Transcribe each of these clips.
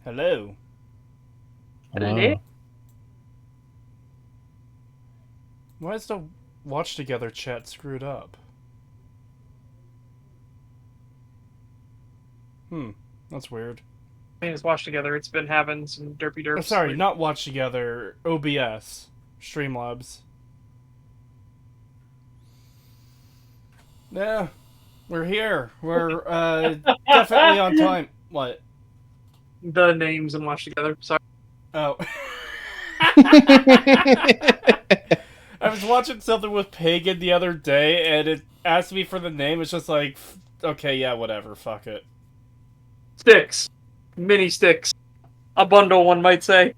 Hello. Hello. Why is the watch together chat screwed up? Hmm, that's weird. Things watched together. It's been having some derpy derps. Sorry, Like, not watch together. OBS. Streamlabs. Yeah, we're here. We're definitely on time. What? the names and watched together. Sorry. Oh. I was watching something with Pagan the other day, and it asked me for the name. It's just like, okay, yeah, whatever, fuck it. Sticks. Mini sticks. A bundle, one might say.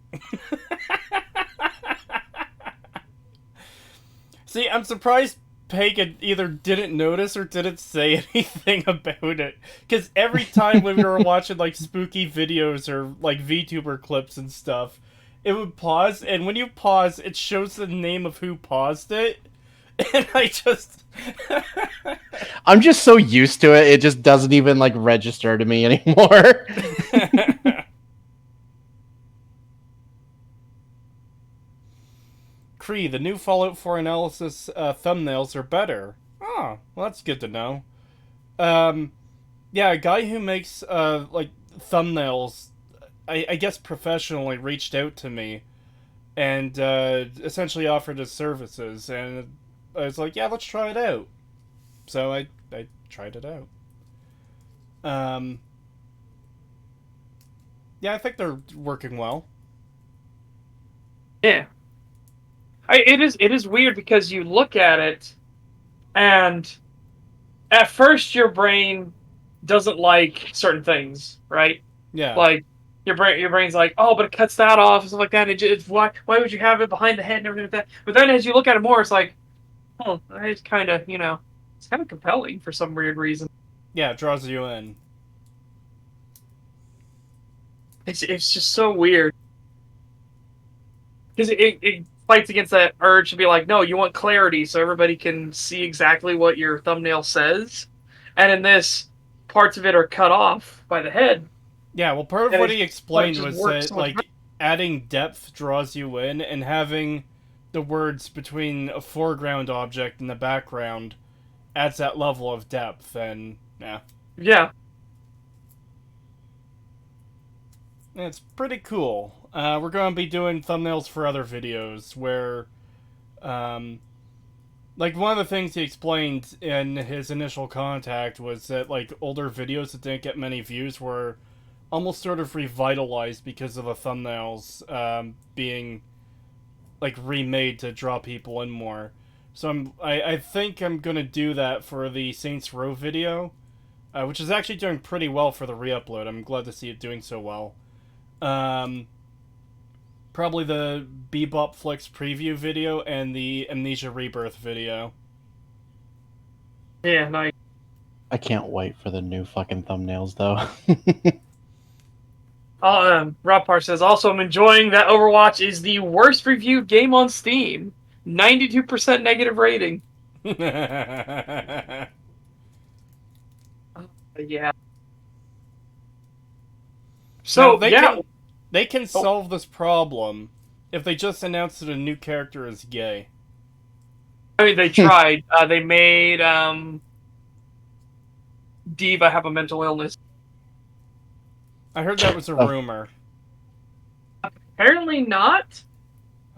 See, I'm surprised Pagan either didn't notice or didn't say anything about it. Because every time when we were watching like spooky videos or like VTuber clips and stuff, it would pause, and when you pause, it shows the name of who paused it. And I just. I'm just so used to it, it just doesn't even like register to me anymore. Cree, the new Fallout 4 analysis thumbnails are better. Oh, well, that's good to know. Um, yeah, a guy who makes like thumbnails, I guess professionally, reached out to me and essentially offered his services, and I was like, yeah, let's try it out. So I tried it out. Um, yeah, I think they're working well. Yeah. It is weird because you look at it, and at first your brain doesn't like certain things, right? Yeah, Like your brain's like, oh, but it cuts that off and stuff like that. Why would you have it behind the head and everything like that? But then as you look at it more, it's like, oh, it's kind of it's kind of compelling for some weird reason. yeah, it draws you in. It's just so weird because it fights against that urge to be like, no, you want clarity so everybody can see exactly what your thumbnail says, and in this, parts of it are cut off by the head, Yeah, well, part of and what it he like explained just was works that, so much better. like, adding depth draws you in, and having the words between a foreground object and the background adds that level of depth, and, yeah. Yeah, It's pretty cool. We're going to be doing thumbnails for other videos where, um, like, one of the things he explained in his initial contact was that, like, older videos that didn't get many views were almost sort of revitalized because of the thumbnails being like remade to draw people in more. So I think I'm gonna do that for the Saints Row video, which is actually doing pretty well for the re-upload. I'm glad to see it doing so well. Um, Probably the Bebop Flicks preview video and the Amnesia Rebirth video. yeah, nice. I can't wait for the new fucking thumbnails though. Rob Parr says, also, I'm enjoying that Overwatch is the worst reviewed game on Steam. 92% negative rating. Yeah. Now So, yeah. they can Oh, solve this problem if they just announce that a new character is gay. I mean, they tried. They made Diva have a mental illness. I heard that was a Oh, rumor. Apparently not.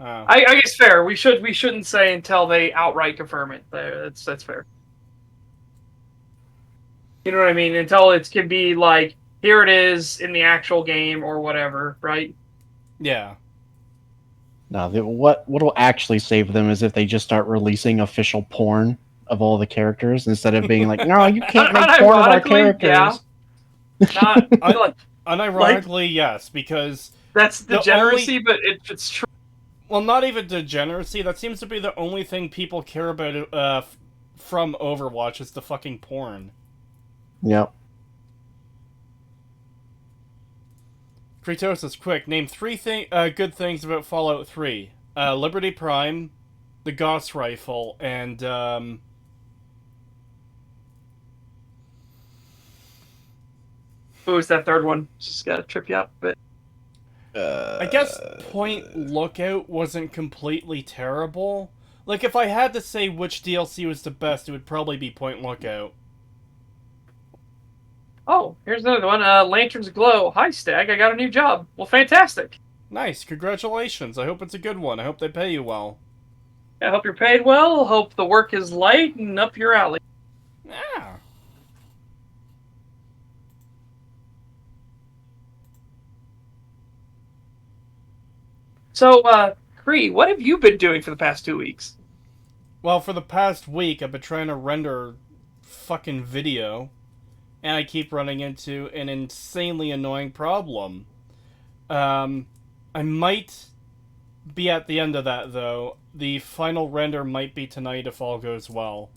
Oh. I guess fair. We shouldn't say until they outright confirm it. That's fair. You know what I mean? Until it can be like, here it is in the actual game or whatever, right? Yeah. no, what'll actually save them is if they just start releasing official porn of all the characters instead of being like, no, you can't make porn of our Unironically, yeah. characters. Not I, like unironically, yes, because that's the degeneracy, only but it's true. well, not even degeneracy. That seems to be the only thing people care about from Overwatch is the fucking porn. Yep. Creetosis, quick, name three good things about Fallout 3. Liberty Prime, the Gauss Rifle, and What was that third one? Just gotta trip you up a bit. I guess Point Lookout wasn't completely terrible. Like, if I had to say which DLC was the best, it would probably be Point Lookout. Oh, here's another one. Lanterns Glow. Hi, Stag. I got a new job. Well, fantastic. Nice, congratulations. I hope it's a good one. I hope they pay you well. I hope you're paid well. Hope the work is light and up your alley. Yeah. So, Cree, what have you been doing for the past 2 weeks? Well, for the past week, I've been trying to render fucking video, and I keep running into an insanely annoying problem. I might be at the end of that, though. The final render might be tonight if all goes well.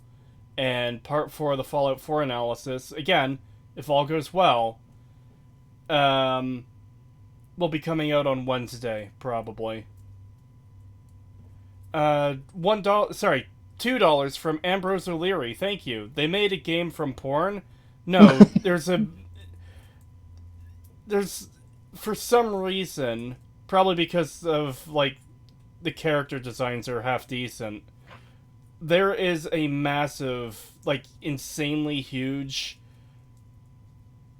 And part 4 of the Fallout 4 analysis, again, if all goes well, will be coming out on Wednesday, probably. $2 from Ambrose O'Leary. Thank you. They made a game from porn. No, there's for some reason, probably because of like the character designs are half decent. There is a massive, like, insanely huge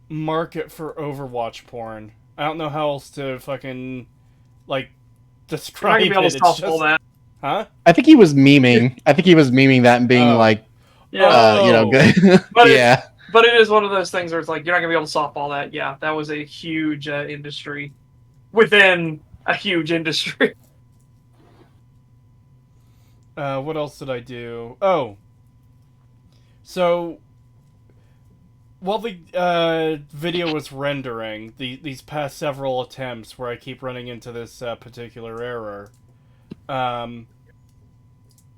market for Overwatch porn. I don't know how else to fucking like describe You're not gonna be it. able to solve all that. Huh? I think he was memeing. I think he was memeing that and being Oh. like, Oh. good. But Yeah. But it is one of those things where it's like, you're not going to be able to solve all that. Yeah, that was a huge industry within a huge industry. What else did I do? Oh. So, while the video was rendering, these past several attempts where I keep running into this particular error, I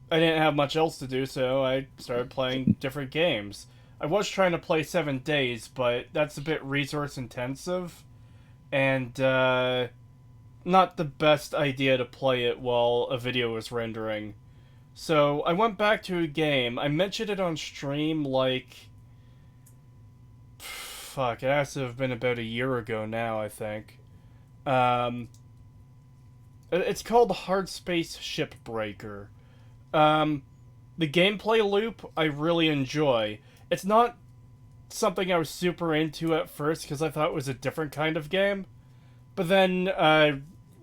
didn't have much else to do, so I started playing different games. I was trying to play 7 Days, but that's a bit resource intensive, and not the best idea to play it while a video was rendering. So I went back to a game. I mentioned it on stream like... Fuck, it has to have been about a year ago now, I think. It's called Hardspace Shipbreaker. The gameplay loop I really enjoy. It's not something I was super into at first because I thought it was a different kind of game. But then,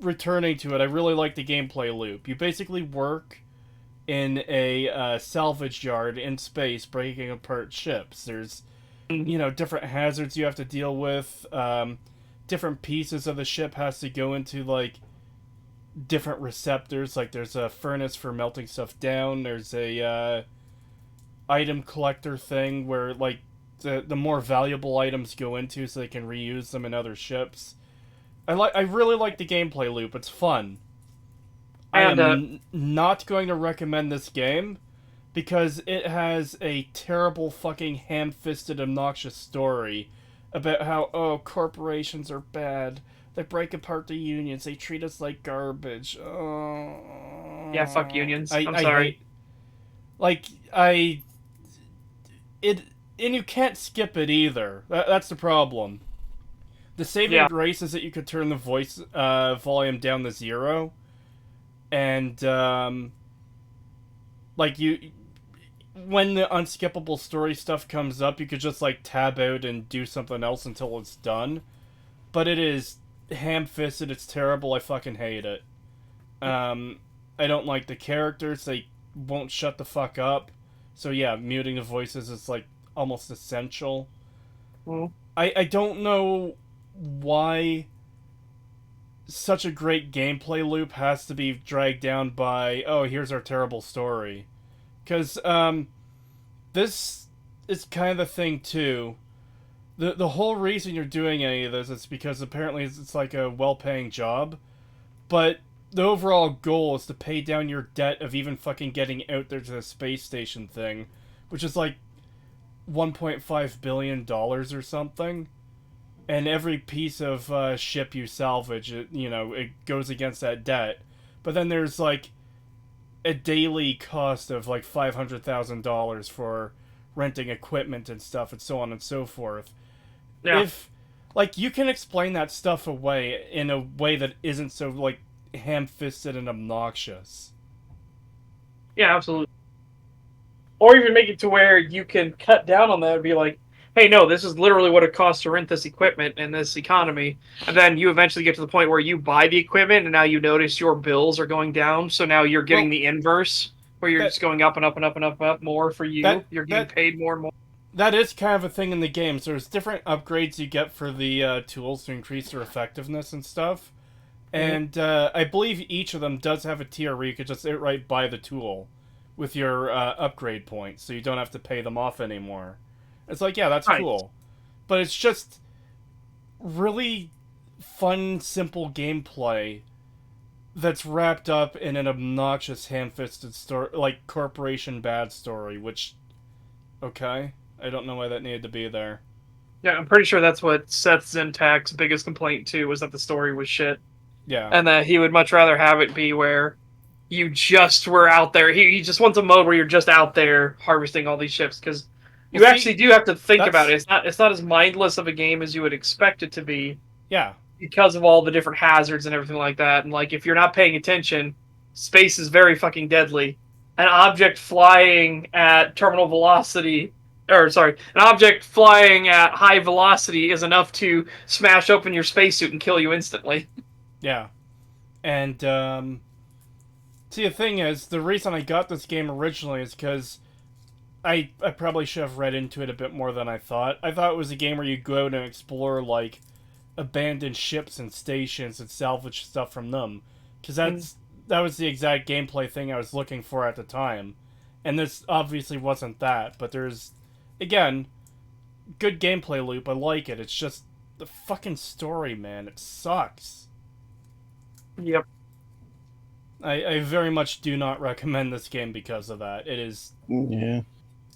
returning to it, I really like the gameplay loop. You basically work in a salvage yard in space breaking apart ships. There's, different hazards you have to deal with. Different pieces of the ship has to go into, like, different receptors. Like, there's a furnace for melting stuff down. There's a, item collector thing where, like, the more valuable items go into so they can reuse them in other ships. I really like the gameplay loop. It's fun. And, I am not going to recommend this game because it has a terrible fucking ham-fisted obnoxious story about how, oh, corporations are bad. They break apart the unions. They treat us like garbage. Oh. Yeah, fuck unions. I'm sorry. And you can't skip it either. That's the problem. The saving grace is that you could turn the voice volume down to 0. And, when the unskippable story stuff comes up, you could just, like, tab out and do something else until it's done. But it is ham-fisted, it's terrible, I fucking hate it. I don't like the characters, they won't shut the fuck up. So yeah, muting the voices is, like, almost essential. Mm. I don't know why such a great gameplay loop has to be dragged down by, oh, here's our terrible story. Because, this is kind of the thing, too. The whole reason you're doing any of this is because apparently it's like a well-paying job. But the overall goal is to pay down your debt of even fucking getting out there to the space station thing. Which is like $1.5 billion or something. And every piece of ship you salvage, it goes against that debt. But then there's, like, a daily cost of, like, $500,000 for renting equipment and stuff and so on and so forth. Yeah. If like, you can explain that stuff away in a way that isn't so, like, ham-fisted and obnoxious. Yeah, absolutely. Or even make it to where you can cut down on that and be like, hey, no, this is literally what it costs to rent this equipment in this economy. And then you eventually get to the point where you buy the equipment and now you notice your bills are going down. So now you're getting Well, the inverse, where you're that just going up and up and up and up and up more for you. that You're getting that paid more and more. that is kind of a thing in the games. There's different upgrades you get for the tools to increase their effectiveness and stuff. And I believe each of them does have a tier where you could just outright buy the tool with your upgrade points, so you don't have to pay them off anymore. It's like, yeah, that's Right. cool. But it's just really fun, simple gameplay that's wrapped up in an obnoxious, ham-fisted story, like corporation bad story. Which, okay, I don't know why that needed to be there. Yeah, I'm pretty sure that's what Seth Zentak's biggest complaint too, was that the story was shit. Yeah, And that he would much rather have it be where you just were out there. He just wants a mode where you're just out there harvesting all these ships, because you Well, see, actually do have to think about that's- it. It's not as mindless of a game as you would expect it to be, yeah, because of all the different hazards and everything like that. And like, if you're not paying attention, space is very fucking deadly. An object flying at terminal velocity, or sorry, an object flying at high velocity is enough to smash open your spacesuit and kill you instantly. yeah. And see, the thing is, the reason I got this game originally is because I probably should have read into it a bit more than I thought. I thought it was a game where you go out and explore, like, abandoned ships and stations and salvage stuff from them. Because that was the exact gameplay thing I was looking for at the time. And this obviously wasn't that, but there's, again, good gameplay loop. I like it. It's just the fucking story, man. It sucks. Yep. I very much do not recommend this game because of that. It is Yeah.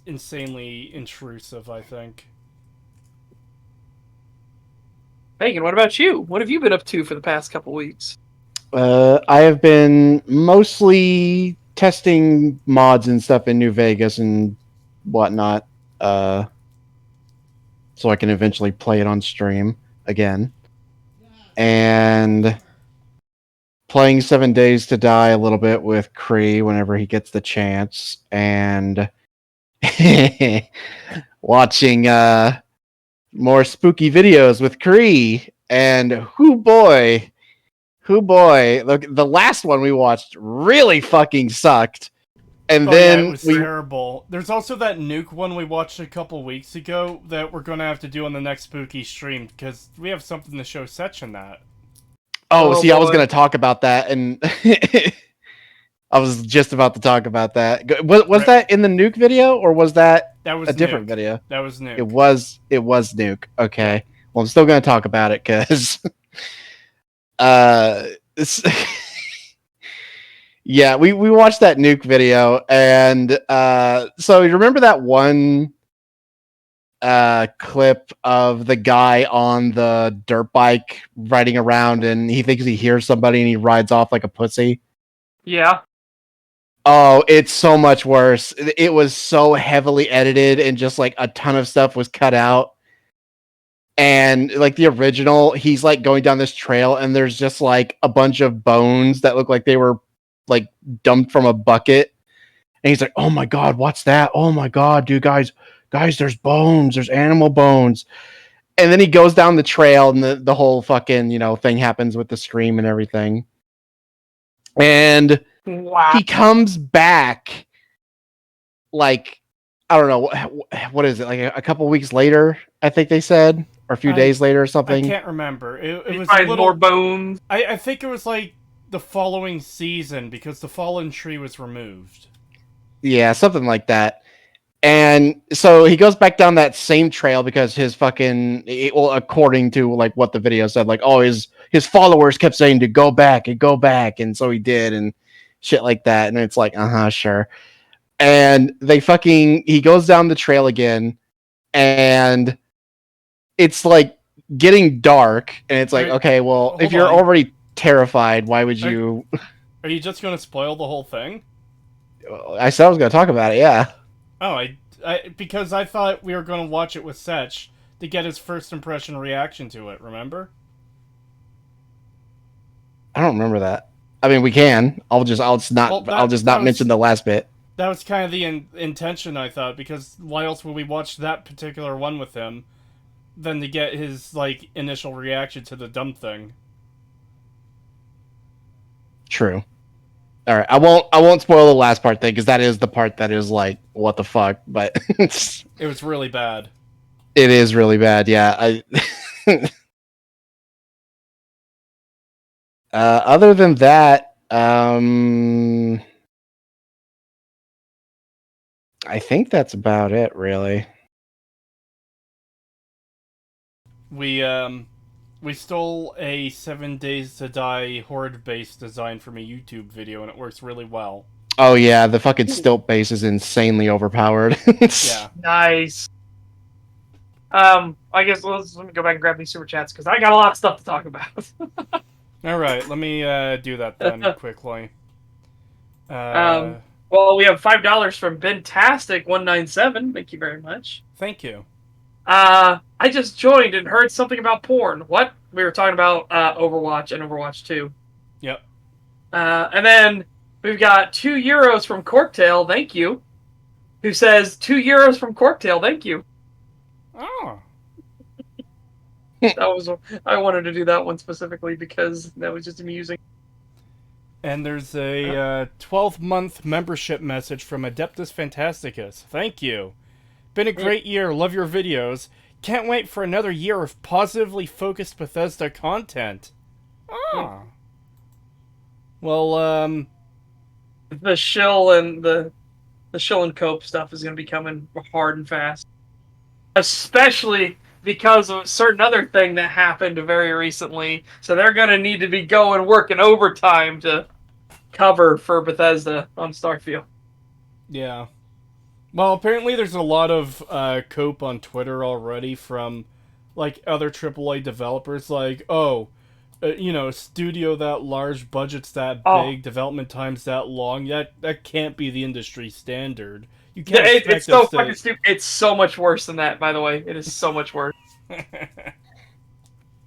insanely intrusive, I think. Megan, what about you? What have you been up to for the past couple weeks? I have been mostly testing mods and stuff in New Vegas and whatnot, so I can eventually play it on stream again. And playing 7 Days to Die a little bit with Cree whenever he gets the chance, and watching more spooky videos with Cree. And whoo boy, look, the last one we watched really fucking sucked. And Oh, yeah, then it was we terrible. There's also that nuke one we watched a couple weeks ago that we're gonna have to do on the next spooky stream because we have something to show Setch in that. Oh, see, I was boy. going to talk about that, and I was just about to talk about that. Was Right. that in the nuke video, or was that That was a different nuke. video? That was nuke. It was nuke. Okay. Well, I'm still going to talk about it because yeah, we watched that nuke video, and so you remember that one clip of the guy on the dirt bike riding around, and he thinks he hears somebody and he rides off like a pussy? Yeah. Oh, it's so much worse. It was so heavily edited, and just like a ton of stuff was cut out. And like the original, he's like going down this trail, and there's just like a bunch of bones that look like they were like dumped from a bucket. And he's like, "Oh my god, what's that? Oh my god, dude, guys, there's bones, there's animal bones." And then he goes down the trail, and the whole fucking, thing happens with the scream and everything. And Wow. he comes back like, I don't know, what is it, like a couple weeks later, I think they said, or a few days later or I something. can't remember. It was a Probably little more bones. I think it was like the following season because the fallen tree was removed. Yeah, something like that. And so he goes back down that same trail because his fucking, well, according to like what the video said, like, oh, his followers kept saying to go back and go back, and so he did, and shit like that. And it's like, sure. And he goes down the trail again, and it's like getting dark, and it's like, okay, well, if you're already terrified, why would you? Are you just going to spoil the whole thing? I said I was going to talk about it, yeah. Oh, I because I thought we were going to watch it with Setch to get his first impression reaction to it. Remember? I don't remember that. I mean, we can. I'll just Well, not mention the last bit. That was kind of the intention, I thought, because why else would we watch that particular one with him than to get his like initial reaction to the dumb thing? True. All right, I won't spoil the last part thing because that is the part that is like what the fuck. But It was really bad. it is really bad. Yeah. Other than that, I think that's about it, really. We stole a 7 Days to Die horde-based design from a YouTube video, and it works really well. Oh yeah, the fucking stilt base is insanely overpowered. Yeah. Nice. I guess let me go back and grab these super chats because I got a lot of stuff to talk about. All right, let me do that then quickly. Well, we have $5 from Bentastic197. Thank you very much. Thank you. I just joined and heard something about porn. What? We were talking about Overwatch and Overwatch 2. Yep. And then we've got €2 from Corktail. Thank you. Who says €2 from Corktail? Thank you. Oh. I wanted to do that one specifically because that was just amusing. And there's a 12-month membership message from Adeptus Fantasticus. Thank you. Been a great year. Love your videos. Can't wait for another year of positively focused Bethesda content. Ah. Well, The shill and the shill and cope stuff is going to be coming hard and fast. Especially because of a certain other thing that happened very recently. So they're going to need to be working overtime to cover for Bethesda on Starfield. yeah. Well, apparently there's a lot of cope on Twitter already from like other AAA developers, like, studio that large, budgets that big, development times that long. That can't be the industry standard. You can't expect it's so fucking stupid. It's so much worse than that, by the way. It is so much worse.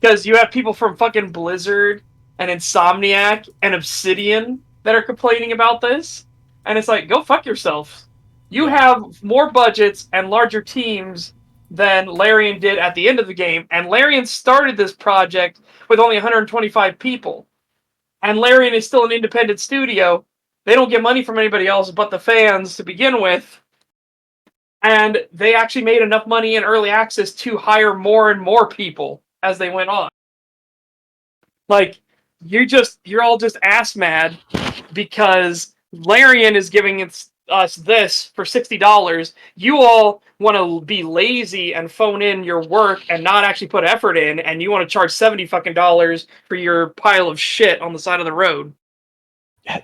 Because you have people from fucking Blizzard and Insomniac and Obsidian that are complaining about this. And it's like, go fuck yourself. You have more budgets and larger teams than Larian did at the end of the game. And Larian started this project with only 125 people. And Larian is still an independent studio. They don't get money from anybody else but the fans to begin with. And they actually made enough money in early access to hire more and more people as they went on. Like, you're all just ass mad because Larian is giving us this for $60. You all want to be lazy and phone in your work and not actually put effort in, and you want to charge $70 fucking for your pile of shit on the side of the road.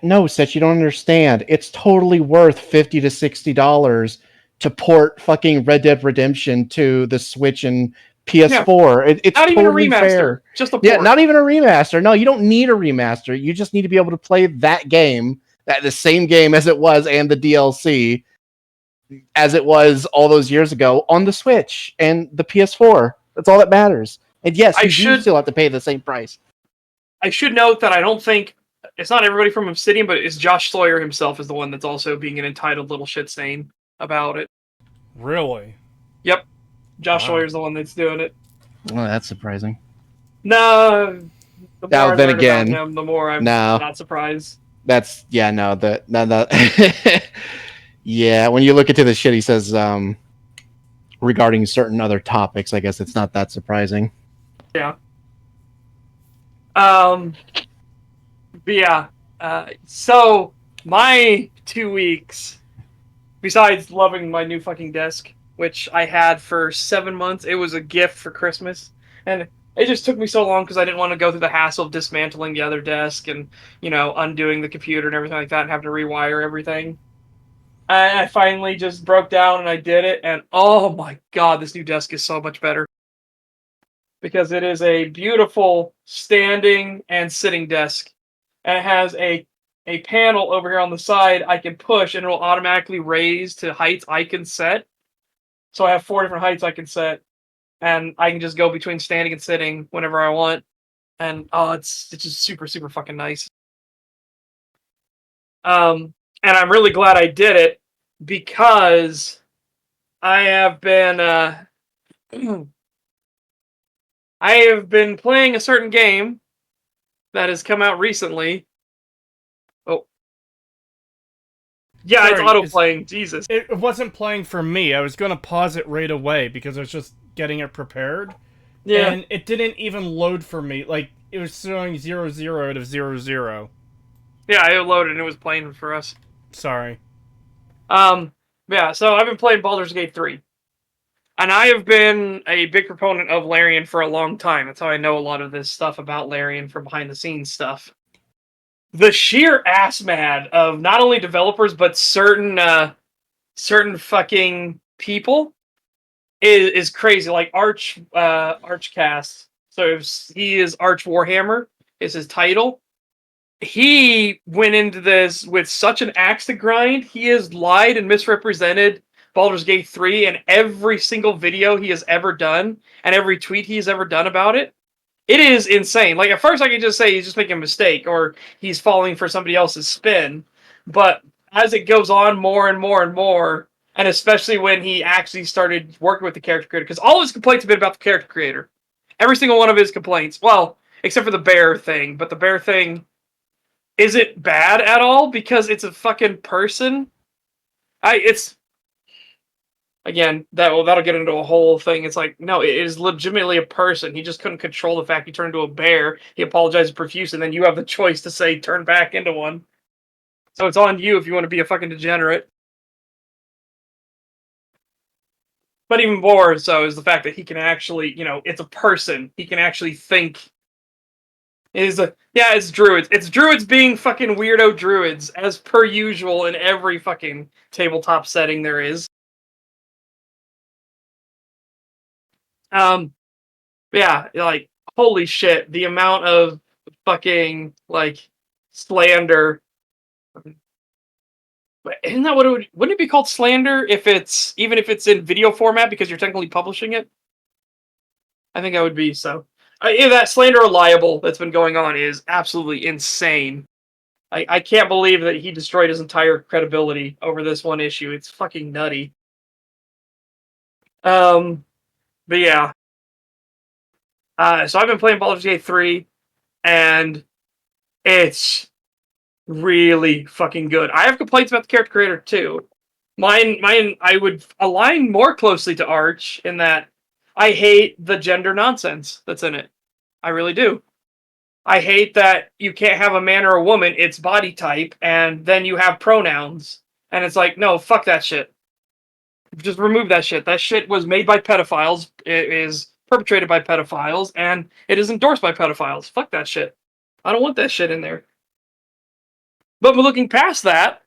No, Seth, you don't understand. It's totally worth $50 to $60 to port fucking Red Dead Redemption to the Switch and PS4. It's not totally even a remaster, fair. just a port. Yeah, not even a remaster. No, you don't need a remaster. You just need to be able to play that game, the same game as it was, and the DLC as it was all those years ago on the Switch and the PS4. That's all that matters. And yes, you do still have to pay the same price. I should note that I don't think it's not everybody from Obsidian, but it's Josh Sawyer himself is the one that's also being an entitled little shit stain about it. Really? Yep. Josh Sawyer's the one that's doing it. Well, that's surprising. No. The more Now, then again, about him, the more I'm not surprised. That's yeah, no, yeah, when you look into the shit he says regarding certain other topics, I guess it's not that surprising. Yeah. But yeah. So my 2 weeks, besides loving my new fucking desk, which I had for 7 months, it was a gift for Christmas, and it just took me so long because I didn't want to go through the hassle of dismantling the other desk and, undoing the computer and everything like that and having to rewire everything. And I finally just broke down and I did it, and oh my god, this new desk is so much better. Because it is a beautiful standing and sitting desk. And it has a panel over here on the side I can push and it will automatically raise to heights I can set. So I have 4 different heights I can set. and I can just go between standing and sitting whenever I want. And it's just super super fucking nice. And I'm really glad I did it because I have been I have been playing a certain game that has come out recently. Oh, yeah, it's Sorry, auto playing. Jesus. it wasn't playing for me. I was going to pause it right away because I was just getting it prepared. Yeah, And it didn't even load for me. Like, it was showing 00 out of 00. yeah, I loaded and it was playing for us. Sorry. Yeah, so I've been playing Baldur's Gate 3. And I have been a big proponent of Larian for a long time. That's how I know a lot of this stuff about Larian from behind the scenes stuff. The sheer ass mad of not only developers but certain fucking people is crazy. Like Archcast. So he is Arch Warhammer is his title. He went into this with such an axe to grind. He has lied and misrepresented Baldur's Gate 3 in every single video he has ever done and every tweet he has ever done about it. It is insane. Like, at first I could just say he's just making a mistake or he's falling for somebody else's spin. But as it goes on more and more and more, and especially when he actually started working with the character creator, because all of his complaints have been about the character creator. Every single one of his complaints. Well, except for the bear thing. But the bear thing isn't bad at all because it's a fucking person. It's again that'll get into a whole thing. It's like, no, it is legitimately a person. He just couldn't control the fact he turned into a bear. He apologized profuse, and then you have the choice to say turn back into one. So it's on you if you want to be a fucking degenerate. But even more so is the fact that he can actually, it's a person. He can actually think. It's druids. It's druids being fucking weirdo druids, as per usual in every fucking tabletop setting there is. Yeah, like, holy shit, the amount of fucking, like, slander. Isn't that what wouldn't it be called slander if even if it's in video format because you're technically publishing it? I think that would be so. Yeah, that slander or libel that's been going on is absolutely insane. I can't believe that he destroyed his entire credibility over this one issue. It's fucking nutty. But yeah. So I've been playing Baldur's Gate 3, and it's really fucking good. I have complaints about the character creator too. Mine, I would align more closely to Arch in that I hate the gender nonsense that's in it. I really do. I hate that you can't have a man or a woman, it's body type, and then you have pronouns. And it's like, no, fuck that shit. Just remove that shit. That shit was made by pedophiles. It is perpetrated by pedophiles, and it is endorsed by pedophiles. Fuck that shit. I don't want that shit in there. But looking past that,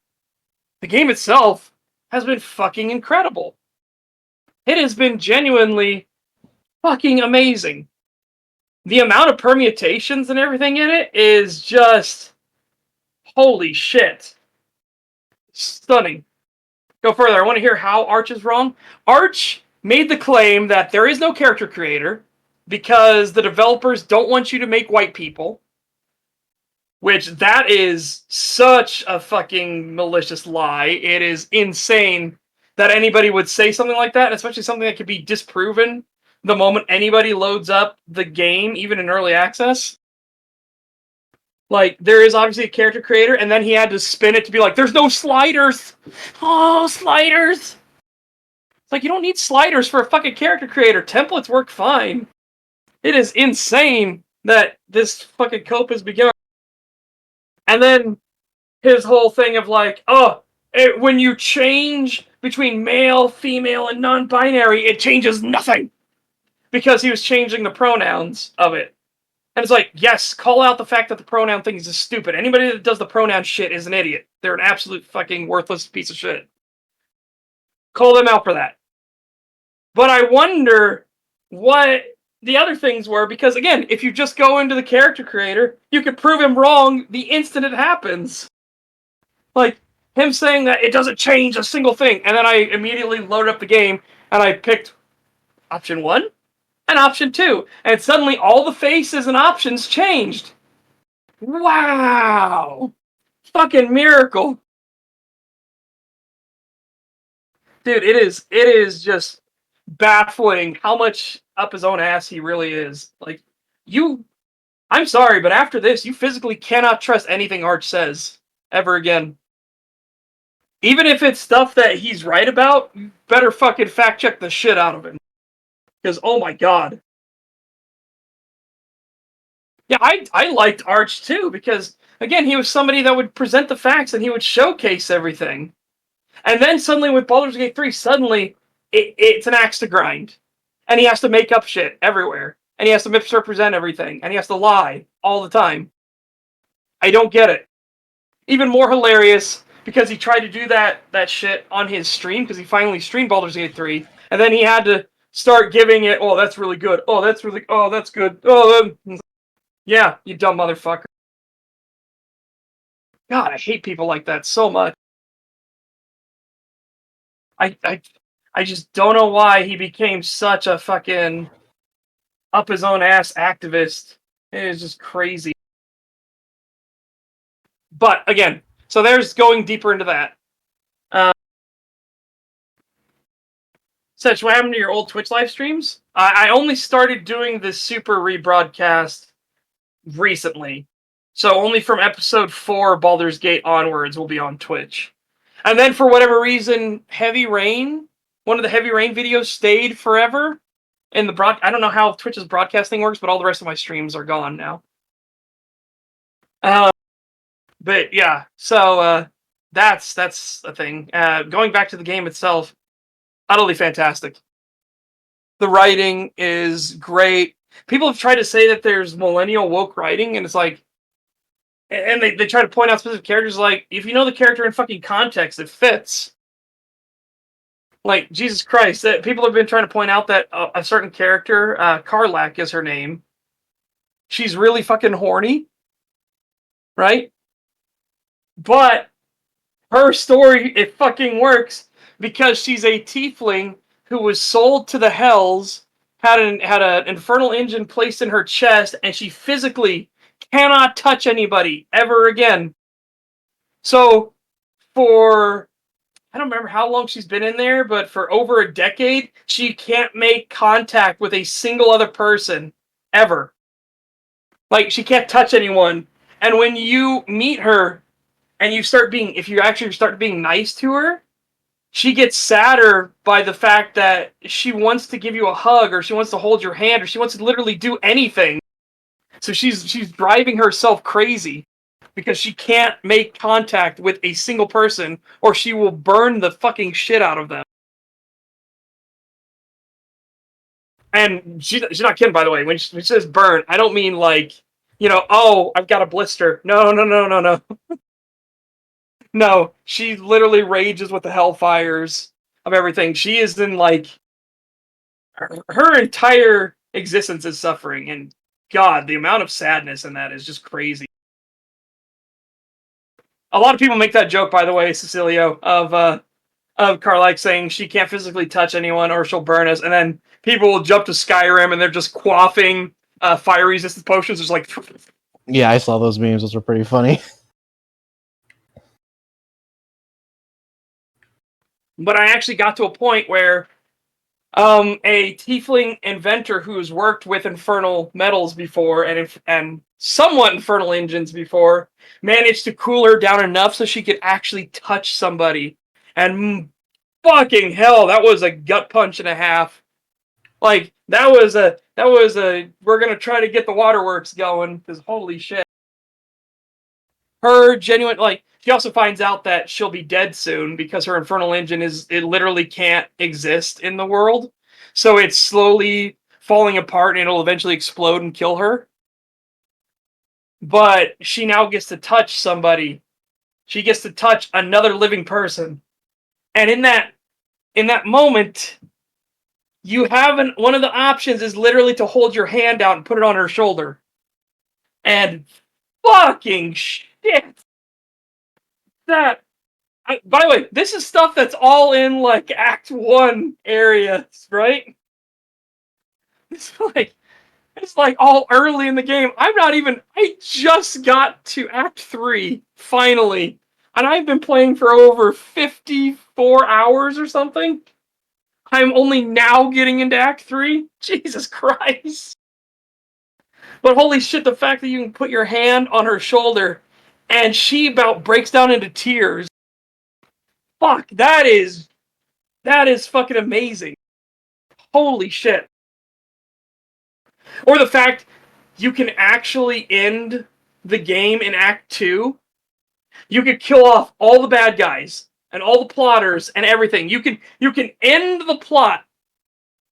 the game itself has been fucking incredible. It has been genuinely fucking amazing. The amount of permutations and everything in it is just holy shit. Stunning. Go further. I want to hear how Arch is wrong. Arch made the claim that there is no character creator because the developers don't want you to make white people. Which, that is such a fucking malicious lie. It is insane that anybody would say something like that, especially something that could be disproven the moment anybody loads up the game, even in early access. Like, there is obviously a character creator, and then he had to spin it to be like, there's no sliders! Oh, sliders! It's like, you don't need sliders for a fucking character creator. Templates work fine. It is insane that this fucking cope has begun. And then his whole thing of like, when you change between male, female, and non-binary, it changes nothing. Because he was changing the pronouns of it. And it's like, yes, call out the fact that the pronoun thing is stupid. Anybody that does the pronoun shit is an idiot. They're an absolute fucking worthless piece of shit. Call them out for that. But I wonder what the other things were, because again, if you just go into the character creator, you could prove him wrong the instant it happens. Like, him saying that it doesn't change a single thing, and then I immediately loaded up the game, and I picked option 1, and option 2. And suddenly all the faces and options changed. Wow! Fucking miracle. Dude, it is just baffling how much up his own ass he really is. Like, I'm sorry, but after this, you physically cannot trust anything Arch says ever again. Even if it's stuff that he's right about, you better fucking fact check the shit out of him. Because, oh my god. Yeah, I liked Arch too, because, again, he was somebody that would present the facts and he would showcase everything. And then suddenly with Baldur's Gate 3, suddenly it's an axe to grind. And he has to make up shit everywhere. And he has to misrepresent everything. And he has to lie all the time. I don't get it. Even more hilarious, because he tried to do that shit on his stream, because he finally streamed Baldur's Gate 3, and then he had to start giving it, oh, that's really good, oh, that's good, oh, yeah, you dumb motherfucker. God, I hate people like that so much. I just don't know why he became such a fucking up his own ass activist. It is just crazy. But, again, so there's going deeper into that. Setch, what happened to your old Twitch live streams? I only started doing this super rebroadcast recently. So only from episode 4 Baldur's Gate onwards will be on Twitch. And then for whatever reason, Heavy Rain, one of the Heavy Rain videos stayed forever in the I don't know how Twitch's broadcasting works, but all the rest of my streams are gone now. But yeah, so that's a thing. Going back to the game itself, utterly fantastic. The writing is great. People have tried to say that there's millennial woke writing, and it's like, and they try to point out specific characters. Like, if you know the character in fucking context, it fits. Like, Jesus Christ, that people have been trying to point out that a certain character, Karlak is her name. She's really fucking horny, right? But her story, it fucking works because she's a tiefling who was sold to the Hells, had an infernal engine placed in her chest, and she physically cannot touch anybody ever again. So, for, I don't remember how long she's been in there, but for over a decade, she can't make contact with a single other person ever. Like, she can't touch anyone. And when you meet her, and if you actually start being nice to her, she gets sadder by the fact that she wants to give you a hug, or she wants to hold your hand, or she wants to literally do anything. So she's driving herself crazy because she can't make contact with a single person, or she will burn the fucking shit out of them. And she's not kidding, by the way. When she says burn, I don't mean like, oh, I've got a blister. No. No, she literally rages with the hellfires of everything. She is in, like, her entire existence is suffering, and God, the amount of sadness in that is just crazy. A lot of people make that joke, by the way, Cecilio, of Karlak saying she can't physically touch anyone or she'll burn us, and then people will jump to Skyrim and they're just quaffing fire resistant potions. There's like, Yeah, I saw those memes. Those were pretty funny. but I actually got to a point where a tiefling inventor who's worked with infernal metals before and somewhat infernal engines before managed to cool her down enough so she could actually touch somebody. And fucking hell, that was a gut punch and a half. Like, that was a we're gonna try to get the waterworks going, because holy shit. Her genuine, like, she also finds out that she'll be dead soon because her infernal engine it literally can't exist in the world. So it's slowly falling apart and it'll eventually explode and kill her. But she now gets to touch somebody. She gets to touch another living person. And in that moment, you have one of the options is literally to hold your hand out and put it on her shoulder. And fucking shit. By the way, this is stuff that's all in, like, Act 1 areas, right? It's like all early in the game. I just got to Act 3, finally. And I've been playing for over 54 hours or something. I'm only now getting into Act 3. Jesus Christ. But holy shit, the fact that you can put your hand on her shoulder and she about breaks down into tears. Fuck, that is fucking amazing. Holy shit. Or the fact you can actually end the game in Act 2. You could kill off all the bad guys and all the plotters and everything. You can end the plot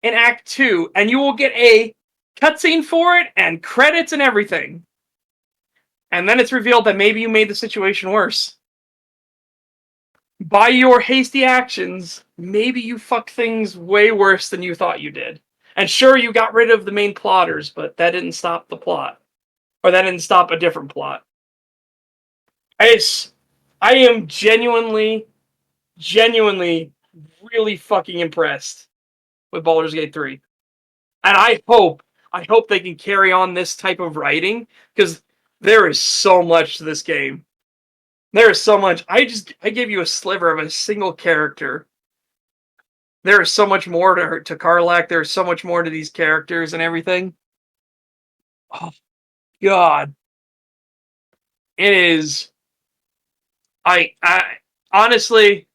in Act 2 and you will get a cutscene for it and credits and everything. And then it's revealed that maybe you made the situation worse. By your hasty actions, maybe you fucked things way worse than you thought you did. And sure, you got rid of the main plotters, but that didn't stop the plot. Or that didn't stop a different plot. I am genuinely really fucking impressed with Baldur's Gate 3. And I hope they can carry on this type of writing, because there is so much to this game. There is so much. I gave you a sliver of a single character. There is so much more to Karlach. There is so much more to these characters and everything. Oh, God. It is... I honestly,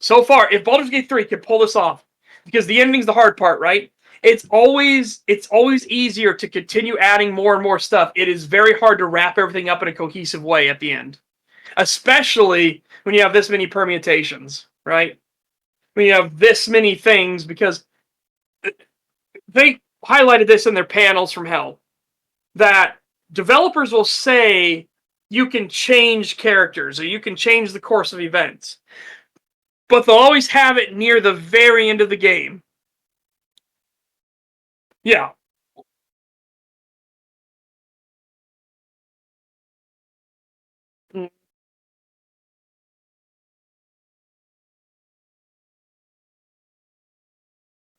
so far, if Baldur's Gate 3 could pull this off, because the ending's the hard part, right? It's always easier to continue adding more and more stuff. It is very hard to wrap everything up in a cohesive way at the end. Especially when you have this many permutations, right? When you have this many things, because they highlighted this in their panels from hell, that developers will say you can change characters or you can change the course of events, but they'll always have it near the very end of the game. Yeah.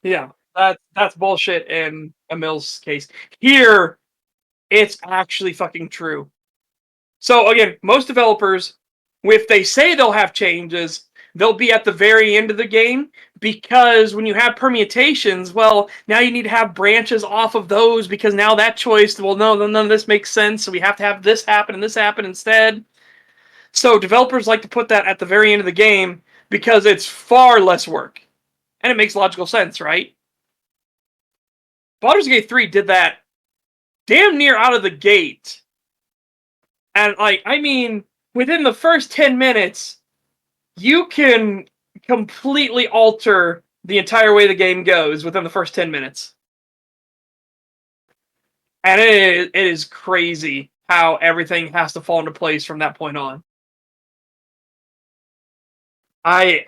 Yeah, that's bullshit in Emil's case. Here, it's actually fucking true. So again, most developers, if they say they'll have changes, they'll be at the very end of the game, because when you have permutations, well, now you need to have branches off of those, because now that choice, well, no, none of this makes sense, so we have to have this happen and this happen instead. So developers like to put that at the very end of the game because it's far less work. And it makes logical sense, right? Baldur's Gate 3 did that damn near out of the gate. And, like, I mean, within the first 10 minutes, you can completely alter the entire way the game goes within the first 10 minutes. And it is crazy how everything has to fall into place from that point on. I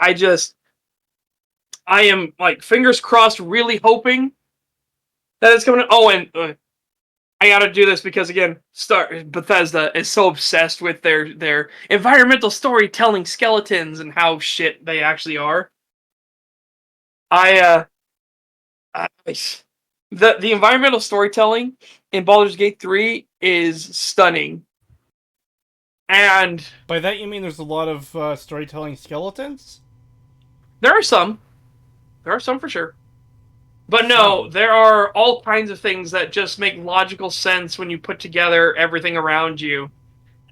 am, like, fingers crossed, really hoping that it's coming. Oh, and I gotta do this because, again, Bethesda is so obsessed with their environmental storytelling skeletons and how shit they actually are. The environmental storytelling in Baldur's Gate 3 is stunning. And by that you mean there's a lot of storytelling skeletons? There are some for sure. But no, there are all kinds of things that just make logical sense when you put together everything around you.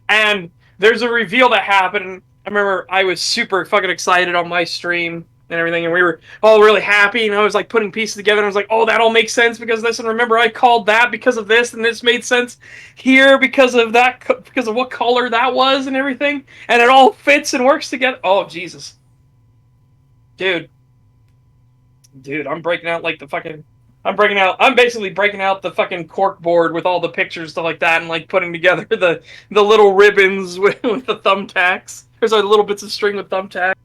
And there's a reveal that happened. I remember I was super fucking excited on my stream and everything, and we were all really happy, and I was like putting pieces together, and I was like, oh, that all makes sense because of this, and remember I called that because of this, and this made sense here because of that, because of what color that was and everything, and it all fits and works together. Oh, Jesus. Dude, I'm breaking out like the fucking... I'm basically breaking out the fucking cork board with all the pictures, stuff like that, and like putting together the little ribbons with the thumbtacks. There's like little bits of string with thumbtacks.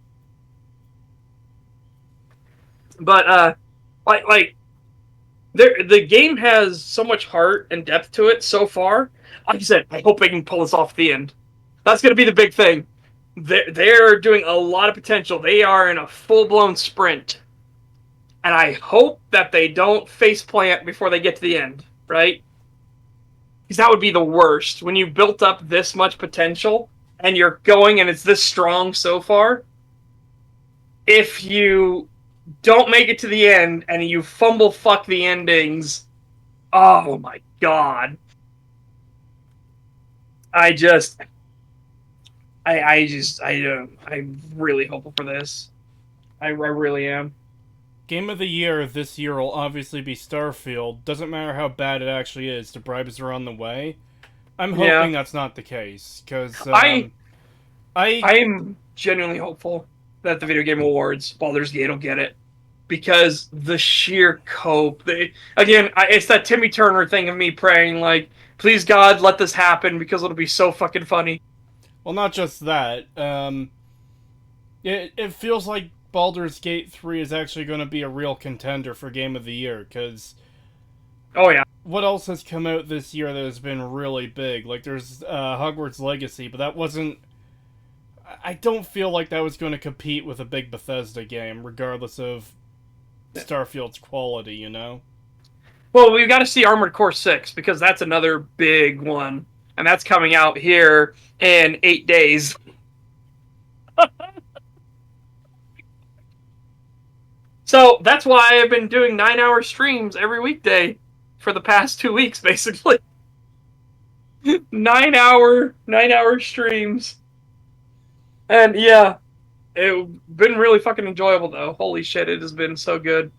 But the game has so much heart and depth to it so far. Like I said, I hope they can pull this off at the end. That's gonna be the big thing. They're doing a lot of potential. They are in a full-blown sprint. and I hope that they don't faceplant before they get to the end, right? Because that would be the worst. When you built up this much potential, and you're going and it's this strong so far, if you don't make it to the end and you fumble fuck the endings, oh my god. I'm really hopeful for this. I really am. Game of the year this year will obviously be Starfield. Doesn't matter how bad it actually is, the bribes are on the way. I'm hoping that's not the case, because I'm genuinely hopeful that the Video Game Awards, Baldur's Gate will get it. Because the sheer cope. It's that Timmy Turner thing of me praying, like, please God, let this happen, because it'll be so fucking funny. Well, not just that. It feels like Baldur's Gate 3 is actually going to be a real contender for Game of the Year, because... Oh, yeah. What else has come out this year that has been really big? Like, there's Hogwarts Legacy, but that wasn't... I don't feel like that was going to compete with a big Bethesda game, regardless of Starfield's quality, you know? Well, we've got to see Armored Core 6, because that's another big one. And that's coming out here in 8 days. So, that's why I've been doing 9-hour streams every weekday for the past 2 weeks, basically. 9-hour streams. And, yeah. It's been really fucking enjoyable, though. Holy shit, it has been so good.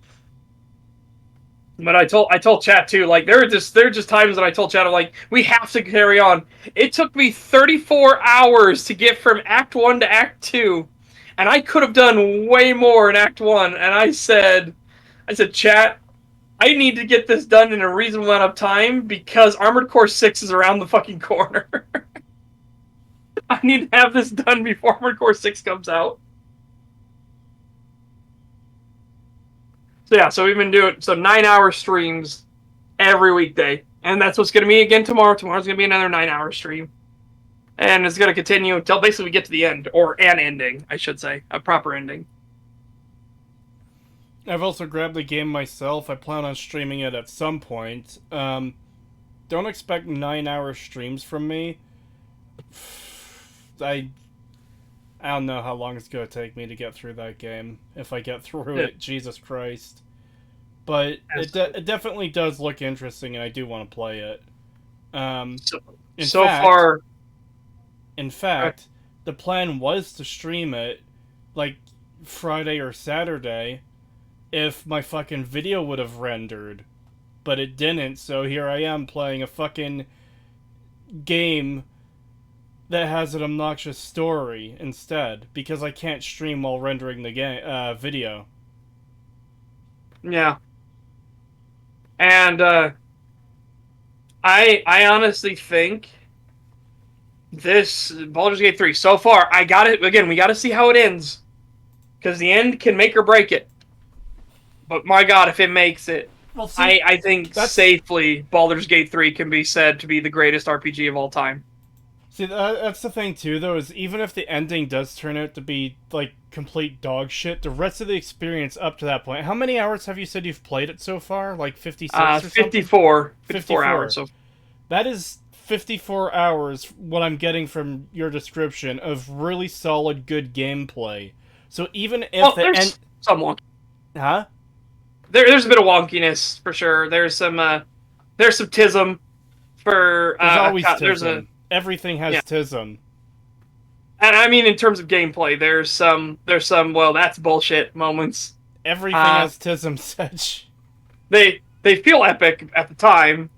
But I told chat too, like, there are just times that I told chat, I'm like, we have to carry on. It took me 34 hours to get from Act 1 to Act 2. And I could have done way more in Act 1. And I said, chat, I need to get this done in a reasonable amount of time because Armored Core 6 is around the fucking corner. I need to have this done before Armored Core 6 comes out. So yeah, so we've been doing 9-hour streams every weekday. And that's what's going to be again tomorrow. Tomorrow's going to be another 9-hour stream. And it's going to continue until basically we get to the end. Or an ending, I should say. A proper ending. I've also grabbed the game myself. I plan on streaming it at some point. Don't expect 9-hour streams from me. I don't know how long it's going to take me to get through that game. If I get through it, Jesus Christ. But it definitely does look interesting, and I do want to play it. In fact, the plan was to stream it, like, Friday or Saturday, if my fucking video would have rendered. But it didn't, so here I am playing a fucking game that has an obnoxious story instead, because I can't stream while rendering the game video. Yeah. And I honestly think this Baldur's Gate 3 so far, I got it again, we got to see how it ends, because the end can make or break it. But my god, if it makes it, well, see, I think safely Baldur's Gate 3 can be said to be the greatest RPG of all time. See, that's the thing, too, though, is even if the ending does turn out to be, like, complete dog shit, the rest of the experience up to that point... How many hours have you said you've played it so far? Like, 56 or something? 54 hours. So. That is 54 hours, what I'm getting from your description, of really solid, good gameplay. So even if there's some wonky. Huh? There's a bit of wonkiness, for sure. There's some tism for... There's always tism. Everything has tism. And I mean, in terms of gameplay, there's some, well, that's bullshit moments. Everything has tism, Sedge. They feel epic at the time.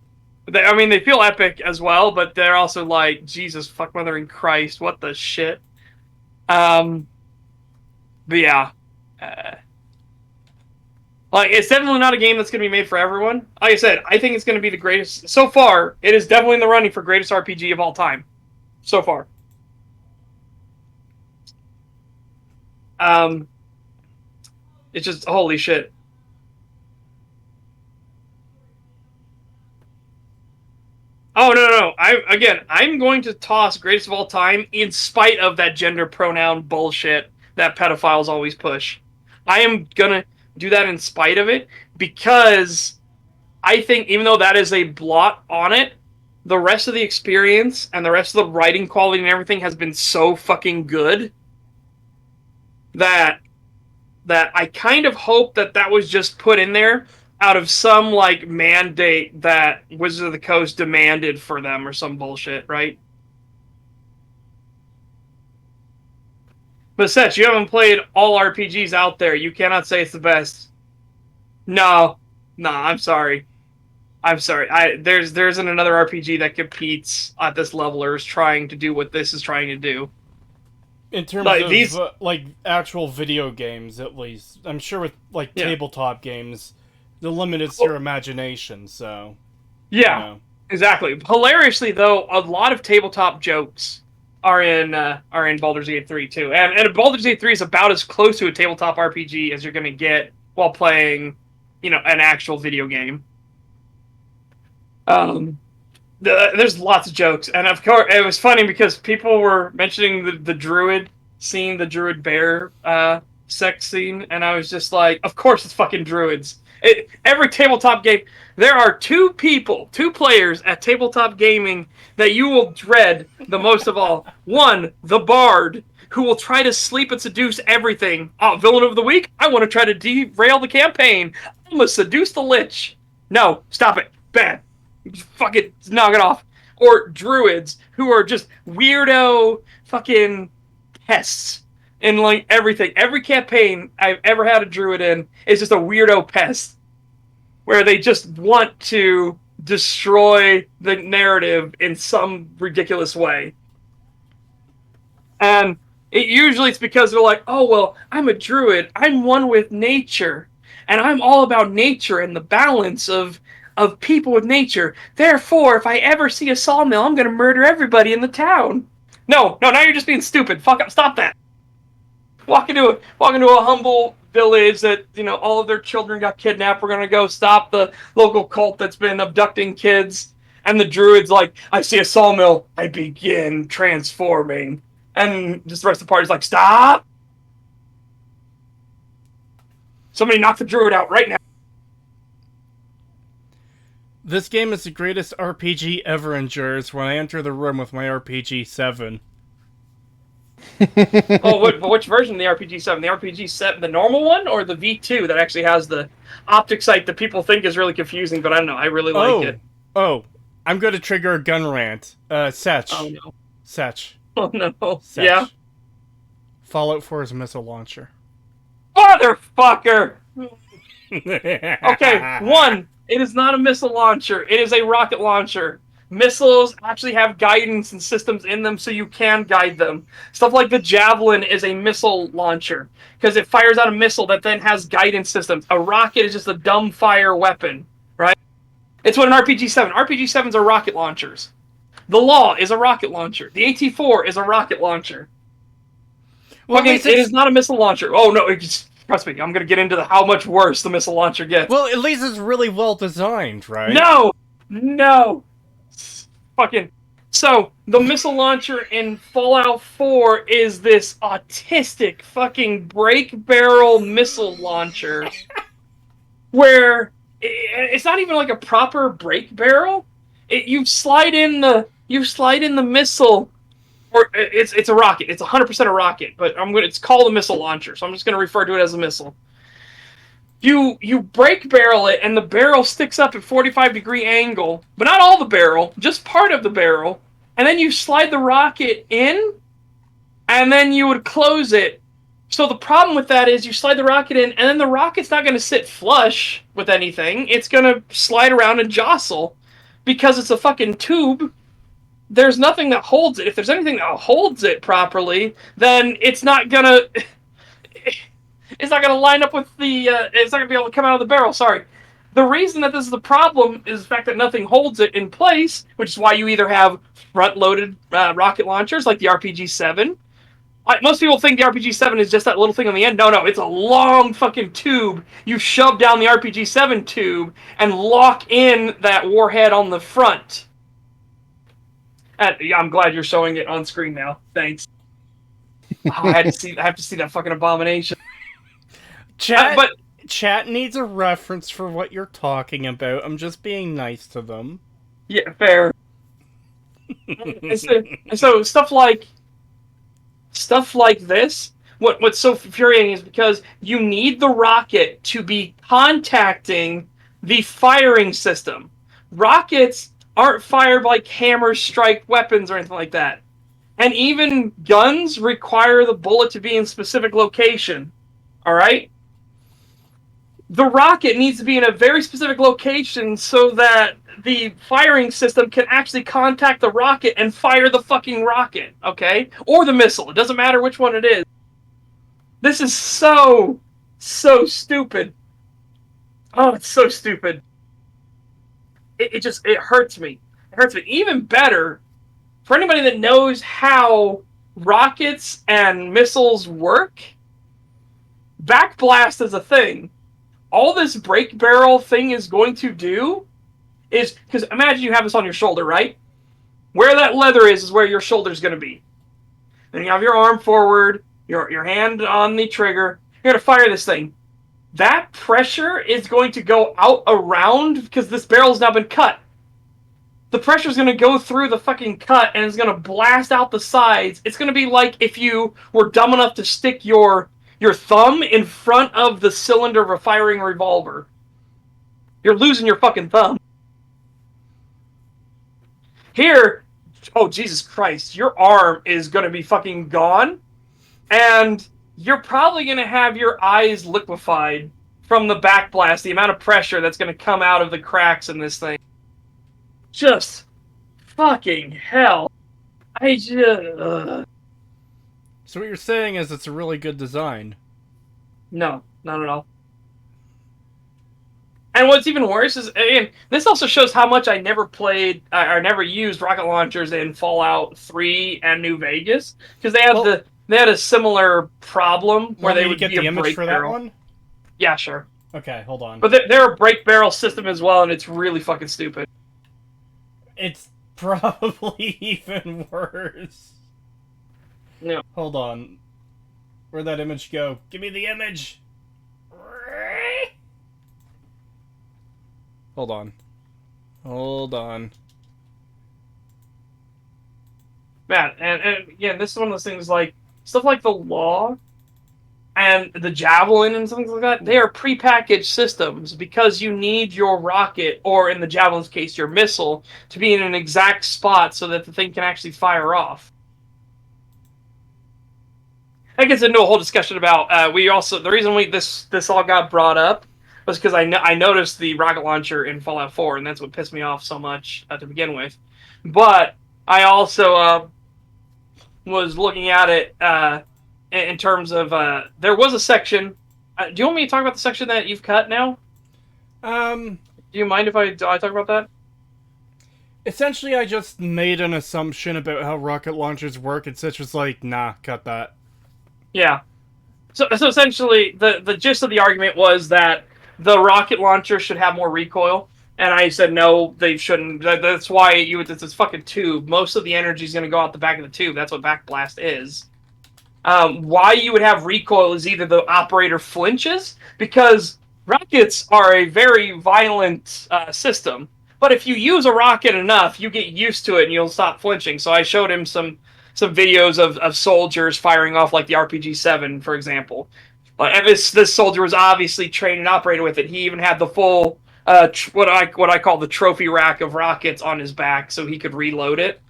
They feel epic as well, but they're also like, Jesus fuck mothering Christ, what the shit. But yeah. Like, it's definitely not a game that's going to be made for everyone. Like I said, I think it's going to be the greatest... So far, it is definitely in the running for greatest RPG of all time. So far. It's just... Holy shit. Oh, no. I'm going to toss greatest of all time in spite of that gender pronoun bullshit that pedophiles always push. I am gonna... do that in spite of it, because I think even though that is a blot on it, the rest of the experience and the rest of the writing quality and everything has been so fucking good that I kind of hope that was just put in there out of some like mandate that Wizards of the Coast demanded for them or some bullshit, right? But Seth, you haven't played all RPGs out there. You cannot say it's the best. No, I'm sorry. I'm sorry. There isn't another RPG that competes at this level or is trying to do what this is trying to do. In terms Like, of these- like actual video games, at least, I'm sure with like Yeah. tabletop games, the limit is your imagination. So Yeah, you know. exactly. Hilariously, though, a lot of tabletop jokes are in Baldur's Gate 3 too, and Baldur's Gate 3 is about as close to a tabletop RPG as you're going to get while playing, an actual video game. There's lots of jokes, and of course, it was funny because people were mentioning the druid scene, the druid bear sex scene, and I was just like, of course it's fucking druids. Every tabletop game, there are two players at tabletop gaming that you will dread the most of all. One, the bard, who will try to sleep and seduce everything. Oh, villain of the week? I want to try to derail the campaign. I'm going to seduce the lich. No, stop it. Bad. Fucking knock it off. Or druids, who are just weirdo fucking pests in like everything. Every campaign I've ever had a druid in is just a weirdo pest, where they just want to destroy the narrative in some ridiculous way. And it's because they're like, oh, well, I'm a druid. I'm one with nature. And I'm all about nature and the balance of people with nature. Therefore, if I ever see a sawmill, I'm going to murder everybody in the town. No, now you're just being stupid. Fuck up, stop that. Walk into a humble village that, all of their children got kidnapped. We're going to go stop the local cult that's been abducting kids. And the druid's like, I see a sawmill. I begin transforming. And just the rest of the party's like, stop! Somebody knock the druid out right now. This game is the greatest RPG ever endures when I enter the room with my RPG 7. Oh, which version of the RPG 7? The RPG 7, the normal one, or the V2 that actually has the optic sight that people think is really confusing, but I don't know, I really like it. Oh, I'm going to trigger a gun rant. Setch. Oh no. Setch. Oh no. Setch. Yeah? Fallout 4 is a missile launcher. Motherfucker! Okay, one, it is not a missile launcher. It is a rocket launcher. Missiles actually have guidance and systems in them so you can guide them. Stuff like the Javelin is a missile launcher because it fires out a missile that then has guidance systems. A rocket is just a dumb fire weapon, right? It's what an RPG-7. RPG-7s are rocket launchers. The Law is a rocket launcher. The AT-4 is a rocket launcher. Well, it is not a missile launcher. Oh no, trust me, I'm going to get into how much worse the missile launcher gets. Well, at least it's really well designed, right? No! Fucking... So, the missile launcher in Fallout 4 is this autistic fucking brake barrel missile launcher where it's not even like a proper brake barrel. You slide in the missile, or it's a rocket. It's 100% a rocket, but it's called a missile launcher, so I'm just going to refer to it as a missile. You brake barrel it, and the barrel sticks up at 45-degree angle, but not all the barrel, just part of the barrel, and then you slide the rocket in, and then you would close it. So the problem with that is you slide the rocket in, and then the rocket's not going to sit flush with anything. It's going to slide around and jostle, because it's a fucking tube. There's nothing that holds it. If there's anything that holds it properly, then it's not going to... It's not going to line up with the... it's not going to be able to come out of the barrel, sorry. The reason that this is the problem is the fact that nothing holds it in place, which is why you either have front-loaded rocket launchers like the RPG-7. Most people think the RPG-7 is just that little thing on the end. No, it's a long fucking tube. You shove down the RPG-7 tube and lock in that warhead on the front. Yeah, I'm glad you're showing it on screen now. Thanks. I have to see that fucking abomination. Chat Chat needs a reference for what you're talking about. I'm just being nice to them. Yeah, fair. And so stuff like this. What's so infuriating is because you need the rocket to be contacting the firing system. Rockets aren't fired like hammer strike weapons or anything like that. And even guns require the bullet to be in a specific location. All right? The rocket needs to be in a very specific location so that the firing system can actually contact the rocket and fire the fucking rocket, okay? Or the missile. It doesn't matter which one it is. This is so stupid. Oh, it's so stupid. It hurts me. It hurts me. Even better, for anybody that knows how rockets and missiles work, backblast is a thing. All this brake barrel thing is going to do is, because imagine you have this on your shoulder, right? Where that leather is where your shoulder's going to be. Then you have your arm forward, your hand on the trigger. You're going to fire this thing. That pressure is going to go out around because this barrel's now been cut. The pressure is going to go through the fucking cut and it's going to blast out the sides. It's going to be like if you were dumb enough to stick your thumb in front of the cylinder of a firing revolver. You're losing your fucking thumb. Here, oh Jesus Christ, your arm is going to be fucking gone, and you're probably going to have your eyes liquefied from the backblast, the amount of pressure that's going to come out of the cracks in this thing. Just fucking hell. I just... So what you're saying is it's a really good design. No, not at all. And what's even worse is, again, this also shows how much I never played or never used rocket launchers in Fallout 3 and New Vegas, because they had a similar problem where they would get be the a image brake for barrel. that one. Yeah, sure. Okay, hold on. But they're a brake barrel system as well, and it's really fucking stupid. It's probably even worse. No. Hold on. Where'd that image go? Give me the image! Hold on. Hold on. Man, and again, this is one of those things like, stuff like the Law and the Javelin and things like that, they are prepackaged systems because you need your rocket, or in the Javelin's case, your missile, to be in an exact spot so that the thing can actually fire off. That gets into a whole discussion about, the reason this all got brought up was because I noticed the rocket launcher in Fallout 4, and that's what pissed me off so much to begin with. But I also was looking at it in terms of there was a section. Do you want me to talk about the section that you've cut now? Do you mind if I talk about that? Essentially, I just made an assumption about how rocket launchers work, and Sitch was like, nah, cut that. Yeah. So essentially, the gist of the argument was that the rocket launcher should have more recoil. And I said, no, they shouldn't. That's why it's this fucking tube. Most of the energy is going to go out the back of the tube. That's what backblast is. Why you would have recoil is either the operator flinches, because rockets are a very violent system. But if you use a rocket enough, you get used to it and you'll stop flinching. So I showed him some videos of soldiers firing off, like the RPG-7, for example. And this soldier was obviously trained and operated with it. He even had the full what I call the trophy rack of rockets on his back, so he could reload it.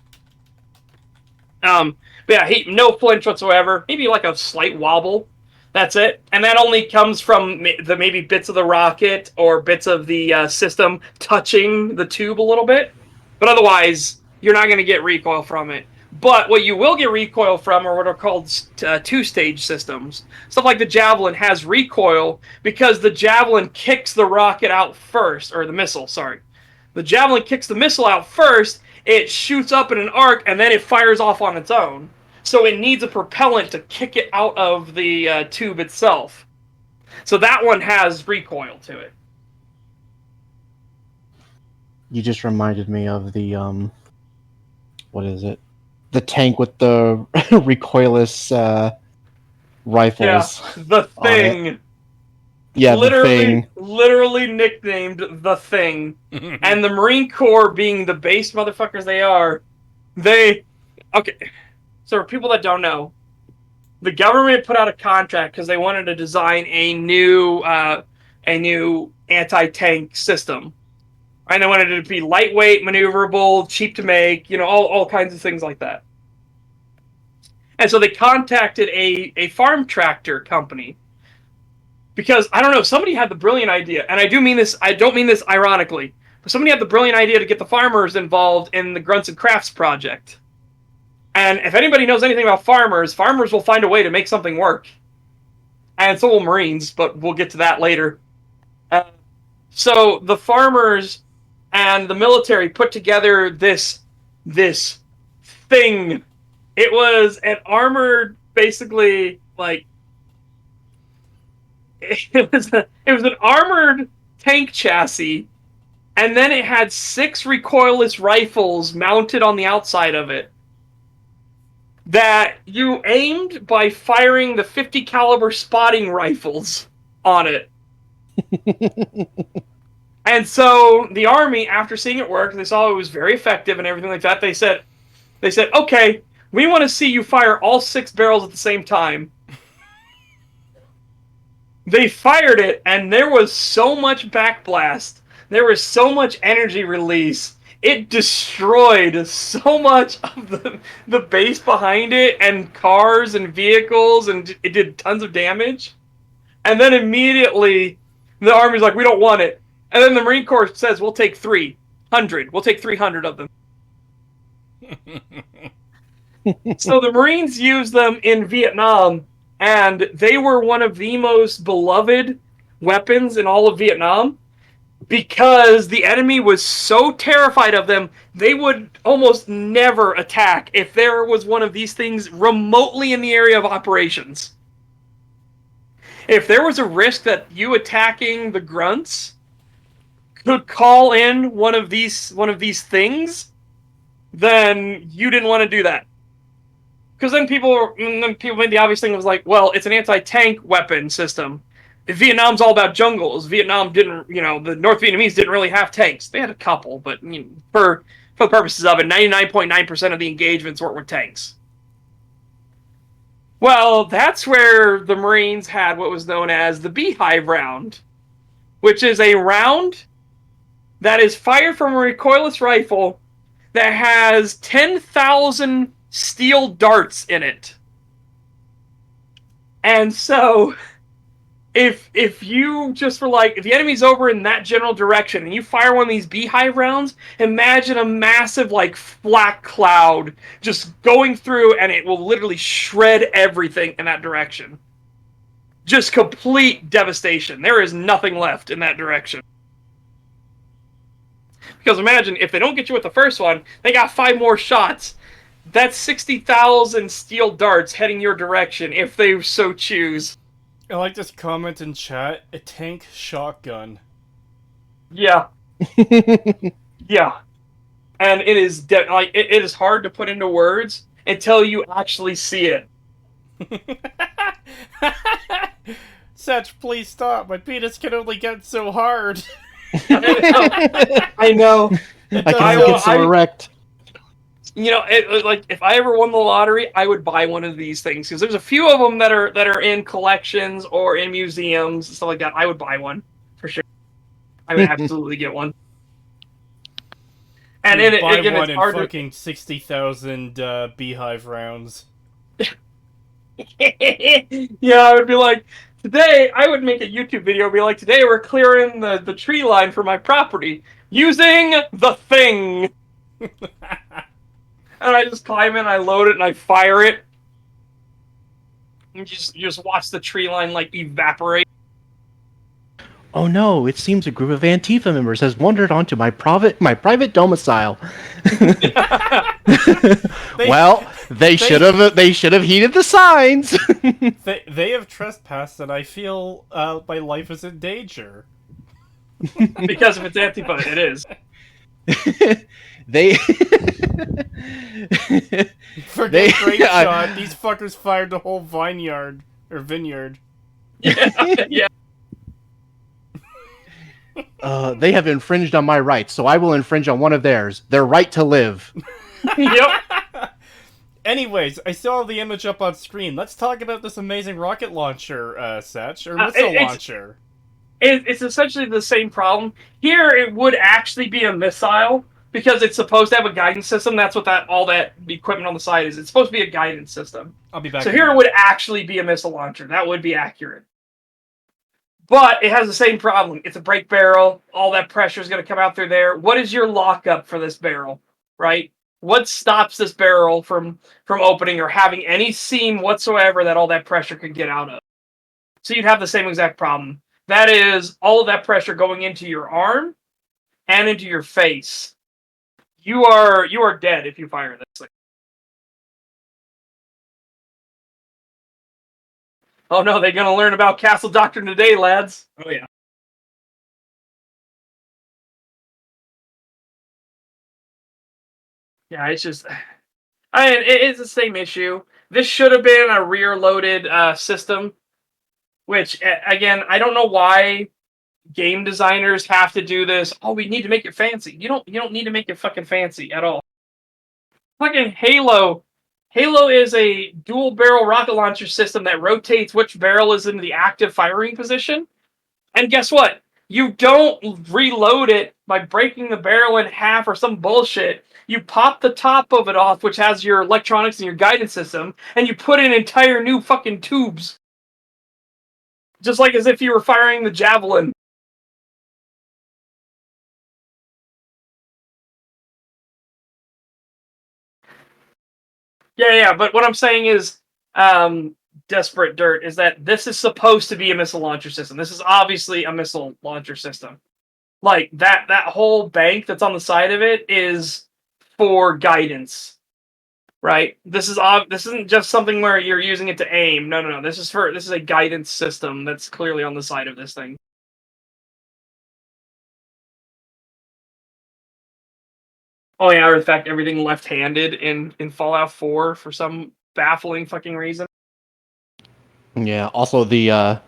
But yeah, no flinch whatsoever. Maybe like a slight wobble. That's it. And that only comes from the maybe bits of the rocket or bits of the system touching the tube a little bit. But otherwise, you're not going to get recoil from it. But what you will get recoil from are what are called two-stage systems. Stuff like the Javelin has recoil because the Javelin kicks the rocket out first, or the missile, sorry. The Javelin kicks the missile out first, it shoots up in an arc, and then it fires off on its own. So it needs a propellant to kick it out of the tube itself. So that one has recoil to it. You just reminded me of the, what is it? The tank with the recoilless rifles. Yeah, the thing. Yeah, the thing. Literally nicknamed the Thing. And the Marine Corps, being the base motherfuckers they are, okay. So for people that don't know, the government put out a contract because they wanted to design a new anti-tank system. And they wanted it to be lightweight, maneuverable, cheap to make, all kinds of things like that. And so they contacted a farm tractor company. Because, I don't know, somebody had the brilliant idea, and I don't mean this ironically, but somebody had the brilliant idea to get the farmers involved in the Grunts and Crafts project. And if anybody knows anything about farmers will find a way to make something work. And so will Marines, but we'll get to that later. So the farmers and the military put together this thing. It was an armored, basically, like, it was an armored tank chassis, and then it had 6 recoilless rifles mounted on the outside of it that you aimed by firing the 50 caliber spotting rifles on it. And so the Army, after seeing it work, they saw it was very effective and everything like that. They said, okay, we want to see you fire all 6 barrels at the same time. They fired it, and there was so much backblast. There was so much energy release. It destroyed so much of the base behind it, and cars and vehicles, and it did tons of damage. And then immediately, the Army's like, we don't want it. And then the Marine Corps says, we'll take 300. We'll take 300 of them. So the Marines used them in Vietnam, and they were one of the most beloved weapons in all of Vietnam because the enemy was so terrified of them, they would almost never attack if there was one of these things remotely in the area of operations. If there was a risk that you attacking the Grunts could call in one of these things, then you didn't want to do that. Because then people made the obvious thing was like, well, it's an anti-tank weapon system. Vietnam's all about jungles. Vietnam didn't, the North Vietnamese didn't really have tanks. They had a couple, but for the purposes of it, 99.9% of the engagements weren't with tanks. Well, that's where the Marines had what was known as the Beehive round, which is a round that is fired from a recoilless rifle that has 10,000 steel darts in it. And so if you just were like, if the enemy's over in that general direction and you fire one of these Beehive rounds, imagine a massive black cloud just going through, and it will literally shred everything in that direction. Just complete devastation. There is nothing left in that direction. Because imagine, if they don't get you with the first one, they got 5 more shots. That's 60,000 steel darts heading your direction, if they so choose. I like this comment in chat, a tank shotgun. Yeah. Yeah. And it is it is hard to put into words until you actually see it. Satch, please stop. My penis can only get so hard. I know. I can't get so erect. If I ever won the lottery, I would buy one of these things because there's a few of them that are in collections or in museums and stuff like that. I would buy one for sure. I would absolutely get one. And buy one it's in hard fucking 60,000 Beehive rounds. Yeah, I would be like, today I would make a YouTube video. Be like, today we're clearing the tree line for my property using the thing. And I just climb in, I load it, and I fire it. And you just watch the tree line evaporate. Oh no! It seems a group of Antifa members has wandered onto my private domicile. They should have heeded the signs. They have trespassed, and I feel my life is in danger. Because if it's Antifa, it is. Forget Great Shot. These fuckers fired the whole vineyard. Yeah. They have infringed on my rights, so I will infringe on one of theirs. Their right to live. Yep. Anyways, I saw the image up on screen. Let's talk about this amazing rocket launcher, Setch, or missile launcher. It's essentially the same problem. Here, it would actually be a missile because it's supposed to have a guidance system. That's what all that equipment on the side is. It's supposed to be a guidance system. I'll be back. So here, it would actually be a missile launcher. That would be accurate. But it has the same problem. It's a brake barrel. All that pressure is going to come out through there. What is your lockup for this barrel, right? What stops this barrel from opening or having any seam whatsoever that all that pressure could get out of? So you'd have the same exact problem. That is all of that pressure going into your arm and into your face. You are dead if you fire this thing. Oh no, they're gonna learn about Castle Doctrine today, lads. Oh yeah. Yeah, it's just... I mean, it's the same issue. This should have been a rear-loaded system, which, again, I don't know why game designers have to do this. Oh, we need to make it fancy. You don't need to make it fucking fancy at all. Fucking Halo. Halo is a dual-barrel rocket launcher system that rotates which barrel is in the active firing position. And guess what? You don't reload it by breaking the barrel in half or some bullshit. You pop the top of it off, which has your electronics and your guidance system, and you put in entire new fucking tubes. Just like as if you were firing the javelin. Yeah, but what I'm saying is, Desperate Dirt, is that this is supposed to be a missile launcher system. This is obviously a missile launcher system. Like, that whole bank that's on the side of it is for guidance. Right? This isn't just something where you're using it to aim. No. This is a guidance system that's clearly on the side of this thing. Oh yeah, or in fact, everything left-handed in Fallout 4 for some baffling fucking reason. Yeah. Also, the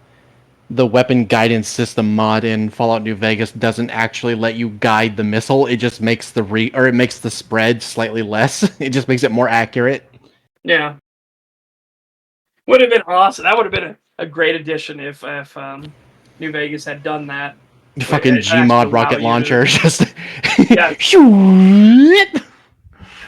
weapon guidance system mod in Fallout New Vegas doesn't actually let you guide the missile. It just makes it makes the spread slightly less. It just makes it more accurate. Yeah. Would have been awesome. That would have been a great addition if New Vegas had done that. Fucking Gmod rocket launcher. Just yeah.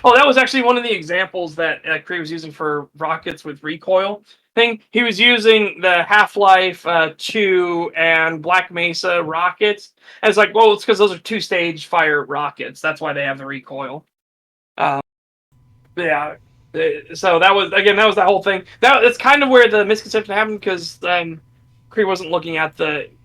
Oh, that was actually one of the examples that Cree was using for rockets with recoil thing. He was using the Half-Life 2 and Black Mesa rockets. And it's like, well, it's because those are two-stage fire rockets. That's why they have the recoil. Yeah. So that was the whole thing. That's kind of where the misconception happened, because Cree wasn't looking at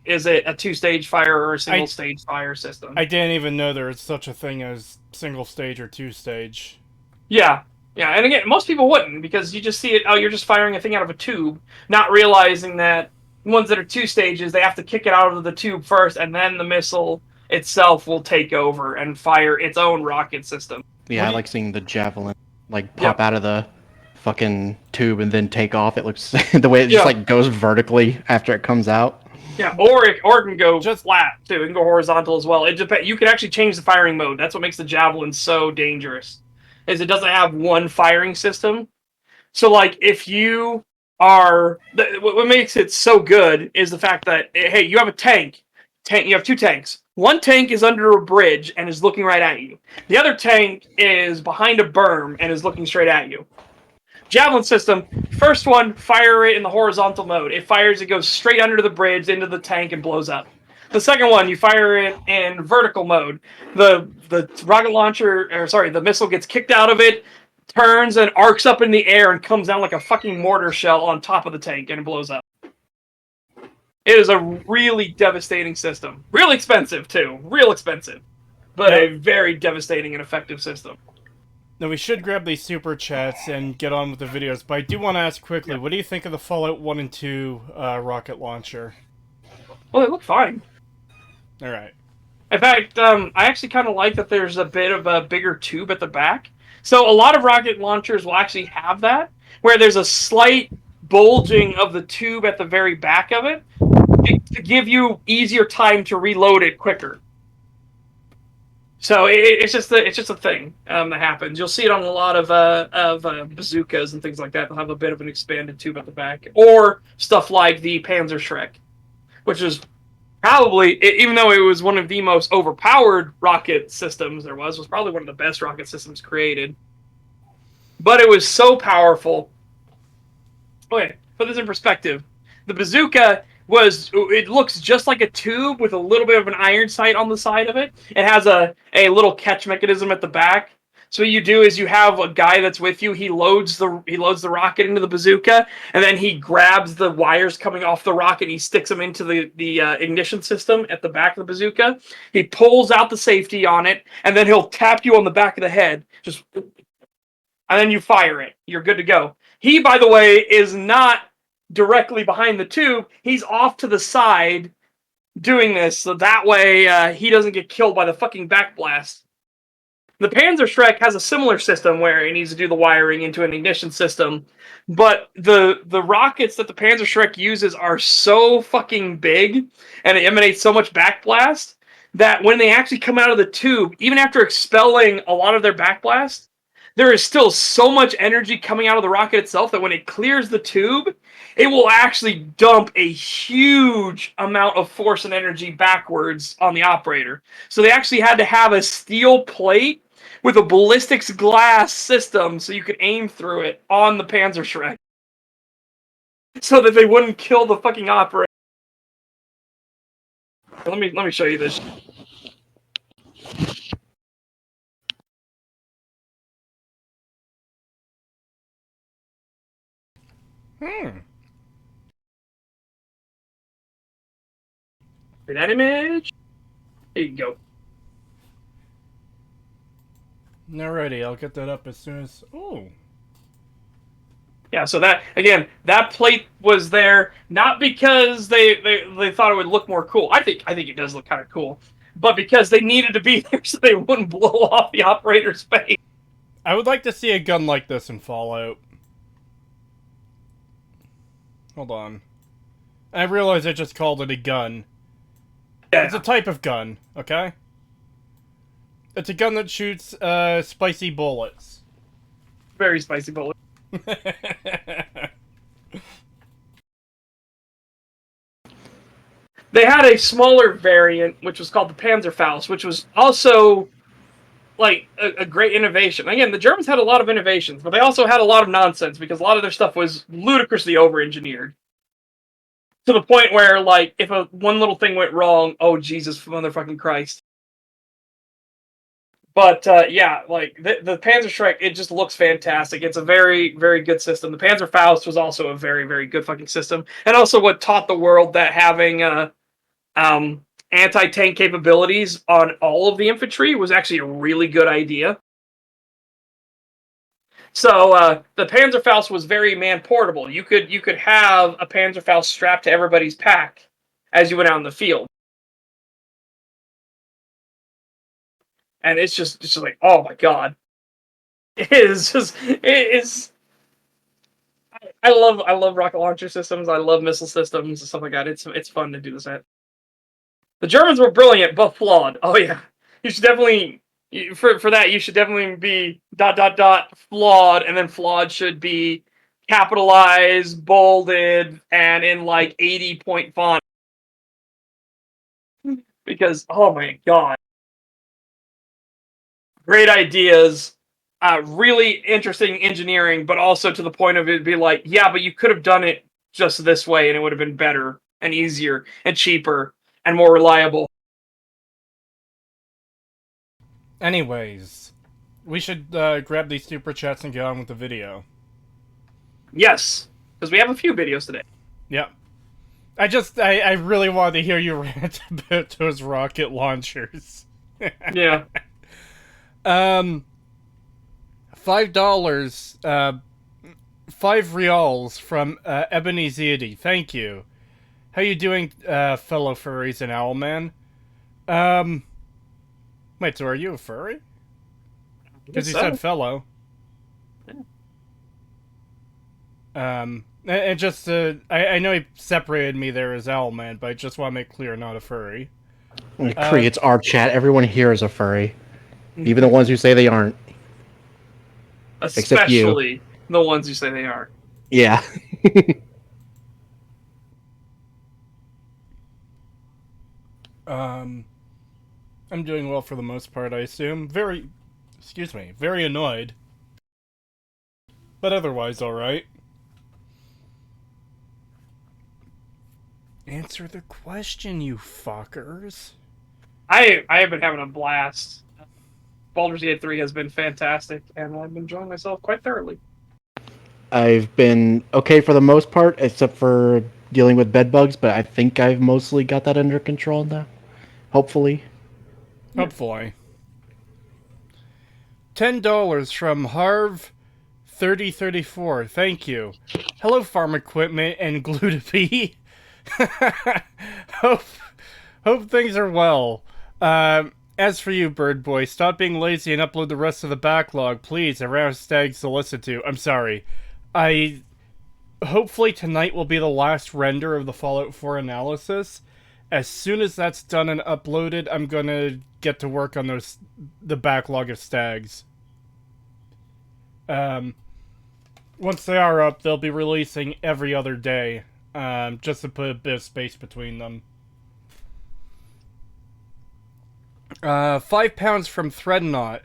is it a two-stage fire or a single-stage fire system. I didn't even know there was such a thing as single-stage or two-stage. Yeah, and again, most people wouldn't, because you just see it, oh, you're just firing a thing out of a tube, not realizing that ones that are two stages, they have to kick it out of the tube first, and then the missile itself will take over and fire its own rocket system. Yeah, I like seeing the javelin pop out of the fucking tube and then take off. It looks the way it just goes vertically after it comes out. Yeah, or it can go just flat too. It can go horizontal as well. You can actually change the firing mode. That's what makes the javelin so dangerous. Is it doesn't have one firing system. So like if you are what makes it so good is the fact that, hey, you have a tank. You have two tanks. One tank is under a bridge and is looking right at you. The other tank is behind a berm and is looking straight at you. Javelin system, first one, fire it in the horizontal mode. It fires, it goes straight under the bridge, into the tank, and blows up. The second one, you fire it in vertical mode. The rocket launcher, the missile gets kicked out of it, turns and arcs up in the air and comes down like a fucking mortar shell on top of the tank, and it blows up. It is a really devastating system. Real expensive, too. Real expensive. But a very devastating and effective system. Now, we should grab these super chats and get on with the videos, but I do want to ask quickly, what do you think of the Fallout 1 and 2 rocket launcher? Well, they look fine. Alright. In fact, I actually kind of like that there's a bit of a bigger tube at the back. So a lot of rocket launchers will actually have that, where there's a slight bulging of the tube at the very back of it. to give you easier time to reload it quicker. So it's just a thing that happens. You'll see it on a lot of bazookas and things like that. They'll have a bit of an expanded tube at the back, or stuff like the Panzerschreck, which is probably, even though it was one of the most overpowered rocket systems there was probably one of the best rocket systems created. But it was so powerful. Okay, put this in perspective. The bazooka it looks just like a tube with a little bit of an iron sight on the side of it. It has a little catch mechanism at the back. So what you do is you have a guy that's with you. He loads the rocket into the bazooka, and then he grabs the wires coming off the rocket and he sticks them into the ignition system at the back of the bazooka. He pulls out the safety on it, and then he'll tap you on the back of the head. And then you fire it. You're good to go. He, by the way, is not directly behind the tube. He's off to the side doing this, so that way he doesn't get killed by the fucking backblast. The Panzerschreck has a similar system where it needs to do the wiring into an ignition system, but the rockets that the Panzerschreck uses are so fucking big and it emanates so much backblast that when they actually come out of the tube, even after expelling a lot of their backblast, there is still so much energy coming out of the rocket itself that when it clears the tube, it will actually dump a huge amount of force and energy backwards on the operator. So they actually had to have a steel plate with a ballistics glass system so you could aim through it on the Panzerschreck, so that they wouldn't kill the fucking operator. Let me show you this. That image. There you go. Alrighty, I'll get that up as soon as... Ooh. Yeah, so that, again, that plate was there not because they thought it would look more cool. I think it does look kind of cool, but because they needed to be there so they wouldn't blow off the operator's face. I would like to see a gun like this in Fallout. Hold on. I realize I just called it a gun. Yeah. It's a type of gun, okay? It's a gun that shoots spicy bullets. Very spicy bullet. They had a smaller variant, which was called the Panzerfaust, which was also like a great innovation. Again, the Germans had a lot of innovations, but they also had a lot of nonsense because a lot of their stuff was ludicrously over-engineered. To the point where, like, if one little thing went wrong, oh, Jesus motherfucking Christ. But, yeah, like, the Panzerschreck, it just looks fantastic. It's a very, very good system. The Panzerfaust was also a very, very good fucking system. And also what taught the world that having anti-tank capabilities on all of the infantry was actually a really good idea. So the Panzerfaust was very man-portable. You could have a Panzerfaust strapped to everybody's pack as you went out in the field. And it's just like, oh my god. It is I love rocket launcher systems, I love missile systems and stuff like that. It's fun to do this at. The Germans were brilliant, but flawed. Oh yeah. You should definitely for that you should definitely be ... flawed, and then flawed should be capitalized, bolded, and in like 80-point font. Because oh my god. Great ideas, really interesting engineering, but also to the point of it be like, yeah, but you could have done it just this way and it would have been better and easier and cheaper and more reliable. Anyways, we should grab these super chats and get on with the video. Yes, because we have a few videos today. Yep. I really wanted to hear you rant about those rocket launchers. Yeah. $5, 5 reals from Ebony Ziadi. Thank you. How you doing, fellow furries and Owlman? Wait, so are you a furry? Because you said fellow. Yeah. And just, I know he separated me there as Owlman, but I just want to make clear, not a furry. Cree, it's our chat. Everyone here is a furry, even the ones who say they aren't, except you. Especially the ones who say they are. Yeah. I'm doing well for the most part, I assume. Very annoyed. But otherwise, alright. Answer the question, you fuckers. I have been having a blast. Baldur's Gate 3 has been fantastic, and I've been enjoying myself quite thoroughly. I've been okay for the most part, except for dealing with bed bugs, but I think I've mostly got that under control now. Hopefully. Hopefully. $10 from Harv 3034. Thank you. Hello, farm equipment and glue to be. hope things are well. As for you, Bird Boy, stop being lazy and upload the rest of the backlog, please. Around Stag solicitude. I'm sorry. Hopefully tonight will be the last render of the Fallout 4 analysis. As soon as that's done and uploaded, I'm gonna get to work on the backlog of Stags. Once they are up, they'll be releasing every other day, just to put a bit of space between them. 5 pounds from Threadnought.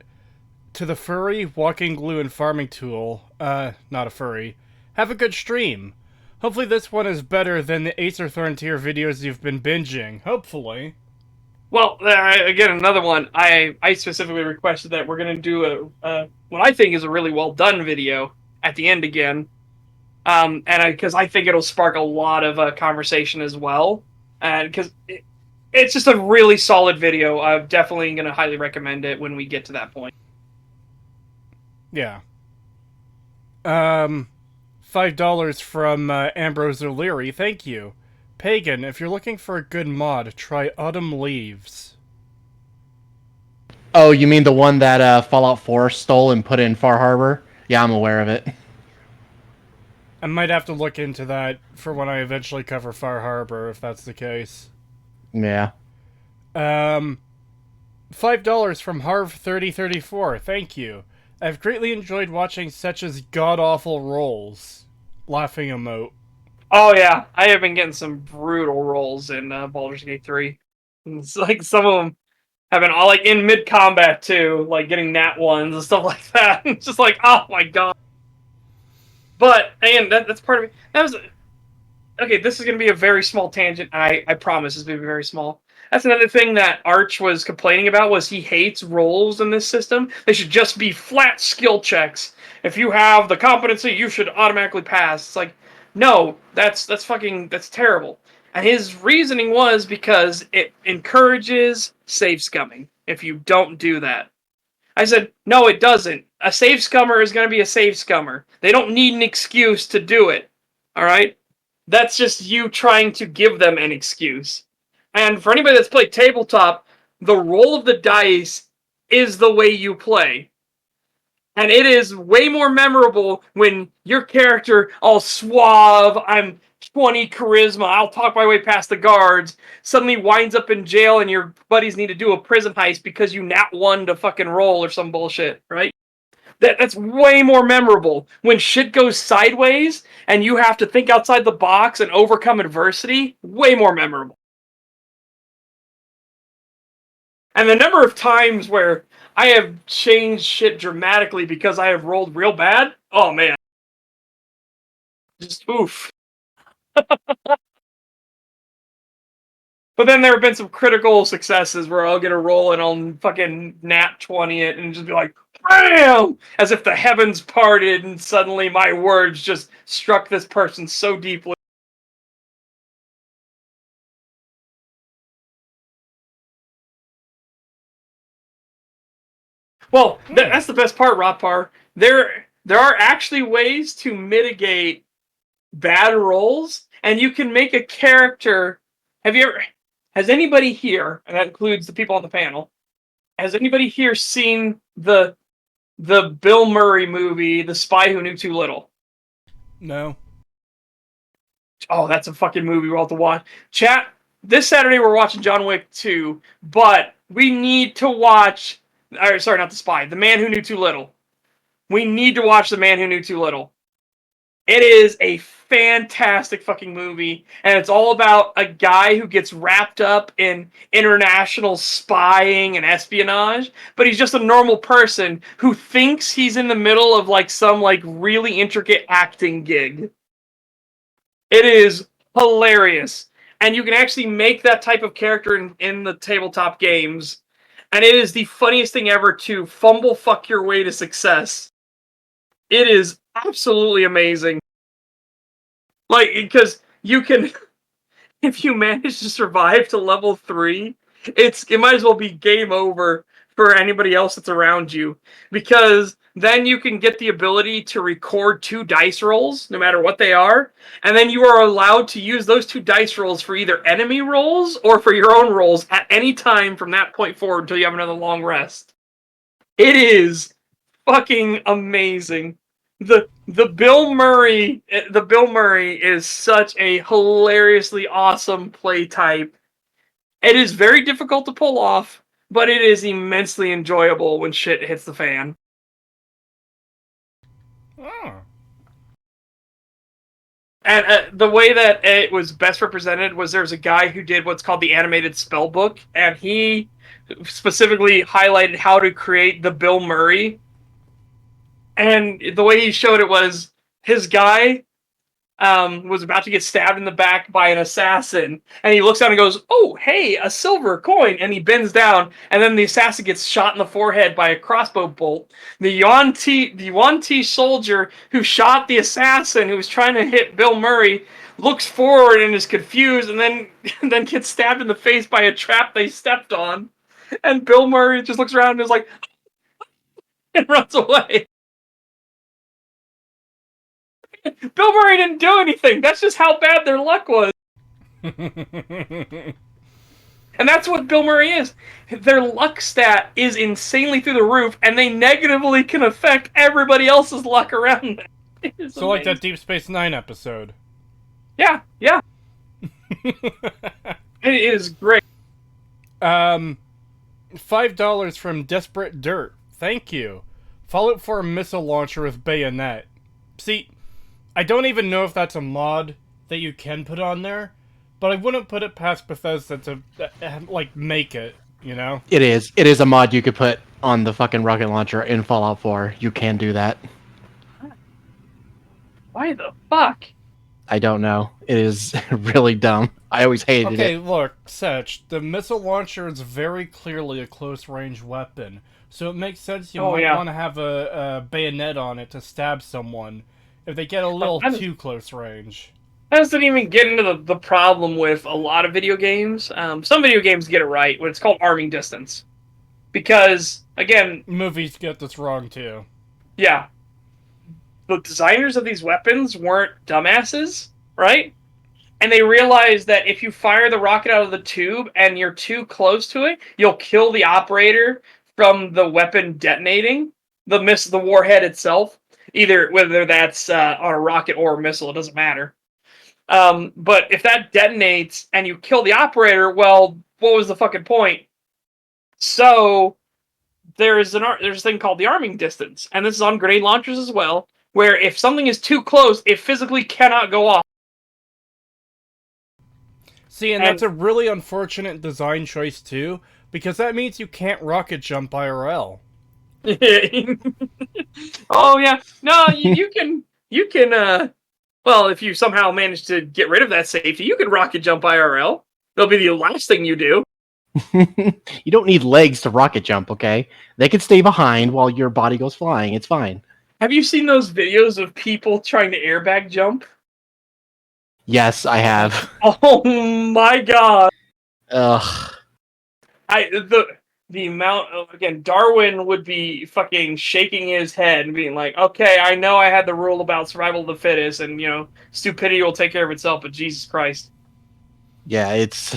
To the furry, walking glue and farming tool. Not a furry. Have a good stream. Hopefully this one is better than the Acer Thorntier videos you've been binging. Hopefully. Well, again, another one. I specifically requested that we're going to do what I think is a really well done video at the end again, and because I think it'll spark a lot of conversation as well, and because it's just a really solid video. I'm definitely going to highly recommend it when we get to that point. Yeah. $5 from Ambrose O'Leary. Thank you. Pagan, if you're looking for a good mod, try Autumn Leaves. Oh, you mean the one that Fallout 4 stole and put in Far Harbor? Yeah, I'm aware of it. I might have to look into that for when I eventually cover Far Harbor, if that's the case. Yeah. $5 from Harv3034. Thank you. I've greatly enjoyed watching such as god-awful rolls. Laughing emote. Oh yeah, I have been getting some brutal rolls in Baldur's Gate 3. It's like some of them have been all like in mid combat too, like getting nat ones and stuff like that. It's just like, oh my god. But again, that's part of it. That was okay. This is going to be a very small tangent. I promise it's going to be very small. That's another thing that Arch was complaining about, was he hates rolls in this system. They should just be flat skill checks. If you have the competency, you should automatically pass. It's like, no, that's terrible. And his reasoning was because it encourages save scumming if you don't do that. I said, no, it doesn't. A save scummer is going to be a save scummer. They don't need an excuse to do it. All right? That's just you trying to give them an excuse. And for anybody that's played tabletop, the roll of the dice is the way you play. And it is way more memorable when your character, all suave, I'm 20 charisma, I'll talk my way past the guards, suddenly winds up in jail and your buddies need to do a prison heist because you nat one to fucking roll or some bullshit, right? That's way more memorable. When shit goes sideways and you have to think outside the box and overcome adversity, way more memorable. And the number of times where I have changed shit dramatically because I have rolled real bad, oh man. Just oof. But then there have been some critical successes where I'll get a roll and I'll fucking nat 20 it and just be like, BAM! As if the heavens parted and suddenly my words just struck this person so deeply. Well, that's the best part, Rapar. There are actually ways to mitigate bad rolls, and you can make a character. Has anybody here, and that includes the people on the panel, has anybody here seen the Bill Murray movie, The Spy Who Knew Too Little? No. Oh, that's a fucking movie we'll have to watch. Chat, this Saturday we're watching John Wick 2, but we need to watch... Or, sorry, not The Spy. The Man Who Knew Too Little. We need to watch The Man Who Knew Too Little. It is a fantastic fucking movie, and it's all about a guy who gets wrapped up in international spying and espionage, but he's just a normal person who thinks he's in the middle of like some like really intricate acting gig. It is hilarious, and you can actually make that type of character in the tabletop games, and it is the funniest thing ever to fumble fuck your way to success. It is absolutely amazing. Like, because you can, if you manage to survive to level 3, it might as well be game over for anybody else that's around you. Because then you can get the ability to record 2 dice rolls, no matter what they are, and then you are allowed to use those 2 dice rolls for either enemy rolls or for your own rolls at any time from that point forward until you have another long rest. It is fucking amazing. The Bill Murray is such a hilariously awesome play type. It is very difficult to pull off, but it is immensely enjoyable when shit hits the fan. Oh. And the way that it was best represented was there's a guy who did what's called the animated spell book, and he specifically highlighted how to create the Bill Murray. And the way he showed it was his guy was about to get stabbed in the back by an assassin, and he looks down and goes, "Oh, hey, a silver coin!" And he bends down, and then the assassin gets shot in the forehead by a crossbow bolt. The Yuan Ti soldier who shot the assassin, who was trying to hit Bill Murray, looks forward and is confused, and then gets stabbed in the face by a trap they stepped on. And Bill Murray just looks around and is like, and runs away. Bill Murray didn't do anything. That's just how bad their luck was. And that's what Bill Murray is. Their luck stat is insanely through the roof, and they negatively can affect everybody else's luck around them. So like that Deep Space Nine episode. Yeah. It is great. $5 from Desperate Dirt. Thank you. Fallout 4 missile launcher with bayonet. See, I don't even know if that's a mod that you can put on there, but I wouldn't put it past Bethesda to, like, make it, you know? It is. It is a mod you could put on the fucking rocket launcher in Fallout 4. You can do that. Why the fuck? I don't know. It is really dumb. I always hated it. Okay, look, Setch, the missile launcher is very clearly a close-range weapon, so it makes sense you might want to have a bayonet on it to stab someone if they get a little too close range. That doesn't even get into the problem with a lot of video games. Some video games get it right when it's called arming distance. Because, again... Movies get this wrong, too. Yeah. The designers of these weapons weren't dumbasses, right? And they realized that if you fire the rocket out of the tube and you're too close to it, you'll kill the operator from the weapon detonating, the warhead itself. Either whether that's on a rocket or a missile, it doesn't matter. But if that detonates and you kill the operator, well, what was the fucking point? So there's a thing called the arming distance, and this is on grenade launchers as well, where if something is too close, it physically cannot go off. See, and that's a really unfortunate design choice too, because that means you can't rocket jump IRL. Oh yeah, no, you can. Well, if you somehow manage to get rid of that safety, you can rocket jump IRL. That'll be the last thing you do. You don't need legs to rocket jump, okay? They can stay behind while your body goes flying. It's fine. Have you seen those videos of people trying to airbag jump? Yes, I have. Oh my god. Ugh. The amount of, again, Darwin would be fucking shaking his head and being like, okay, I know I had the rule about survival of the fittest and, you know, stupidity will take care of itself, but Jesus Christ. Yeah, it's...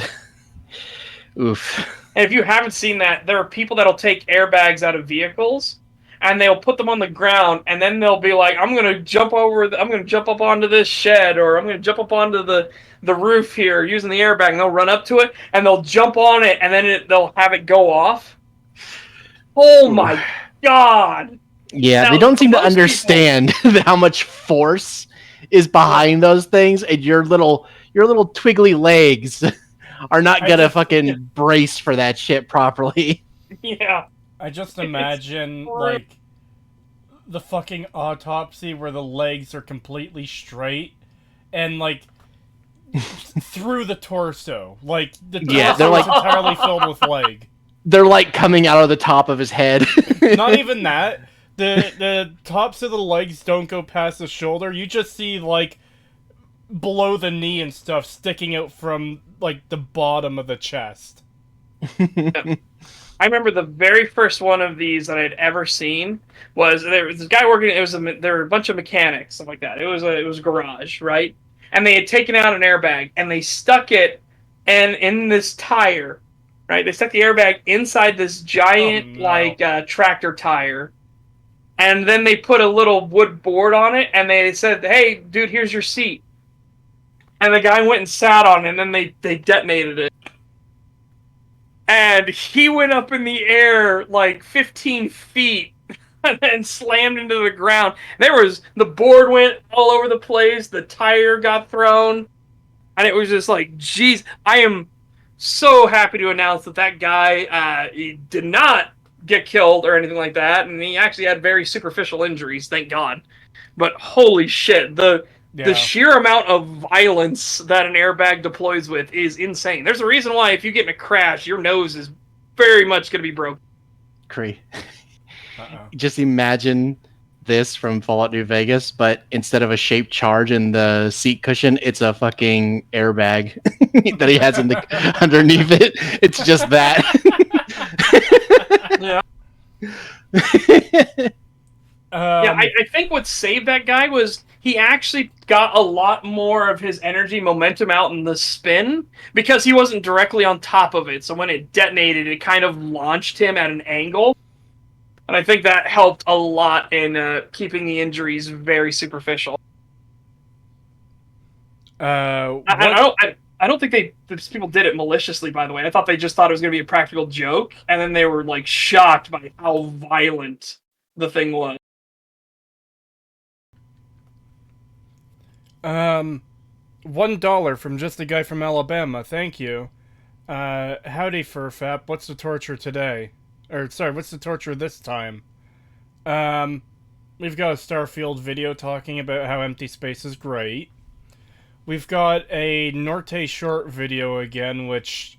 Oof. And if you haven't seen that, there are people that'll take airbags out of vehicles and they'll put them on the ground, and then they'll be like, I'm gonna jump up onto this shed, or I'm gonna jump up onto the roof here using the airbag, and they'll run up to it, and they'll jump on it, and then they'll have it go off. Oh my god! Yeah, Now, they don't seem to most understand how much force is behind those things, and your little twiggly legs are not gonna fucking brace for that shit properly. Yeah. I just imagine, like, the fucking autopsy where the legs are completely straight and, like, through the torso. Like, the torso they're is like- entirely filled with leg. They're like coming out of the top of his head. Not even that. The tops of the legs don't go past the shoulder. You just see, like, below the knee and stuff sticking out from, like, the bottom of the chest. I remember the very first one of these that I'd ever seen was there was this guy working. There were a bunch of mechanics, stuff like that. It was a garage, right? And they had taken out an airbag and they stuck it in this tire, right? They stuck the airbag inside this giant tractor tire, and then they put a little wood board on it, and they said, "Hey, dude, here's your seat." And the guy went and sat on it, and then they detonated it. And he went up in the air like 15 feet and then slammed into the ground. The board went all over the place, the tire got thrown, and it was just like, geez, I am so happy to announce that guy he did not get killed or anything like that, and he actually had very superficial injuries, thank God. But holy shit, the sheer amount of violence that an airbag deploys with is insane. There's a reason why if you get in a crash, your nose is very much going to be broken. Cree. Just imagine this from Fallout New Vegas, but instead of a shaped charge in the seat cushion, it's a fucking airbag that he has in the underneath it. It's just that. Yeah. I think what saved that guy was he actually got a lot more of his energy momentum out in the spin because he wasn't directly on top of it. So when it detonated, it kind of launched him at an angle. And I think that helped a lot in keeping the injuries very superficial. I don't think these people did it maliciously, by the way. I thought they just thought it was going to be a practical joke, and then they were like shocked by how violent the thing was. $1 from just a guy from Alabama. Thank you. Howdy, Furfap. What's the torture today? Or, sorry, what's the torture this time? We've got a Starfield video talking about how empty space is great. We've got a Norte short video again, which,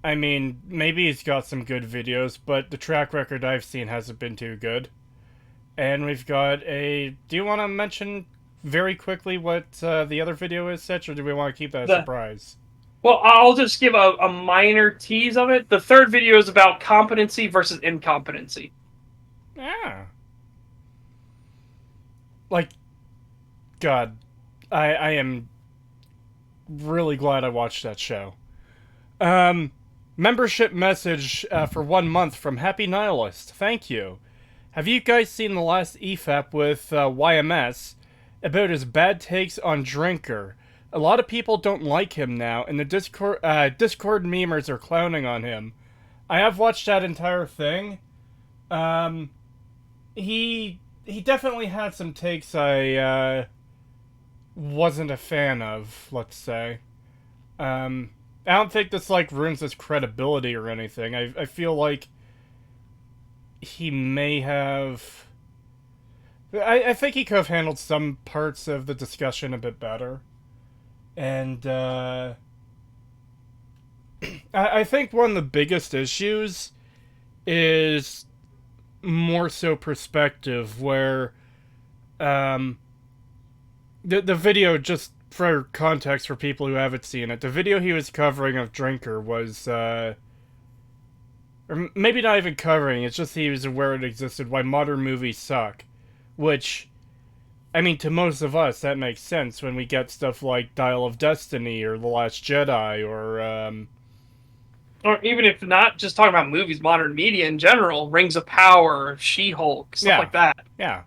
I mean, maybe he's got some good videos, but the track record I've seen hasn't been too good. And we've got a... Do you want to mention very quickly what the other video is, Setch, or do we want to keep that a surprise? Well, I'll just give a minor tease of it. The third video is about competency versus incompetency. Yeah. Like, God, I am really glad I watched that show. Membership message for 1 month from Happy Nihilist. Thank you. Have you guys seen the last EFAP with YMS about his bad takes on Drinker? A lot of people don't like him now, and the Discord memers are clowning on him. I have watched that entire thing. He definitely had some takes I wasn't a fan of, let's say. I don't think this like ruins his credibility or anything. I feel like he may have... I think he could have handled some parts of the discussion a bit better. And, I think one of the biggest issues is more so perspective, where, the video, just for context for people who haven't seen it, the video he was covering of Drinker was, or maybe not even covering, it's just he was aware it existed, why modern movies suck, which... I mean, to most of us, that makes sense when we get stuff like Dial of Destiny or The Last Jedi or, Or even if not just talking about movies, modern media in general, Rings of Power, She-Hulk, stuff like that. Yeah.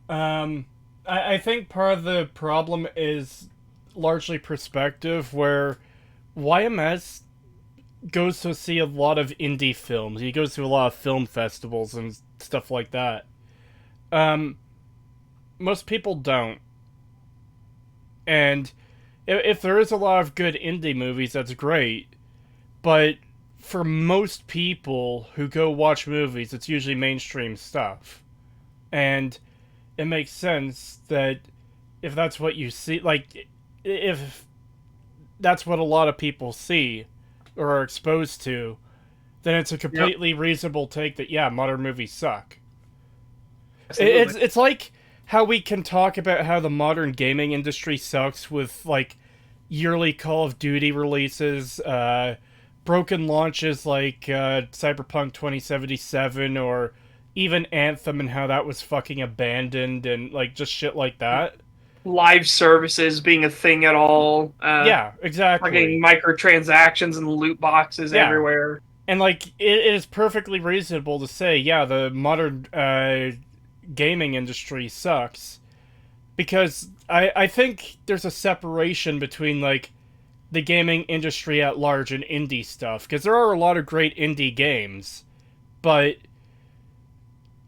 I think part of the problem is largely perspective, where YMS goes to see a lot of indie films. He goes to a lot of film festivals and stuff like that. Most people don't. And if there is a lot of good indie movies, that's great. But for most people who go watch movies, it's usually mainstream stuff. And it makes sense that if that's what you see, like, if that's what a lot of people see or are exposed to, then it's a completely reasonable take that, yeah, modern movies suck. It's like how we can talk about how the modern gaming industry sucks with, like, yearly Call of Duty releases, broken launches like Cyberpunk 2077, or even Anthem and how that was fucking abandoned, and, like, just shit like that. Live services being a thing at all. Yeah, exactly. Fucking microtransactions and loot boxes everywhere. And, like, it is perfectly reasonable to say, yeah, the modern gaming industry sucks. Because I think there's a separation between, like, the gaming industry at large and indie stuff. Because there are a lot of great indie games. But,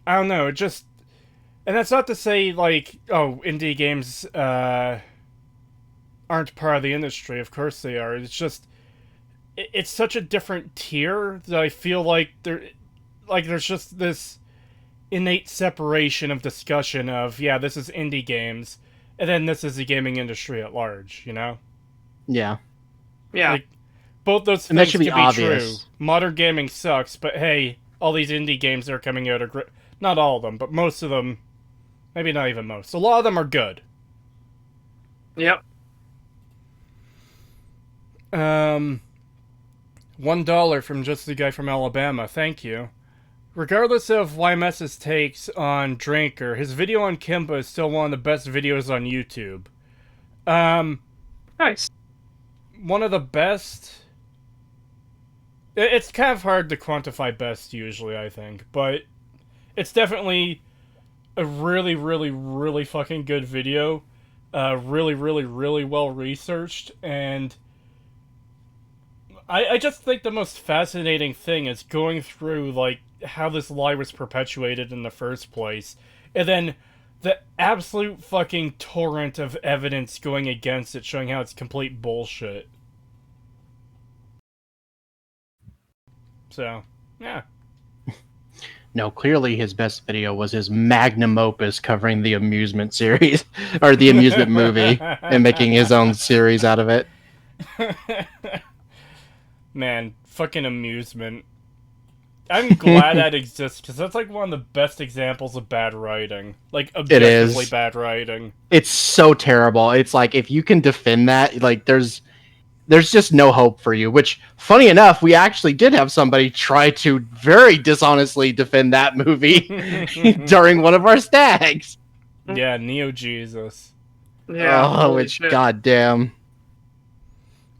I don't know, it just... And that's not to say, like, oh, indie games aren't part of the industry. Of course they are. It's just... It's such a different tier that I feel like there's just this innate separation of discussion of, yeah, this is indie games, and then this is the gaming industry at large, you know? Yeah. Yeah. Like, both those And that things should be can be obvious. true. Modern gaming sucks, but hey, all these indie games that are coming out are not all of them, but most of them, maybe not even most. A lot of them are good. Yep. $1 from just the guy from Alabama. Thank you. Regardless of YMS's takes on Drinker, his video on Kimba is still one of the best videos on YouTube. Nice. One of the best... It's kind of hard to quantify best, usually, I think. But it's definitely a really, really, really fucking good video. Really, really, really well researched. And I just think the most fascinating thing is going through, like, how this lie was perpetuated in the first place. And then the absolute fucking torrent of evidence going against it, showing how it's complete bullshit. So, yeah. No, clearly his best video was his magnum opus covering the amusement series, or the amusement movie, and making his own series out of it. Man, fucking amusement. I'm glad that exists, because that's like one of the best examples of bad writing. Like, objectively bad writing. It's so terrible. It's like, if you can defend that, like, there's just no hope for you. Which, funny enough, we actually did have somebody try to very dishonestly defend that movie during one of our stags. Yeah, Neo Jesus. Yeah. Oh, it's goddamn.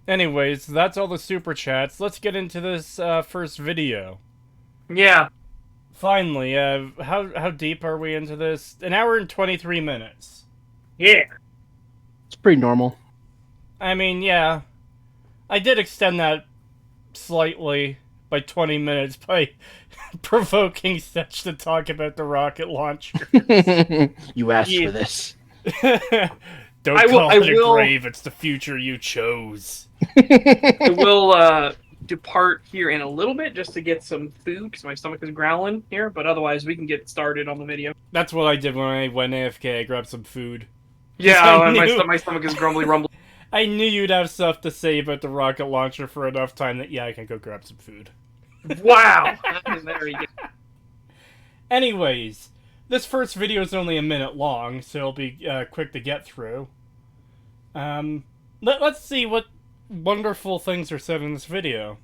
Anyways, that's all the super chats. Let's get into this first video. Yeah. Finally, how deep are we into this? 1 hour and 23 minutes. Yeah. It's pretty normal. I mean, yeah. I did extend that slightly by 20 minutes by provoking Setch to talk about the rocket launcher. You asked for this. Don't call it a grave, it's the future you chose. I will depart here in a little bit just to get some food, because my stomach is growling here, but otherwise we can get started on the video. That's what I did when I went AFK, I grabbed some food. Yeah, my stomach is grumbly rumbly. I knew you'd have stuff to say about the rocket launcher for enough time that, yeah, I can go grab some food. Wow! There you go. Anyways, this first video is only a minute long, so it'll be quick to get through. Let's see what wonderful things are said in this video.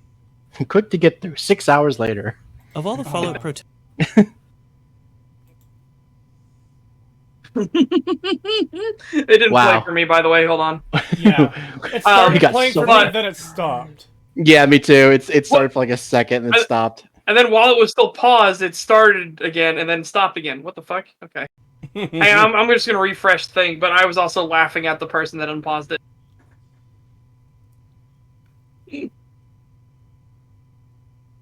Quick to get through. 6 hours later. Of all the Fallout Pro... It didn't play for me, by the way. Hold on. Yeah. It started playing for me, much. then it stopped. Yeah, me too. It started for like a second and then stopped. And then while it was still paused, it started again and then stopped again. What the fuck? Okay. Hey, I'm just gonna refresh the thing, but I was also laughing at the person that unpaused it.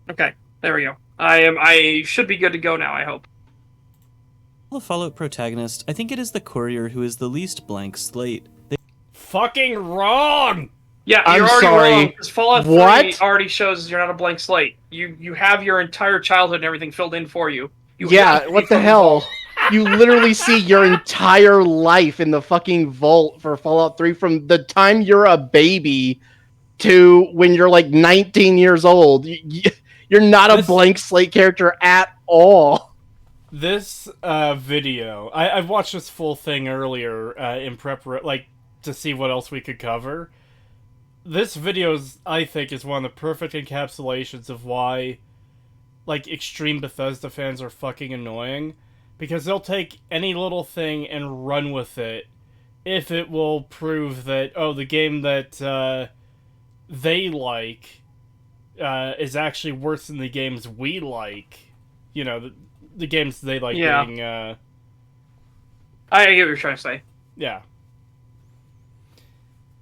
Okay, there we go. I should be good to go now, I hope. The Fallout protagonist, I think it is the courier who is the least blank slate. Fucking wrong! Yeah, I'm you're already sorry. wrong, because Fallout 3 What? already shows you're not a blank slate. You have your entire childhood and everything filled in for you. Yeah, what the hell? You literally see your entire life in the fucking vault for Fallout 3 from the time you're a baby to when you're like 19 years old. You're not a blank slate character at all. This video, I've watched this full thing earlier in like to see what else we could cover. This video, I think, is one of the perfect encapsulations of why, like, extreme Bethesda fans are fucking annoying. Because they'll take any little thing and run with it if it will prove that, oh, the game that they like is actually worse than the games we like. You know, the games they like being... I get what you're trying to say. Yeah.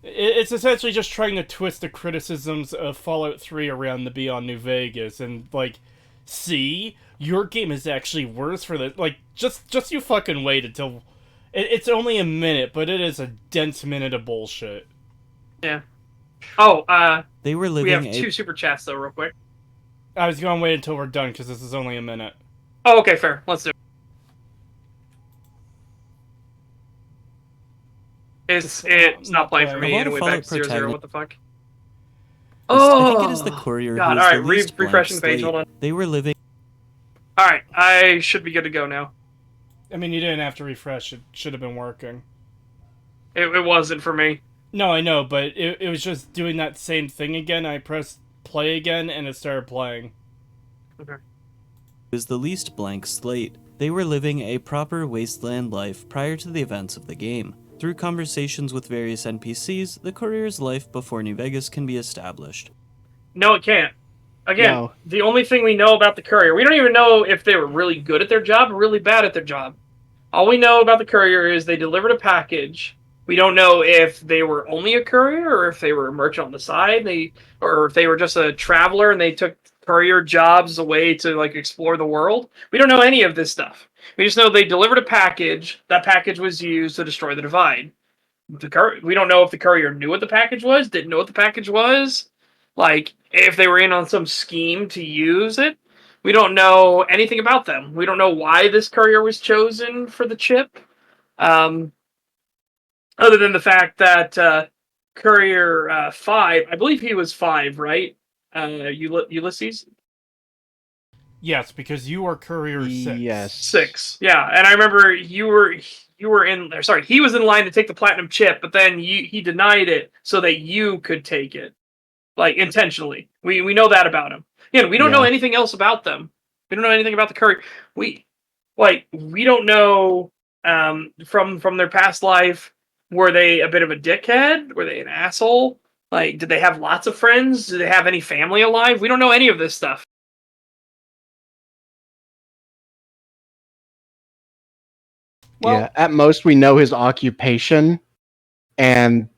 It's essentially just trying to twist the criticisms of Fallout 3 around the Beyond New Vegas and, like, see, your game is actually worse for this. Like, just you fucking wait until... It's only a minute, but it is a dense minute of bullshit. Yeah. Oh, they were living we have 2 super chats, though, real quick. I was going to wait until we're done, because this is only a minute. Oh, okay, fair. Let's do it. It's not playing for me, and it went back to 0-0. What the fuck? I think it is the courier God, who is alright, the least refreshing the blank page, slate. hold on. They were living... Alright, I should be good to go now. I mean, you didn't have to refresh. It should have been working. It wasn't for me. No, I know, but it was just doing that same thing again. I pressed play again, and it started playing. Okay. Was the least blank slate. They were living a proper wasteland life prior to the events of the game. Through conversations with various NPCs, the courier's life before New Vegas can be established. No, it can't. Again, The only thing we know about the courier, we don't even know if they were really good at their job or really bad at their job. All we know about the courier is they delivered a package. We don't know if they were only a courier or if they were a merchant on the side, or if they were just a traveler and they took courier jobs as a way to, like, explore the world. We don't know any of this stuff. We just know they delivered a package. That package was used to destroy the Divide. We don't know if the courier knew what the package was, didn't know what the package was, like, if they were in on some scheme to use it. We don't know anything about them. We don't know why this courier was chosen for the chip. Other than the fact that Courier 5, I believe he was 5, right? Ulysses? Yes, because you are Courier 6. Yes. 6. Yeah, and I remember he was in line to take the platinum chip, but then he denied it so that you could take it. Like, intentionally. We know that about him. Again, we don't know anything else about them. We don't know anything about the courier. We don't know from their past life, were they a bit of a dickhead? Were they an asshole? Like, did they have lots of friends? Did they have any family alive? We don't know any of this stuff. Well, yeah, at most we know his occupation, and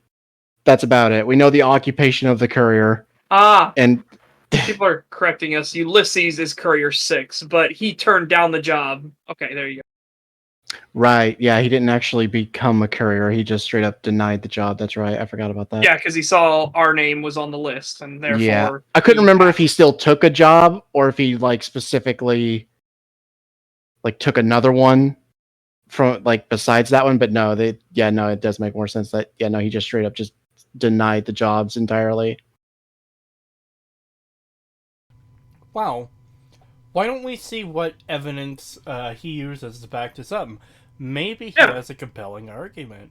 that's about it. We know the occupation of the courier. And people are correcting us. Ulysses is Courier 6, but he turned down the job. Okay, there you go. Right, yeah, he didn't actually become a courier. He just straight up denied the job. That's right. I forgot about that. Yeah, because he saw our name was on the list, and therefore... Yeah, I couldn't remember if he still took a job, or if he, like, specifically, like, took another one from, like, besides that one, but no, it does make more sense that, he just straight up just denied the jobs entirely. Wow. Why don't we see what evidence he uses to back this up? Maybe he has a compelling argument.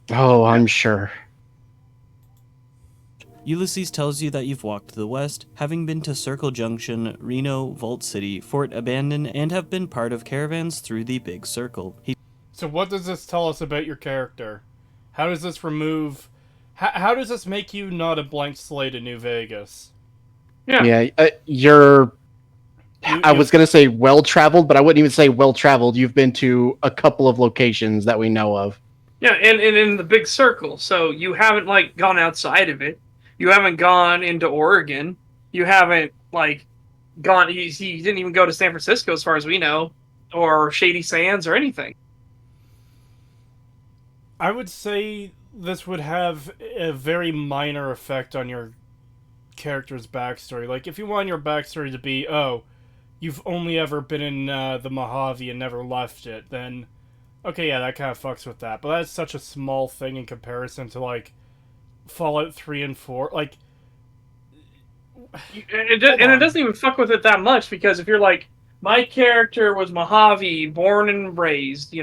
Oh, I'm sure. Ulysses tells you that you've walked to the west, having been to Circle Junction, Reno, Vault City, Fort Abandon, and have been part of caravans through the Big Circle. So what does this tell us about your character? How does this remove... How does this make you not a blank slate in New Vegas? Yeah. You're. I You- was gonna say well traveled, but I wouldn't even say well traveled. You've been to a couple of locations that we know of. Yeah, and in the big circle. So you haven't like gone outside of it. You haven't gone into Oregon. You haven't like gone. He didn't even go to San Francisco, as far as we know, or Shady Sands or anything. I would say this would have a very minor effect on your character's backstory. Like, if you want your backstory to be, oh, you've only ever been in the Mojave and never left it, then okay, yeah, that kind of fucks with that. But that's such a small thing in comparison to like Fallout 3 and 4. Like, And it doesn't even fuck with it that much, because if you're like, my character was Mojave, born and raised,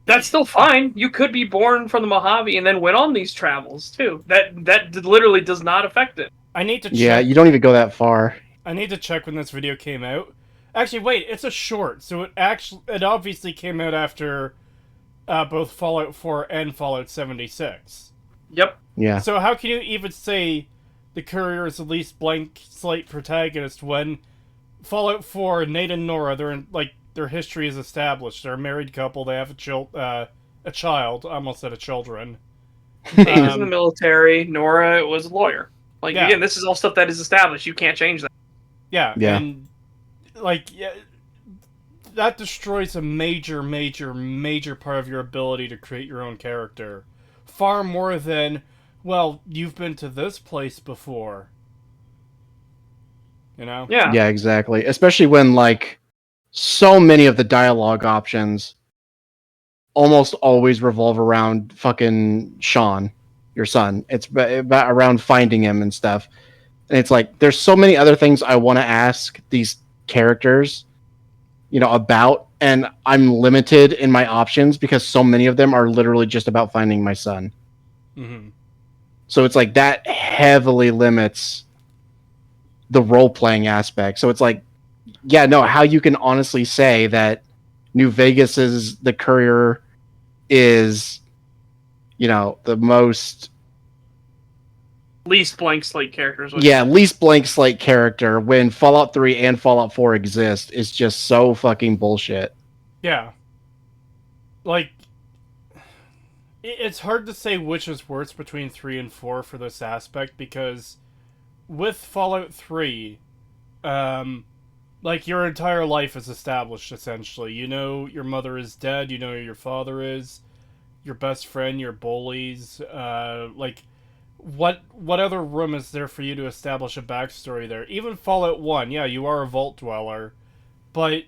that's still fine. You could be born from the Mojave and then went on these travels too. That literally does not affect it. I need to check. Yeah, you don't even go that far. I need to check when this video came out. Actually, wait, it's a short, so it obviously came out after both Fallout 4 and Fallout 76. Yep. Yeah. So how can you even say the Courier is the least blank slate protagonist when Fallout 4, Nate and Nora, their history is established. They're a married couple. They have a child. I almost said a children. He was in the military. Nora was a lawyer. Like, Yeah. again, this is all stuff that is established. You can't change that. Yeah. Yeah. And that destroys a major, major, major part of your ability to create your own character. Far more than, well, you've been to this place before. You know? Yeah. Yeah, exactly. Especially when like so many of the dialogue options almost always revolve around fucking Sean, your son. It's about around finding him and stuff. And it's like there's so many other things I want to ask these characters, about, and I'm limited in my options because so many of them are literally just about finding my son. Mm-hmm. So it's like that heavily limits the role-playing aspect. So it's like, yeah, no, how you can honestly say that New Vegas's the Courier is, the most Least blank slate characters. least blank slate character when Fallout 3 and Fallout 4 exist is just so fucking bullshit. Yeah. Like, it's hard to say which is worse between 3 and 4 for this aspect, because with Fallout 3, like, your entire life is established, essentially. You know your mother is dead, you know who your father is, your best friend, your bullies, what other room is there for you to establish a backstory there? Even Fallout 1, yeah, you are a vault dweller, but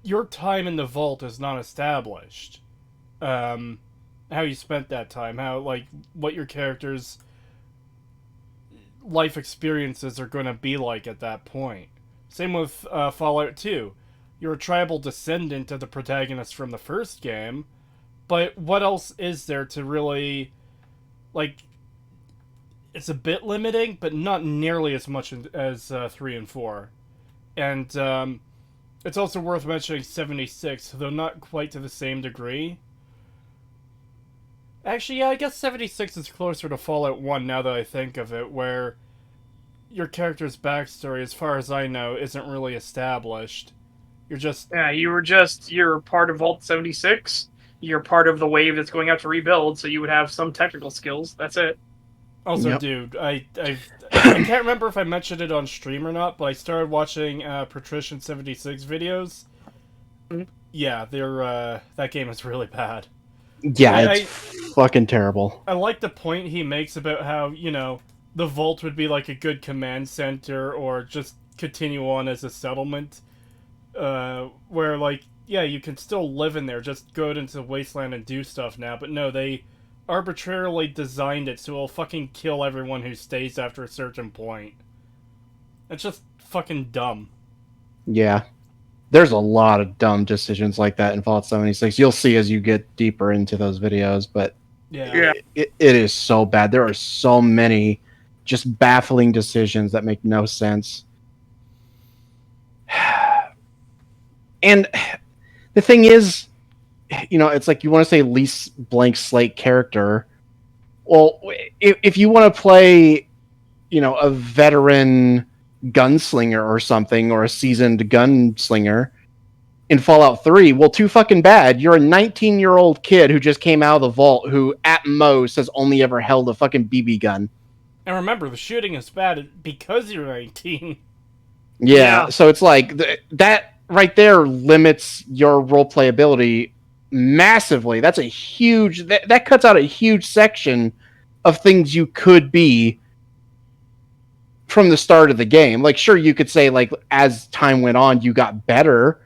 your time in the vault is not established. How you spent that time, what your character's life experiences are going to be like at that point. Same with Fallout 2. You're a tribal descendant of the protagonist from the first game, but what else is there to really, it's a bit limiting, but not nearly as much as 3 and 4. And it's also worth mentioning 76, though not quite to the same degree. Actually, yeah, I guess 76 is closer to Fallout 1 now that I think of it, where your character's backstory, as far as I know, isn't really established. Yeah, you're part of Vault 76. You're part of the wave that's going out to rebuild, so you would have some technical skills. That's it. Also, Yep. dude, I can't remember if I mentioned it on stream or not, but I started watching Patrician 76 videos. Mm-hmm. Yeah, that game is really bad. Yeah, it's fucking terrible. I like the point he makes about how, the Vault would be like a good command center, or just continue on as a settlement, where, yeah, you can still live in there, just go out into the wasteland and do stuff now, but no, they arbitrarily designed it so it'll fucking kill everyone who stays after a certain point. It's just fucking dumb. Yeah. There's a lot of dumb decisions like that in Fallout 76. You'll see as you get deeper into those videos, but Yeah. it is so bad. There are so many just baffling decisions that make no sense. And the thing is, it's like you want to say least blank slate character. Well, if you want to play, a veteran gunslinger or something, or a seasoned gunslinger in Fallout 3. Well, too fucking bad. You're a 19-year-old kid who just came out of the vault who, at most, has only ever held a fucking BB gun. And remember, the shooting is bad because you're 19. Yeah. So it's like, that right there limits your roleplay ability massively. That's a huge... That cuts out a huge section of things you could be from the start of the game. Like, sure, you could say, like, as time went on, you got better,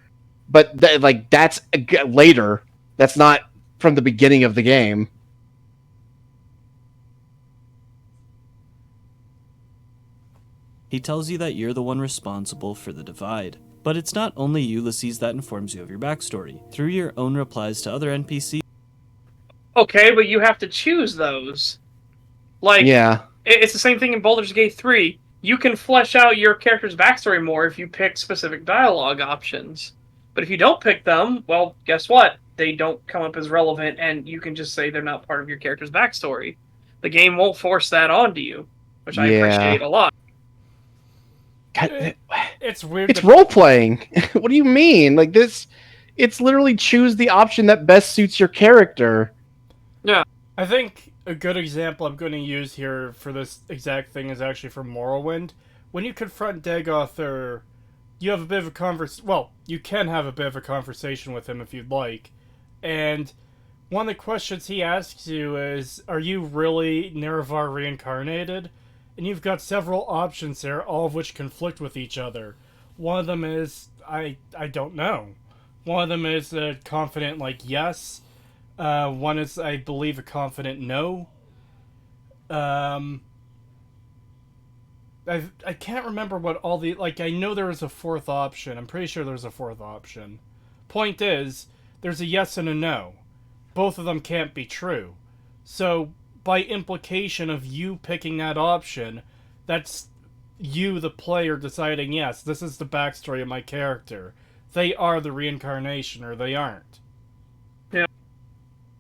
but that's later. That's not from the beginning of the game. He tells you that you're the one responsible for the divide. But it's not only Ulysses that informs you of your backstory. Through your own replies to other NPCs, Okay, but you have to choose those. Like, Yeah. it's the same thing in Baldur's Gate 3. You can flesh out your character's backstory more if you pick specific dialogue options. But if you don't pick them, well, guess what? They don't come up as relevant, and you can just say they're not part of your character's backstory. The game won't force that onto you, which I appreciate a lot. God, It's weird. it's role playing. What do you mean? Like this, it's literally choose the option that best suits your character. I think a good example I'm going to use here for this exact thing is actually from Morrowind. When you confront Dagoth, you have a bit of a well, you can have a bit of a conversation with him if you'd like. And one of the questions he asks you is, are you really Nerevar reincarnated? And you've got several options there, all of which conflict with each other. One of them is, I don't know. One of them is a confident, like, yes. One is, I believe, a confident no. I can't remember what all the... Like, I know there was a fourth option. I'm pretty sure there's a fourth option. Point is, there's a yes and a no. Both of them can't be true. So, by implication of you picking that option, that's you, the player, deciding, yes, this is the backstory of my character. They are the reincarnation, or they aren't. Yeah.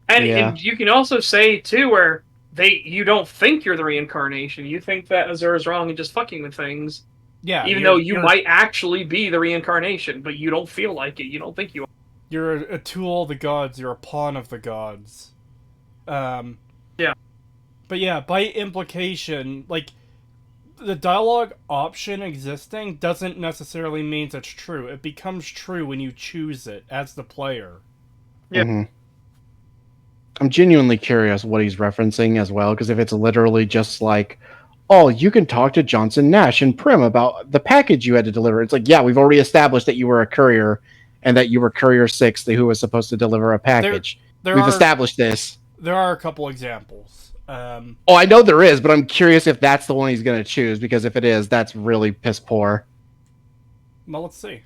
And you can also say, too, where you don't think you're the reincarnation. You think that Azura's wrong and just fucking with things. Yeah. Even though you might actually be the reincarnation, but you don't feel like it. You don't think you are. You're a tool of the gods. You're a pawn of the gods. Yeah. But yeah, by implication, like, the dialogue option existing doesn't necessarily mean it's true. It becomes true when you choose it as the player. Yeah. Mm-hmm. I'm genuinely curious what he's referencing as well, because if it's literally just like, oh, you can talk to Johnson, Nash, and Prim about the package you had to deliver. It's like, yeah, we've already established that you were a courier and that you were Courier 6, who was supposed to deliver a package. We've established this. There are a couple examples. Oh, I know there is, but I'm curious if that's the one he's going to choose, because if it is, that's really piss poor. Well, let's see.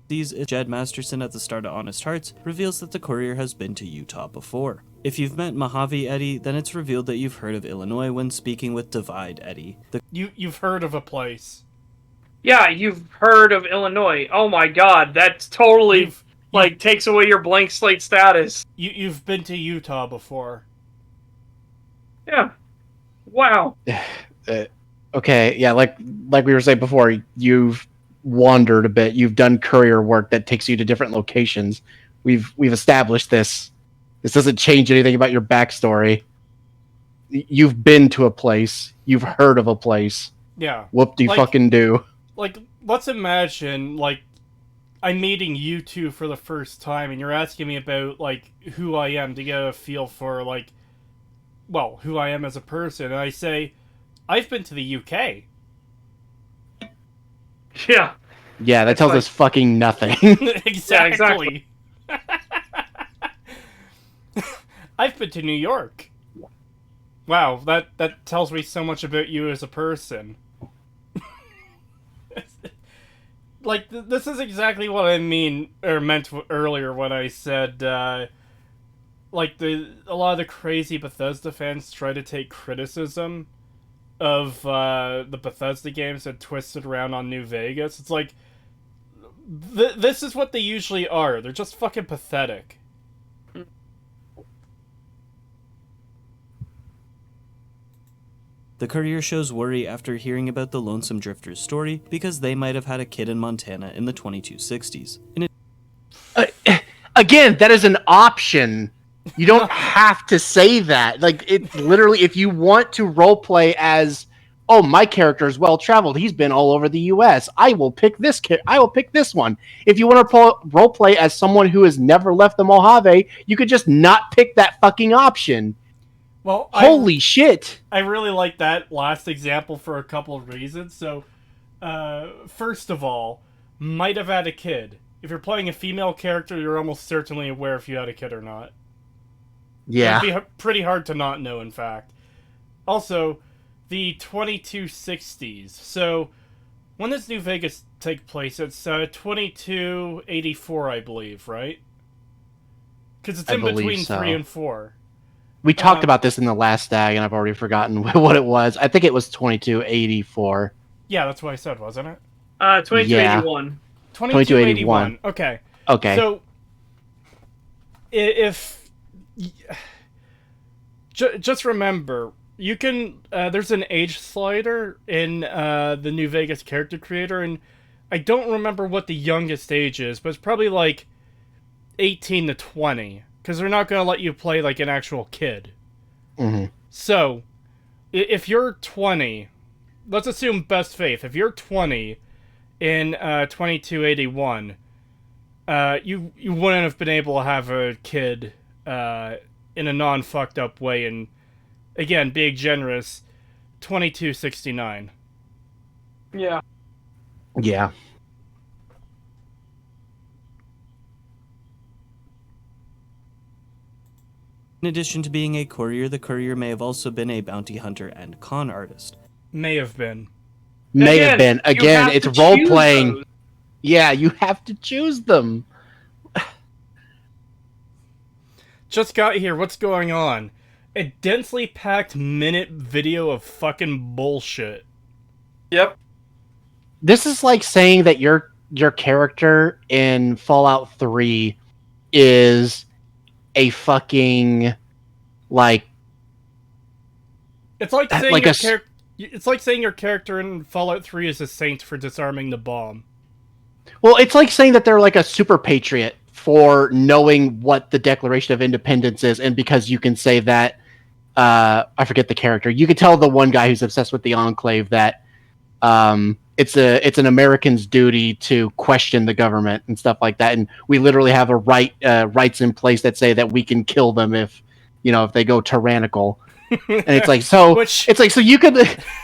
Jed Masterson at the start of Honest Hearts reveals that the courier has been to Utah before. If you've met Mojave Eddie, then it's revealed that you've heard of Illinois when speaking with Divide Eddie. You've heard of a place. Yeah, you've heard of Illinois. Oh my god, that's totally, takes away your blank slate status. You've been to Utah before. Yeah. Wow. Okay, yeah, like we were saying before, you've wandered a bit. You've done courier work that takes you to different locations. We've established this. This doesn't change anything about your backstory. You've been to a place. You've heard of a place. Yeah. Whoop-de-fucking-do. Like, let's imagine, like, I'm meeting you two for the first time, and you're asking me about, like, who I am to get a feel for, like, well, who I am as a person. And I say, I've been to the UK. Yeah. Yeah, that tells us fucking nothing. Exactly. I've been to New York. Wow, that tells me so much about you as a person. Like, this is exactly what I meant earlier when I said, like, a lot of the crazy Bethesda fans try to take criticism of the Bethesda games and twist it around on New Vegas. It's like, this is what they usually are. They're just fucking pathetic. The courier shows worry after hearing about the Lonesome Drifter's story because they might have had a kid in Montana in the 2260s. Again, that is an option. You don't have to say that. Like, it literally, if you want to roleplay as, oh, my character is well traveled, he's been all over the U.S., I will pick this one. If you want to roleplay as someone who has never left the Mojave, you could just not pick that fucking option. Well, holy shit! I really like that last example for a couple of reasons. So, first of all, might have had a kid. If you're playing a female character, you're almost certainly aware if you had a kid or not. Yeah. It'd be pretty hard to not know, in fact. Also, the 2260s. So, when does New Vegas take place? It's 2284, I believe, right? Because it's in between 3 and 4. We talked about this in the last STAG, and I've already forgotten what it was. I think it was 2284. Yeah, that's what I said, wasn't it? 2281. 2281. Okay. Okay. So, if just remember, you can. There's an age slider in the New Vegas character creator, and I don't remember what the youngest age is, but it's probably like 18 to 20, because they're not going to let you play like an actual kid. Mm-hmm. So, if you're 20, let's assume best faith. If you're 20 in 2281, you wouldn't have been able to have a kid in a non-fucked up way, and again, being generous, 2269. Yeah. Yeah. In addition to being a courier, the courier may have also been a bounty hunter and con artist. May have been. May have been. Again, it's role-playing. Those. Yeah, you have to choose them. Just got here, what's going on? A densely packed minute video of fucking bullshit. Yep. This is like saying that your character in Fallout 3 is a fucking like It's like saying like it's like saying your character in Fallout 3 is a saint for disarming the bomb. well, it's like saying that they're like a super patriot for knowing what the Declaration of Independence is, and because you can say that I forget the character. You could tell the one guy who's obsessed with the Enclave that it's an American's duty to question the government and stuff like that, and we literally have a rights in place that say that we can kill them if they go tyrannical. And it's like so you could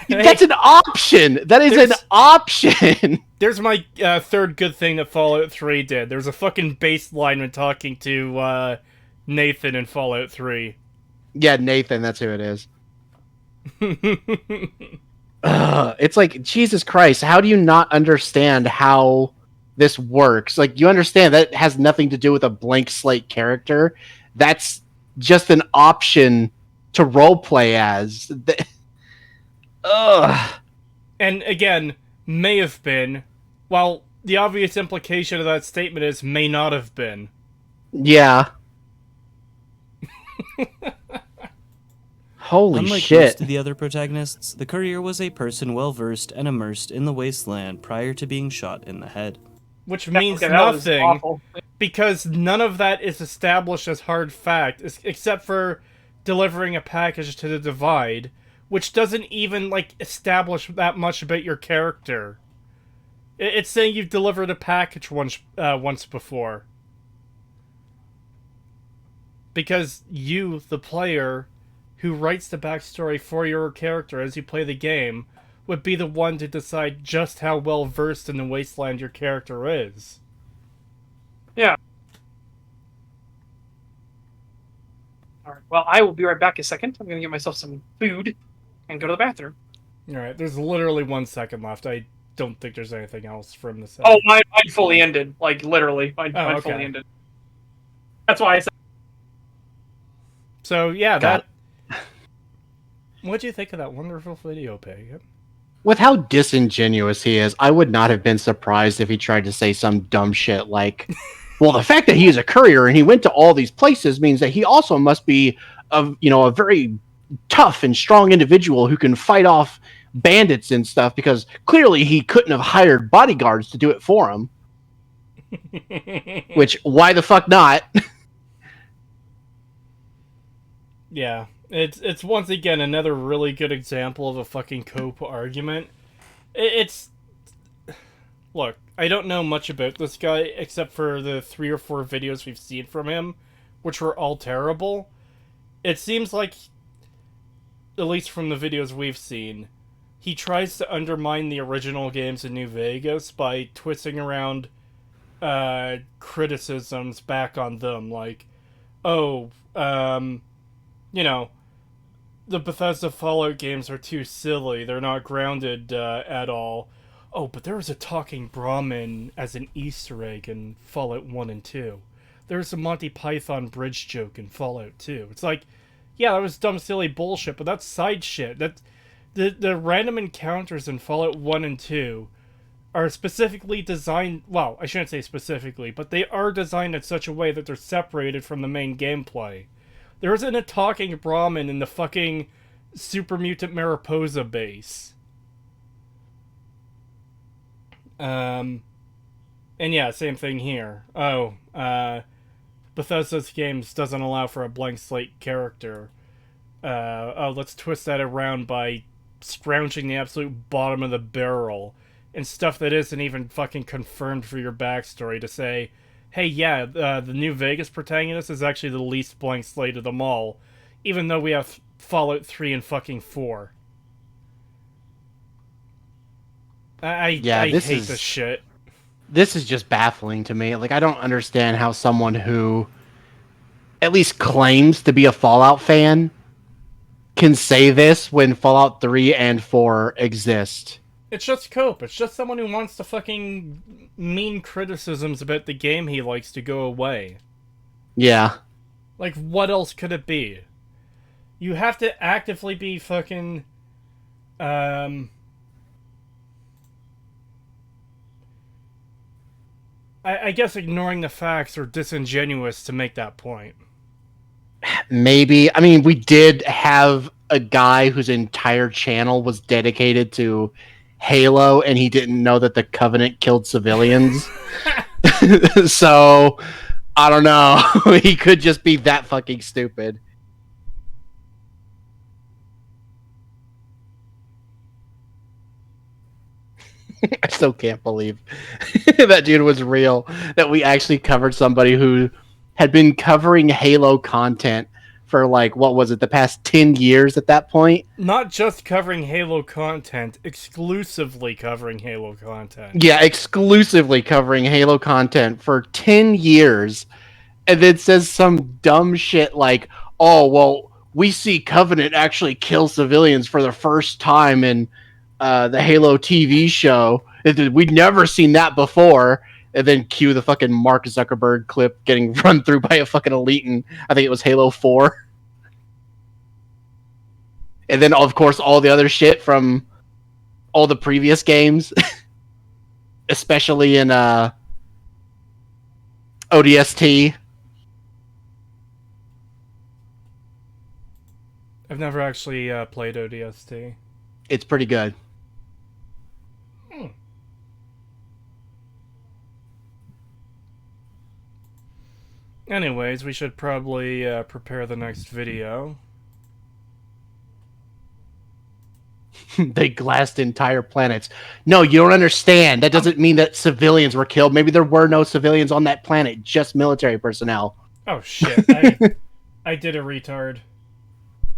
that's an option. That is an option. There's my third good thing that Fallout 3 did. There's a fucking baseline when talking to Nathan in Fallout 3. Yeah, Nathan, that's who it is. It's like, Jesus Christ, how do you not understand how this works? Like, you understand that it has nothing to do with a blank slate character. That's just an option to roleplay as. And again, may have been. Well, the obvious implication of that statement is may not have been. Yeah. Holy Unlike shit. most of the other protagonists, the courier was a person well-versed and immersed in the wasteland prior to being shot in the head. Which means Okay, that was nothing, awful. because none of that is established as hard fact, except for delivering a package to the Divide, which doesn't even, establish that much about your character. It's saying you've delivered a package once before. Because you, the player, who writes the backstory for your character as you play the game, would be the one to decide just how well versed in the wasteland your character is. Yeah. Alright, well, I will be right back a second. I'm gonna get myself some food and go to the bathroom. Alright, there's literally 1 second left. I don't think there's anything else from the Oh, mine fully ended. Like, literally. Mine okay. fully ended. That's why I said... So, yeah, God. What'd you think of that wonderful video, Pagan? With how disingenuous he is, I would not have been surprised if he tried to say some dumb shit like, well, the fact that he is a courier and he went to all these places means that he also must be a very tough and strong individual who can fight off bandits and stuff, because clearly he couldn't have hired bodyguards to do it for him. Which, why the fuck not? Yeah, it's once again another really good example of a fucking cope argument. It's look, I don't know much about this guy except for the 3 or 4 videos we've seen from him, which were all terrible. It seems like, at least from the videos we've seen, he tries to undermine the original games in New Vegas by twisting around criticisms back on them, like, oh, you know, the Bethesda Fallout games are too silly, they're not grounded at all. Oh, but there was a talking Brahmin as an Easter egg in Fallout 1 and 2. There's a Monty Python bridge joke in Fallout 2. It's like, yeah, that was dumb, silly bullshit, but that's side shit. That the random encounters in Fallout 1 and 2 are specifically designed... Well, I shouldn't say specifically, but they are designed in such a way that they're separated from the main gameplay. There isn't a talking Brahmin in the fucking Super Mutant Mariposa base. And yeah, same thing here. Oh, Bethesda's games doesn't allow for a blank slate character. Oh, let's twist that around by scrounging the absolute bottom of the barrel and stuff that isn't even fucking confirmed for your backstory to say, hey, yeah, the New Vegas protagonist is actually the least blank slate of them all, even though we have Fallout 3 and fucking 4. I hate this shit. This is just baffling to me. Like, I don't understand how someone who at least claims to be a Fallout fan can say this when Fallout 3 and 4 exist. It's just cope. It's just someone who wants to fucking mean criticisms about the game he likes to go away. Yeah. Like, what else could it be? You have to actively be fucking... I guess ignoring the facts or disingenuous to make that point. Maybe. I mean, we did have a guy whose entire channel was dedicated to Halo, and he didn't know that the Covenant killed civilians. So, I don't know. He could just be that fucking stupid. I still can't believe that dude was real. That we actually covered somebody who had been covering Halo content for, like, what was it, the past 10 years at that point? Not just covering Halo content, exclusively covering Halo content. Yeah, exclusively covering Halo content for 10 years. And then says some dumb shit like, oh, well, we see Covenant actually kill civilians for the first time in the Halo TV show. We'd never seen that before. And then cue the fucking Mark Zuckerberg clip getting run through by a fucking elite in, I think it was Halo 4. And then, of course, all the other shit from all the previous games. Especially in ODST. I've never actually played ODST. It's pretty good. Anyways, we should probably prepare the next video. They glassed entire planets. No, you don't understand. That doesn't mean that civilians were killed. Maybe there were no civilians on that planet, just military personnel. Oh, shit. I did a retard.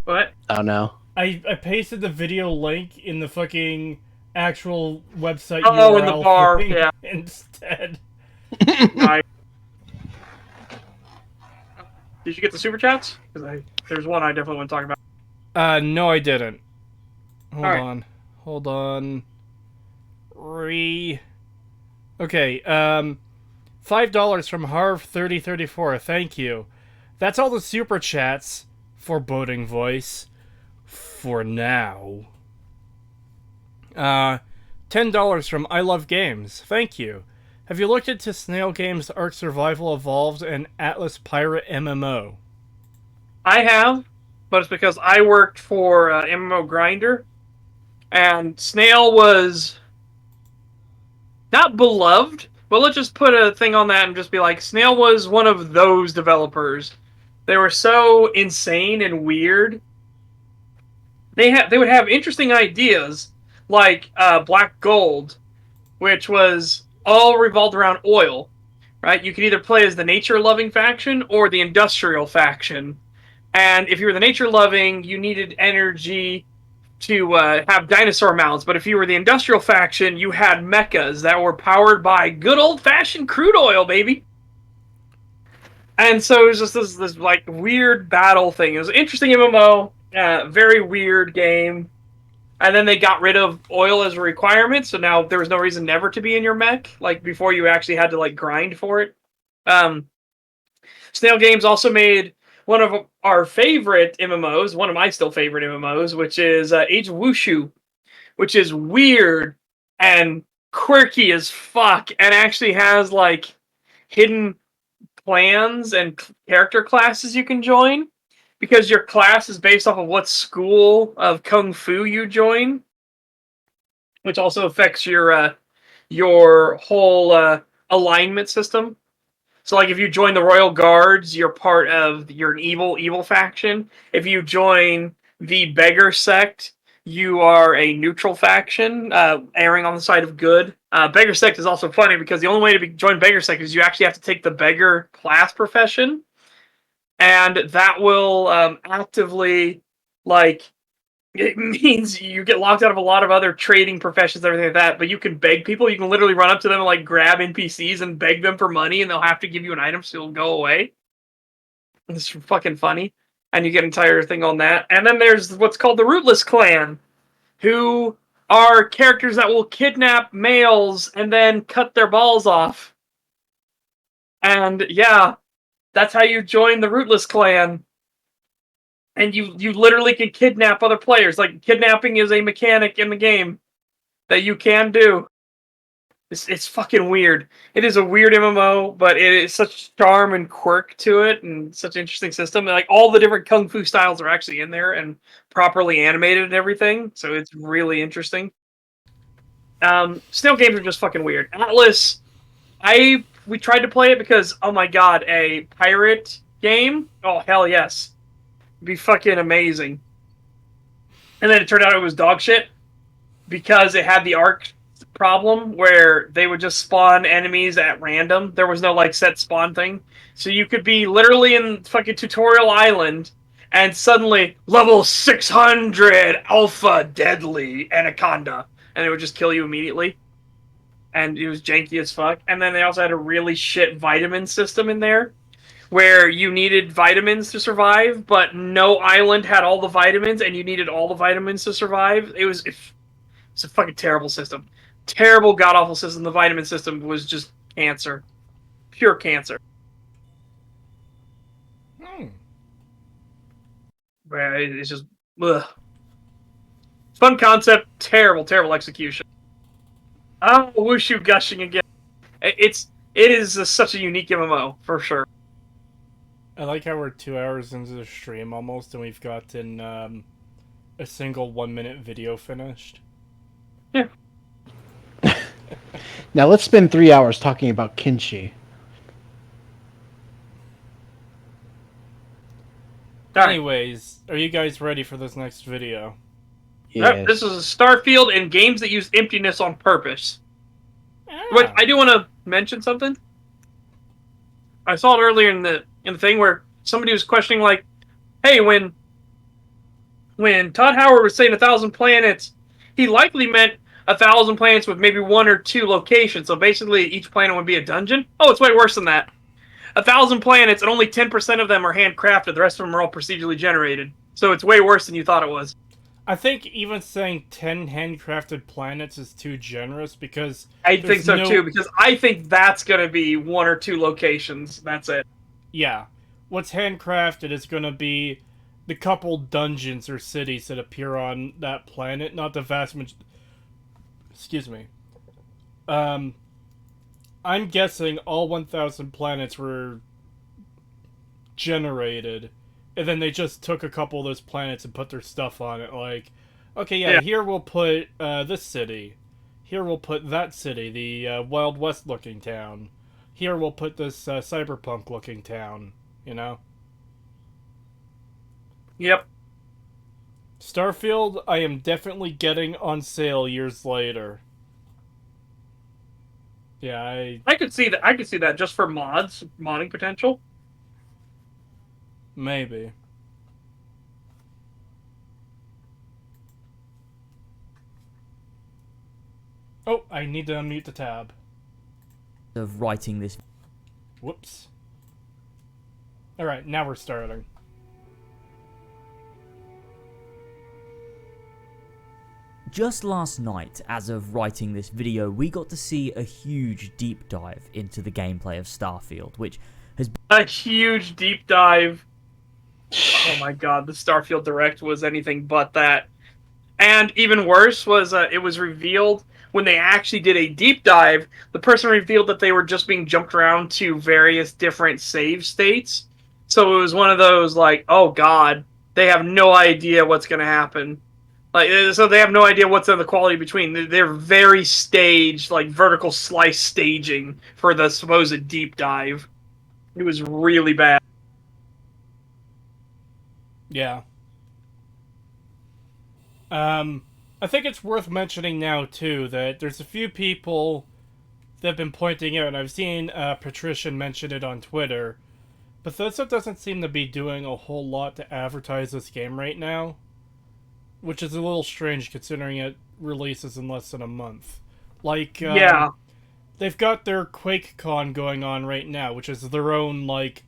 What? Oh, no. I pasted the video link in the fucking actual website Oh, URL in the bar, thing yeah. instead. Nice. Did you get the super chats? Because there's one I definitely want to talk about. No, I didn't. Hold All right. on. Hold on. Okay, $5 from Harv3034. Thank you. That's all the super chats. Foreboding voice. For now. $10 from I Love Games. Thank you. Have you looked into Snail Games Ark Survival Evolved and Atlas Pirate MMO? I have, but it's because I worked for MMO Grinder, and Snail was not beloved, but let's just put a thing on that and just be like, Snail was one of those developers. They were so insane and weird. They would have interesting ideas, like Black Gold, which was all revolved around oil, right? You could either play as the nature-loving faction or the industrial faction. And if you were the nature-loving, you needed energy to have dinosaur mounts. But if you were the industrial faction, you had mechas that were powered by good old-fashioned crude oil, baby. And so it was just this like weird battle thing. It was an interesting MMO, very weird game. And then they got rid of oil as a requirement, so now there was no reason never to be in your mech. Like before, you actually had to like grind for it. Snail Games also made one of our favorite MMOs, one of my still favorite MMOs, which is Age of Wushu, which is weird and quirky as fuck, and actually has like hidden clans and character classes you can join, because your class is based off of what school of kung fu you join, which also affects your whole alignment system. So, like, if you join the Royal Guards, you're an evil faction. If you join the Beggar Sect, you are a neutral faction, erring on the side of good. Beggar Sect is also funny because the only way to join Beggar Sect is you actually have to take the Beggar class profession, and that will actively, like, it means you get locked out of a lot of other trading professions and everything like that, but you can beg people. You can literally run up to them and like grab NPCs and beg them for money, and they'll have to give you an item so it'll go away. It's fucking funny. And you get an entire thing on that. And then there's what's called the Rootless Clan, who are characters that will kidnap males and then cut their balls off. And yeah, that's how you join the Rootless Clan. And you literally can kidnap other players. Like, kidnapping is a mechanic in the game that you can do. It's fucking weird. It is a weird MMO, but it is such charm and quirk to it, and such an interesting system. And, like, all the different kung fu styles are actually in there and properly animated and everything. So it's really interesting. Snail games are just fucking weird. Atlas, we tried to play it because, oh my god, a pirate game? Oh, hell yes. Be fucking amazing. And then it turned out it was dog shit because it had the arc problem where they would just spawn enemies at random. There was no like set spawn thing. So you could be literally in fucking Tutorial Island and suddenly level 600 alpha deadly anaconda, and it would just kill you immediately. And it was janky as fuck. And then they also had a really shit vitamin system in there, where you needed vitamins to survive, but no island had all the vitamins, and you needed all the vitamins to survive. It's a fucking terrible system. Terrible, god-awful system. The vitamin system was just cancer. Pure cancer. It's just, ugh. Fun concept, terrible execution. Oh, Wushu gushing again. It is such a unique MMO, for sure. I like how we're 2 hours into the stream almost, and we've gotten a single 1 minute video finished. Yeah. Now let's spend 3 hours talking about Kinshi. Anyways, are you guys ready for this next video? Yes. Yep, this is Starfield and games that use emptiness on purpose. Ah. But I do want to mention something. I saw it earlier in the thing where somebody was questioning, like, hey, when Todd Howard was saying 1,000 planets, he likely meant 1,000 planets with maybe 1 or 2 locations. So basically, each planet would be a dungeon. Oh, it's way worse than that. 1,000 planets, and only 10% of them are handcrafted. The rest of them are all procedurally generated. So it's way worse than you thought it was. I think even saying 10 handcrafted planets is too generous, because I think so too, because I think that's going to be 1 or 2 locations. That's it. Yeah. What's handcrafted is going to be the couple dungeons or cities that appear on that planet, not the vast majority. Excuse me. I'm guessing all 1,000 planets were generated and then they just took a couple of those planets and put their stuff on it. Like, okay, yeah, here we'll put this city. Here we'll put that city, the Wild West looking town. Here we'll put this cyberpunk looking town, you know? Yep. Starfield, I am definitely getting on sale years later. Yeah, I could see that. I could see that just for modding potential. maybe. Oh, I need to unmute the tab. Of writing this. Whoops. Alright, now we're starting. Just last night, as of writing this video, we got to see a huge deep dive into the gameplay of Starfield, which has A huge deep dive. Oh my god, the Starfield Direct was anything but that. And even worse was it was revealed when they actually did a deep dive, the person revealed that they were just being jumped around to various different save states. So it was one of those like, oh god, they have no idea what's going to happen. Like, so they have no idea what's in the quality between. They're very staged, like vertical slice staging for the supposed deep dive. It was really bad. Yeah. I think it's worth mentioning now, too, that there's a few people that have been pointing out, and I've seen Patrician mention it on Twitter, Bethesda doesn't seem to be doing a whole lot to advertise this game right now, which is a little strange considering it releases in less than a month. Like, Yeah. they've got their QuakeCon going on right now, which is their own, like,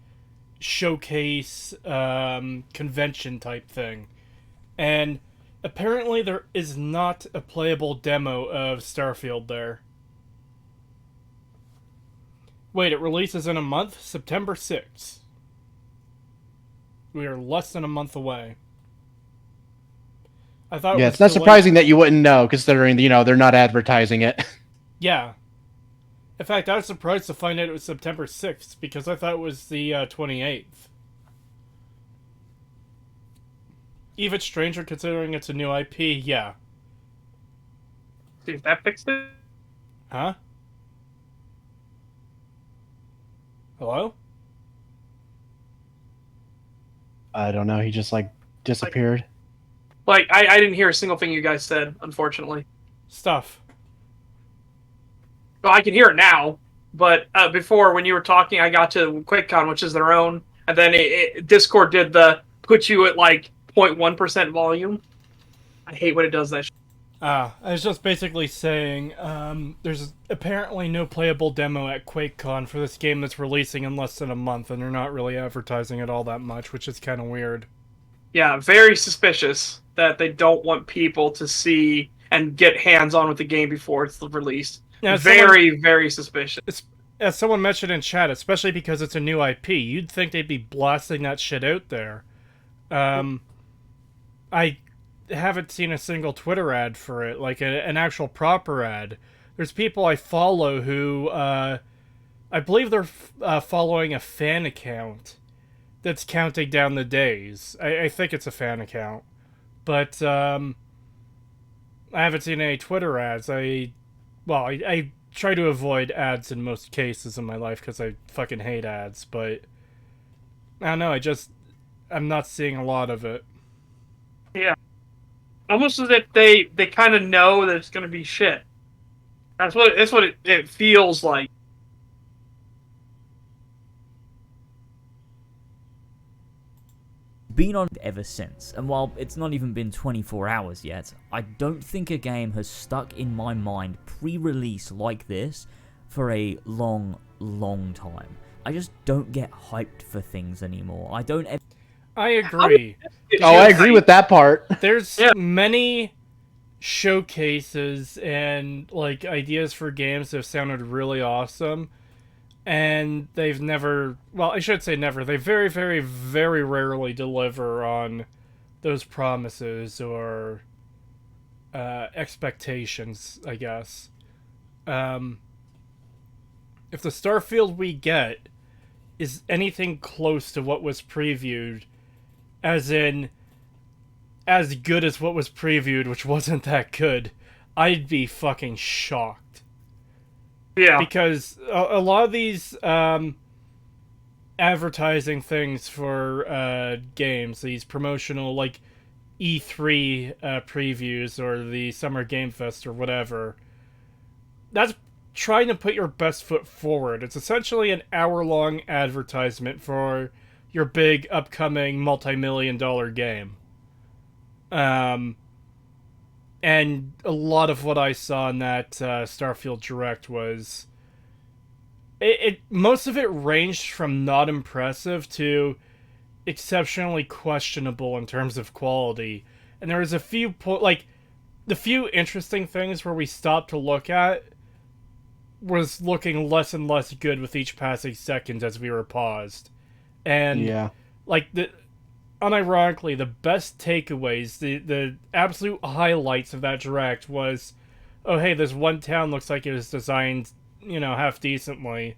showcase convention type thing. And apparently there is not a playable demo of Starfield there. Wait, it releases in a month? September 6th. We are less than a month away. I thought Yeah, it was it's not delayed. surprising that you wouldn't know, considering, they're not advertising it. Yeah. In fact, I was surprised to find out it was September 6th, because I thought it was the 28th. Even stranger considering it's a new IP, yeah. See if that fixed it. Huh? Hello? I don't know. He just, disappeared. Like, I didn't hear a single thing you guys said, unfortunately. Stuff. Well, I can hear it now, but before, when you were talking, I got to QuakeCon, which is their own, and then Discord did the put you at, 0.1% volume. I hate when it does that. I was just basically saying, there's apparently no playable demo at QuakeCon for this game that's releasing in less than a month, and they're not really advertising it all that much, which is kind of weird. Yeah, very suspicious that they don't want people to see and get hands-on with the game before it's released. Now, very suspicious. As someone mentioned in chat, especially because it's a new IP, you'd think they'd be blasting that shit out there. I haven't seen a single Twitter ad for it, like an actual proper ad. There's people I follow who, I believe they're following a fan account that's counting down the days. I think it's a fan account. But, I haven't seen any Twitter ads. I try to avoid ads in most cases in my life because I fucking hate ads, but I don't know, I'm not seeing a lot of it. Yeah. Almost as if they kind of know that it's going to be shit. That's what it feels like. been on ever since, and while it's not even been 24 hours yet, I don't think a game has stuck in my mind pre-release like this for a long time. I just don't get hyped for things anymore. I don't ever... I agree. I agree with that part. There's many showcases and ideas for games that have sounded really awesome, and they've never, well, I should say never, they very, very, very rarely deliver on those promises or expectations, I guess. If the Starfield we get is anything close to what was previewed, as in as good as what was previewed, which wasn't that good, I'd be fucking shocked. Yeah. Because a lot of these advertising things for games, these promotional, like, E3 previews or the Summer Game Fest or whatever, that's trying to put your best foot forward. It's essentially an hour-long advertisement for your big upcoming multi-million-dollar game. And a lot of what I saw in that Starfield Direct was most of it ranged from not impressive to exceptionally questionable in terms of quality. And there was a few the few interesting things where we stopped to look at was looking less and less good with each passing second as we were paused. And Yeah. like unironically, the best takeaways, the absolute highlights of that direct was, oh hey, this one town looks like it was designed, half decently.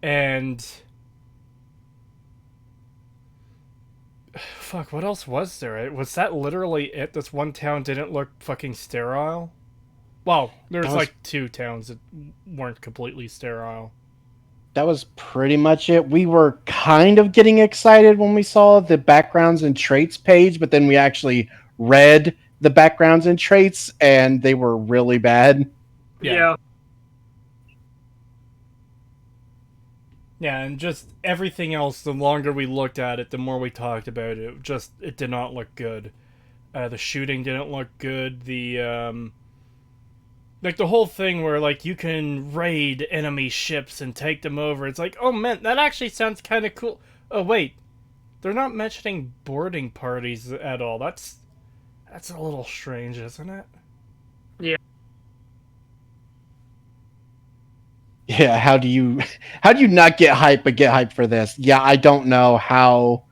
And fuck, what else was there? Was that literally it? This one town didn't look fucking sterile? Well, there's like 2 towns that weren't completely sterile. That was pretty much it. We were kind of getting excited when we saw the backgrounds and traits page, but then we actually read the backgrounds and traits, and they were really bad. Yeah. Yeah, and just everything else, the longer we looked at it, the more we talked about it. It did not look good. The shooting didn't look good. The whole thing where, like, you can raid enemy ships and take them over. It's like, oh man, that actually sounds kind of cool. Oh wait, they're not mentioning boarding parties at all. That's a little strange, isn't it? Yeah, how do you not get hype but get hype for this? Yeah, I don't know how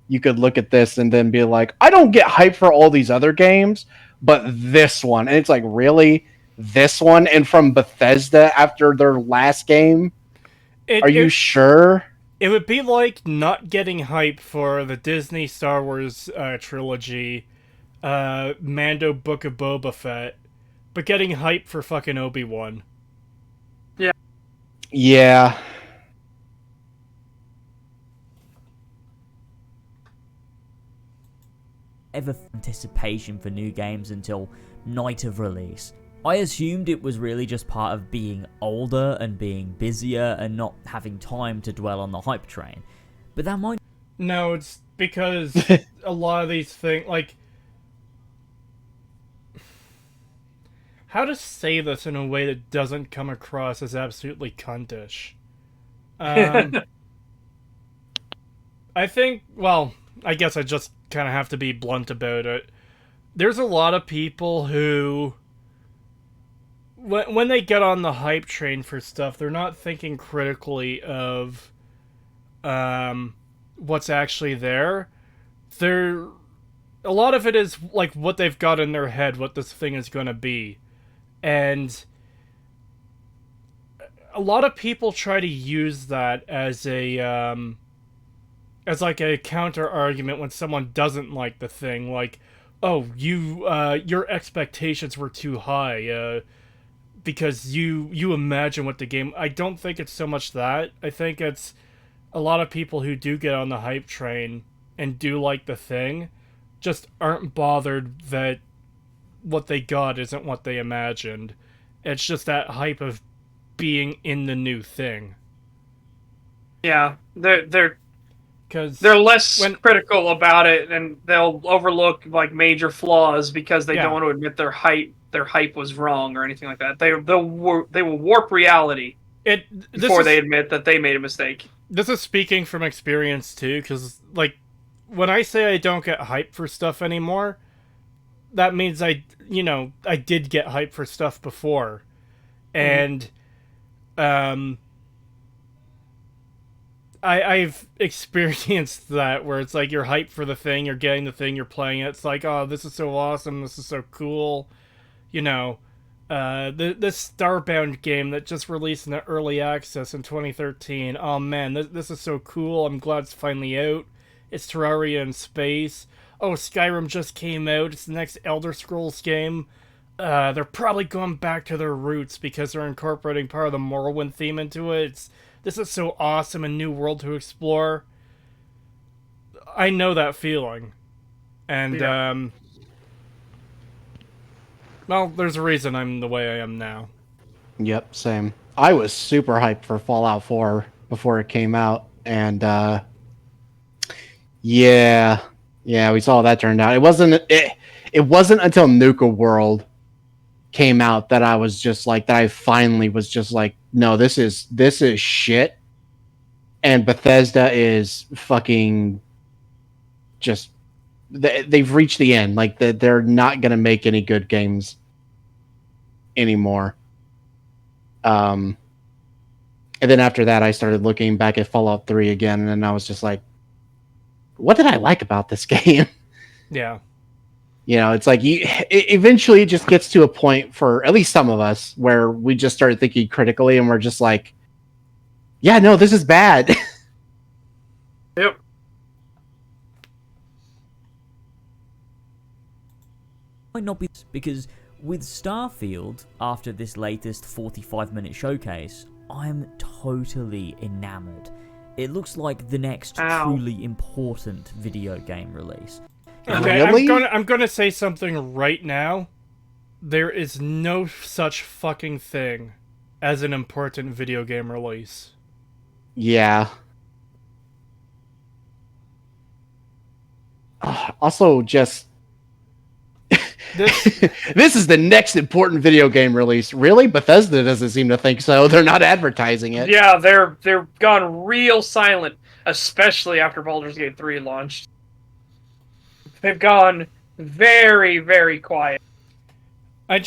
you could look at this and then be like, I don't get hype for all these other games, but this one. And it's like, really? This one? And from Bethesda after their last game? Are you sure? It would be like not getting hype for the Disney Star Wars trilogy, Mando Book of Boba Fett, but getting hype for fucking Obi-Wan. Yeah. Ever anticipation for new games until night of release. I assumed it was really just part of being older and being busier and not having time to dwell on the hype train. But that might... No, it's because a lot of these things, like... How to say this in a way that doesn't come across as absolutely cuntish? I think, well, I guess I just kind of have to be blunt about it. There's a lot of people who, when they get on the hype train for stuff, they're not thinking critically of what's actually there. A lot of it is like what they've got in their head, what this thing is going to be. And a lot of people try to use that as like a counter argument when someone doesn't like the thing, like, oh, your expectations were too high because you imagine what the game. I don't think it's so much that. I think it's a lot of people who do get on the hype train and do like the thing just aren't bothered that what they got isn't what they imagined. It's just that hype of being in the new thing. Yeah, they're Because less critical about it, and they'll overlook like major flaws because they Yeah. don't want to admit their hype was wrong or anything like that. They will warp reality before they admit that they made a mistake. This is speaking from experience too, because like when I say I don't get hype for stuff anymore, that means I did get hype for stuff before, and I've experienced that where it's like you're hyped for the thing, you're getting the thing, you're playing it. It's like, oh, this is so awesome, this is so cool, this Starbound game that just released in the early access in 2013. Oh man, this is so cool. I'm glad it's finally out. It's Terraria in space. Oh, Skyrim just came out. It's the next Elder Scrolls game. They're probably going back to their roots because they're incorporating part of the Morrowind theme into it. This is so awesome, a new world to explore. I know that feeling. And, well, there's a reason I'm the way I am now. Yep, same. I was super hyped for Fallout 4 before it came out, and yeah, we saw how that turned out. It wasn't until Nuka World came out that I was just like, that I finally was just like, no, this is shit, and Bethesda is fucking just, they've reached the end. Like, they're not gonna make any good games anymore. And then after that, I started looking back at Fallout 3 again, and I was just like, what did I like about this game? Yeah. You know, it's like, eventually it just gets to a point, for at least some of us, where we just started thinking critically, and we're just like, yeah, no, this is bad. Yep. Might not be, because with Starfield, after this latest 45-minute showcase, I'm totally enamored. It looks like the next truly important video game release. Okay, Really? I'm gonna say something right now. There is no such fucking thing as an important video game release. Yeah. Also, just This this is the next important video game release. Really? Bethesda doesn't seem to think so. They're not advertising it. Yeah, they're gone real silent, especially after Baldur's Gate 3 launched. They've gone very, very quiet. I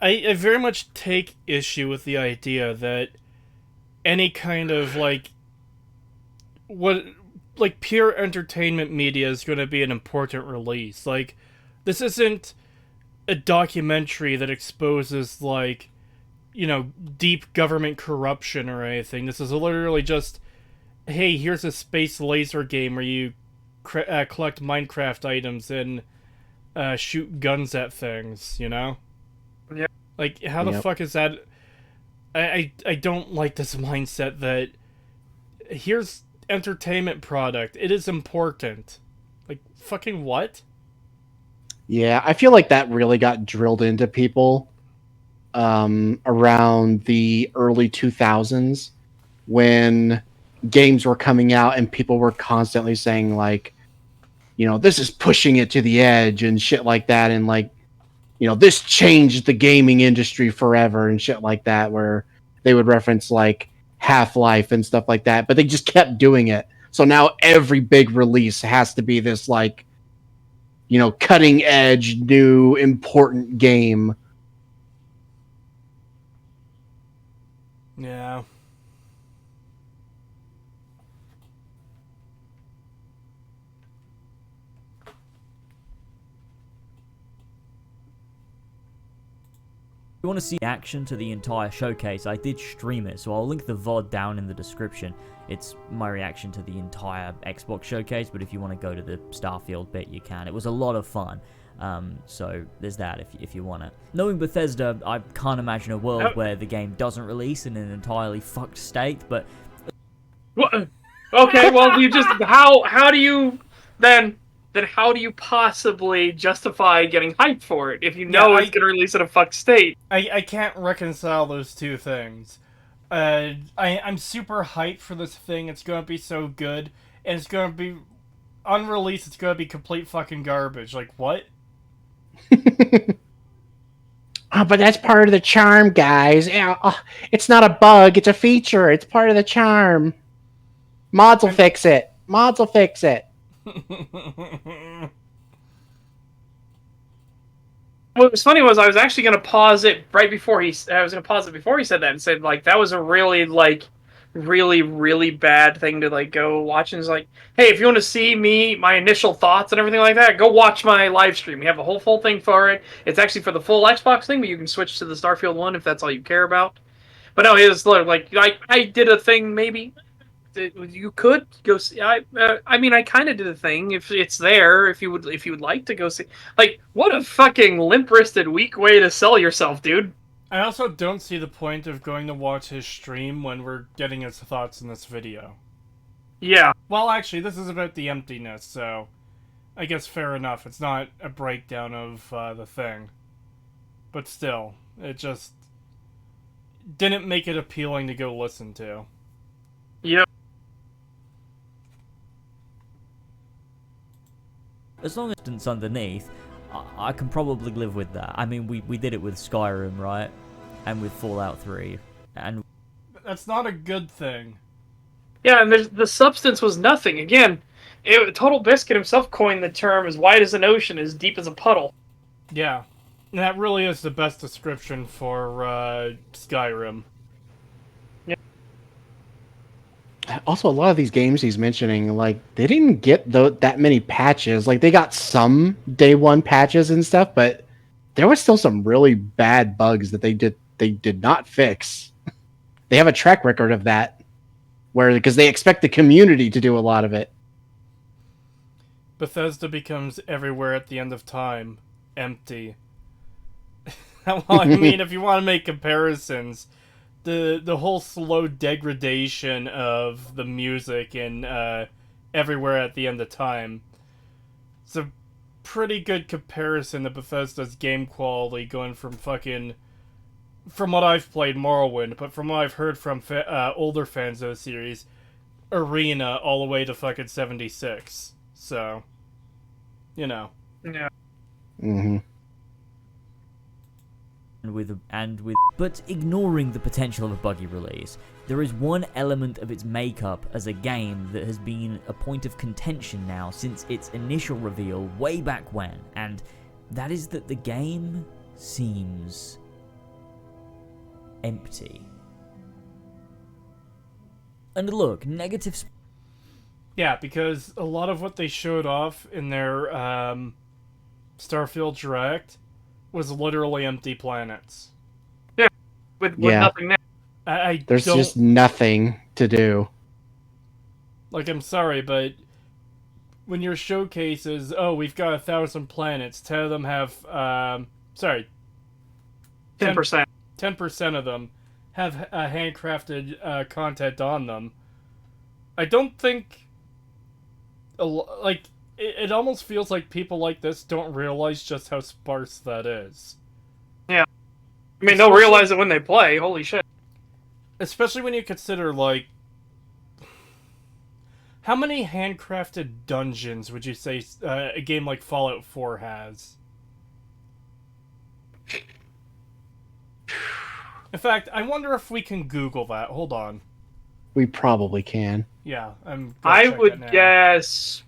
very much take issue with the idea that any kind of pure entertainment media is going to be an important release. Like, this isn't a documentary that exposes deep government corruption or anything. This is literally just, hey, here's a space laser game where you collect Minecraft items and shoot guns at things, you know? Yep. Like, how the fuck is that? I don't like this mindset that here's entertainment product. It is important. Like, fucking what? Yeah, I feel like that really got drilled into people around the early 2000s, when games were coming out and people were constantly saying, like, you know, this is pushing it to the edge and shit like that, and like, you know, this changed the gaming industry forever and shit like that, where they would reference like Half-Life and stuff like that, but they just kept doing it. So now every big release has to be this, like, you know, cutting edge, new, important game. Yeah. If you want to see action to the entire showcase, I did stream it, so I'll link the VOD down in the description. It's my reaction to the entire Xbox showcase, but if you want to go to the Starfield bit, you can. It was a lot of fun, so there's that if you want it. Knowing Bethesda, I can't imagine a world where the game doesn't release in an entirely fucked state, but... Okay, well, you just... How do you... Then how do you possibly justify getting hyped for it if you know it's going to release in a fucked state? I can't reconcile those two things. I'm super hyped for this thing. It's going to be so good. And it's going to be... Unreleased, it's going to be complete fucking garbage. Like, what? Oh, but that's part of the charm, guys. It's not a bug. It's a feature. It's part of the charm. Mods will fix it. Mods will fix it. What was funny was I was actually going to pause it right before he... I was going to pause it before he said that and said, like, that was a really, really bad thing to, like, go watch. And it's like, hey, if you want to see my initial thoughts and everything like that, go watch my live stream. We have a whole full thing for it. It's actually for the full Xbox thing, but you can switch to the Starfield one if that's all you care about. But no, it was like I did a thing maybe you could go see. I mean, I kind of did the thing. If it's there, if you would like to go see, like, what a fucking limp-wristed, weak way to sell yourself, dude. I also don't see the point of going to watch his stream when we're getting his thoughts in this video. Yeah. Well, actually, this is about the emptiness, so I guess fair enough. It's not a breakdown of the thing. But still, it just didn't make it appealing to go listen to. Yep. As long as it's underneath, I can probably live with that. I mean, we did it with Skyrim, right? And with Fallout 3. And That's not a good thing. Yeah, and the substance was nothing. Again, Total Biscuit himself coined the term "as wide as an ocean, as deep as a puddle." Yeah. That really is the best description for Skyrim. Also, a lot of these games he's mentioning, like, they didn't get that many patches. Like, they got some day one patches and stuff, but there was still some really bad bugs that they did not fix. They have a track record of that, because they expect the community to do a lot of it. Bethesda becomes everywhere at the end of time. Empty. Well, I mean, if you want to make comparisons, the whole slow degradation of the music in everywhere at the end of time, it's a pretty good comparison to Bethesda's game quality going from what I've played, Morrowind, but from what I've heard from older fans of the series, Arena all the way to fucking 76. So, you know. Yeah. Mm-hmm. But ignoring the potential of a buggy release, there is one element of its makeup as a game that has been a point of contention now since its initial reveal way back when, and that is that the game seems empty. And look, Yeah, because a lot of what they showed off in their Starfield Direct was literally empty planets. With nothing there. There's just nothing to do. Like, I'm sorry, but when your showcase is, oh, we've got 1,000 planets, 10 of them have, 10%. 10% of them have handcrafted content on them. I don't think, it almost feels like people like this don't realize just how sparse that is. Yeah. I mean, they'll realize it when they play. Holy shit. Especially when you consider, like, how many handcrafted dungeons would you say a game like Fallout 4 has? In fact, I wonder if we can Google that. Hold on. We probably can. Yeah, I would guess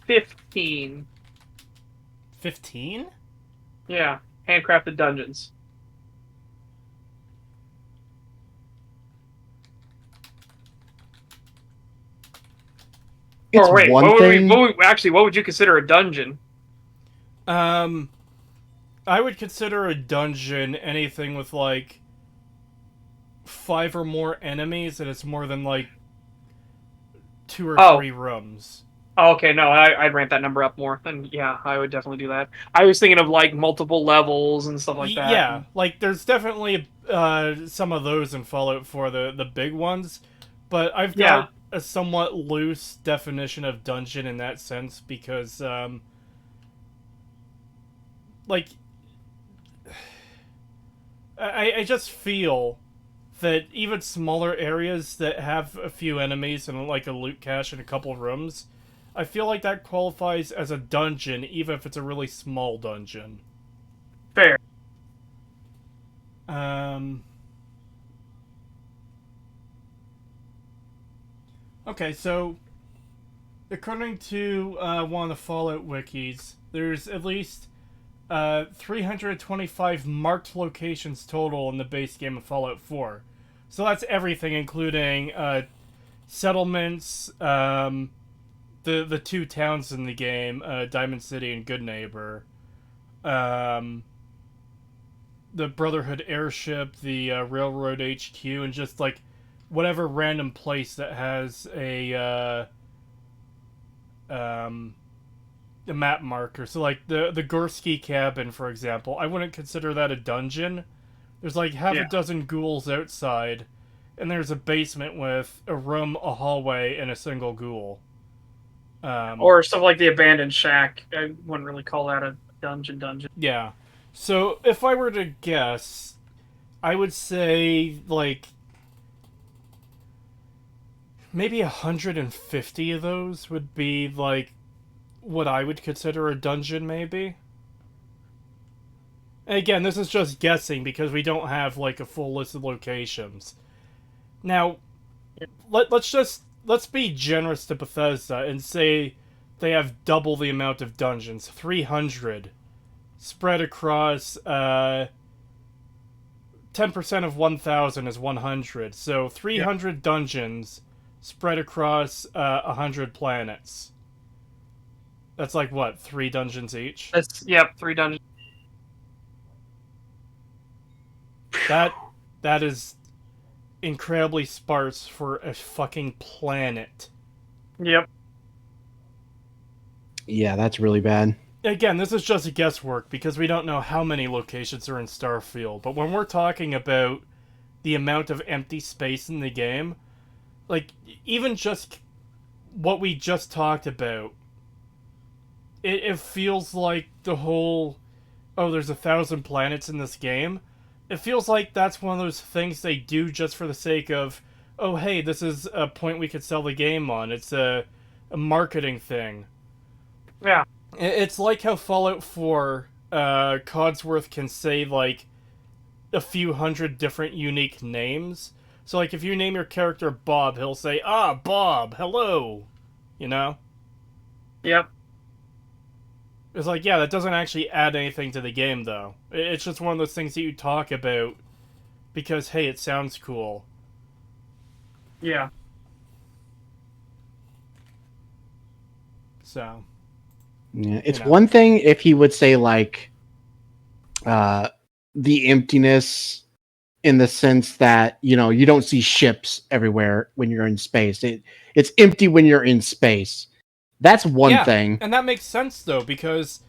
15. 15? Yeah, handcrafted dungeons. It's wait, one thing. what would you consider a dungeon? I would consider a dungeon anything with, like, 5 or more enemies, and it's more than, like, 2 or 3 rooms. Oh, okay, no, I'd ramp that number up more. Then, yeah, I would definitely do that. I was thinking of, like, multiple levels and stuff like that. Yeah, like, there's definitely some of those in Fallout 4, the big ones, but I've got a somewhat loose definition of dungeon in that sense, because, like, I just feel that even smaller areas that have a few enemies and, like, a loot cache and a couple rooms, I feel like that qualifies as a dungeon, even if it's a really small dungeon. Fair. Okay, so according to one of the Fallout wikis, there's at least 325 marked locations total in the base game of Fallout 4. So that's everything, including settlements, the 2 towns in the game, Diamond City and Goodneighbor, the Brotherhood airship, the railroad HQ, and just, like, whatever random place that has a map marker. So like the Gursky cabin, for example, I wouldn't consider that a dungeon. There's like half a dozen ghouls outside, and there's a basement with a room, a hallway, and a single ghoul. Or stuff like the abandoned shack. I wouldn't really call that a dungeon. Yeah. So if I were to guess, I would say like maybe 150 of those would be like what I would consider a dungeon, maybe. And again, this is just guessing because we don't have like a full list of locations. Now, let's be generous to Bethesda and say they have double the amount of dungeons, 300, spread across 10% of 1,000 is 100, so 300 dungeons spread across 100 planets. That's like what, 3 dungeons each? That's 3 dungeons. That is incredibly sparse for a fucking planet. Yep. Yeah, that's really bad. Again, this is just guesswork because we don't know how many locations are in Starfield, but when we're talking about the amount of empty space in the game, like, even just what we just talked about, it feels like the whole, oh, there's 1,000 planets in this game. It feels like that's one of those things they do just for the sake of, oh, hey, this is a point we could sell the game on. It's a marketing thing. Yeah. It's like how Fallout 4, Codsworth can say, like, a few hundred different unique names. So, like, if you name your character Bob, he'll say, ah, Bob, hello. You know? Yep. It's like, yeah, that doesn't actually add anything to the game, though. It's just one of those things that you talk about because, hey, it sounds cool. Yeah. So. Yeah, it's one thing if he would say, like, the emptiness in the sense that, you know, you don't see ships everywhere when you're in space. It's empty when you're in space. That's one thing. And that makes sense, though, because,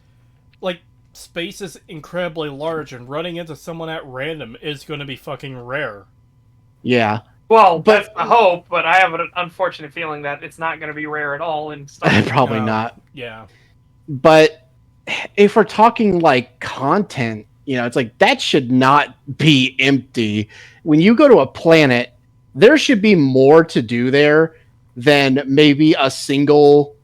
like, space is incredibly large, and running into someone at random is going to be fucking rare. Yeah. Well, that's the hope, but I have an unfortunate feeling that it's not going to be rare at all in stuff. Probably not. Yeah. But if we're talking, like, content, you know, it's like, that should not be empty. When you go to a planet, there should be more to do there than maybe a single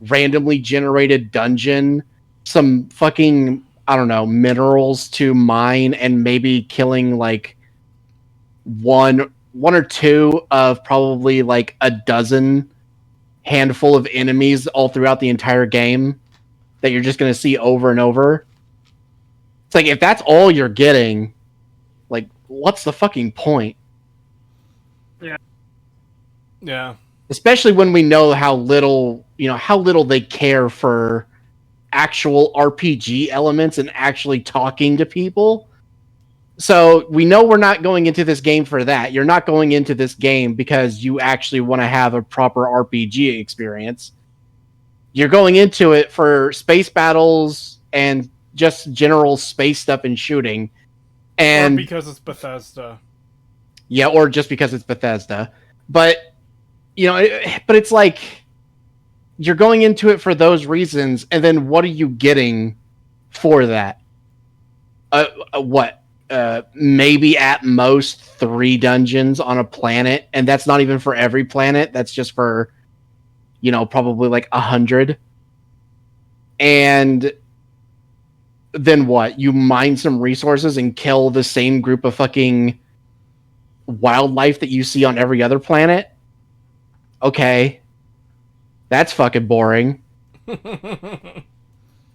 randomly generated dungeon, some fucking, I don't know, minerals to mine, and maybe killing like one or two of probably like a dozen handful of enemies all throughout the entire game that you're just going to see over and over. It's like, if that's all you're getting, like, what's the fucking point? Yeah. Especially when we know how little they care for actual RPG elements and actually talking to people. So we know we're not going into this game for that. You're not going into this game because you actually want to have a proper RPG experience. You're going into it for space battles and just general space stuff and shooting. And or because it's Bethesda. Yeah, or just because it's Bethesda. But you know, but it's like, you're going into it for those reasons, and then what are you getting for that? Maybe at most 3 dungeons on a planet, and that's not even for every planet. That's just for, you know, probably like 100. And then what? You mine some resources and kill the same group of fucking wildlife that you see on every other planet? Okay. That's fucking boring.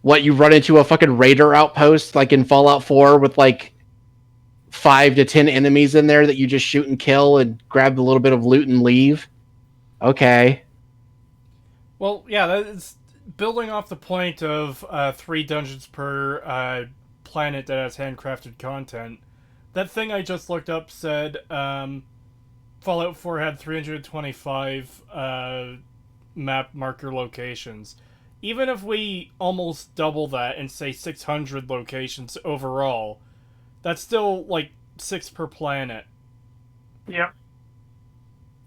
What, you run into a fucking raider outpost like in Fallout 4 with like 5 to 10 enemies in there that you just shoot and kill and grab a little bit of loot and leave? Okay. Well, yeah, that's building off the point of 3 dungeons per planet that has handcrafted content. That thing I just looked up said Fallout 4 had 325 map marker locations. Even if we almost double that and say 600 locations overall, that's still like 6 per planet. Yep.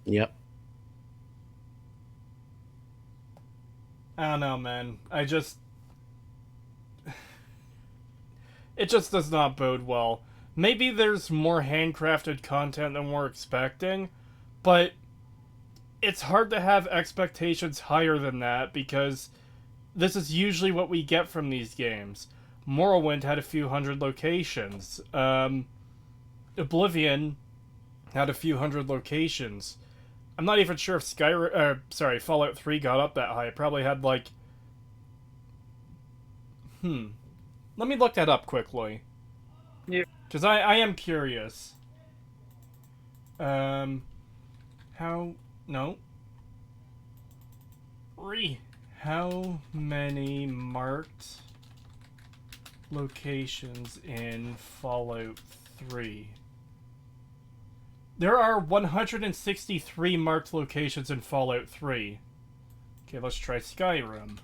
Yep. I don't know, man. It just does not bode well. Maybe there's more handcrafted content than we're expecting, but it's hard to have expectations higher than that because this is usually what we get from these games. Morrowind had a few hundred locations. Oblivion had a few hundred locations. I'm not even sure if Fallout 3 got up that high. It probably had like... Let me look that up quickly. Yeah. Because I am curious. How... No. How many marked locations in Fallout 3? There are 163 marked locations in Fallout 3. Okay, let's try Skyrim.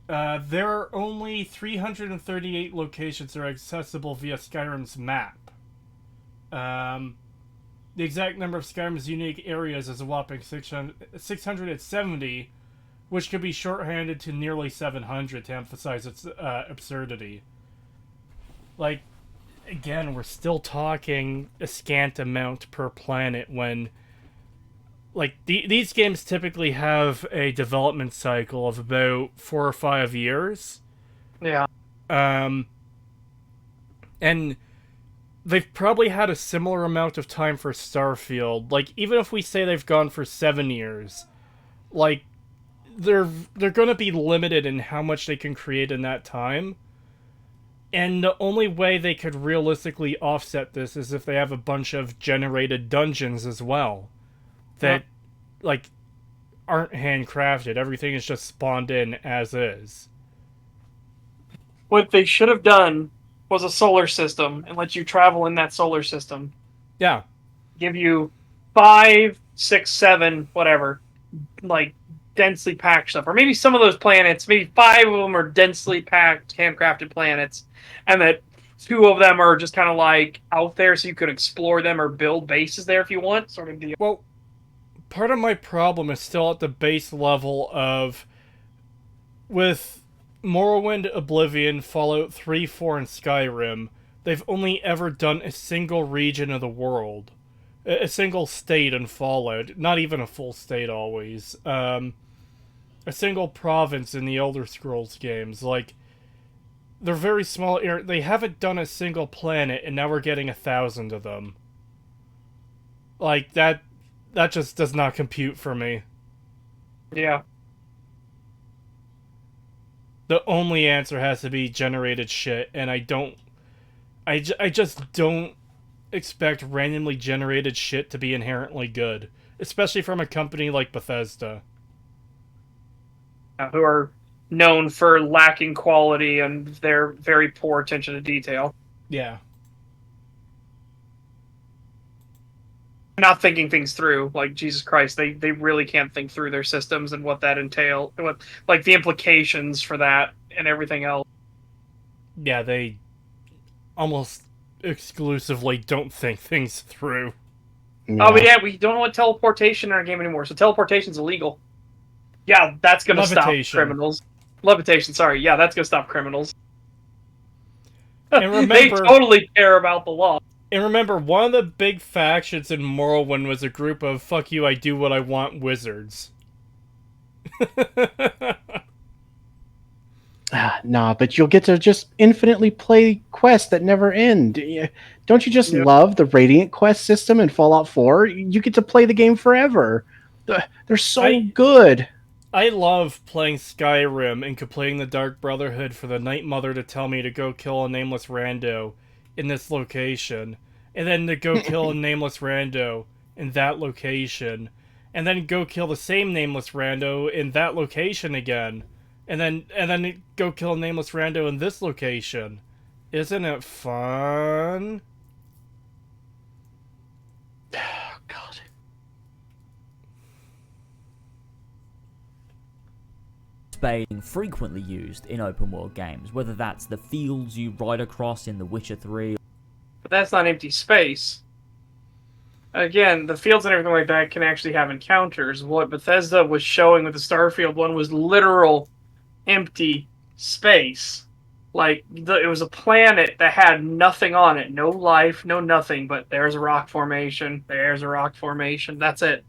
There are only 338 locations that are accessible via Skyrim's map. The exact number of Skyrim's unique areas is a whopping 670, which could be shorthanded to nearly 700 to emphasize its absurdity. Like, again, we're still talking a scant amount per planet when... Like, these games typically have a development cycle of about 4 or 5 years. Yeah. And they've probably had a similar amount of time for Starfield. Like, even if we say they've gone for 7 years, like, they're going to be limited in how much they can create in that time. And the only way they could realistically offset this is if they have a bunch of generated dungeons as well. That, like, aren't handcrafted. Everything is just spawned in as is. What they should have done was a solar system and let you travel in that solar system. Yeah. Give you 5, 6, 7, whatever, like, densely packed stuff. Or maybe some of those planets, maybe 5 of them are densely packed, handcrafted planets, and that 2 of them are just kind of like out there so you could explore them or build bases there if you want, sort of deal. Well, part of my problem is still at the base level of... With Morrowind, Oblivion, Fallout 3, 4, and Skyrim, they've only ever done a single region of the world. A single state in Fallout. Not even a full state, always. A single province in the Elder Scrolls games. Like, they're very small. They haven't done a single planet, and now we're getting 1,000 of them. Like, that just does not compute for me. Yeah. The only answer has to be generated shit, and I just don't expect randomly generated shit to be inherently good. Especially from a company like Bethesda. Who are known for lacking quality and their very poor attention to detail. Yeah. Not thinking things through. Like, Jesus Christ, they really can't think through their systems and what that entails, what, like, the implications for that and everything else. Yeah, they almost exclusively don't think things through. Yeah. Oh, but yeah, we don't want teleportation in our game anymore, so teleportation's illegal. Yeah, that's gonna stop criminals. Levitation, sorry. Yeah, that's gonna stop criminals. And remember, they totally care about the law. And remember, one of the big factions in Morrowind was a group of "fuck you, I do what I want" wizards. Nah, but you'll get to just infinitely play quests that never end. Don't you just love the Radiant quest system in Fallout 4? You get to play the game forever. They're so good. I love playing Skyrim and completing the Dark Brotherhood for the Night Mother to tell me to go kill a nameless rando in this location, and then to go kill a nameless rando in that location, and then go kill the same nameless rando in that location again, and then go kill a nameless rando in this location. Isn't it fun? space frequently used in open world games, whether that's the fields you ride across in The Witcher 3. But that's not empty space. Again, the fields and everything like that can actually have encounters. What Bethesda was showing with the Starfield one was literal empty space. Like, it was a planet that had nothing on it. No life, no nothing, but there's a rock formation, there's a rock formation, that's it.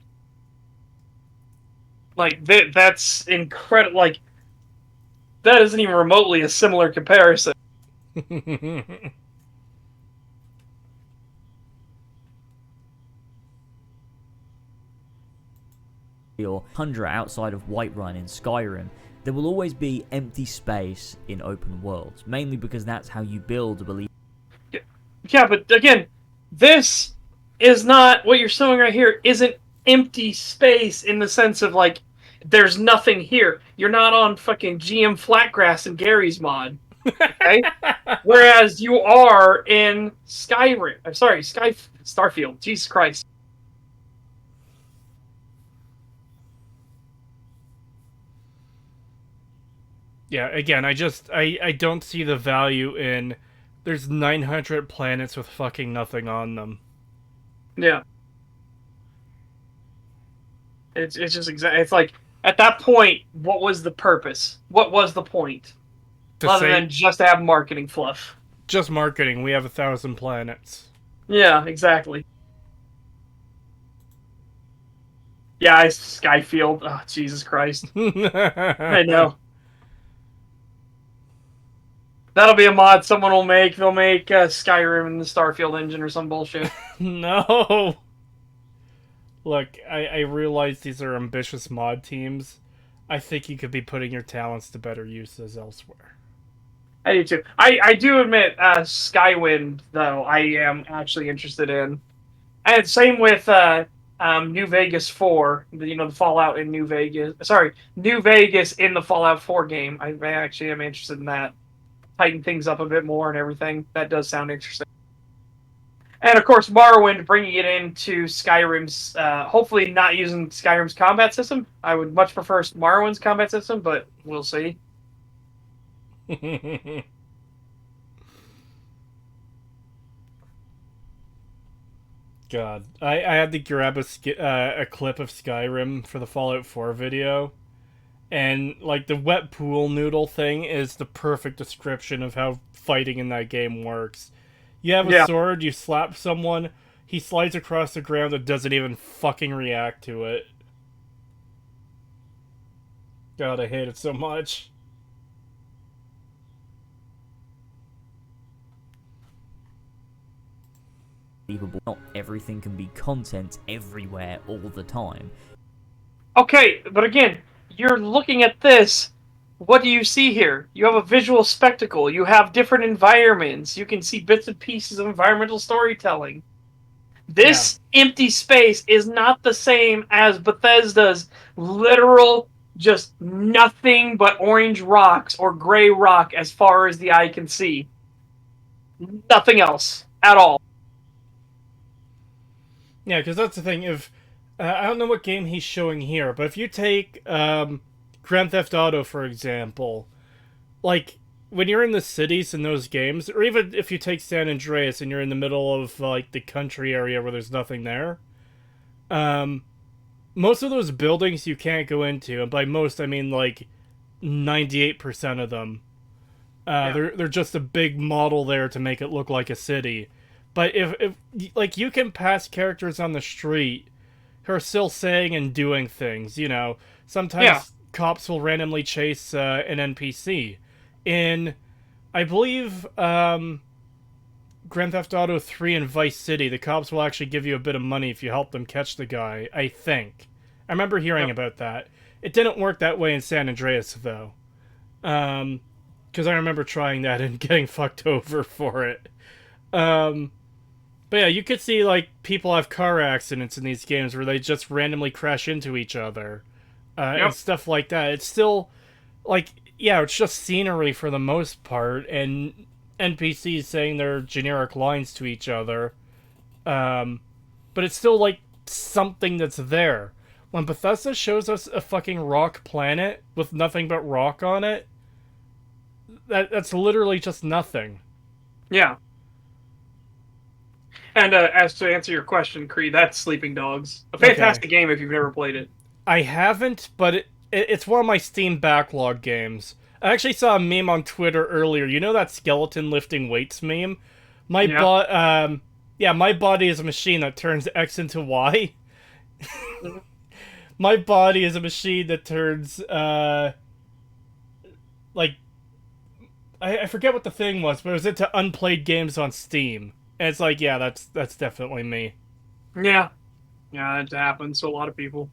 Like, that's incredible. Like, that isn't even remotely a similar comparison. Or tundra outside of Whiterun in Skyrim, there will always be empty space in open worlds, mainly because that's how you build a belief. Yeah, but again, this is not what you're showing right here. Isn't empty space in the sense of like there's nothing here. You're not on fucking GM Flatgrass and Gary's mod, okay? Whereas you are in Skyrim. I'm sorry, Starfield. Jesus Christ. Yeah, again, I don't see the value in there's 900 planets with fucking nothing on them. Yeah. It's just it's like at that point, what was the purpose? What was the point? Other than just to have marketing fluff. Just marketing. We have 1,000 planets. Yeah, exactly. Yeah, Skyfield. Oh, Jesus Christ. I know. That'll be a mod someone will make. They'll make Skyrim in the Starfield engine or some bullshit. No! Look, I realize these are ambitious mod teams. I think you could be putting your talents to better uses elsewhere. I do too. I do admit Skywind, though, I am actually interested in. And same with New Vegas 4, the Fallout in New Vegas. Sorry, New Vegas in the Fallout 4 game. I actually am interested in that. Tighten things up a bit more and everything. That does sound interesting. And of course, Morrowind, bringing it into Skyrim's, hopefully not using Skyrim's combat system. I would much prefer Morrowind's combat system, but we'll see. God, I had to grab a clip of Skyrim for the Fallout 4 video. And, like, the wet pool noodle thing is the perfect description of how fighting in that game works. You have a sword, you slap someone, he slides across the ground and doesn't even fucking react to it. God, I hate it so much. Not everything can be content everywhere all the time. Okay, but again, you're looking at this. What do you see here? You have a visual spectacle. You have different environments. You can see bits and pieces of environmental storytelling. This empty space is not the same as Bethesda's literal, just nothing but orange rocks or gray rock as far as the eye can see. Nothing else at all. Yeah, because that's the thing. If I don't know what game he's showing here, but if you take Grand Theft Auto, for example, like, when you're in the cities in those games, or even if you take San Andreas and you're in the middle of, like, the country area where there's nothing there, most of those buildings you can't go into, and by most I mean, like, 98% of them. They're just a big model there to make it look like a city. But if like, you can pass characters on the street who are still saying and doing things, Sometimes cops will randomly chase an NPC. In, I believe, Grand Theft Auto 3 and Vice City, the cops will actually give you a bit of money if you help them catch the guy, I think. I remember hearing about that. It didn't work that way in San Andreas, though. Because I remember trying that and getting fucked over for it. But yeah, you could see, like, people have car accidents in these games where they just randomly crash into each other. And stuff like that. It's still, like, it's just scenery for the most part, and NPCs saying their generic lines to each other. But it's still, like, something that's there. when Bethesda shows us a fucking rock planet with nothing but rock on it, that's literally just nothing. Yeah. And as to answer your question, Creed, that's Sleeping Dogs. A fantastic game if you've never played it. I haven't, but it's one of my Steam backlog games. I actually saw a meme on Twitter earlier. You know that skeleton lifting weights meme? My body is a machine that turns X into Y. My body is a machine that turns I forget what the thing was, but it was into unplayed games on Steam. And it's like, yeah, that's definitely me. Yeah. Yeah, it happens to a lot of people.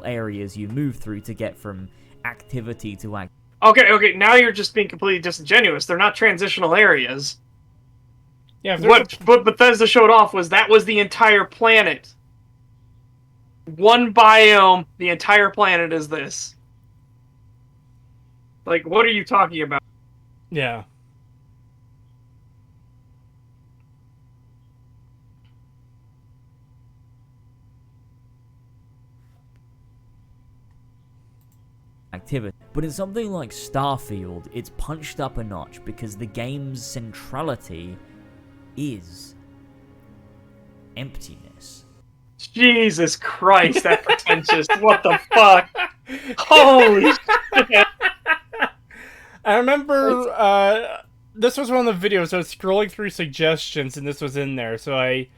Areas you move through to get from activity to activity. Okay, now you're just being completely disingenuous. They're not transitional areas. Yeah, What Bethesda showed off was the entire planet. One biome, the entire planet is this. Like, what are you talking about? Yeah. Activity. But in something like Starfield, it's punched up a notch because the game's centrality is emptiness. Jesus Christ, that pretentious. What the fuck? Holy shit. I remember this was one of the videos. I was scrolling through suggestions and this was in there. So I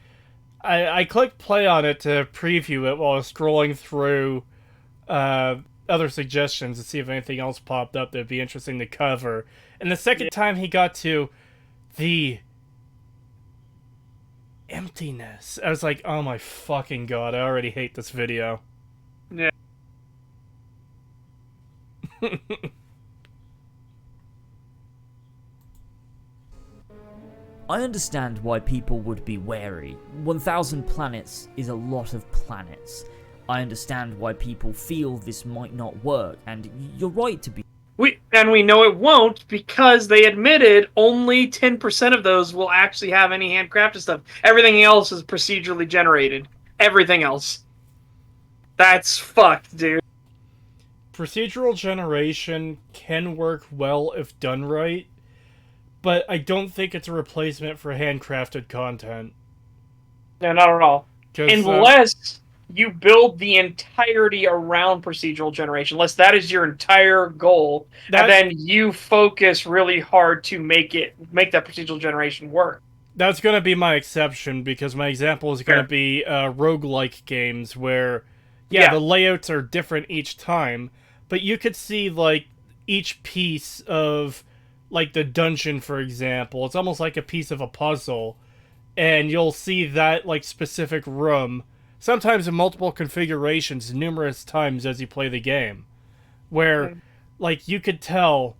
clicked play on it to preview it while I was scrolling through other suggestions to see if anything else popped up that would be interesting to cover. And the second time he got to the emptiness, I was like, oh my fucking god, I already hate this video. Yeah. I understand why people would be wary. 1,000 planets is a lot of planets. I understand why people feel this might not work, and you're right to be. We know it won't because they admitted only 10% of those will actually have any handcrafted stuff. Everything else is procedurally generated. Everything else. That's fucked, dude. Procedural generation can work well if done right, but I don't think it's a replacement for handcrafted content. No, not at all. Unless you build the entirety around procedural generation, unless that is your entire goal, and then you focus really hard to make that procedural generation work. That's going to be my exception, because my example is going to be roguelike games where, the layouts are different each time, but you could see, like, each piece of, like, the dungeon, for example. It's almost like a piece of a puzzle, and you'll see that, like, specific room sometimes in multiple configurations numerous times as you play the game, where like you could tell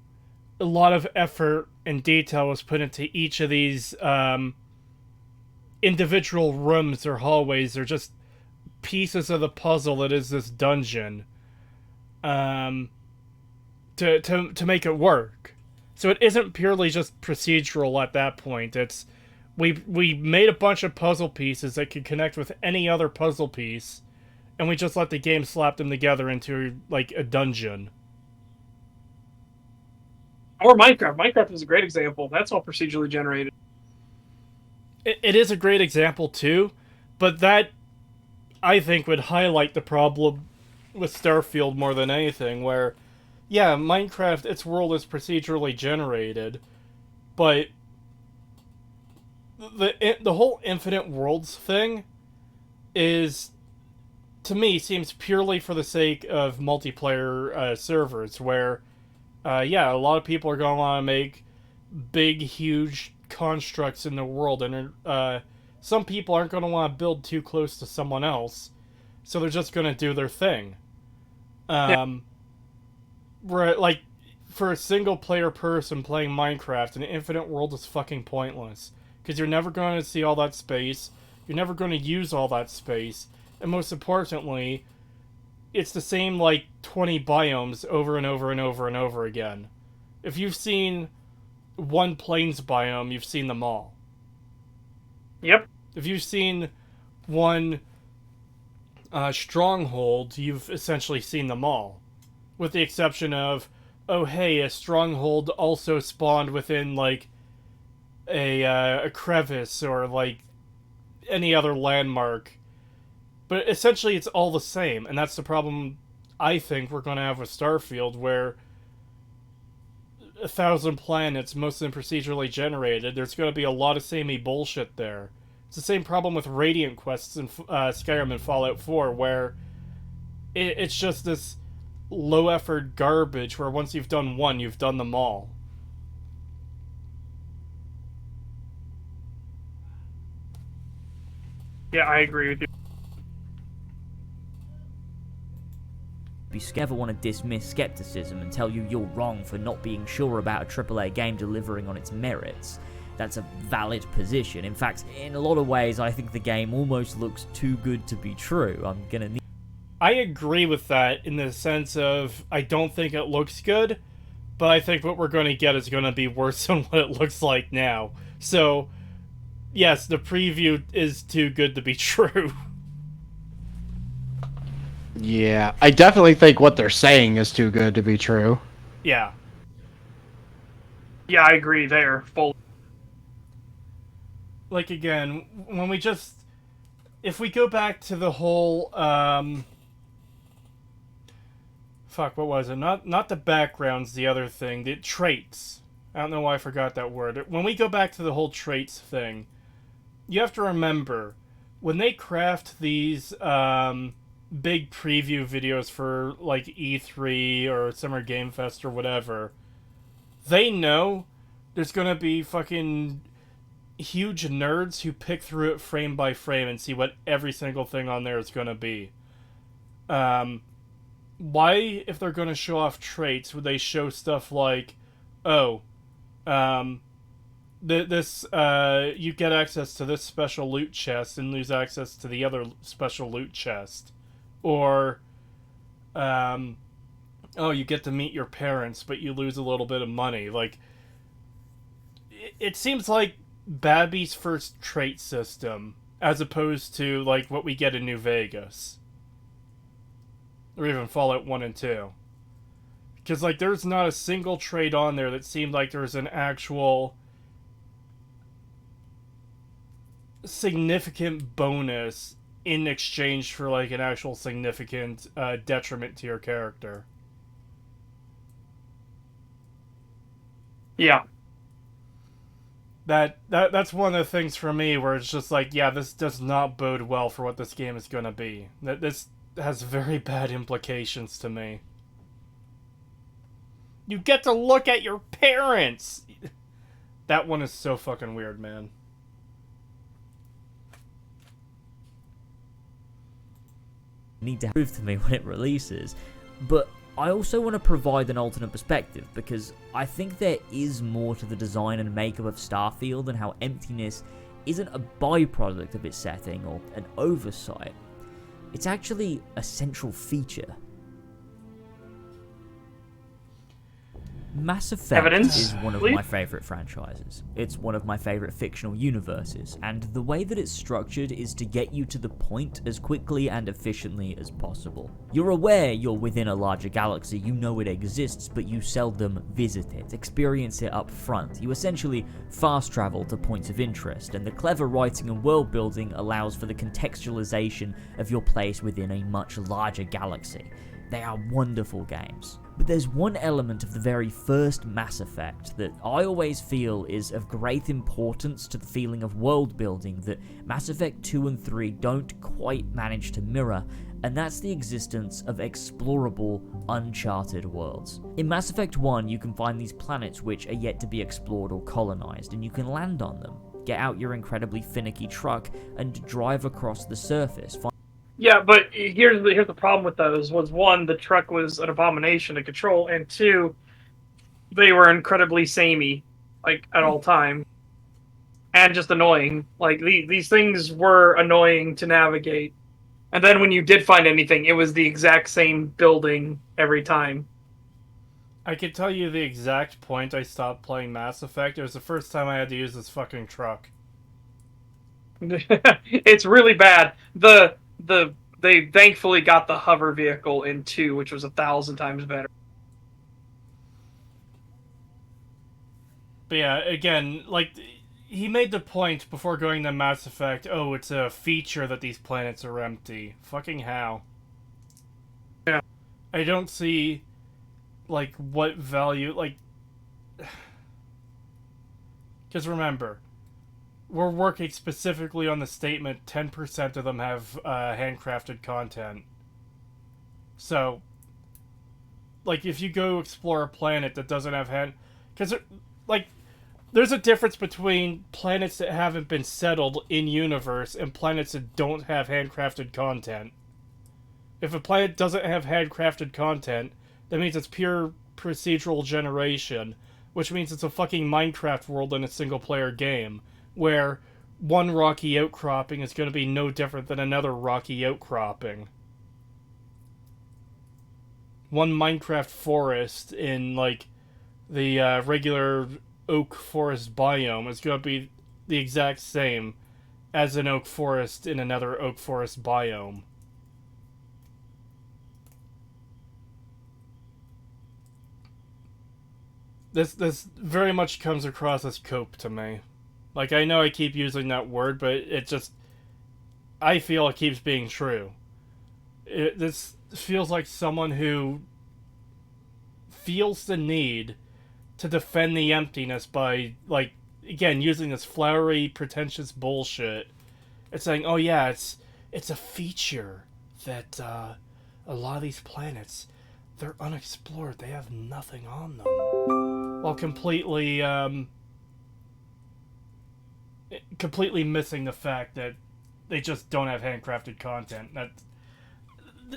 a lot of effort and detail was put into each of these individual rooms or hallways or just pieces of the puzzle that is this dungeon to make it work. So it isn't purely just procedural at that point. It's we made a bunch of puzzle pieces that could connect with any other puzzle piece, and we just let the game slap them together into, like, a dungeon. Or Minecraft. Minecraft is a great example. That's all procedurally generated. It is a great example, too, but that, I think, would highlight the problem with Starfield more than anything, where, Minecraft, its world is procedurally generated, but the whole infinite worlds thing is, to me, seems purely for the sake of multiplayer servers, where, a lot of people are going to want to make big, huge constructs in the world, and some people aren't going to want to build too close to someone else, so they're just going to do their thing. Where, like, for a single-player person playing Minecraft, an infinite world is fucking pointless. Because you're never going to see all that space, you're never going to use all that space, and most importantly, it's the same, like, 20 biomes over and over and over and over again. If you've seen one plains biome, you've seen them all. Yep. If you've seen one stronghold, you've essentially seen them all. With the exception of, oh hey, a stronghold also spawned within, like, a crevice or, like, any other landmark. But essentially it's all the same, and that's the problem I think we're going to have with Starfield, where 1,000 planets, most of them procedurally generated, there's going to be a lot of samey bullshit there. It's the same problem with Radiant quests in Skyrim and Fallout 4, where it's just this low-effort garbage where once you've done one, you've done them all. Yeah, I agree with you. You ever want to dismiss skepticism and tell you you're wrong for not being sure about a AAA game delivering on its merits. That's a valid position. In fact, in a lot of ways, I think the game almost looks too good to be true. I'm gonna need... I agree with that in the sense of I don't think it looks good, but I think what we're going to get is going to be worse than what it looks like now. So, yes, the preview is too good to be true. Yeah, I definitely think what they're saying is too good to be true. Yeah. Yeah, I agree there. Full. Like, again, when we just... If we go back to the whole, fuck, what was it? Not the backgrounds, the other thing. The traits. I don't know why I forgot that word. When we go back to the whole traits thing, you have to remember, when they craft these, big preview videos for, like, E3 or Summer Game Fest or whatever, they know there's gonna be fucking huge nerds who pick through it frame by frame and see what every single thing on there is gonna be. Why, if they're gonna show off traits, would they show stuff like, oh, you get access to this special loot chest and lose access to the other special loot chest? Or, oh, you get to meet your parents, but you lose a little bit of money. Like, it seems like Babby's first trait system, as opposed to, like, what we get in New Vegas. Or even Fallout 1 and 2. Because, like, there's not a single trait on there that seemed like there was an actual significant bonus in exchange for, like, an actual significant detriment to your character. Yeah. That's one of the things for me where it's just like, yeah, this does not bode well for what this game is going to be. This has very bad implications to me. You get to look at your parents! That one is so fucking weird, man. need to prove to me when it releases, but I also want to provide an alternate perspective, because I think there is more to the design and makeup of Starfield and how emptiness isn't a byproduct of its setting or an oversight. It's actually a central feature. Mass Effect Evidence, is one of please? my favourite franchises. It's one of my favourite fictional universes, and the way that it's structured is to get you to the point as quickly and efficiently as possible. You're aware you're within a larger galaxy, you know it exists, but you seldom visit it, experience it up front. You essentially fast travel to points of interest, and the clever writing and world building allows for the contextualization of your place within a much larger galaxy. They are wonderful games. But there's one element of the very first Mass Effect that I always feel is of great importance to the feeling of world building that Mass Effect 2 and 3 don't quite manage to mirror, and that's the existence of explorable, uncharted worlds. In Mass Effect 1, you can find these planets which are yet to be explored or colonized, and you can land on them, get out your incredibly finicky truck, and drive across the surface. Yeah, but here's the problem with those was, one, the truck was an abomination to control, and two, they were incredibly samey, like, at all time, and just annoying. Like, these things were annoying to navigate. And then when you did find anything, it was the exact same building every time. I can tell you the exact point I stopped playing Mass Effect. It was the first time I had to use this fucking truck. It's really bad. They thankfully got the hover vehicle in 2, which was 1,000 times better. But yeah, again, like, he made the point before going to Mass Effect, oh, it's a feature that these planets are empty. Fucking how? Yeah. I don't see, like, what value, like... Because remember, we're working specifically on the statement 10% of them have handcrafted content. So, like, if you go explore a planet that doesn't have because, like, there's a difference between planets that haven't been settled in universe and planets that don't have handcrafted content. If a planet doesn't have handcrafted content, that means it's pure procedural generation, which means it's a fucking Minecraft world in a single-player game, where one rocky outcropping is going to be no different than another rocky outcropping. One Minecraft forest in, like, the regular oak forest biome is going to be the exact same as an oak forest in another oak forest biome. This very much comes across as cope to me. Like, I know I keep using that word, but it just... I feel it keeps being true. This feels like someone who feels the need to defend the emptiness by, like, again, using this flowery, pretentious bullshit. It's saying, oh yeah, it's a feature that a lot of these planets, they're unexplored. They have nothing on them. While completely missing the fact that they just don't have handcrafted content.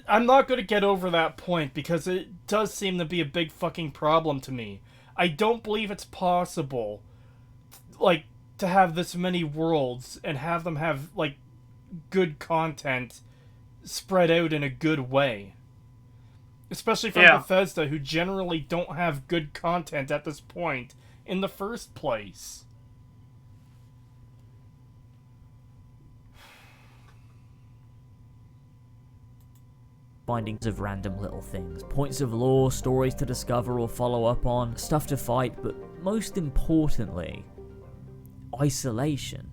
I'm not going to get over that point because it does seem to be a big fucking problem to me. I don't believe it's possible, like, to have this many worlds and have them have, like, good content spread out in a good way. Especially from Bethesda, who generally don't have good content at this point in the first place. Findings of random little things, points of lore, stories to discover or follow up on, stuff to fight, but most importantly, isolation.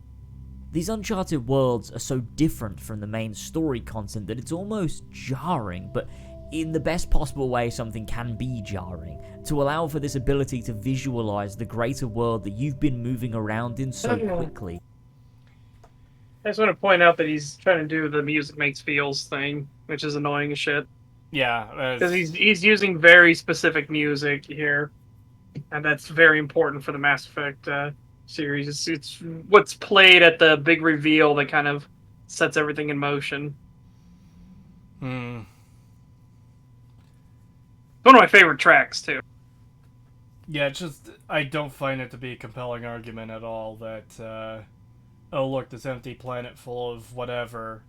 These uncharted worlds are so different from the main story content that it's almost jarring, but in the best possible way something can be jarring, to allow for this ability to visualize the greater world that you've been moving around in so quickly. I just want to point out that he's trying to do the music makes feels thing, which is annoying as shit. Yeah. Because he's using very specific music here, and that's very important for the Mass Effect series. It's what's played at the big reveal that kind of sets everything in motion. Hmm. One of my favorite tracks, too. Yeah, it's just, I don't find it to be a compelling argument at all that, oh look, this empty planet full of whatever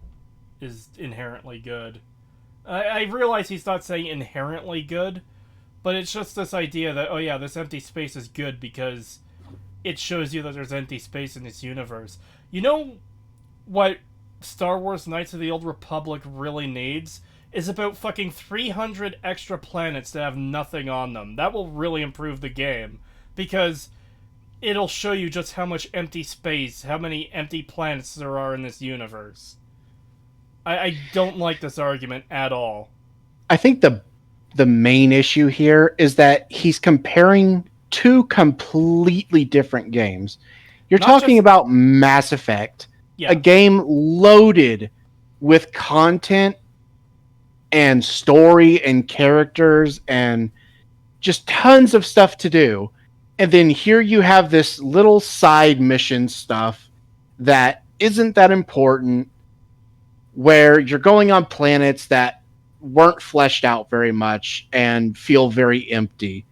is inherently good. I realize he's not saying inherently good, but it's just this idea that, oh yeah, this empty space is good because it shows you that there's empty space in this universe. You know what Star Wars Knights of the Old Republic really needs? Is about fucking 300 extra planets that have nothing on them. That will really improve the game, because it'll show you just how much empty space, how many empty planets there are in this universe. I don't like this argument at all. I think the main issue here is that he's comparing two completely different games. You're talking about Mass Effect, a game loaded with content and story and characters and just tons of stuff to do. And then here you have this little side mission stuff that isn't that important, where you're going on planets that weren't fleshed out very much and feel very empty.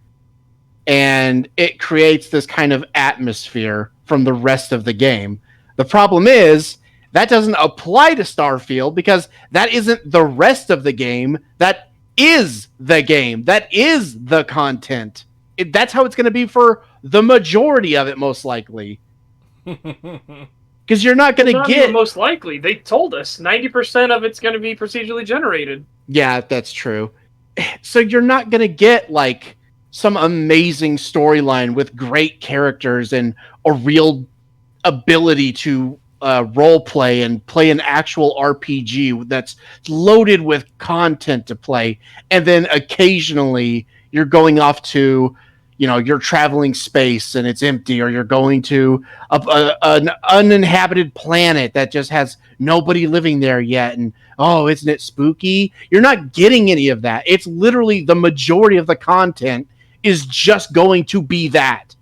And it creates this kind of atmosphere from the rest of the game. The problem is, that doesn't apply to Starfield because that isn't the rest of the game. That is the game. That is the content. That's how it's going to be for the majority of it, most likely. Because you're not going to Not get... even most likely. They told us 90% of it's going to be procedurally generated. Yeah, that's true. So you're not going to get, like, some amazing storyline with great characters and a real ability to role play and play an actual RPG that's loaded with content to play. And then occasionally you're going off to, you're traveling space and it's empty, or you're going to an uninhabited planet that just has nobody living there yet. And, oh, isn't it spooky? You're not getting any of that. It's literally the majority of the content is just going to be that.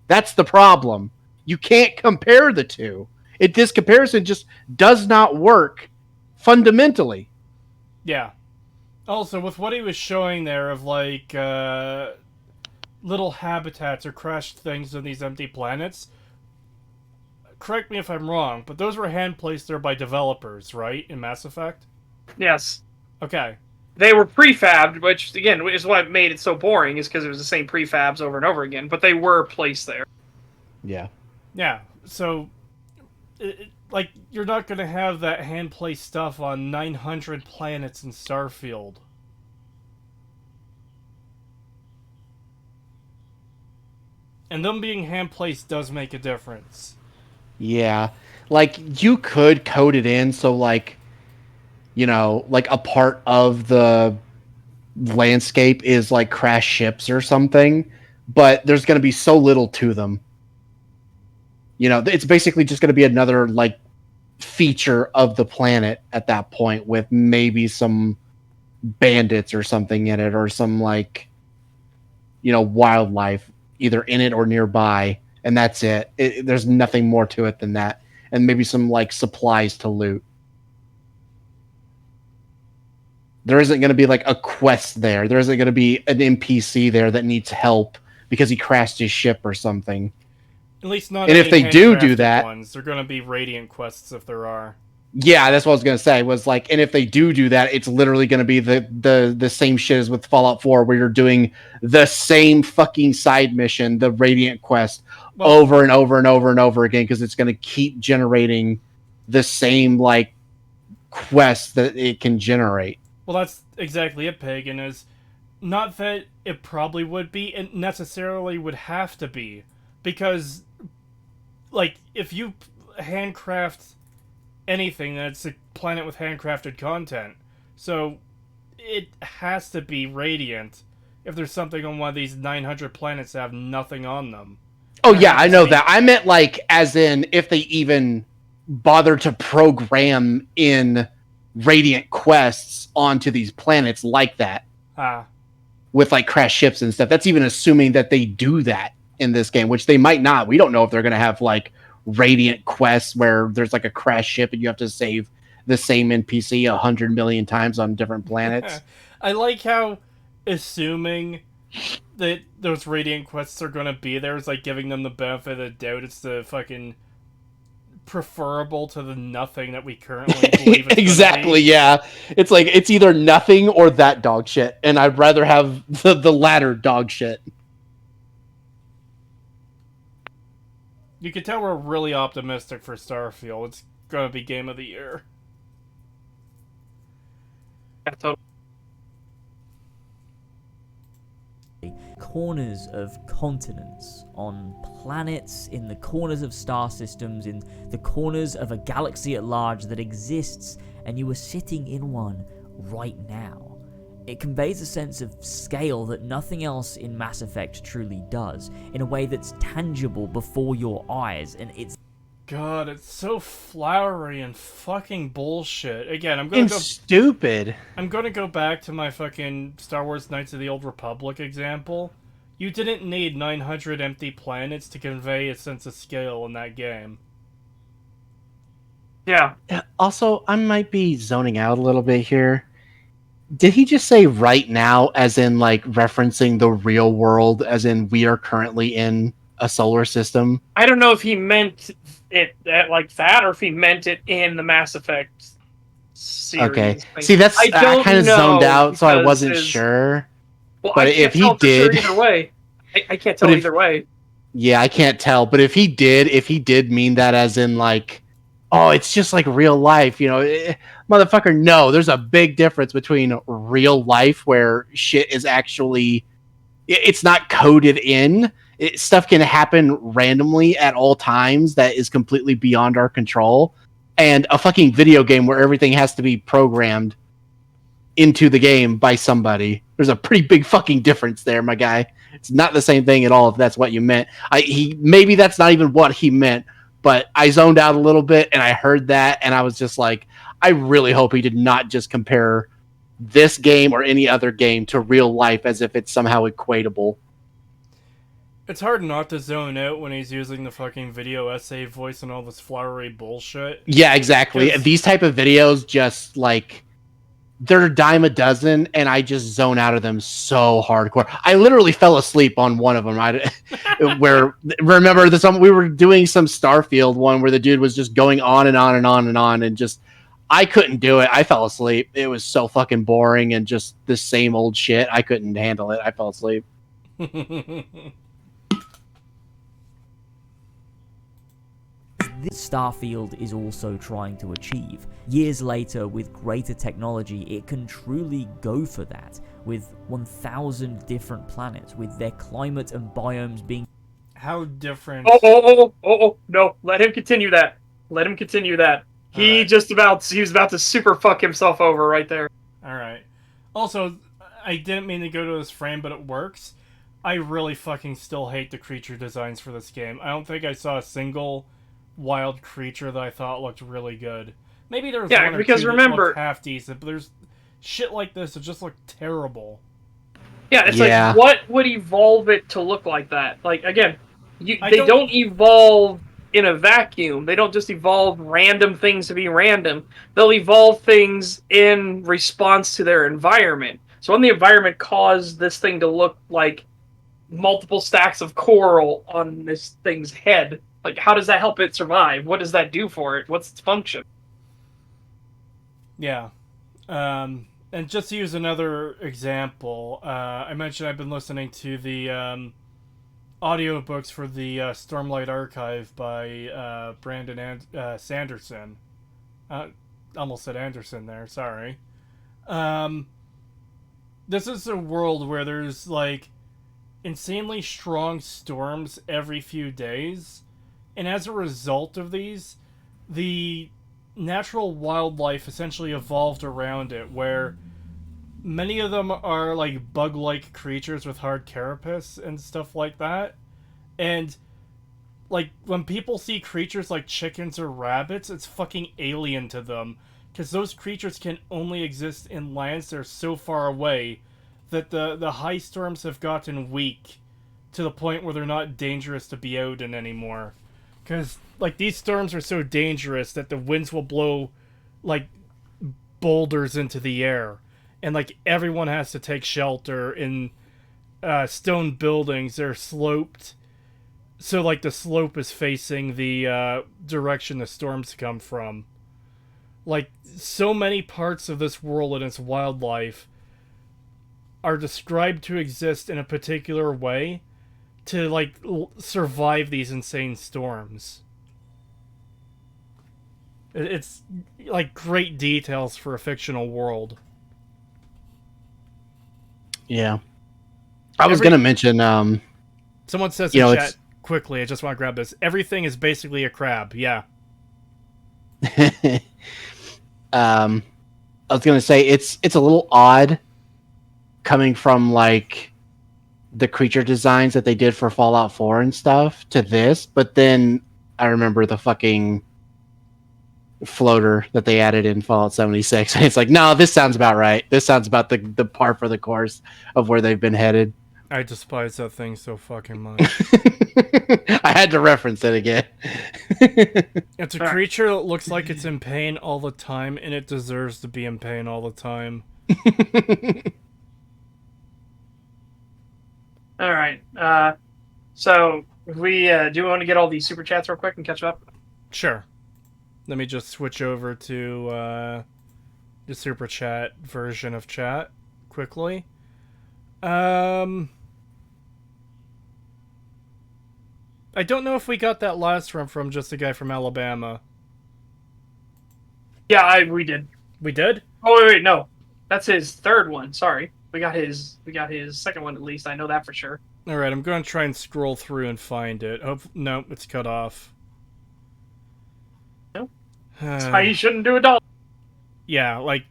That's the problem. You can't compare the two. This comparison just does not work fundamentally. Yeah. Also, with what he was showing there of, like, little habitats or crashed things on these empty planets, correct me if I'm wrong, but those were hand-placed there by developers, right, in Mass Effect? Yes. Okay. They were prefabbed, which, again, is what made it so boring, is because it was the same prefabs over and over again, but they were placed there. Yeah. Yeah, so, like, you're not going to have that hand-placed stuff on 900 planets in Starfield. And them being hand-placed does make a difference. Yeah. Like, you could code it in so, like, like a part of the landscape is, like, crashed ships or something, but there's going to be so little to them. It's basically just going to be another, like, feature of the planet at that point, with maybe some bandits or something in it, or some, like, wildlife either in it or nearby, and that's it. There's nothing more to it than that, and maybe some, like, supplies to loot. There isn't going to be, like, a quest there. There isn't going to be an NPC there that needs help because he crashed his ship or something. At least not. And if they do handcrafted that, ones, they're going to be Radiant quests if there are. Yeah, that's what I was gonna say. Was like, and if they do that, it's literally gonna be the same shit as with Fallout 4, where you're doing the same fucking side mission, the Radiant quest, over and over and over and over again, because it's gonna keep generating the same, like, quest that it can generate. Well, that's exactly it, Pagan. Is not that it probably would be, it necessarily would have to be, because, like, if you handcraft anything, that's a planet with handcrafted content. So it has to be Radiant if there's something on one of these 900 planets that have nothing on them. Oh yeah, I know that. I meant, like, as in if they even bother to program in Radiant quests onto these planets like that. With, like, crashed ships and stuff. That's even assuming that they do that in this game, which they might not. We don't know if they're going to have, like, Radiant quests where there's, like, a crashed ship and you have to save the same NPC 100 million times on different planets. I like how assuming that those Radiant quests are going to be there is like giving them the benefit of the doubt. It's the fucking preferable to the nothing that we currently believe it's Exactly, yeah. It's like, it's either nothing or that dog shit, and I'd rather have the latter dog shit. You can tell we're really optimistic for Starfield. It's going to be Game of the Year. Yeah, totally. Corners of continents, on planets, in the corners of star systems, in the corners of a galaxy at large that exists, and you are sitting in one right now. It conveys a sense of scale that nothing else in Mass Effect truly does, in a way that's tangible before your eyes, and it's... God, it's so flowery and fucking bullshit. Again, I'm going to go... stupid. I'm going to go back to my fucking Star Wars Knights of the Old Republic example. You didn't need 900 empty planets to convey a sense of scale in that game. Yeah. Also, I might be zoning out a little bit here. Did he just say right now, as in, like, referencing the real world, as in we are currently in a solar system? I don't know if he meant it like that, or if he meant it in the Mass Effect series. Okay. See, that's... I kind of zoned out, so I wasn't sure. Well, but if he did... Either way. I can't tell either way. Yeah, I can't tell, but if he did mean that as in like, oh, it's just like real life, motherfucker. No, there's a big difference between real life where shit is actually, it's not coded in. Stuff can happen randomly at all times that is completely beyond our control, and a fucking video game where everything has to be programmed into the game by somebody. There's a pretty big fucking difference there, my guy. It's not the same thing at all if that's what you meant. Maybe that's not even what he meant, but I zoned out a little bit and I heard that and I was just like, I really hope he did not just compare this game or any other game to real life as if it's somehow equatable. It's hard not to zone out when he's using the fucking video essay voice and all this flowery bullshit. Yeah, exactly. These type of videos just like, they're a dime a dozen, and I just zone out of them so hardcore. I literally fell asleep on one of them. Where remember this? We were doing some Starfield one where the dude was just going on and on and on and on, and just I couldn't do it. I fell asleep. It was so fucking boring and just the same old shit. I couldn't handle it. I fell asleep. This Starfield is also trying to achieve. Years later, with greater technology, it can truly go for that, with 1,000 different planets, with their climate and biomes being... How different... No, let him continue that. Let him continue that. He was about to super fuck himself over right there. Alright. Also, I didn't mean to go to this frame, but it works. I really fucking still hate the creature designs for this game. I don't think I saw a single wild creature that I thought looked really good. Maybe there was one or two that looked half decent, but there's shit like this that just looked terrible. Yeah, it's like, what would evolve it to look like that? Like, again, they don't evolve in a vacuum. They don't just evolve random things to be random. They'll evolve things in response to their environment. So when the environment caused this thing to look like multiple stacks of coral on this thing's head, like, how does that help it survive? What does that do for it? What's its function? Yeah. And just to use another example, I mentioned I've been listening to the audiobooks for the Stormlight Archive by Brandon Sanderson. Almost said Anderson there, sorry. This is a world where there's, like, insanely strong storms every few days. And as a result of these, the natural wildlife essentially evolved around it, where many of them are like bug-like creatures with hard carapace and stuff like that. And like when people see creatures like chickens or rabbits, it's fucking alien to them, because those creatures can only exist in lands that are so far away that the high storms have gotten weak to the point where they're not dangerous to be out in anymore. Because, like, these storms are so dangerous that the winds will blow, like, boulders into the air. And, like, everyone has to take shelter in stone buildings. They're sloped. So, like, the slope is facing the direction the storms come from. Like, so many parts of this world and its wildlife are described to exist in a particular way to, like, survive these insane storms. It's, like, great details for a fictional world. Yeah. I was going to mention... someone says in chat, quickly, I just want to grab this. Everything is basically a crab, yeah. I was going to say, it's a little odd coming from, like, the creature designs that they did for Fallout 4 and stuff to this, but then I remember the fucking floater that they added in Fallout 76, and it's like, no, this sounds about right. This sounds about the par for the course of where they've been headed. I despise that thing so fucking much. I had to reference it again. It's a creature that looks like it's in pain all the time, and it deserves to be in pain all the time. All right. So we do we want to get all these super chats real quick and catch up? Sure. Let me just switch over to the super chat version of chat quickly. I don't know if we got that last one from just a guy from Alabama. Yeah, we did. We did? Oh wait, no, that's his third one. Sorry, we got his second one at least. I know that for sure. Alright, I'm going to try and scroll through and find it. No, it's cut off. Nope. That's why you shouldn't do $1. Yeah, like,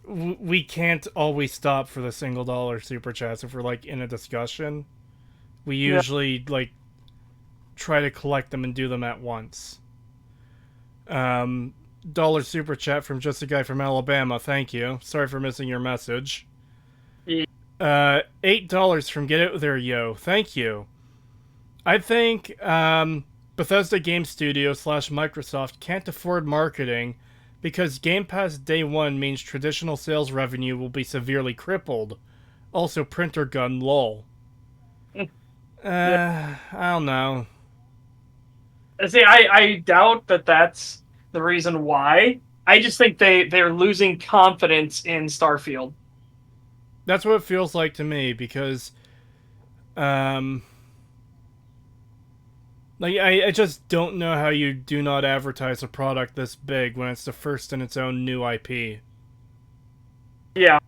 we can't always stop for the $1 super chats if we're, like, in a discussion. We usually, like, try to collect them and do them at once. Dollar super chat from just a guy from Alabama. Thank you. Sorry for missing your message. Yeah. $8 from Get Out There Yo. Thank you. I think Bethesda Game Studio / Microsoft can't afford marketing because Game Pass Day 1 means traditional sales revenue will be severely crippled. Also, printer gun, lol. I don't know. See, I doubt that that's the reason why. I just think they're losing confidence in Starfield. That's what it feels like to me, because like, I just don't know how you do not advertise a product this big when it's the first in its own new IP. Yeah.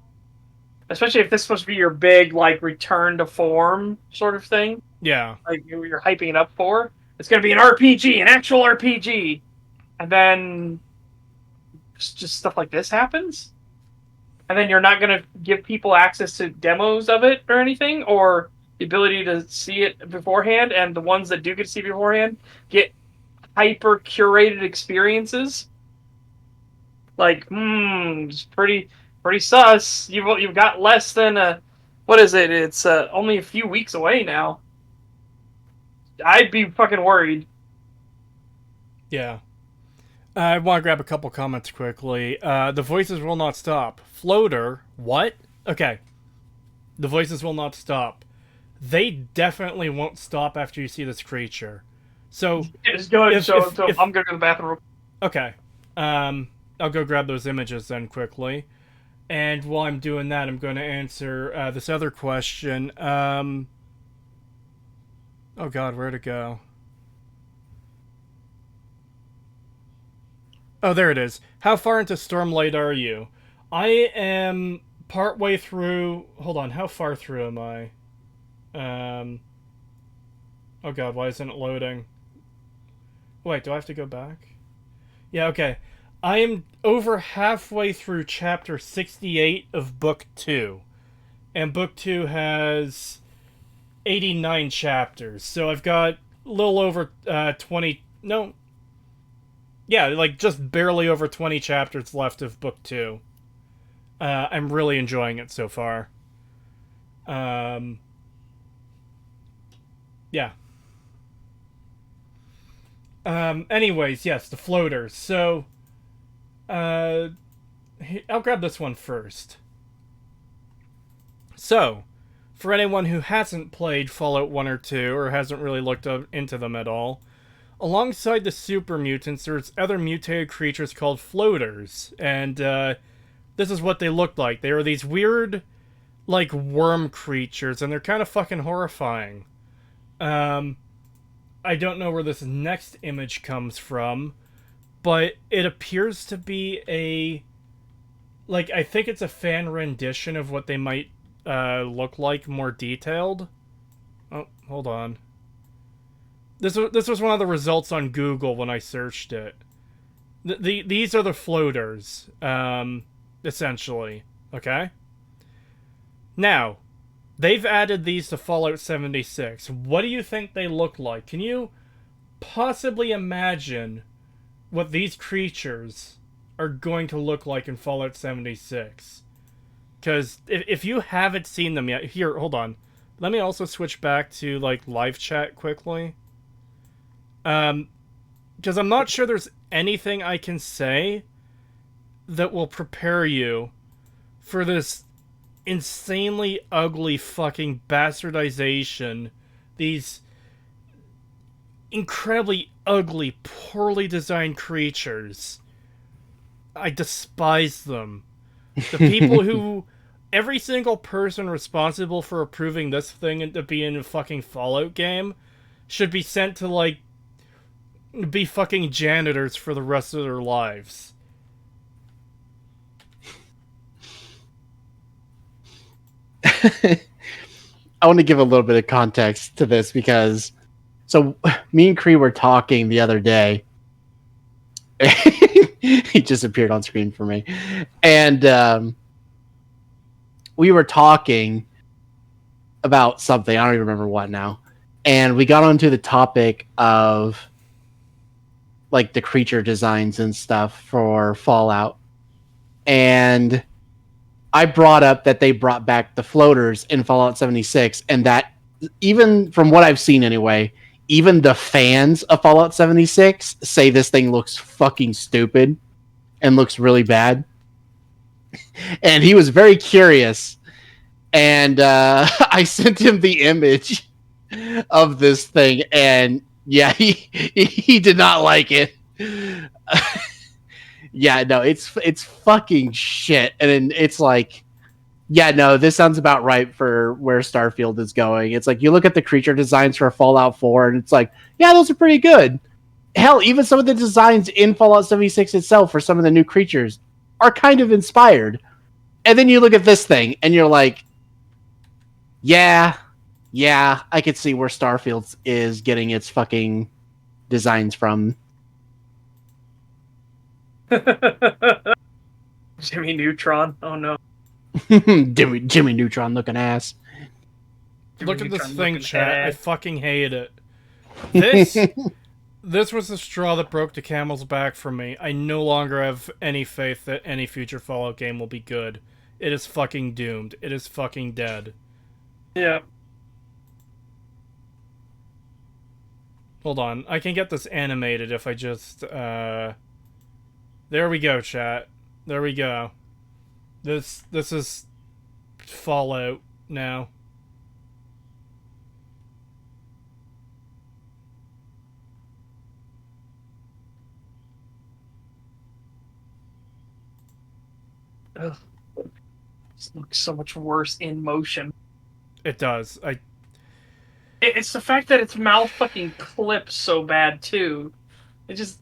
Especially if this is supposed to be your big, like, return to form sort of thing. Yeah. Like, you're hyping it up for. It's going to be an RPG, an actual RPG. And then just stuff like this happens. And then you're not going to give people access to demos of it or anything, or the ability to see it beforehand, and the ones that do get to see it beforehand get hyper curated experiences. Like, it's pretty sus. You've got less than what is it? It's only a few weeks away now. I'd be fucking worried. Yeah. I want to grab a couple comments quickly. The voices will not stop. Floater, what? Okay. The voices will not stop. They definitely won't stop after you see this creature. So, It's good. So I'm gonna go to the bathroom. okay. I'll go grab those images then quickly. And while I'm doing that, I'm going to answer this other question. Oh god, where'd it go? Oh, there it is. How far into Stormlight are you? I am partway through... Hold on, how far through am I? Oh god, why isn't it loading? Wait, do I have to go back? Yeah, okay. I am over halfway through chapter 68 of book 2. And book 2 has 89 chapters. So I've got a little over 20... No. Yeah, like just barely over 20 chapters left of book 2. I'm really enjoying it so far. Yeah. Anyways, yes, the floaters. So, I'll grab this one first. So, for anyone who hasn't played Fallout 1 or 2, or hasn't really looked into them at all, alongside the super mutants, there's other mutated creatures called floaters, and this is what they looked like. They were these weird, like, worm creatures, and they're kind of fucking horrifying. I don't know where this next image comes from, but it appears to be a... Like, I think it's a fan rendition of what they might look like, more detailed. Oh, hold on. This was one of the results on Google when I searched it. These are the floaters, essentially. Okay? Now, they've added these to Fallout 76. What do you think they look like? Can you possibly imagine what these creatures are going to look like in Fallout 76? Because if you haven't seen them yet... Here, hold on. Let me also switch back to, like, live chat quickly. Because I'm not sure there's anything I can say that will prepare you for this insanely ugly fucking bastardization. These incredibly ugly, poorly designed creatures. I despise them. The people who... Every single person responsible for approving this thing to be in a fucking Fallout game should be sent to, like, be fucking janitors for the rest of their lives. I want to give a little bit of context to this because, so me and Cree were talking the other day. He just appeared on screen for me, and we were talking about something. I don't even remember what now, and we got onto the topic of like the creature designs and stuff for Fallout, and I brought up that they brought back the floaters in Fallout 76, and that even from what I've seen anyway, even the fans of Fallout 76 say this thing looks fucking stupid and looks really bad. And he was very curious, and I sent him the image of this thing, and yeah, he did not like it. Yeah, no, it's fucking shit, and then it's like, yeah, no, this sounds about right for where Starfield is going. It's like you look at the creature designs for Fallout 4, and it's like, yeah, those are pretty good. Hell, even some of the designs in Fallout 76 itself for some of the new creatures are kind of inspired. And then you look at this thing, and you're like, yeah, I could see where Starfield is getting its fucking designs from. Jimmy Neutron. Oh no. Jimmy Neutron looking ass. Look at this Neutron thing, looking chat. I head. fucking hate it. This was the straw that broke the camel's back for me. I no longer have any faith that any future Fallout game will be good. It is fucking doomed. It is fucking dead. Yeah. Hold on. I can get this animated if I just, There we go, chat. There we go. This is Fallout now. Ugh. This looks so much worse in motion. It does. It's the fact that its mouth fucking clips so bad too. It just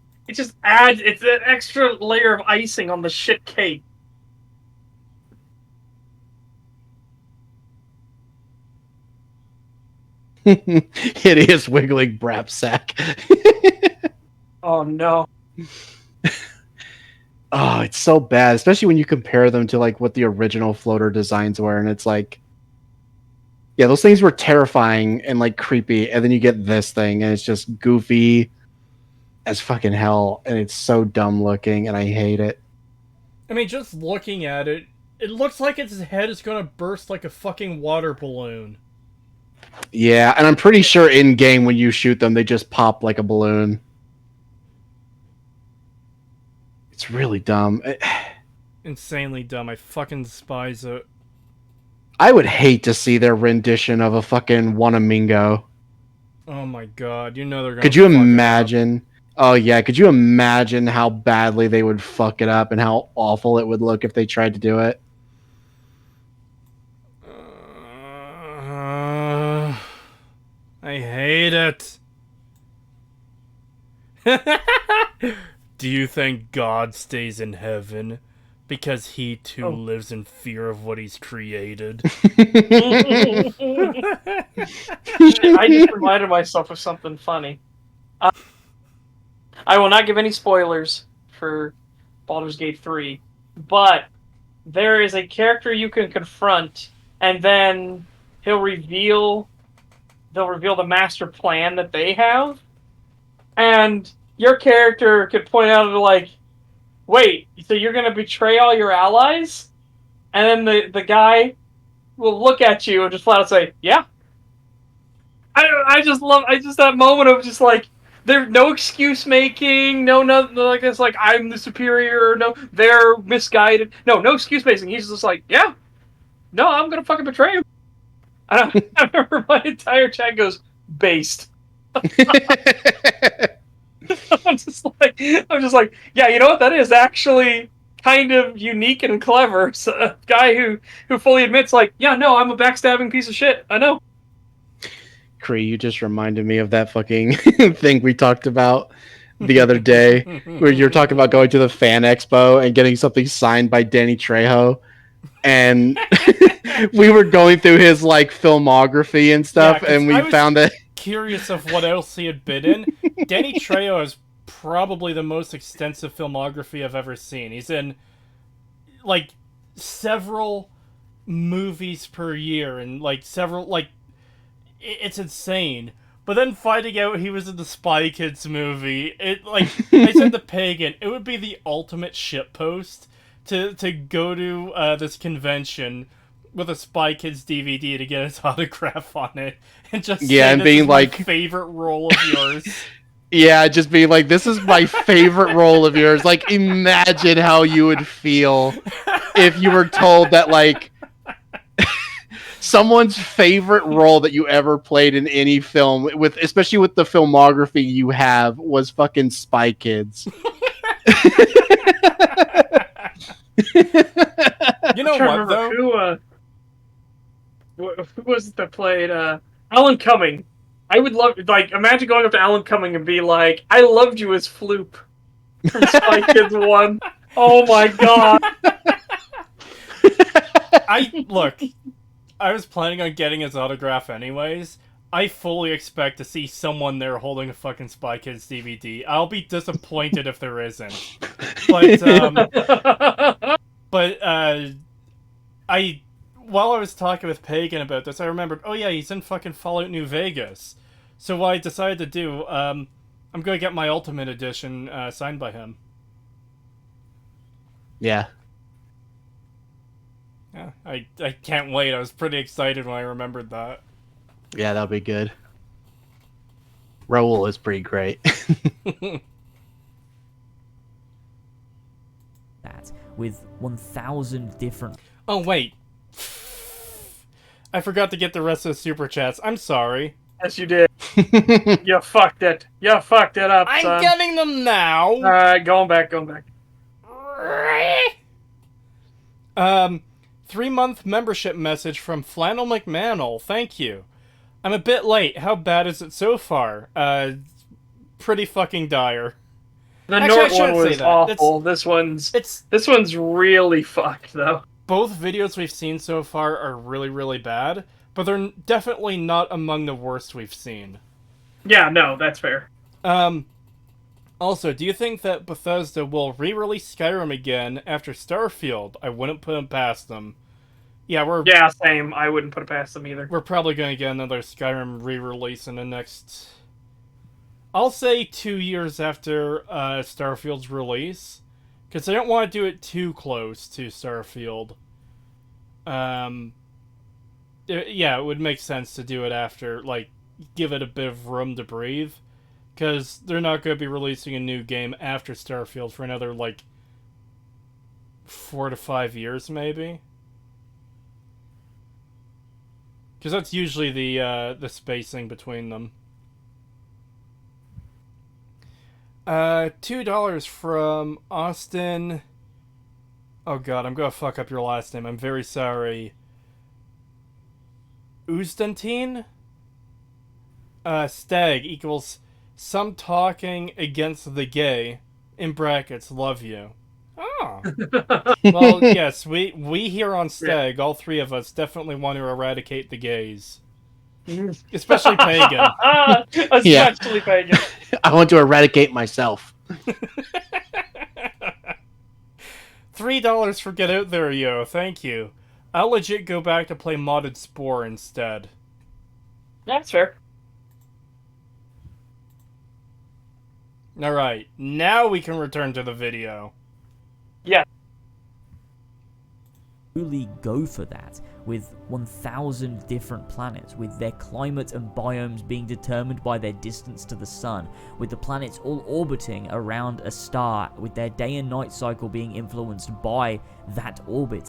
adds, it's an extra layer of icing on the shit cake. Hideous wiggling brap sack. Oh no. Oh, it's so bad, especially when you compare them to like what the original floater designs were, and it's like, yeah, those things were terrifying and like creepy, and then you get this thing, and it's just goofy as fucking hell, and it's so dumb looking, and I hate it. I mean, just looking at it, it looks like its head is gonna burst like a fucking water balloon. Yeah, and I'm pretty sure in game when you shoot them, they just pop like a balloon. It's really dumb. Insanely dumb. I fucking despise it. I would hate to see their rendition of a fucking Wanamingo. Oh my god, you know they're gonna Could you fuck it up. imagine? Oh yeah, could you imagine how badly they would fuck it up and how awful it would look if they tried to do it? I hate it. Do you think God stays in heaven because he too lives in fear of what he's created? I just reminded myself of something funny. I will not give any spoilers for Baldur's Gate 3, but there is a character you can confront, and then they'll reveal the master plan that they have, and your character could point out to like, wait, so you're gonna betray all your allies? And then the guy will look at you and just flat out say, yeah. I just that moment of just like, there's no excuse making, nothing like this, like I'm the superior, no, they're misguided. No excuse making. He's just like, yeah, no, I'm gonna fucking betray him. I remember my entire chat goes, based. I'm just like, yeah, you know what? That is actually kind of unique and clever. So, a guy who fully admits, like, yeah, no, I'm a backstabbing piece of shit. I know. Cree, you just reminded me of that fucking thing we talked about the other day, where you're talking about going to the fan expo and getting something signed by Danny Trejo, and we were going through his like filmography and stuff, 'cause and we I was found that curious of what else he had been in. Danny Trejo has probably the most extensive filmography I've ever seen. He's in like several movies per year and like several like it's insane. But then finding out he was in the Spy Kids movie, it like I said to Pagan, it would be the ultimate shitpost to go to this convention with a Spy Kids DVD to get his autograph on it, and just say, and this being is my like, favorite role of yours. yeah, just being like, this is my favorite role of yours. Like, imagine how you would feel if you were told that like someone's favorite role that you ever played in any film, with especially with the filmography you have, was fucking Spy Kids. You know I'm trying to what remember though? who was it that played Alan Cumming? I would love, like, imagine going up to Alan Cumming and be like, "I loved you as Floop from Spy Kids 1." Oh my god! I was planning on getting his autograph anyways. I fully expect to see someone there holding a fucking Spy Kids DVD. I'll be disappointed if there isn't. But while I was talking with Pagan about this, I remembered, oh yeah, he's in fucking Fallout New Vegas. So what I decided to do, I'm going to get my Ultimate Edition signed by him. Yeah. Yeah, I can't wait. I was pretty excited when I remembered that. Yeah, that'll be good. Raoul is pretty great. That with 1,000 different. Oh, wait. I forgot to get the rest of the super chats. I'm sorry. Yes, you did. You fucked it. You fucked it up, I'm son. getting them now. All right, going back. 3-month membership message from Flannel McManel. Thank you. I'm a bit late. How bad is it so far? Pretty fucking dire. The Actually, I North one shouldn't say was that. awful. This one's really fucked though. Both videos we've seen so far are really, really bad, but they're definitely not among the worst we've seen. Yeah, no, that's fair. Also, do you think that Bethesda will re-release Skyrim again after Starfield? I wouldn't put them past them. Yeah, same. I wouldn't put it past them either. we're probably going to get another Skyrim re-release in the next... I'll say 2 years after Starfield's release, because I don't want to do it too close to Starfield. It would make sense to do it after, like, give it a bit of room to breathe, because they're not going to be releasing a new game after Starfield for another, like, 4 to 5 years, maybe. Because that's usually the spacing between them. $2 from Austin. Oh god, I'm gonna fuck up your last name. I'm very sorry. Uzdantine? Stag equals some talking against the gay. In brackets, love you. Oh. Well, yes, we here on Stag, all three of us, definitely want to eradicate the gays. Especially Pagan. Especially Pagan. I want to eradicate myself. $3 for Get Out There, yo. Thank you. I'll legit go back to play modded Spore instead. That's fair. Alright, now we can return to the video. Yeah. Truly go for that with 1,000 different planets, with their climate and biomes being determined by their distance to the sun, with the planets all orbiting around a star, with their day and night cycle being influenced by that orbit.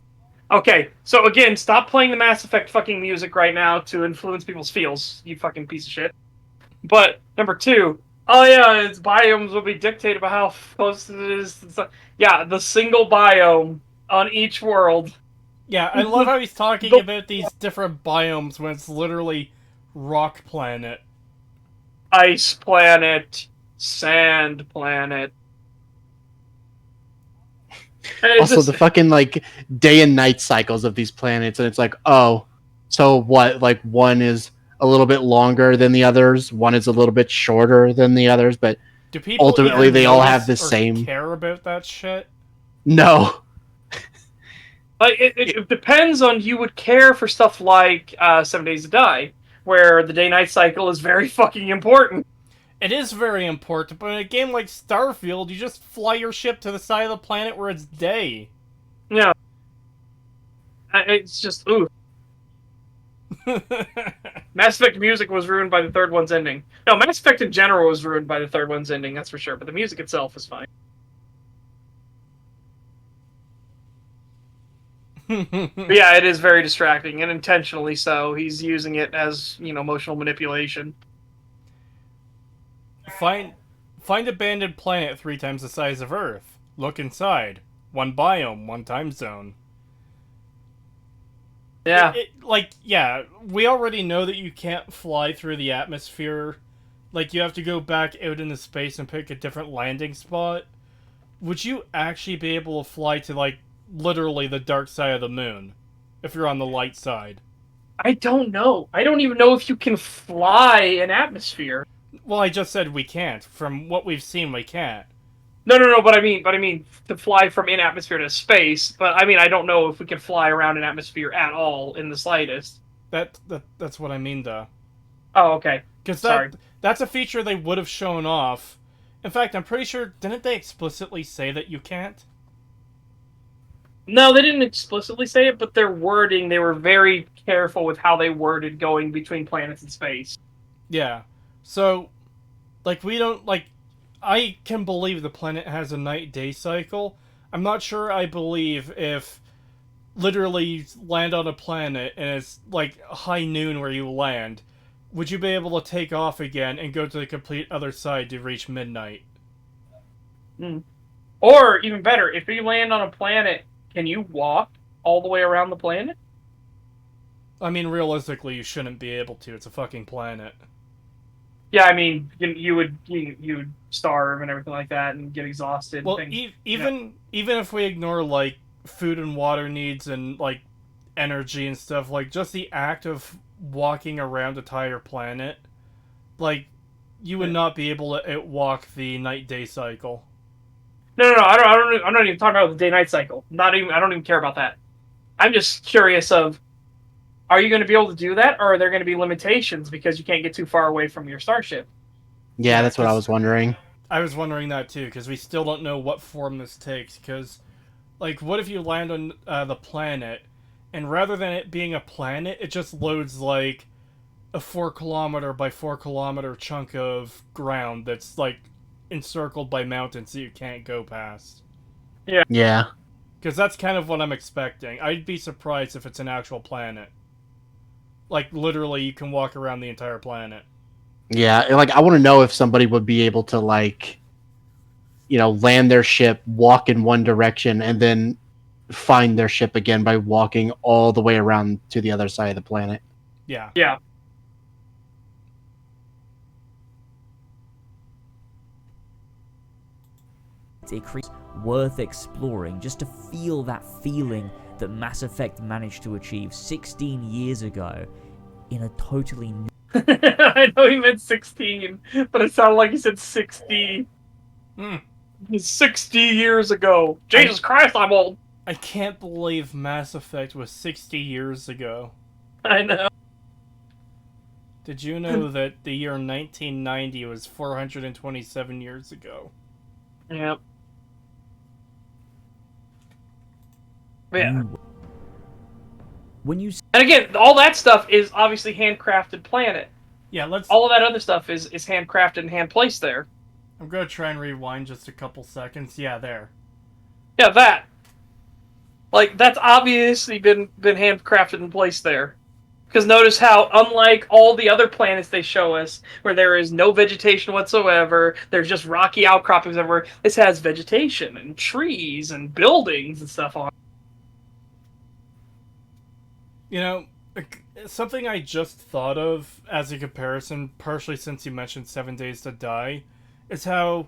Okay, so again, stop playing the Mass Effect fucking music right now to influence people's feels, you fucking piece of shit. But, number 2, oh yeah, its biomes will be dictated by how close it is to the sun. Yeah, the single biome on each world. Yeah, I love how he's talking about these different biomes when it's literally rock planet. Ice planet, sand planet. And it's Also, just- the fucking like day and night cycles of these planets, and it's like, oh, so what? Like one is a little bit longer than the others, one is a little bit shorter than the others, but Do people ultimately even they all have notice the or same. care about that shit? No. like it depends on you would care for stuff like 7 Days to Die, where the day-night cycle is very fucking important. It is very important, but in a game like Starfield, you just fly your ship to the side of the planet where it's day. Yeah. It's just, ooh. Mass Effect music was ruined by the third one's ending. No, Mass Effect in general was ruined by the third one's ending, that's for sure, but the music itself is fine. But yeah, it is very distracting, and intentionally so. He's using it as, emotional manipulation. Find abandoned planet 3 times the size of Earth. Look inside. One biome, one time zone. Yeah. We already know that you can't fly through the atmosphere. Like, you have to go back out into space and pick a different landing spot. Would you actually be able to fly to, like, literally the dark side of the moon? If you're on the light side? I don't know. I don't even know if you can fly an atmosphere. Well, I just said we can't. From what we've seen, we can't. No, but I mean to fly from in atmosphere to space, but I mean I don't know if we can fly around an atmosphere at all in the slightest. That's what I mean, though. Oh, okay. Because Sorry. that's a feature they would have shown off. In fact, I'm pretty sure, didn't they explicitly say that you can't? No, they didn't explicitly say it, but their wording, they were very careful with how they worded going between planets and space. Yeah. So, like, I can believe the planet has a night-day cycle. I'm not sure I believe if literally you land on a planet and it's, like, high noon where you land, would you be able to take off again and go to the complete other side to reach midnight? Or, even better, if you land on a planet, can you walk all the way around the planet? I mean, realistically, you shouldn't be able to. It's a fucking planet. Yeah, I mean, you would starve and everything like that and get exhausted. Well, and things. even if we ignore, like, food and water needs and, like, energy and stuff, like, just the act of walking around a entire planet, like, you would not be able to outwalk the night-day cycle. No, I'm not even talking about the day-night cycle. I don't even care about that. I'm just curious of, are you going to be able to do that, or are there going to be limitations because you can't get too far away from your starship? Yeah, that's what I was wondering. I was wondering that too, because we still don't know what form this takes, because, like, what if you land on the planet, and rather than it being a planet, it just loads, like, a 4 kilometer by 4 kilometer chunk of ground that's, like, encircled by mountains that you can't go past. Yeah. Because that's kind of what I'm expecting. I'd be surprised if it's an actual planet. Like, literally, you can walk around the entire planet. Yeah, like I want to know if somebody would be able to, like, land their ship, walk in one direction, and then find their ship again by walking all the way around to the other side of the planet. Yeah. Yeah. It's worth exploring just to feel that feeling that Mass Effect managed to achieve 16 years ago in a totally new... I know he meant 16, but it sounded like he said 60. 60 years ago. Jesus Christ, I'm old. I can't believe Mass Effect was 60 years ago. I know. Did you know that the year 1990 was 427 years ago? Yep. Yeah. When you... And again, all that stuff is obviously handcrafted planet. Yeah, all of that other stuff is handcrafted and hand placed there. I'm gonna try and rewind just a couple seconds. Yeah, there. Yeah, that. Like, that's obviously been handcrafted and placed there. Because notice how, unlike all the other planets they show us, where there is no vegetation whatsoever, there's just rocky outcroppings everywhere, this has vegetation and trees and buildings and stuff on it. You know, something I just thought of as a comparison, partially since you mentioned 7 Days to Die, is how,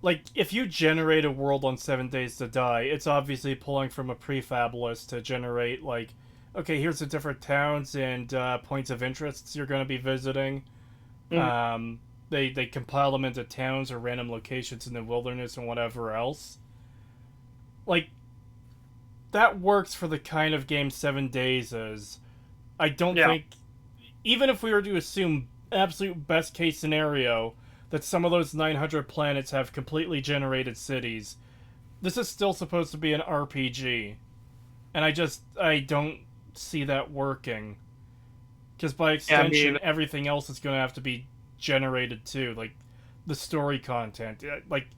like, if you generate a world on 7 Days to Die, it's obviously pulling from a prefab list to generate, like, okay, here's the different towns and points of interests you're going to be visiting. They compile them into towns or random locations in the wilderness and whatever else. Like, that works for the kind of game 7 Days is. I don't think, even if we were to assume absolute best case scenario that some of those 900 planets have completely generated cities, this is still supposed to be an RPG. And I don't see that working. Because by extension, everything else is going to have to be generated too. Like, the story content. Like,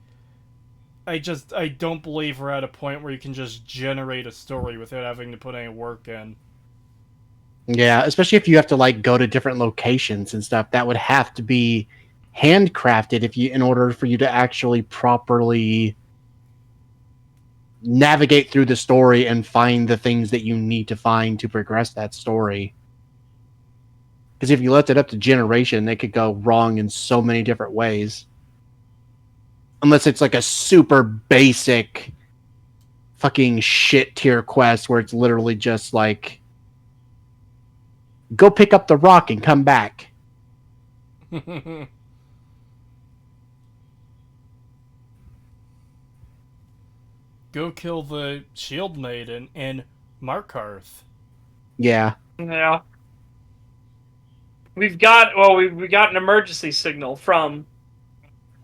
I don't believe we're at a point where you can just generate a story without having to put any work in. Yeah, especially if you have to like go to different locations and stuff, that would have to be handcrafted in order for you to actually properly navigate through the story and find the things that you need to find to progress that story. Because if you left it up to generation, they could go wrong in so many different ways. Unless it's like a super basic fucking shit tier quest where it's literally just like, go pick up the rock and come back. Go kill the Shield Maiden in Markarth. Yeah. Yeah. We got an emergency signal from,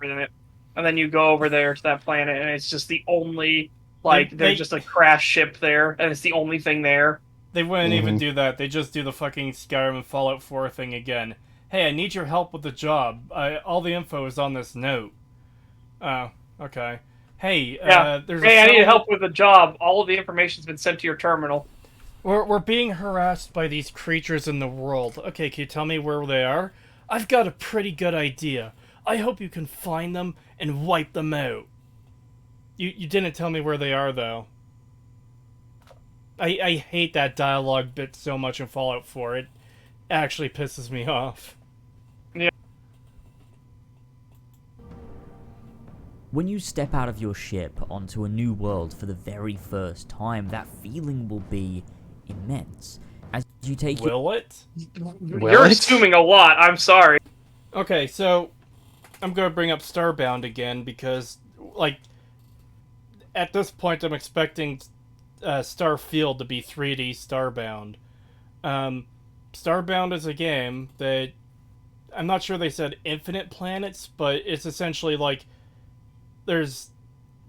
and then you go over there to that planet, and it's just the only, there's just a crash ship there, and it's the only thing there. They wouldn't even do that. They just do the fucking Skyrim and Fallout 4 thing again. Hey, I need your help with the job. All the info is on this note. Oh, okay. Hey, I need help with the job. All of the information's been sent to your terminal. We're being harassed by these creatures in the world. Okay, can you tell me where they are? I've got a pretty good idea. I hope you can find them and wipe them out. You didn't tell me where they are, though. I hate that dialogue bit so much in Fallout 4. It actually pisses me off. Yeah. When you step out of your ship onto a new world for the very first time, that feeling will be immense. As you take You're assuming a lot, I'm sorry. Okay, so I'm going to bring up Starbound again because, like, at this point I'm expecting Starfield to be 3D Starbound. Starbound is a game that, I'm not sure they said infinite planets, but it's essentially like there's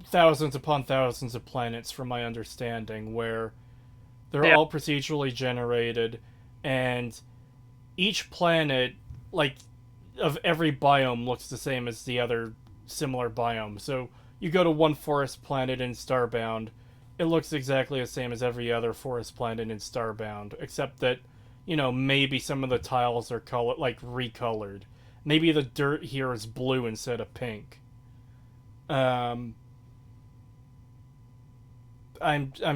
thousands upon thousands of planets from my understanding where they're all procedurally generated, and each planet, like, of every biome looks the same as the other similar biome. So you go to one forest planet in Starbound, it looks exactly the same as every other forest planet in Starbound, except that, you know, maybe some of the tiles are recolored. Maybe the dirt here is blue instead of pink. I'm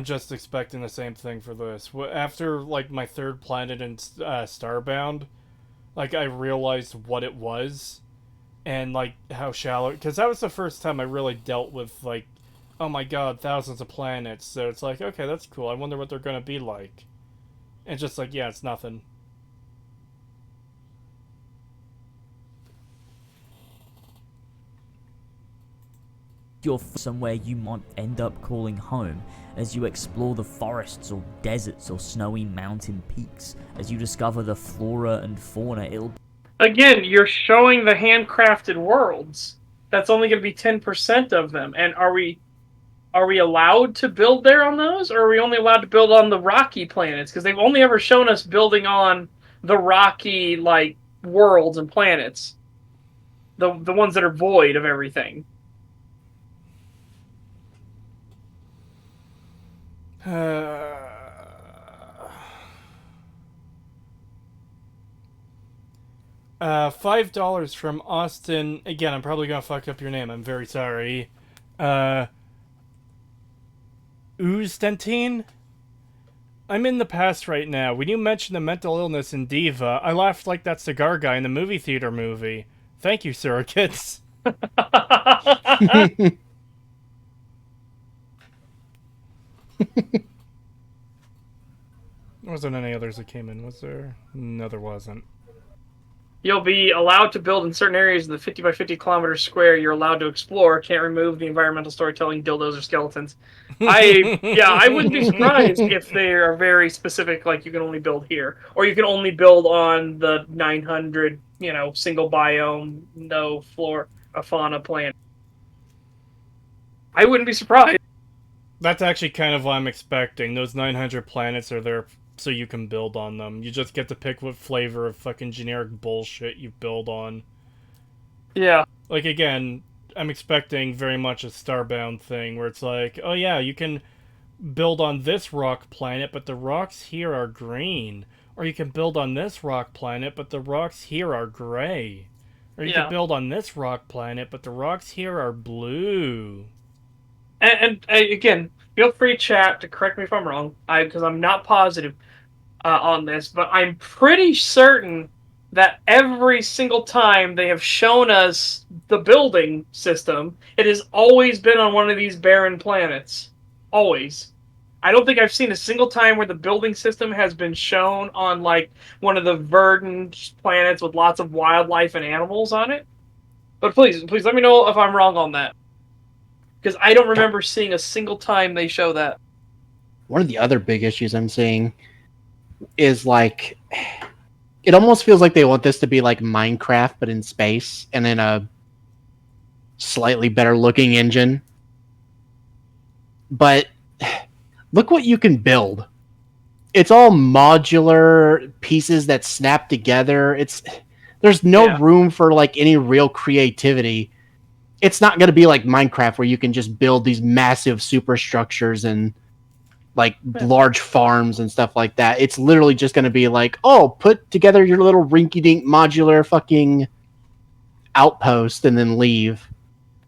just expecting the same thing for this. After, like, my third planet in Starbound, like, I realized what it was, and, like, how shallow... Because that was the first time I really dealt with, like, oh my god, thousands of planets. So it's like, okay, that's cool. I wonder what they're gonna be like. And just like, yeah, it's nothing. You're somewhere you might end up calling home as you explore the forests or deserts or snowy mountain peaks. As you discover the flora and fauna, Again, you're showing the handcrafted worlds. That's only going to be 10% of them. And are we allowed to build there on those, or are we only allowed to build on the rocky planets? Because they've only ever shown us building on the rocky, like, worlds and planets. The ones that are void of everything. $5 from Austin. Again, I'm probably gonna fuck up your name. I'm very sorry. Oostentine? I'm in the past right now. When you mentioned the mental illness in Diva, I laughed like that cigar guy in the movie theater movie. Thank you, surrogates. Wasn't any others that came in, was there? No, there wasn't. You'll be allowed to build in certain areas of the 50 by 50 kilometer square you're allowed to explore. Can't remove the environmental storytelling, dildos, or skeletons. I wouldn't be surprised if they are very specific, like you can only build here, or you can only build on the 900, single biome, no fauna planet. I wouldn't be surprised. That's actually kind of what I'm expecting. Those 900 planets are there so you can build on them. You just get to pick what flavor of fucking generic bullshit you build on. Yeah. Like, again, I'm expecting very much a Starbound thing where it's like, oh yeah, you can build on this rock planet, but the rocks here are green. Or you can build on this rock planet, but the rocks here are gray. Or you can build on this rock planet, but the rocks here are blue. And again, feel free, chat, to correct me if I'm wrong, because I'm not positive on this, but I'm pretty certain that every single time they have shown us the building system, it has always been on one of these barren planets. Always. I don't think I've seen a single time where the building system has been shown on, like, one of the verdant planets with lots of wildlife and animals on it. But please let me know if I'm wrong on that. Because I don't remember seeing a single time they show that. One of the other big issues I'm seeing is like, it almost feels like they want this to be like Minecraft, but in space and in a slightly better looking engine. But look what you can build. It's all modular pieces that snap together. There's no room for like any real creativity. It's not going to be like Minecraft where you can just build these massive superstructures and like large farms and stuff like that. It's literally just going to be like, oh, put together your little rinky-dink modular fucking outpost and then leave.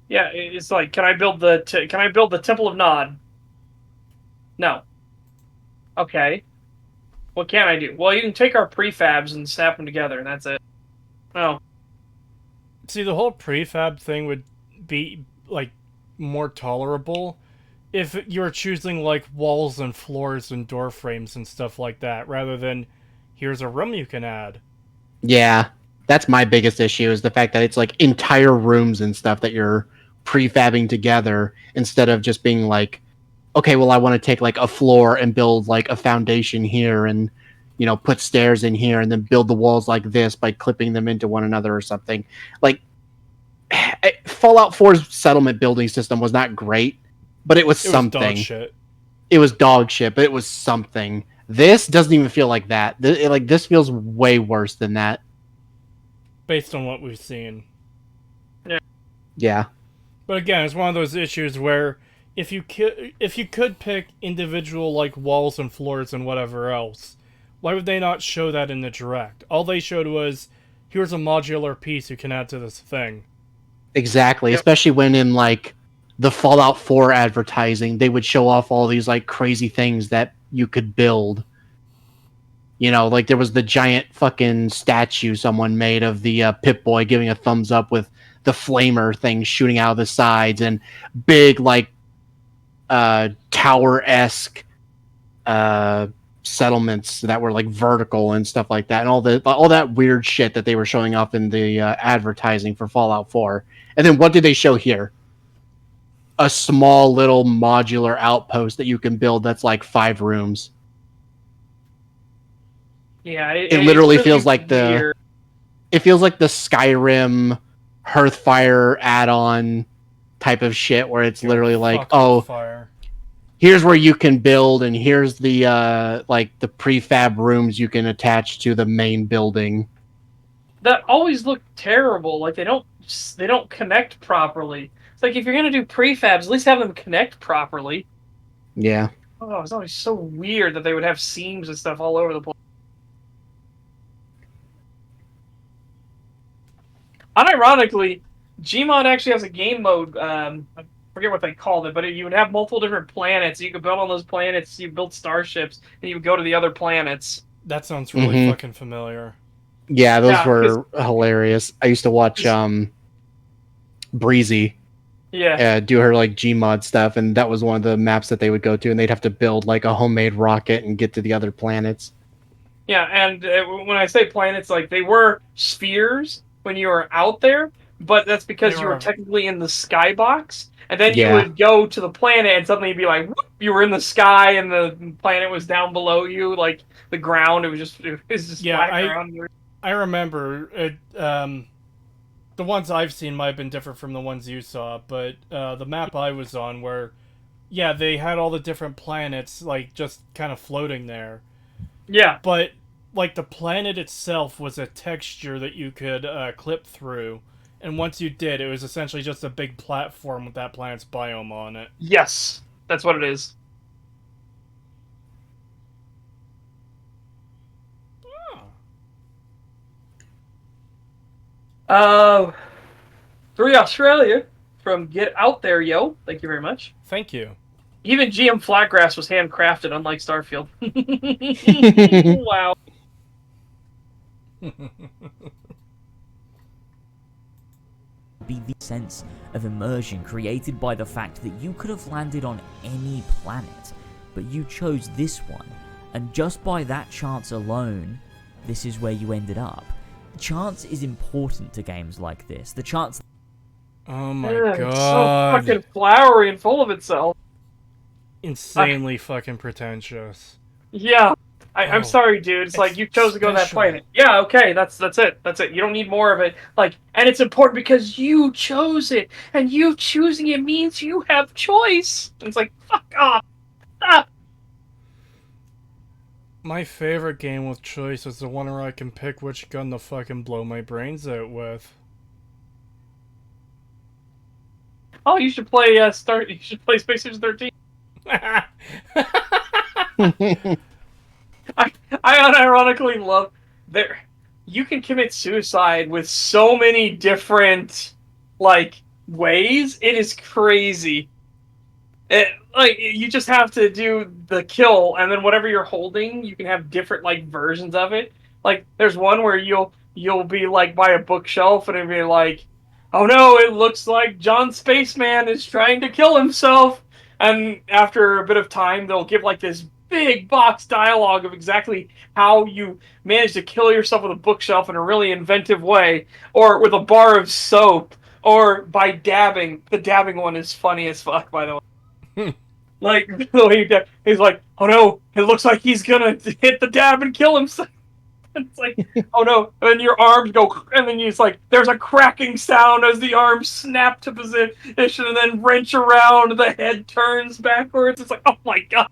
Yeah, it's like, can I build the Temple of Nod? No. Okay. What can I do? Well, you can take our prefabs and snap them together, and that's it. No. See, the whole prefab thing would be like more tolerable if you're choosing like walls and floors and door frames and stuff like that, rather than here's a room you can add. Yeah, that's my biggest issue is the fact that it's like entire rooms and stuff that you're prefabbing together instead of just being like, okay, well, I want to take like a floor and build like a foundation here and, put stairs in here and then build the walls like this by clipping them into one another or something. Like, Fallout 4's settlement building system was not great, but it was something. Dog shit. It was dog shit, but it was something. This doesn't even feel like that. This feels way worse than that. Based on what we've seen. Yeah. But again, it's one of those issues where if you could pick individual like walls and floors and whatever else, why would they not show that in the direct? All they showed was, here's a modular piece you can add to this thing. Exactly, especially when in like the Fallout 4 advertising, they would show off all these like crazy things that you could build. Like there was the giant fucking statue someone made of the Pip-Boy giving a thumbs up with the flamer thing shooting out of the sides and big like tower-esque settlements that were like vertical and stuff like that, and all that weird shit that they were showing off in the advertising for Fallout 4. And then what did they show here? A small little modular outpost that you can build that's like 5 rooms. Yeah, it literally really feels like weird. It feels like the Skyrim Hearthfire add-on type of shit where it's literally like, oh, fire. Here's where you can build, and here's the like the prefab rooms you can attach to the main building. That always look terrible. Like they don't connect properly. It's like if you're gonna do prefabs, at least have them connect properly. Yeah. Oh, it's always so weird that they would have seams and stuff all over the place. Unironically, Gmod actually has a game mode forget what they called it, but you would have multiple different planets. You could build on those planets. You build starships, and you would go to the other planets. That sounds really Mhm. fucking familiar. Yeah, those Yeah, were hilarious. I used to watch Breezy Yeah, do her like Gmod stuff, and that was one of the maps that they would go to, and they'd have to build like a homemade rocket and get to the other planets. yeah. And when I say planets, like they were spheres when you were out there, but that's because They you were were- technically in the skybox. And then you Yeah. would go to the planet, and suddenly you'd be like, whoop, you were in the sky, and the planet was down below you, like the ground. It was just Yeah, flat ground. I remember it. The ones I've seen might have been different from the ones you saw, but the map I was on, where, yeah, they had all the different planets like just kind of floating there, Yeah, but like the planet itself was a texture that you could clip through, and once you did, it was essentially just a big platform with that planet's biome on it. yes, that's what it is. Three Australia from Get Out There, yo. Thank you very much. Thank you. Even GM Flatgrass was handcrafted, unlike Starfield. Wow. Be the sense of immersion created by the fact that you could have landed on any planet, but you chose this one, and just by that chance alone, this is where you ended up. Chance is important to games like this. The chance. Oh my Yeah, god. it's so fucking flowery and full of itself. Insanely fucking pretentious. Yeah. I'm Oh, sorry, dude. It's like it's you chose to go to that special. planet. Yeah, okay, that's it. That's it. You don't need more of it. Like, and it's important because you chose it, and you choosing it means you have choice. And it's like, fuck off. Ah. My favorite game with choice is the one where I can pick which gun to fucking blow my brains out with. Oh, you should play You should play Space Station 13. I unironically love there. You can commit suicide with so many different like ways. It is crazy. Like you just have to do the kill, and then whatever you're holding, you can have different like versions of it. Like there's one where you'll be like by a bookshelf, and it'll be like, oh no, it looks like John Spaceman is trying to kill himself. And after a bit of time, they'll give like this big box dialogue of exactly how you managed to kill yourself with a bookshelf in a really inventive way, or with a bar of soap, or by dabbing. The dabbing one is funny as fuck, by the way. Like, the way he's like, oh no, it looks like he's gonna hit the dab and kill himself. It's like, oh no, and then your arms go, and then it's like, there's a cracking sound as the arms snap to position and then wrench around, the head turns backwards. It's like, oh my god.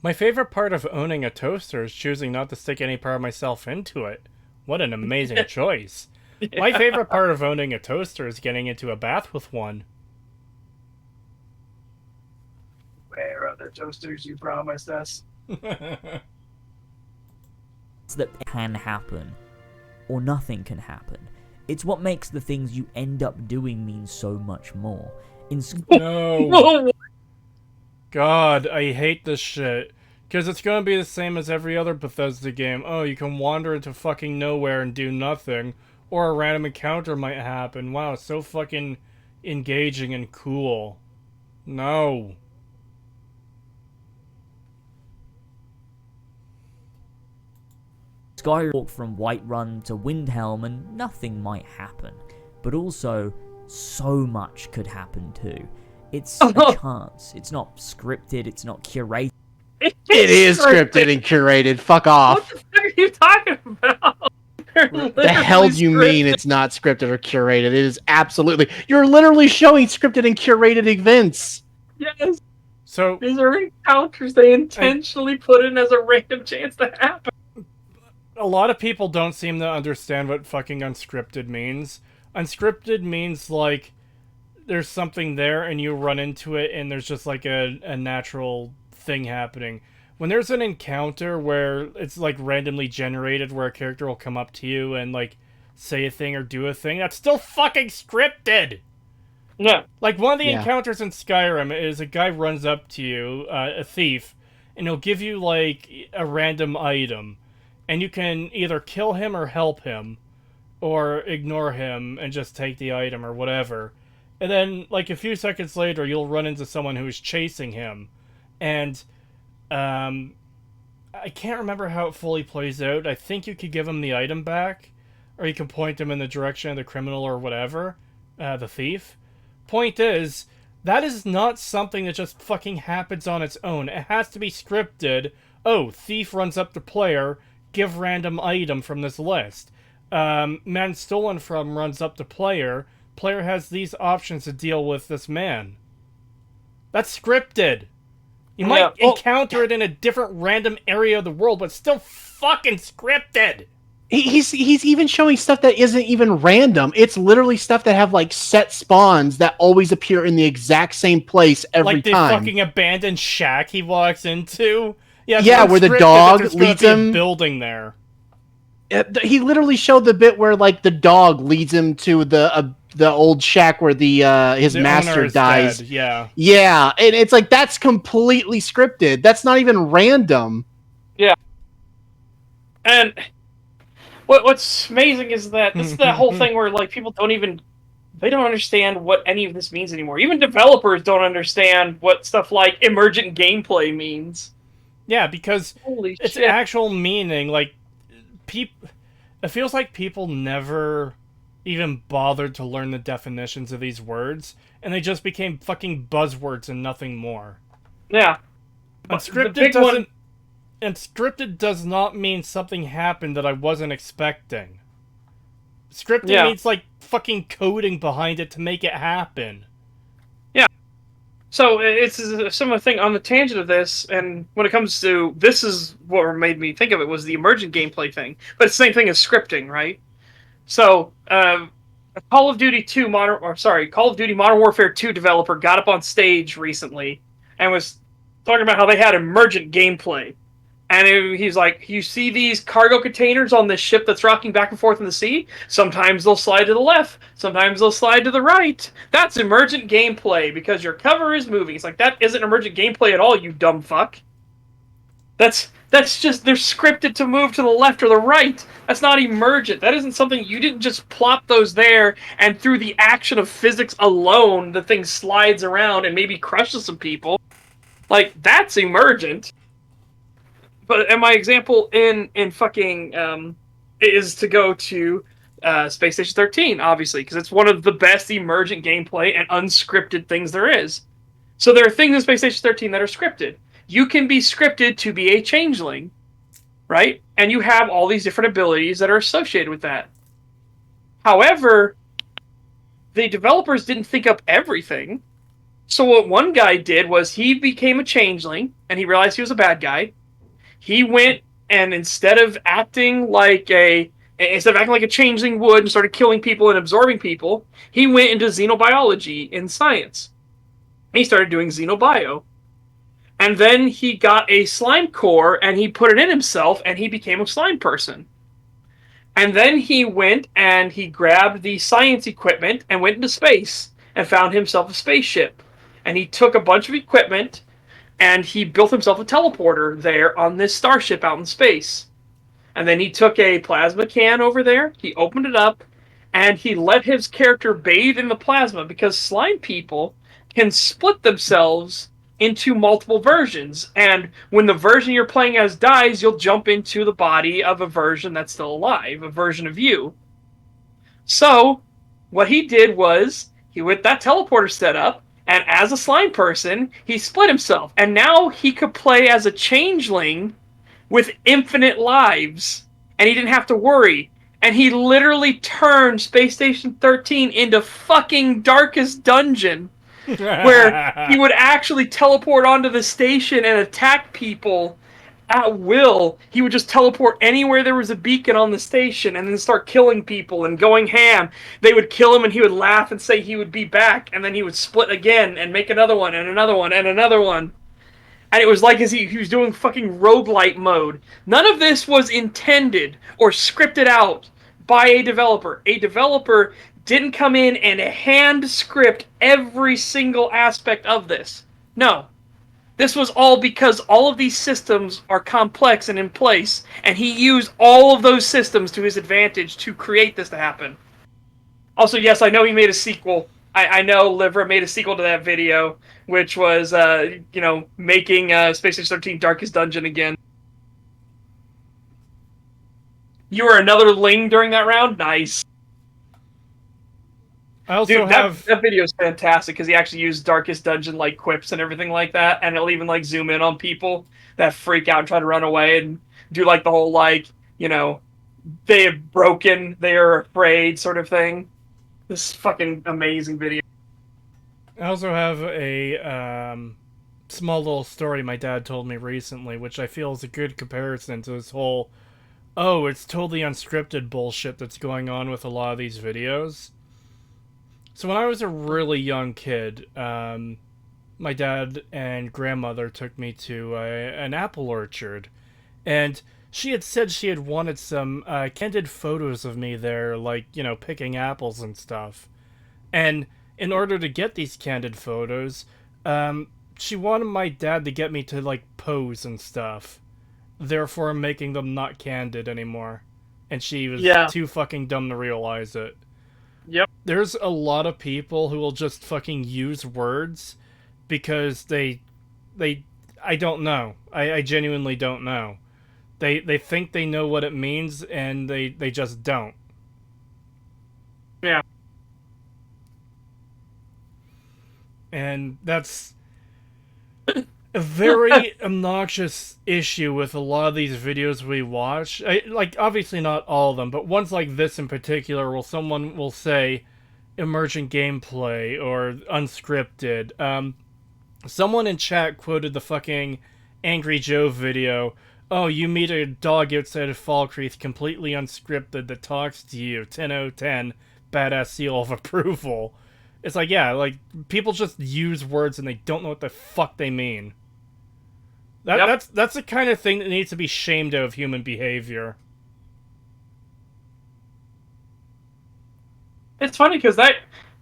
My favorite part of owning a toaster is choosing not to stick any part of myself into it. What an amazing choice. Yeah. My favorite part of owning a toaster is getting into a bath with one. Where are the toasters you promised us? That can happen, or nothing can happen. It's what makes the things you end up doing mean so much more. No. God, I hate this shit. Because it's gonna be the same as every other Bethesda game. Oh, you can wander into fucking nowhere and do nothing. Or a random encounter might happen. Wow, so fucking engaging and cool. No. Sky walk from Whiterun to Windhelm and nothing might happen. But also, so much could happen too. It's a chance. It's not scripted, it's not curated. It is scripted and curated. Fuck off. What the fuck are you talking about? The hell do you mean it's not scripted or curated? It is absolutely. You're literally showing scripted and curated events. Yes, So, these are encounters they intentionally put in as a random chance to happen. a lot of people don't seem to understand what fucking unscripted means. Unscripted means, like, there's something there and you run into it and there's just, like, a natural thing happening. When there's an encounter where it's, like, randomly generated, where a character will come up to you and, like, say a thing or do a thing, that's still fucking scripted! Yeah. Like, one of the Yeah. encounters in Skyrim is a guy runs up to you, a thief, and he'll give you, like, a random item. And you can either kill him or help him, or ignore him and just take the item or whatever. And then, like, a few seconds later, you'll run into someone who is chasing him. And, I can't remember how it fully plays out. I think you could give him the item back, or you can point him in the direction of the criminal or whatever, the thief. Point is, that is not something that just fucking happens on its own. It has to be scripted. Oh, thief runs up to player, give random item from this list. Man stolen from runs up to player, player has these options to deal with this man. That's scripted. You might encounter it in a different random area of the world, but still fucking scripted. He's even showing stuff that isn't even random. It's literally stuff that have like set spawns that always appear in the exact same place every like the time. fucking abandoned shack he walks into. Yeah, where the unscripted dog that there's leads gonna be a him. building there. He literally showed the bit where like the dog leads him to the old shack where his The master owner is dies. dead, yeah. Yeah, and it's like that's completely scripted. That's not even random. Yeah. And what's amazing is that this is that whole thing where like people they don't understand what any of this means anymore. Even developers don't understand what stuff like emergent gameplay means. Yeah, because Holy its shit. actual meaning, like, it feels like people never even bothered to learn the definitions of these words, and they just became fucking buzzwords and nothing more. Yeah. Unscripted does not mean something happened that I wasn't expecting. Scripting means, like, fucking coding behind it to make it happen. Yeah. So it's a similar thing on the tangent of this, and when it comes to this is what made me think of it was the emergent gameplay thing. But it's the same thing as scripting, right? So Call of Duty Modern Warfare 2 developer got up on stage recently and was talking about how they had emergent gameplay. And he's like, you see these cargo containers on this ship that's rocking back and forth in the sea? Sometimes they'll slide to the left. Sometimes they'll slide to the right. That's emergent gameplay because your cover is moving. It's like, that isn't emergent gameplay at all, you dumb fuck. That's just, they're scripted to move to the left or the right. That's not emergent. That isn't something, you didn't just plop those there and through the action of physics alone, the thing slides around and maybe crushes some people. Like, that's emergent. But and my example in fucking is to go to Space Station 13, obviously, because it's one of the best emergent gameplay and unscripted things there is. So there are things in Space Station 13 that are scripted. You can be scripted to be a changeling, right? And you have all these different abilities that are associated with that. However, the developers didn't think up everything. So what one guy did was he became a changeling, and he realized he was a bad guy. He went and instead of acting like a changeling would and started killing people and absorbing people, he went into xenobiology in science. He started doing xenobio. And then he got a slime core and he put it in himself and he became a slime person. And then he went and he grabbed the science equipment and went into space and found himself a spaceship. And he took a bunch of equipment and he built himself a teleporter there on this starship out in space. And then he took a plasma can over there, he opened it up, and he let his character bathe in the plasma because slime people can split themselves into multiple versions. And when the version you're playing as dies, you'll jump into the body of a version that's still alive, a version of you. So, what he did was, with that teleporter set up, and as a slime person, he split himself. And now he could play as a changeling with infinite lives. And he didn't have to worry. And he literally turned Space Station 13 into fucking Darkest Dungeon. Where he would actually teleport onto the station and attack people at will. He would just teleport anywhere there was a beacon on the station and then start killing people and going ham. They would kill him and he would laugh and say he would be back, and then he would split again and make another one and another one and another one. And it was like as he was doing fucking roguelite mode. None of this was intended or scripted out by a developer. A developer didn't come in and hand script every single aspect of this. No. This was all because all of these systems are complex and in place, and he used all of those systems to his advantage to create this to happen. Also, yes, I know he made a sequel. I know Livra made a sequel to that video, which was, making Space Age 13 Darkest Dungeon again. You were another Ling during that round? Nice. I also Dude, that video is fantastic because he actually used Darkest Dungeon like quips and everything like that, and it'll even like zoom in on people that freak out and try to run away and do like the whole they have broken, they are afraid sort of thing. This is fucking amazing video. I also have a small little story my dad told me recently, which I feel is a good comparison to this whole, oh, it's totally unscripted bullshit that's going on with a lot of these videos. So when I was a really young kid, my dad and grandmother took me to an apple orchard, and she had said she had wanted some candid photos of me there, like, picking apples and stuff. And in order to get these candid photos, she wanted my dad to get me to, like, pose and stuff, therefore making them not candid anymore. And she was too fucking dumb to realize it. Yep. There's a lot of people who will just fucking use words because I don't know. I genuinely don't know. They think they know what it means, and they just don't. Yeah. And that's a very obnoxious issue with a lot of these videos we watch. Obviously not all of them, but ones like this in particular, where someone will say emergent gameplay or unscripted. Someone in chat quoted the fucking Angry Joe video. Oh, you meet a dog outside of Falkreath completely unscripted that talks to you. 10 out of 10. Badass seal of approval. It's like, yeah, like, people just use words and they don't know what the fuck they mean. That's the kind of thing that needs to be shamed out of human behavior. It's funny because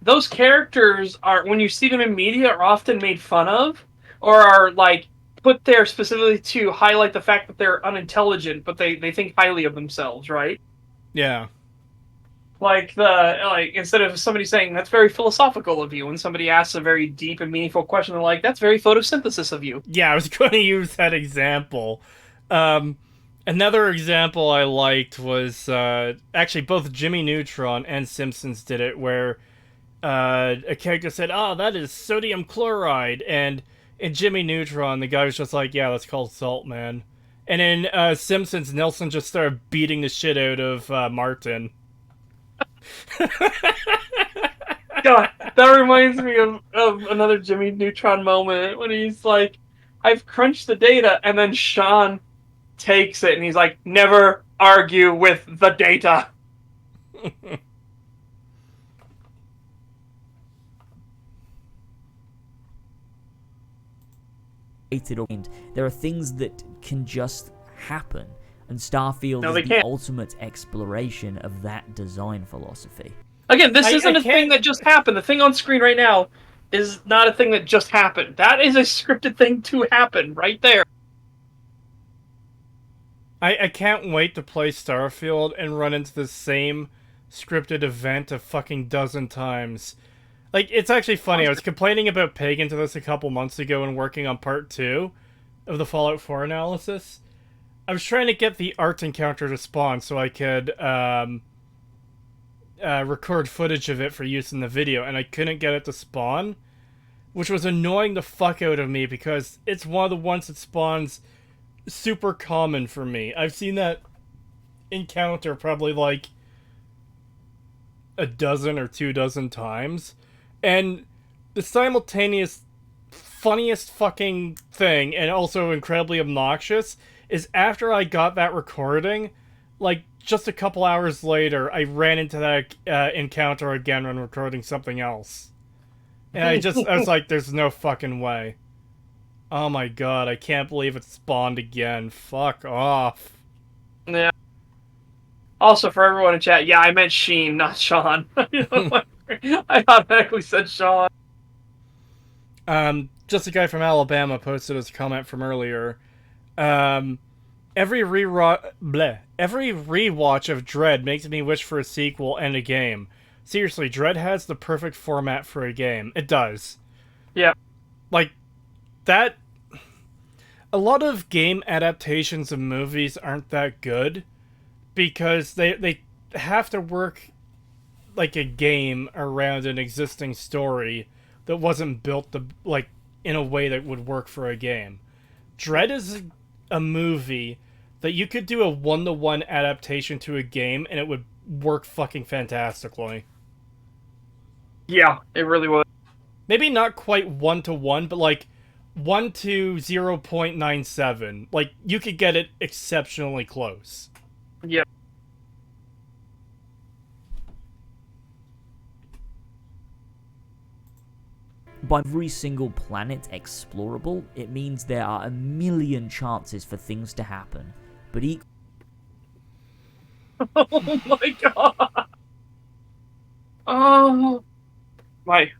those characters are, when you see them in media, are often made fun of, or are like put there specifically to highlight the fact that they're unintelligent, but they think highly of themselves, right? Yeah. Instead of somebody saying that's very philosophical of you, when somebody asks a very deep and meaningful question, they're like, that's very photosynthesis of you. Yeah, I was going to use that example. Another example I liked was actually both Jimmy Neutron and Simpsons did it, where a character said, "Oh, that is sodium chloride," and in Jimmy Neutron, the guy was just like, "Yeah, that's called salt, man." And in Simpsons, Nelson just started beating the shit out of Martin. God, that reminds me of another Jimmy Neutron moment when he's like, I've crunched the data, and then Sean takes it and he's like, never argue with the data. There are things that can just happen, and Starfield No, is they the can't. ultimate exploration of that design philosophy. Again, this I isn't a can't- thing that just happened. The thing on screen right now is not a thing that just happened. That is a scripted thing to happen right there. I can't wait to play Starfield and run into the same scripted event a fucking dozen times. Like, it's actually funny, I was complaining about Pagan to this a couple months ago and working on part 2 of the Fallout 4 analysis. I was trying to get the art encounter to spawn so I could record footage of it for use in the video, and I couldn't get it to spawn, which was annoying the fuck out of me because it's one of the ones that spawns super common for me. I've seen that encounter probably like a dozen or 24 times, and the simultaneous funniest fucking thing, and also incredibly obnoxious, is after I got that recording, like just a couple hours later, I ran into that encounter again when recording something else. And I was like, there's no fucking way. Oh my god, I can't believe it spawned again. Fuck off. Yeah. Also, for everyone in chat, yeah, I meant Sheen, not Sean. I automatically said Sean. Just a guy from Alabama posted his comment from earlier. Every rewatch of Dread makes me wish for a sequel and a game. Seriously, Dread has the perfect format for a game. It does. Yeah. Like, that... A lot of game adaptations of movies aren't that good because they have to work like a game around an existing story that wasn't built to, like, in a way that would work for a game. Dread is a movie that you could do a one-to-one adaptation to a game and it would work fucking fantastically. Yeah, it really was. Maybe not quite one-to-one, but like 1 to 0.97. Like, you could get it exceptionally close. Yep. By every single planet explorable, it means there are a million chances for things to happen. But Oh my god. Oh my.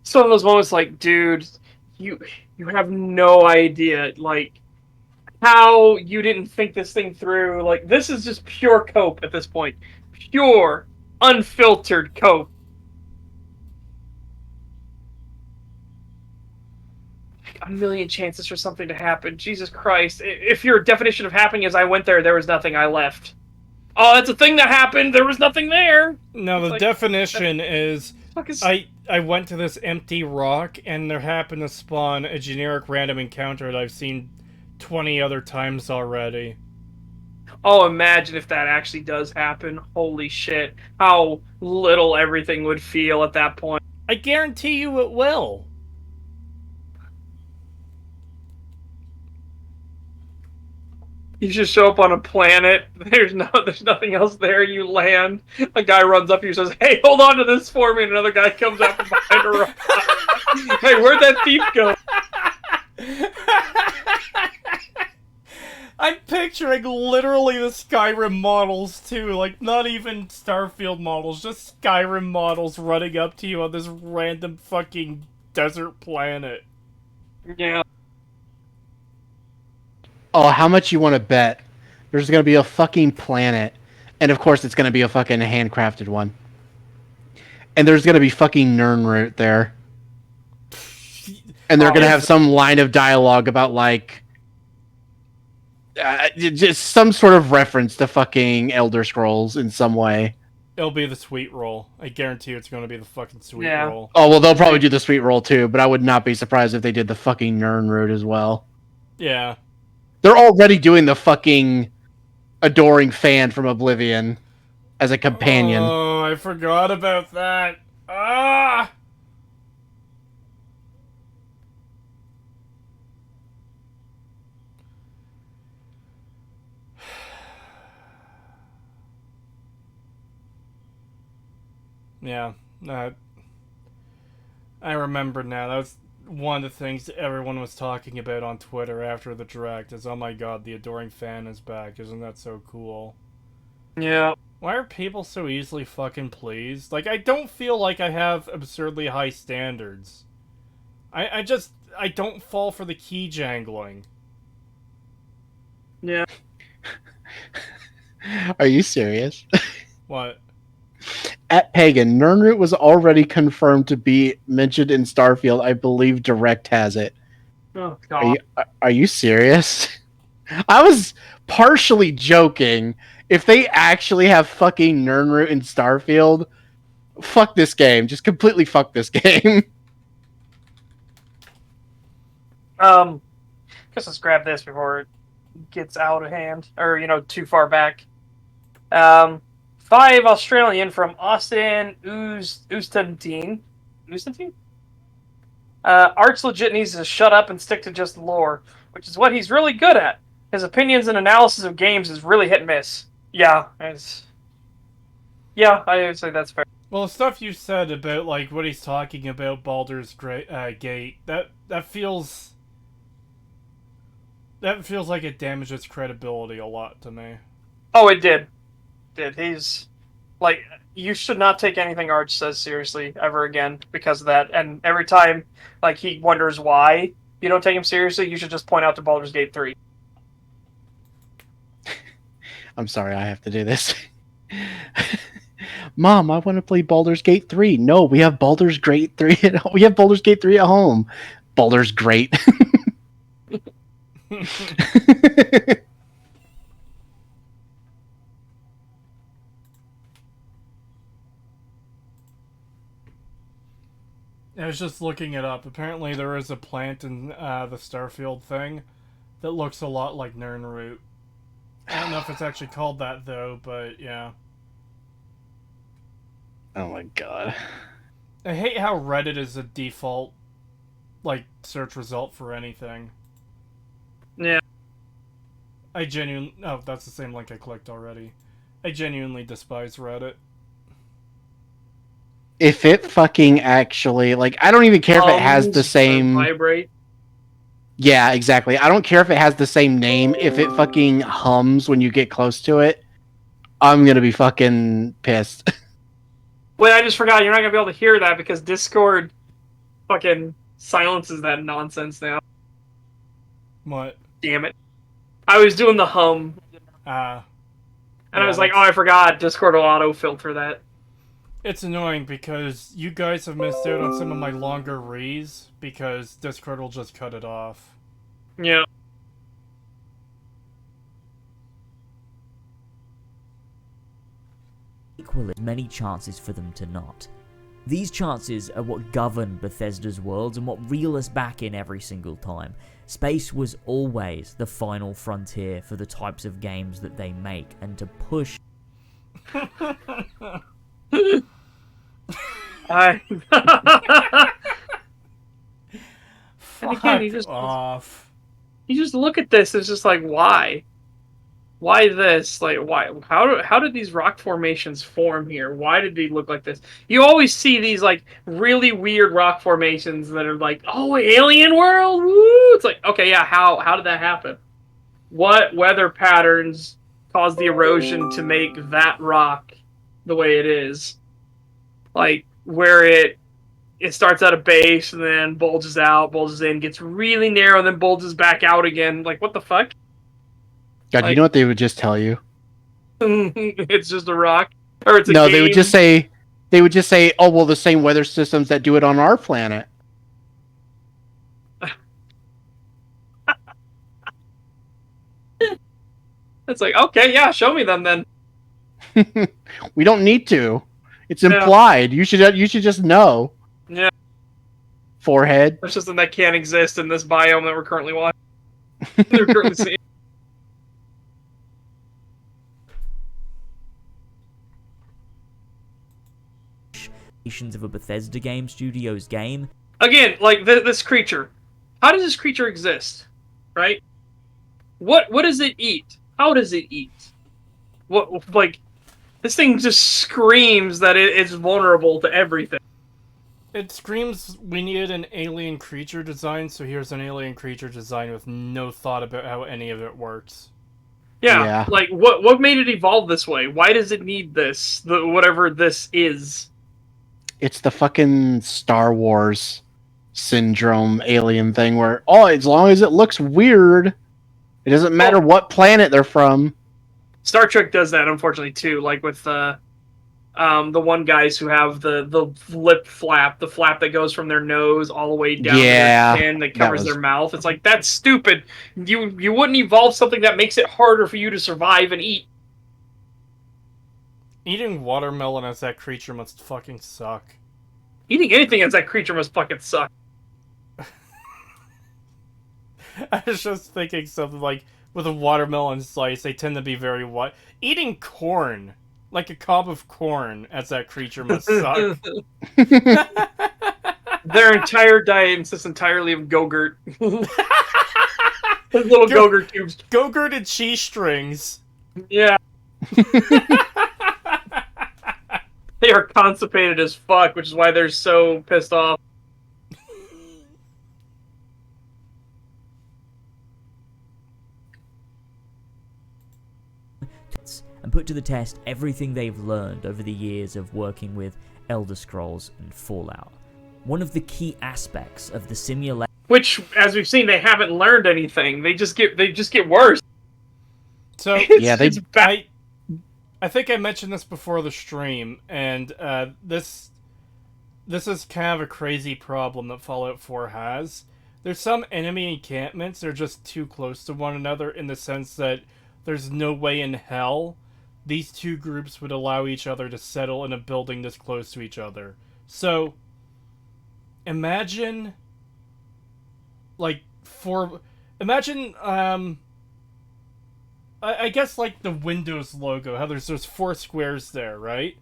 Some of those moments, like, dude, you have no idea, like, how you didn't think this thing through. Like, this is just pure cope at this point. Pure, unfiltered cope. A million chances for something to happen. Jesus Christ. If your definition of happening is I went there was nothing, I left. Oh, it's a thing that happened, there was nothing there! No, It's the like, definition is... Fuck is... I went to this empty rock, and there happened to spawn a generic random encounter that I've seen 20 other times already. Oh, imagine if that actually does happen. Holy shit. How little everything would feel at that point. I guarantee you it will. You just show up on a planet, there's nothing else there, you land, a guy runs up to you and says, hey, hold on to this for me, and another guy comes out from behind a rock. Hey, where'd that thief go? I'm picturing literally the Skyrim models too, like not even Starfield models, just Skyrim models running up to you on this random fucking desert planet. Yeah. Oh, how much you want to bet there's going to be a fucking planet, and of course it's going to be a fucking handcrafted one. And there's going to be fucking Nirnroot there. And they're going to have some line of dialogue about, like, just some sort of reference to fucking Elder Scrolls in some way. It'll be the sweet roll. I guarantee you it's going to be the fucking sweet roll. Oh, well, they'll probably do the sweet roll too, but I would not be surprised if they did the fucking Nirnroot as well. Yeah. They're already doing the fucking adoring fan from Oblivion as a companion. Oh, I forgot about that. Ah! Yeah, I remember now. That was one of the things everyone was talking about on Twitter after the direct is, oh my god, the adoring fan is back. Isn't that so cool? Yeah. Why are people so easily fucking pleased? Like, I don't feel like I have absurdly high standards. I don't fall for the key jangling. Yeah. Are you serious? What? At Pagan, Nirnroot was already confirmed to be mentioned in Starfield. I believe Direct has it. Oh, God. Are you serious? I was partially joking. If they actually have fucking Nirnroot in Starfield, fuck this game. Just completely fuck this game. Guess let's grab this before it gets out of hand. Or, too far back. 5 Australian from Austin Oostentine. Oostentine? Arch legit needs to shut up and stick to just lore, which is what he's really good at. His opinions and analysis of games is really hit and miss. Yeah, I would say that's fair. Well, the stuff you said about, like, what he's talking about Baldur's Gate, that feels like it damages credibility a lot to me. Oh, it did. Dude, he's like, you should not take anything Arch says seriously ever again because of that. And every time, like, he wonders why you don't take him seriously, you should just point out to Baldur's Gate 3. I'm sorry, I have to do this. Mom, I want to play Baldur's Gate 3. No, we have Baldur's Gate 3 we have Baldur's Gate 3 at home. Baldur's great. I was just looking it up. Apparently there is a plant in the Starfield thing that looks a lot like Nirnroot. I don't know if it's actually called that, though, but yeah. Oh my god. I hate how Reddit is a default, like, search result for anything. Yeah. Oh, that's the same link I clicked already. I genuinely despise Reddit. If it fucking actually, like, I don't even care if it has the same... Vibrate. Yeah, exactly. I don't care if it has the same name. If it fucking hums when you get close to it, I'm gonna be fucking pissed. Wait, I just forgot. You're not gonna be able to hear that because Discord fucking silences that nonsense now. What? Damn it! I was doing the hum, and I was like, "Oh, I forgot." Discord will auto filter that. It's annoying because you guys have missed out on some of my longer reads because Discord will just cut it off. Yeah. Equally many chances for them to not. These chances are what govern Bethesda's worlds and what reel us back in every single time. Space was always the final frontier for the types of games that they make, and to push And again, you just look at this. It's just like, why? Why this? Like, why? How did these rock formations form here? Why did they look like this? You always see these like really weird rock formations that are like, oh, alien world. Woo! It's like, okay, yeah. How did that happen? What weather patterns caused the erosion to make that rock the way it is? Like where it starts at a base and then bulges out, bulges in, gets really narrow, and then bulges back out again. Like, what the fuck? God, you know what they would just tell you? It's just a rock, or it's a no. game. They would just say, "Oh, well, the same weather systems that do it on our planet." It's like, okay, yeah, show me them then. We don't need to. It's implied. You should just know. Yeah. Forehead. There's something that can't exist in this biome that we're currently watching. They're currently seeing. of a Bethesda game studio's game. Again, like this creature. How does this creature exist? Right? What does it eat? How does it eat? What, like, this thing just screams that it's vulnerable to everything. It screams we needed an alien creature design, so here's an alien creature design with no thought about how any of it works. Yeah. Like, what made it evolve this way? Why does it need this? Whatever this is. It's the fucking Star Wars syndrome alien thing where, as long as it looks weird, it doesn't matter what planet they're from. Star Trek does that, unfortunately, too. Like with the one guys who have the lip flap, the flap that goes from their nose all the way down to their chin that covers their mouth. It's like, that's stupid. You wouldn't evolve something that makes it harder for you to survive and eat. Eating watermelon as that creature must fucking suck. Eating anything as that creature must fucking suck. I was just thinking something like, with a watermelon slice, they tend to be very white. Eating corn, like a cob of corn, as that creature must suck. Their entire diet consists entirely of Go-Gurt. Little Go-Gurt tubes. Go-Gurt and cheese strings. Yeah. They are constipated as fuck, which is why they're so pissed off. and put to the test everything they've learned over the years of working with Elder Scrolls and Fallout. One of the key aspects of the simulation, which, as we've seen, they haven't learned anything. They just get worse. So Yeah, It's bad. I think I mentioned this before the stream, and this is kind of a crazy problem that Fallout 4 has. There's some enemy encampments that are just too close to one another in the sense that there's no way in hell these two groups would allow each other to settle in a building this close to each other. So, imagine, I guess like the Windows logo, how there's those 4 squares there, right?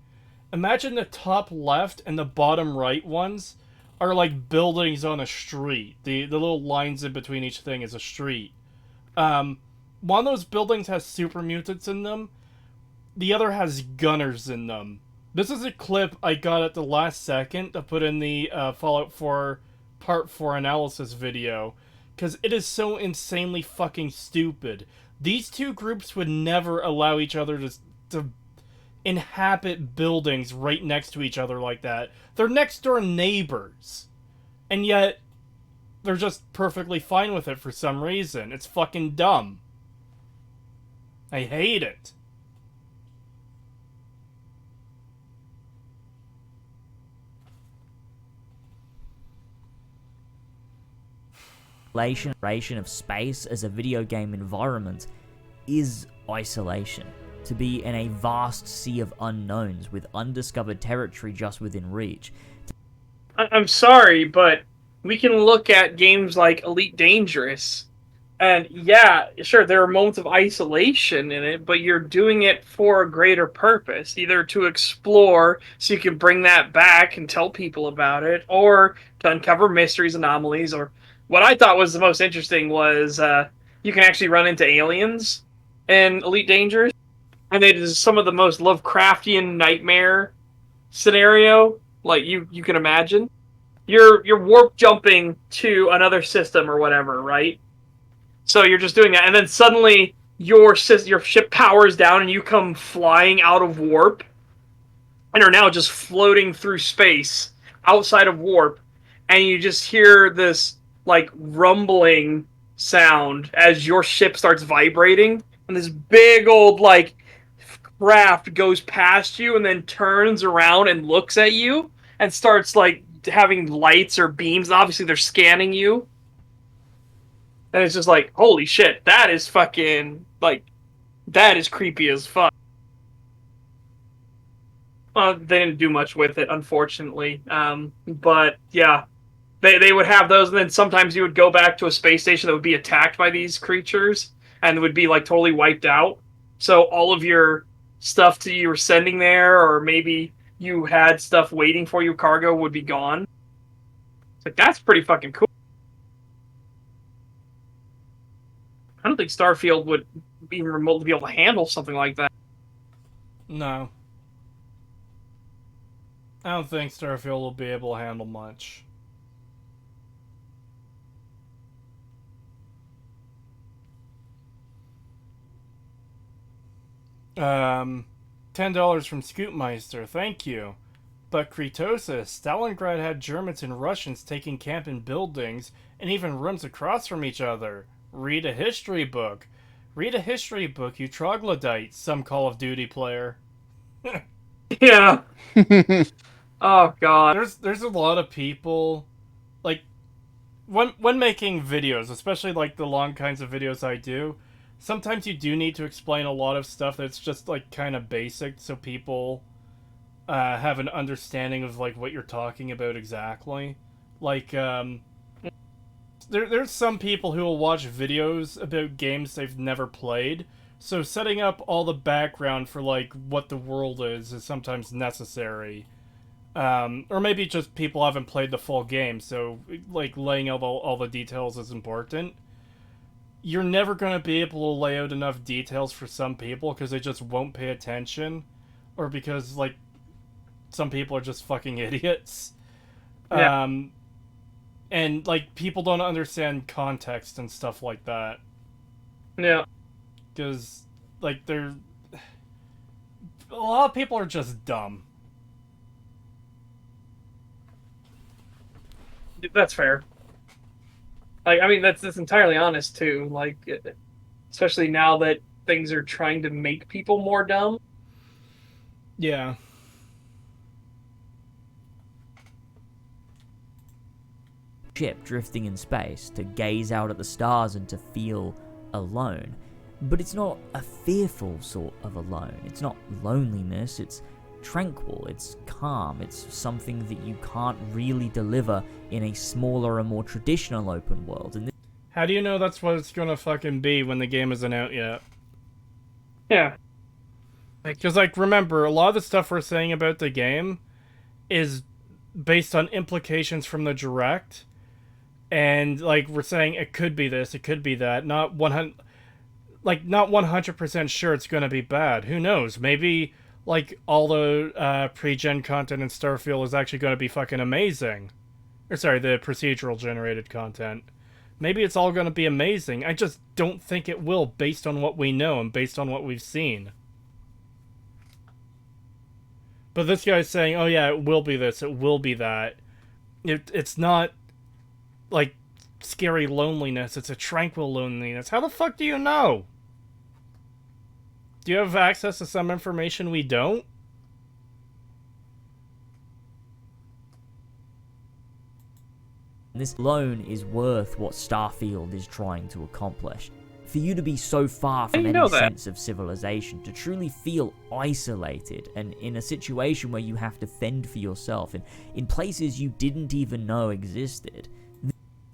Imagine the top left and the bottom right ones are like buildings on a street. The little lines in between each thing is a street. One of those buildings has super mutants in them. The other has gunners in them. This is a clip I got at the last second to put in the Fallout 4 Part 4 analysis video, because it is so insanely fucking stupid. These two groups would never allow each other to inhabit buildings right next to each other like that. They're next door neighbors. And yet, they're just perfectly fine with it for some reason. It's fucking dumb. I hate it. of space as a video game environment is isolation. To be in a vast sea of unknowns with undiscovered territory just within reach. I'm sorry, but we can look at games like Elite Dangerous, and yeah, sure, there are moments of isolation in it, but you're doing it for a greater purpose, either to explore so you can bring that back and tell people about it, or to uncover mysteries, anomalies, or what I thought was the most interesting was you can actually run into aliens in Elite Dangerous, and it is some of the most Lovecraftian nightmare scenario like you can imagine. You're warp jumping to another system or whatever, right? So you're just doing that, and then suddenly your ship powers down, and you come flying out of warp, and are now just floating through space outside of warp, and you just hear this like rumbling sound as your ship starts vibrating, and this big old like craft goes past you and then turns around and looks at you and starts like having lights or beams. Obviously, they're scanning you. And it's just like, holy shit, that is fucking, like, that is creepy as fuck. They didn't do much with it, unfortunately. But, yeah. They would have those, and then sometimes you would go back to a space station that would be attacked by these creatures, and would be, like, totally wiped out. So all of your stuff that you were sending there, or maybe you had stuff waiting for you, cargo, would be gone. It's like, that's pretty fucking cool. I don't think Starfield would even remotely be able to handle something like that. No. I don't think Starfield will be able to handle much. $10 from Scootmeister, thank you. But Creetosis, Stalingrad had Germans and Russians taking camp in buildings and even rooms across from each other. Read a history book. Read a history book, you troglodyte, some Call of Duty player. Yeah. Oh god. There's a lot of people, like, when making videos, especially like the long kinds of videos I do, sometimes you do need to explain a lot of stuff that's just like kind of basic, so people have an understanding of like what you're talking about exactly. Like, there's some people who will watch videos about games they've never played, so setting up all the background for like what the world is sometimes necessary. Or maybe just people haven't played the full game, so like laying out all the details is important. You're never going to be able to lay out enough details for some people because they just won't pay attention, or because like some people are just fucking idiots. Yeah. And like people don't understand context and stuff like that. Yeah. Because like they're a lot of people are just dumb. That's fair. Like, I mean, that's entirely honest too. Like, especially now that things are trying to make people more dumb. Yeah. Ship drifting in space to gaze out at the stars and to feel alone. But it's not a fearful sort of alone. It's not loneliness, it's tranquil, it's calm, it's something that you can't really deliver in a smaller and more traditional open world. And How do you know that's what it's gonna fucking be when the game isn't out yet? Yeah. Because, like, remember, a lot of the stuff we're saying about the game is based on implications from the direct. And, like, we're saying it could be this, it could be that. Not 100% sure it's going to be bad. Who knows? Maybe, like, all the pre-gen content in Starfield is actually going to be fucking amazing. Or, sorry, the procedural generated content. Maybe it's all going to be amazing. I just don't think it will, based on what we know and based on what we've seen. But this guy's saying, oh yeah, it will be this, it will be that. It's not, like, scary loneliness, it's a tranquil loneliness. How the fuck do you know? Do you have access to some information we don't? this alone is worth what Starfield is trying to accomplish. For you to be so far from any sense of civilization, to truly feel isolated and in a situation where you have to fend for yourself in places you didn't even know existed.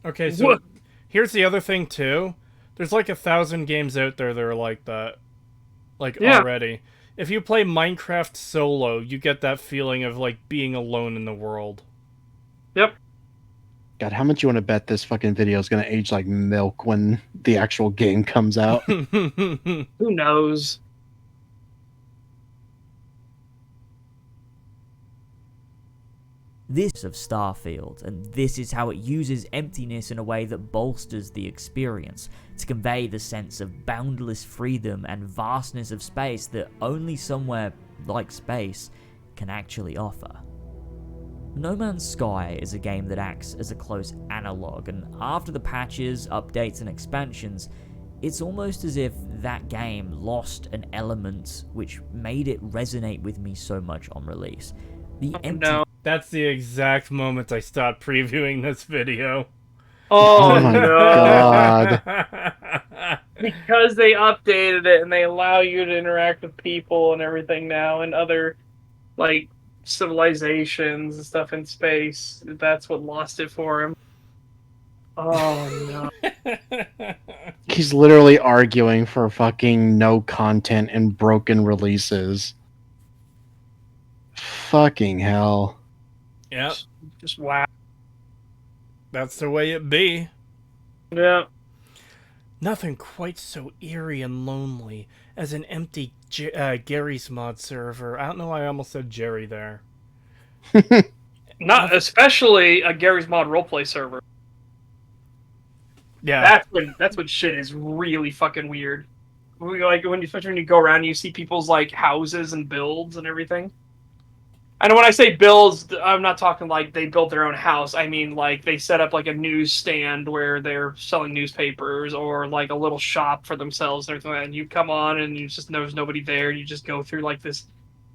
Okay, so here's the other thing too. There's like 1,000 games out there that are like that. Like, already. If you play Minecraft solo, you get that feeling of like being alone in the world. Yep. God, how much you want to bet this fucking video is going to age like milk when the actual game comes out? Who knows? This of Starfield, and this is how it uses emptiness in a way that bolsters the experience, to convey the sense of boundless freedom and vastness of space that only somewhere like space can actually offer. No Man's Sky is a game that acts as a close analog, and after the patches, updates, and expansions, it's almost as if that game lost an element which made it resonate with me so much on release. That's the exact moment I stopped previewing this video. Oh, my no. God. Because they updated it and they allow you to interact with people and everything now and other, like, civilizations and stuff in space. That's what lost it for him. Oh, no. He's literally arguing for fucking no content and broken releases. Fucking hell. Yep. Just wow. That's the way it be. Yeah. Nothing quite so eerie and lonely as an empty Gary's mod server. I don't know why I almost said Jerry there. Not especially a Gary's Mod roleplay server. Yeah. That's when shit is really fucking weird. Especially when you go around and you see people's like houses and builds and everything. And when I say builds, I'm not talking like they built their own house. I mean like they set up like a newsstand where they're selling newspapers, or like a little shop for themselves and everything like that. And you come on and you just there's nobody there. You just go through like this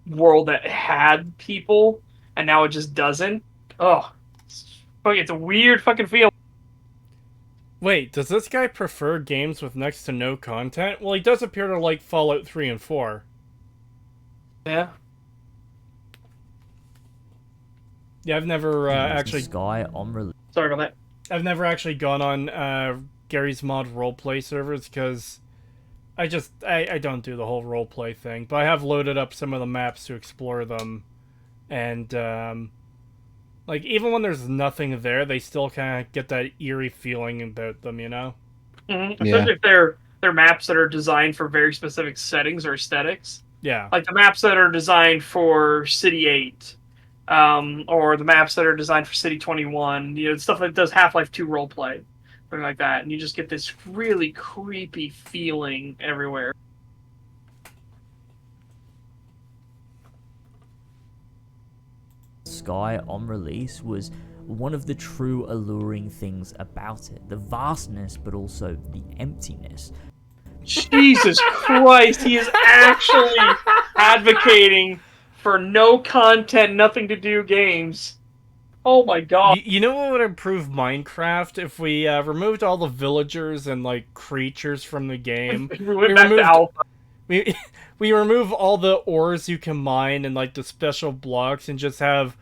world that had people and now it just doesn't. Oh, it's a weird fucking feel. Wait, does this guy prefer games with next to no content? Well, he does appear to like Fallout 3 and 4. Yeah. Yeah, I've never actually... Sky on Sorry about that. I've never actually gone on Gary's Mod roleplay servers because I don't do the whole roleplay thing. But I have loaded up some of the maps to explore them. And, like, even when there's nothing there, they still kind of get that eerie feeling about them, you know? Mm-hmm. Especially if they're maps that are designed for very specific settings or aesthetics. Yeah. Like the maps that are designed for City 8. Or the maps that are designed for City 21, stuff that does Half-Life 2 roleplay, something like that, and you just get this really creepy feeling everywhere. sky on release was one of the true alluring things about it. The vastness, but also the emptiness. Jesus Christ, he is actually advocating for no content, nothing to do games. Oh my god. You know what would improve Minecraft if we removed all the villagers and like creatures from the game? We went back to alpha. We remove all the ores you can mine and like the special blocks and just have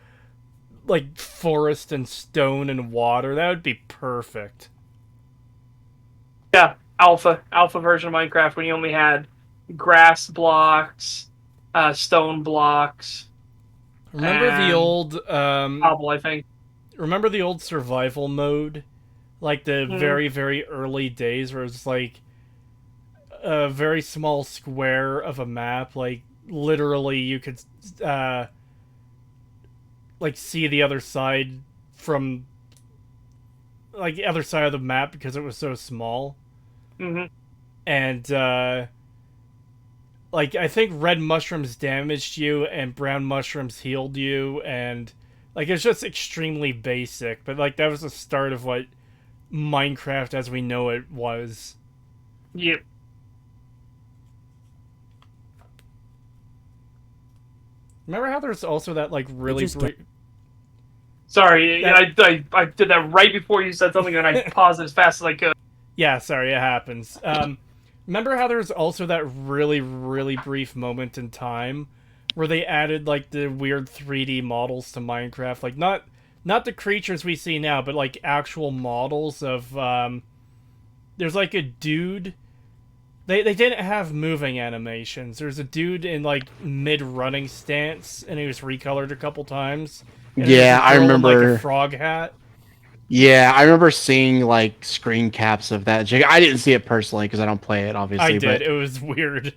like forest and stone and water. That would be perfect. Yeah, alpha version of Minecraft when you only had grass blocks, stone blocks. Remember the and old cobble, I think. remember the old survival mode? Like the Mhm. very early days where it was like a very small square of a map, like literally you could like see the other side from like the other side of the map because it was so small. Mm-hmm. And like I think red mushrooms damaged you and brown mushrooms healed you, and like it's just extremely basic, but like that was the start of what Minecraft as we know it was. Yep. Remember how there's also that like really Sorry, I did that right before you said something, and I paused as fast as I could. Yeah, sorry, it happens. Remember how there's also that really brief moment in time where they added like the weird 3D models to Minecraft, like not the creatures we see now, but like actual models of there's like a dude. They didn't have moving animations. There's a dude in like mid running stance, and he was recolored a couple times. And Yeah, I in, remember. like a frog hat. Yeah, I remember seeing like screen caps of that. I didn't see it personally because I don't play it, obviously. I did. But It was weird.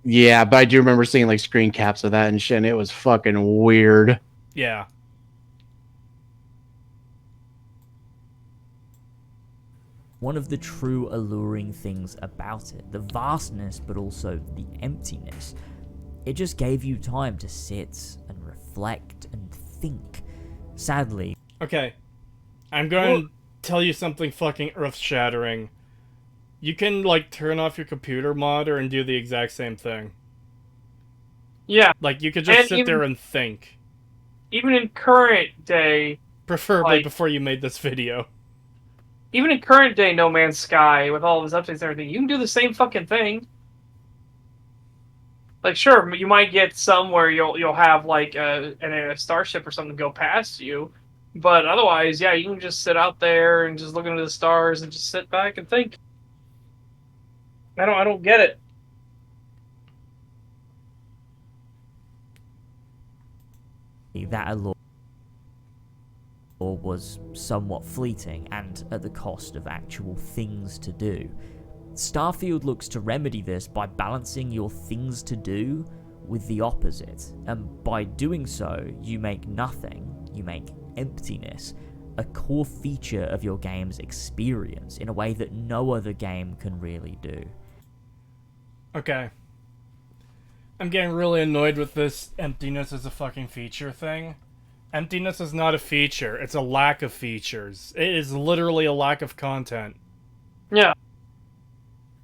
yeah, but I do remember seeing like screen caps of that and shit. And it was fucking weird. Yeah. One of the true alluring things about it. The vastness, but also the emptiness. It just gave you time to sit and reflect and think. Sadly. Okay. I'm going to tell you something fucking earth-shattering. You can, like, turn off your computer monitor and do the exact same thing. Yeah. Like, you could just sit there and think. Even in current day... Preferably like, before you made this video. Even in current day No Man's Sky, with all of his updates and everything, you can do the same fucking thing. Like, sure, you might get some where you'll have, like, a starship or something go past you. But otherwise, yeah, you can just sit out there and just look into the stars and just sit back and think. I don't get it. That allure was somewhat fleeting and at the cost of actual things to do. Starfield looks to remedy this by balancing your things to do with the opposite, and by doing so, you make nothing, you make emptiness, a core feature of your game's experience in a way that no other game can really do. Okay. I'm getting really annoyed with this emptiness as a fucking feature thing. Emptiness is not a feature, it's a lack of features. It is literally a lack of content. Yeah.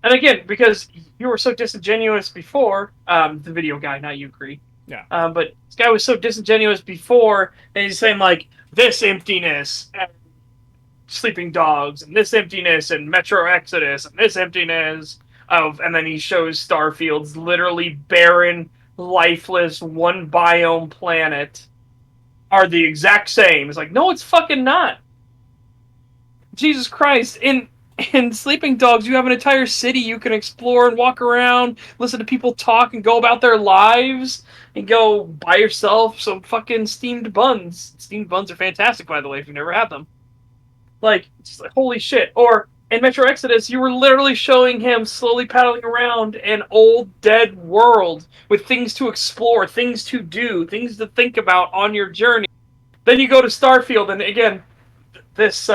And again, because you were so disingenuous before, the video guy, not you, Cree. Yeah. But this guy was so disingenuous before, and he's saying, like, this emptiness, and Sleeping Dogs, and this emptiness, and Metro Exodus, and this emptiness of, and then he shows Starfield's literally barren, lifeless, one biome planet are the exact same. It's like, no, it's fucking not. Jesus Christ. In Sleeping Dogs, you have an entire city you can explore and walk around, listen to people talk, and go about their lives, and go buy yourself some fucking steamed buns. Steamed buns are fantastic, by the way, if you've never had them. Like, it's just like, holy shit. Or, in Metro Exodus, you were literally showing him slowly paddling around an old, dead world with things to explore, things to do, things to think about on your journey. Then you go to Starfield, and again, this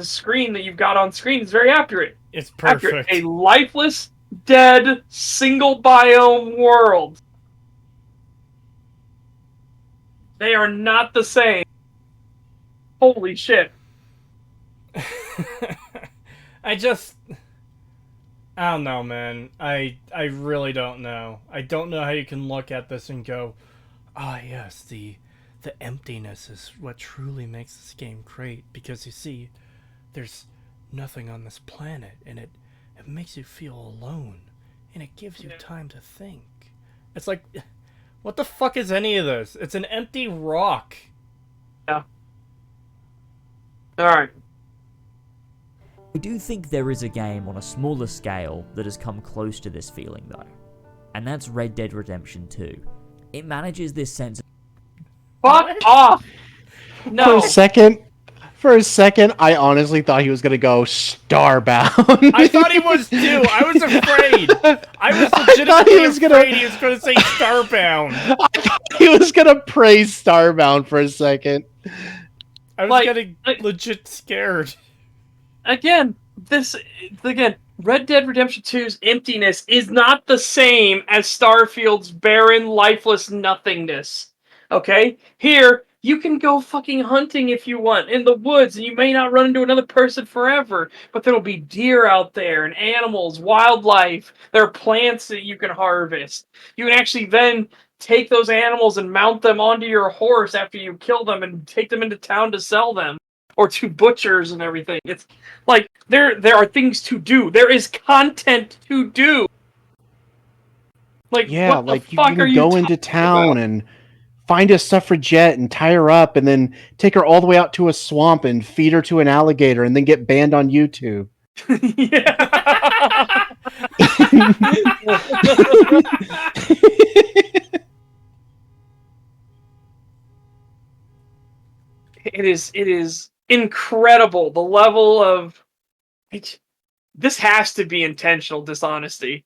screen that you've got on screen is very accurate. It's perfect. Accurate. A lifeless, dead, single biome world. They are not the same. Holy shit. I don't know, man. I really don't know. I don't know how you can look at this and go, ah, yes, the emptiness is what truly makes this game great. Because you see, there's nothing on this planet, and it makes you feel alone, and it gives you time to think. It's like, what the fuck is any of this? It's an empty rock. Yeah. Alright. I do think there is a game on a smaller scale that has come close to this feeling, though. And that's Red Dead Redemption 2. It manages this sense of... Fuck off! No. For a second, I honestly thought he was gonna go Starbound. I thought he was too. I was afraid. I was legitimately afraid he was going to say Starbound. I thought he was gonna praise Starbound for a second. I was getting legit scared. Again, Red Dead Redemption 2's emptiness is not the same as Starfield's barren, lifeless nothingness. Okay? Here, you can go fucking hunting if you want in the woods, and you may not run into another person forever, but there'll be deer out there, and animals, wildlife. There are plants that you can harvest. You can actually then take those animals and mount them onto your horse after you kill them and take them into town to sell them. Or to butchers and everything. It's like there are things to do. There is content to do. Like, yeah, what like the fuck you are can you go into town and find a suffragette and tie her up, and then take her all the way out to a swamp and feed her to an alligator, and then get banned on YouTube. Yeah. It is incredible the level of this has to be intentional dishonesty.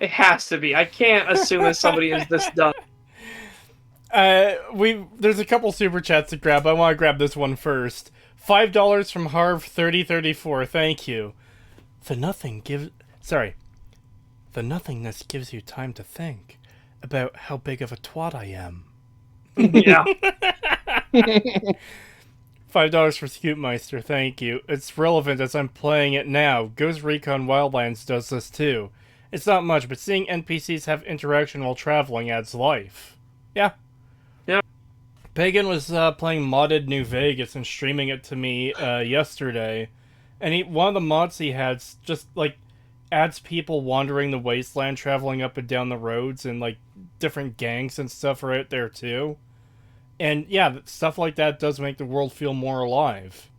It has to be. I can't assume that somebody is this dumb. There's a couple super chats to grab. I want to grab this one first. $5 from Harv3034. Thank you. The nothingness gives you time to think about how big of a twat I am. Yeah. $5 for Scootmeister, thank you. It's relevant as I'm playing it now. Ghost Recon Wildlands does this too. It's not much, but seeing NPCs have interaction while traveling adds life. Yeah. Yeah. Pagan was playing modded New Vegas and streaming it to me yesterday. And one of the mods he had just, like, adds people wandering the wasteland, traveling up and down the roads, and, like, different gangs and stuff are out there too. And yeah, stuff like that does make the world feel more alive.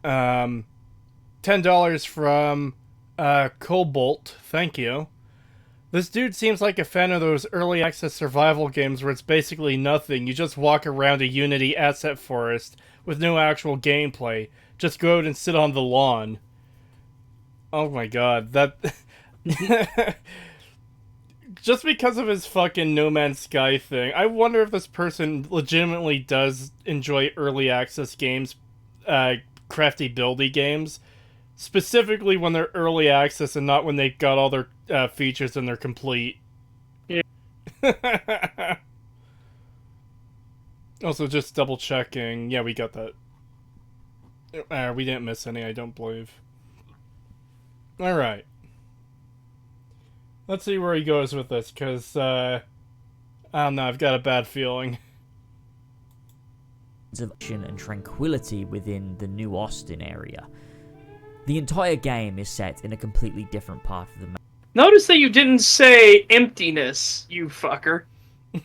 $10 from Cobalt, thank you. This dude seems like a fan of those early access survival games where it's basically nothing. You just walk around a Unity asset forest with no actual gameplay. Just go out and sit on the lawn. Oh my god, that... Just because of his fucking No Man's Sky thing, I wonder if this person legitimately does enjoy early access games, crafty buildy games, specifically when they're early access and not when they got all their features and they're complete. Yeah. Also, just double checking. Yeah, we got that. We didn't miss any, I don't believe. Alright. Let's see where he goes with this, because, I don't know, I've got a bad feeling. And tranquility within the New Austin area. The entire game is set in a completely different part of the map. Notice that you didn't say emptiness, you fucker.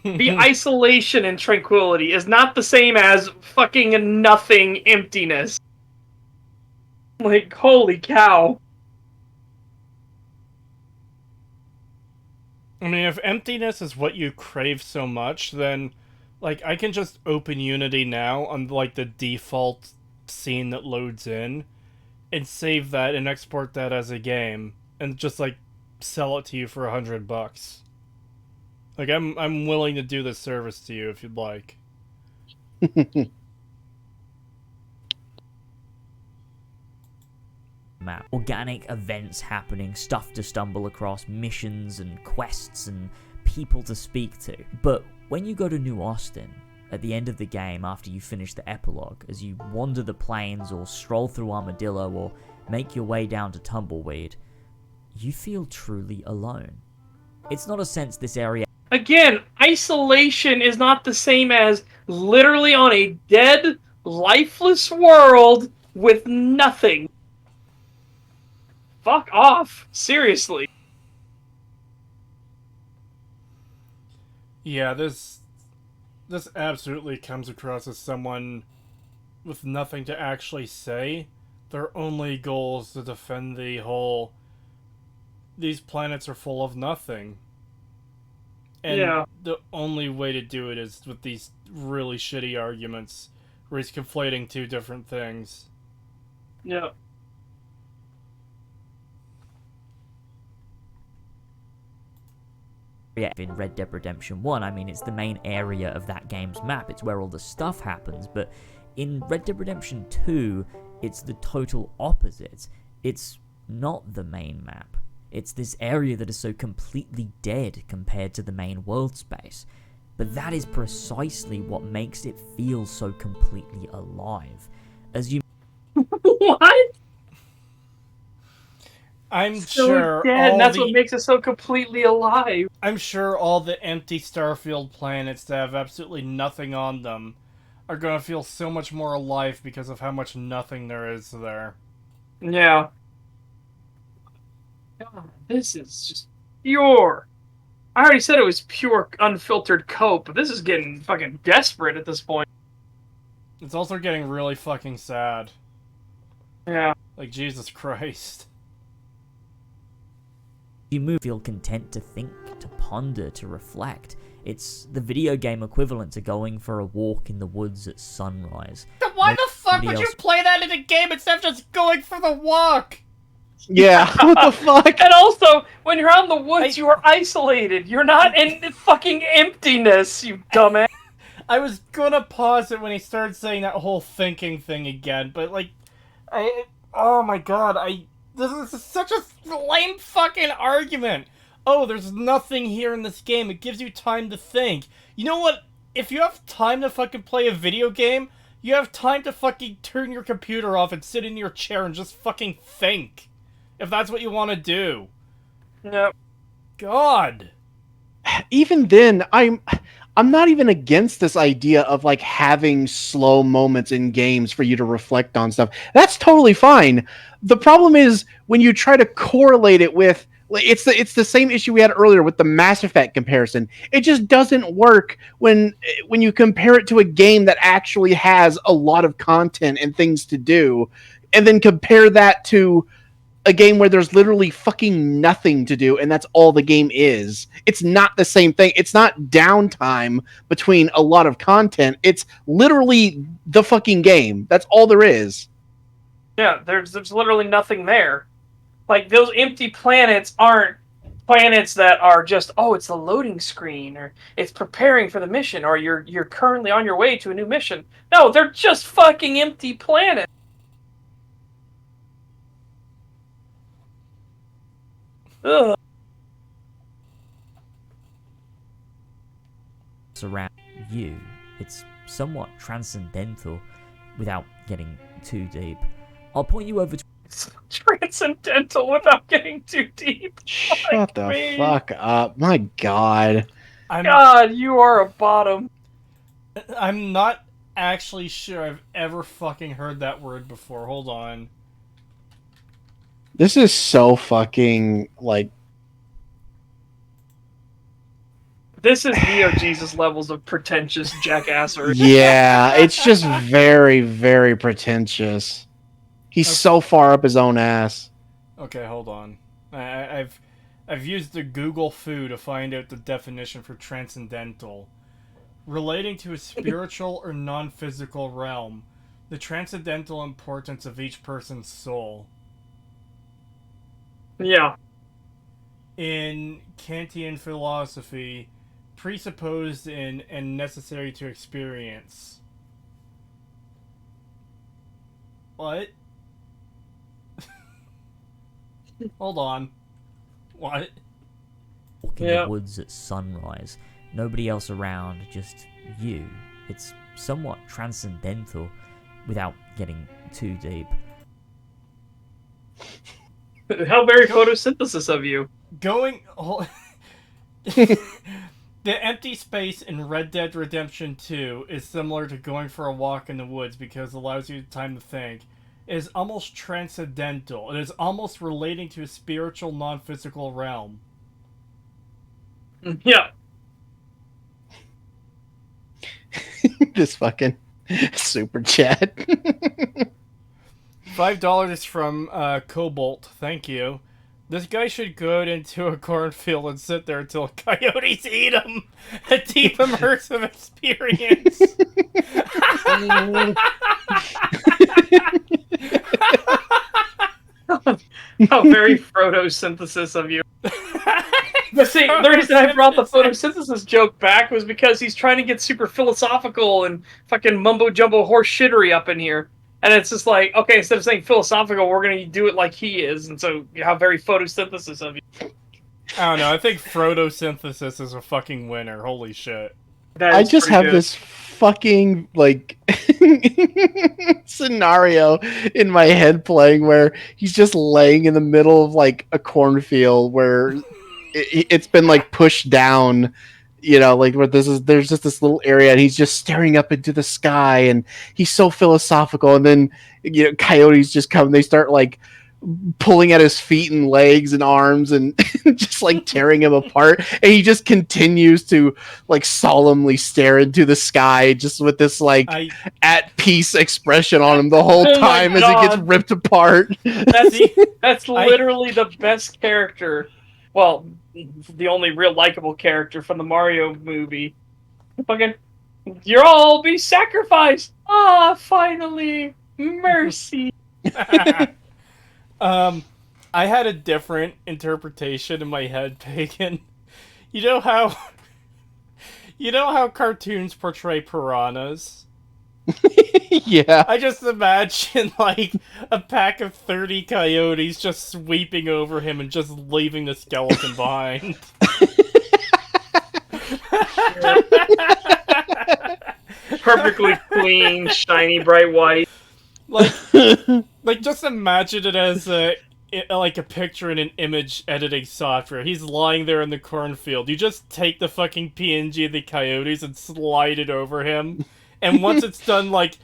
The isolation and tranquility is not the same as fucking nothing emptiness. Like, holy cow. I mean, if emptiness is what you crave so much, then, like, I can just open Unity now on, like, the default scene that loads in, and save that and export that as a game, and just, like, sell it to you for $100. Like, I'm willing to do this service to you if you'd like. Map. Organic events happening, stuff to stumble across, missions and quests and people to speak to. But when you go to New Austin, at the end of the game, after you finish the epilogue, as you wander the plains or stroll through Armadillo or make your way down to Tumbleweed, you feel truly alone. It's not a sense this area... Again, isolation is not the same as literally on a dead, lifeless world with nothing. Fuck off. Seriously. Yeah, this absolutely comes across as someone with nothing to actually say. Their only goal is to defend the whole... These planets are full of nothing. And Yeah. the only way to do it is with these really shitty arguments where he's conflating two different things. Yeah. In Red Dead Redemption 1, I mean, it's the main area of that game's map. It's where all the stuff happens. But in Red Dead Redemption 2, it's the total opposite. It's not the main map. It's this area that is so completely dead compared to the main world space. But that is precisely what makes it feel so completely alive. As you... What? I'm So sure dead, and that's all what makes it so completely alive. I'm sure all the empty Starfield planets that have absolutely nothing on them are going to feel so much more alive because of how much nothing there is there. Yeah. God, this is just pure. I already said it was pure, unfiltered cope, but this is getting fucking desperate at this point. It's also getting really fucking sad. Yeah. Like, Jesus Christ. You move, feel content to think, to ponder, to reflect. It's the video game equivalent to going for a walk in the woods at sunrise. Then why the fuck would you play that in a game instead of just going for the walk? Yeah, what the fuck? And also, when you're out in the woods, you are isolated. You're not in fucking emptiness, you dumbass. I was gonna pause it when he started saying that whole thinking thing again, but like, oh my god, this is such a lame fucking argument. Oh, there's nothing here in this game. It gives you time to think. You know what? If you have time to fucking play a video game, you have time to fucking turn your computer off and sit in your chair and just fucking think. If that's what you want to do. Yep. God. Even then, I'm not even against this idea of like having slow moments in games for you to reflect on stuff. That's totally fine. The problem is when you try to correlate it with, it's the same issue we had earlier with the Mass Effect comparison. It just doesn't work when you compare it to a game that actually has a lot of content and things to do, and then compare that to a game where there's literally fucking nothing to do and that's all the game is. It's not the same thing. It's not downtime between a lot of content. It's literally the fucking game. That's all there is. Yeah, there's literally nothing there. Like, those empty planets aren't planets that are just, oh, it's a loading screen, or it's preparing for the mission, or you're currently on your way to a new mission. No, they're just fucking empty planets. Ugh. Around you, it's somewhat transcendental without getting too deep. I'll point you over to Transcendental without getting too deep. Shut the fuck up. My God. God, you are a bottom. I'm not actually sure I've ever fucking heard that word before. Hold on. This is so fucking, like... This is Neo Jesus levels of pretentious jackassery. Yeah, it's just very, very pretentious. He's so far up his own ass. Okay, hold on. I've used the Google foo to find out the definition for transcendental. Relating to a spiritual or non-physical realm. The transcendental importance of each person's soul. Yeah. In Kantian philosophy, presupposed in and necessary to experience. What? Hold on. What? walk in Yeah. the woods at sunrise. Nobody else around, just you. It's somewhat transcendental without getting too deep. How very photosynthesis of you. Going. The empty space in Red Dead Redemption 2 is similar to going for a walk in the woods because it allows you time to think. It is almost transcendental. It is almost relating to a spiritual, non-physical realm. Yeah. This fucking super chat. $5 is from Cobalt. Thank you. This guy should go into a cornfield and sit there until coyotes eat him. A deep immersive experience. How very photosynthesis of you. But see, the reason I brought the photosynthesis joke back was because he's trying to get super philosophical and fucking mumbo jumbo horse shittery up in here. And it's just like, okay, instead of saying philosophical, we're going to do it like he is. And so, how very photosynthesis of you. I don't know. I think photosynthesis is a fucking winner. Holy shit. That I is just pretty have good. this fucking like scenario in my head playing where he's just laying in the middle of like a cornfield where it's been like pushed down, you know, like where there's just this little area and he's just staring up into the sky and he's so philosophical, and then, you know, coyotes just come and they start like pulling at his feet and legs and arms and just like tearing him apart, and he just continues to like solemnly stare into the sky just with this like at peace expression on him the whole Oh my time as he gets God. ripped apart. That's literally the best character. Well, the only real likable character from the Mario movie. Fucking, you'll all be sacrificed. Ah, finally, mercy. I had a different interpretation in my head, Pagan. You know how cartoons portray piranhas? Yeah. I just imagine like a pack of 30 coyotes just sweeping over him and just leaving the skeleton behind. Perfectly clean, shiny, bright white. Like just imagine it as like a picture in an image editing software. He's lying there in the cornfield. You just take the fucking PNG of the coyotes and slide it over him. And once it's done, like,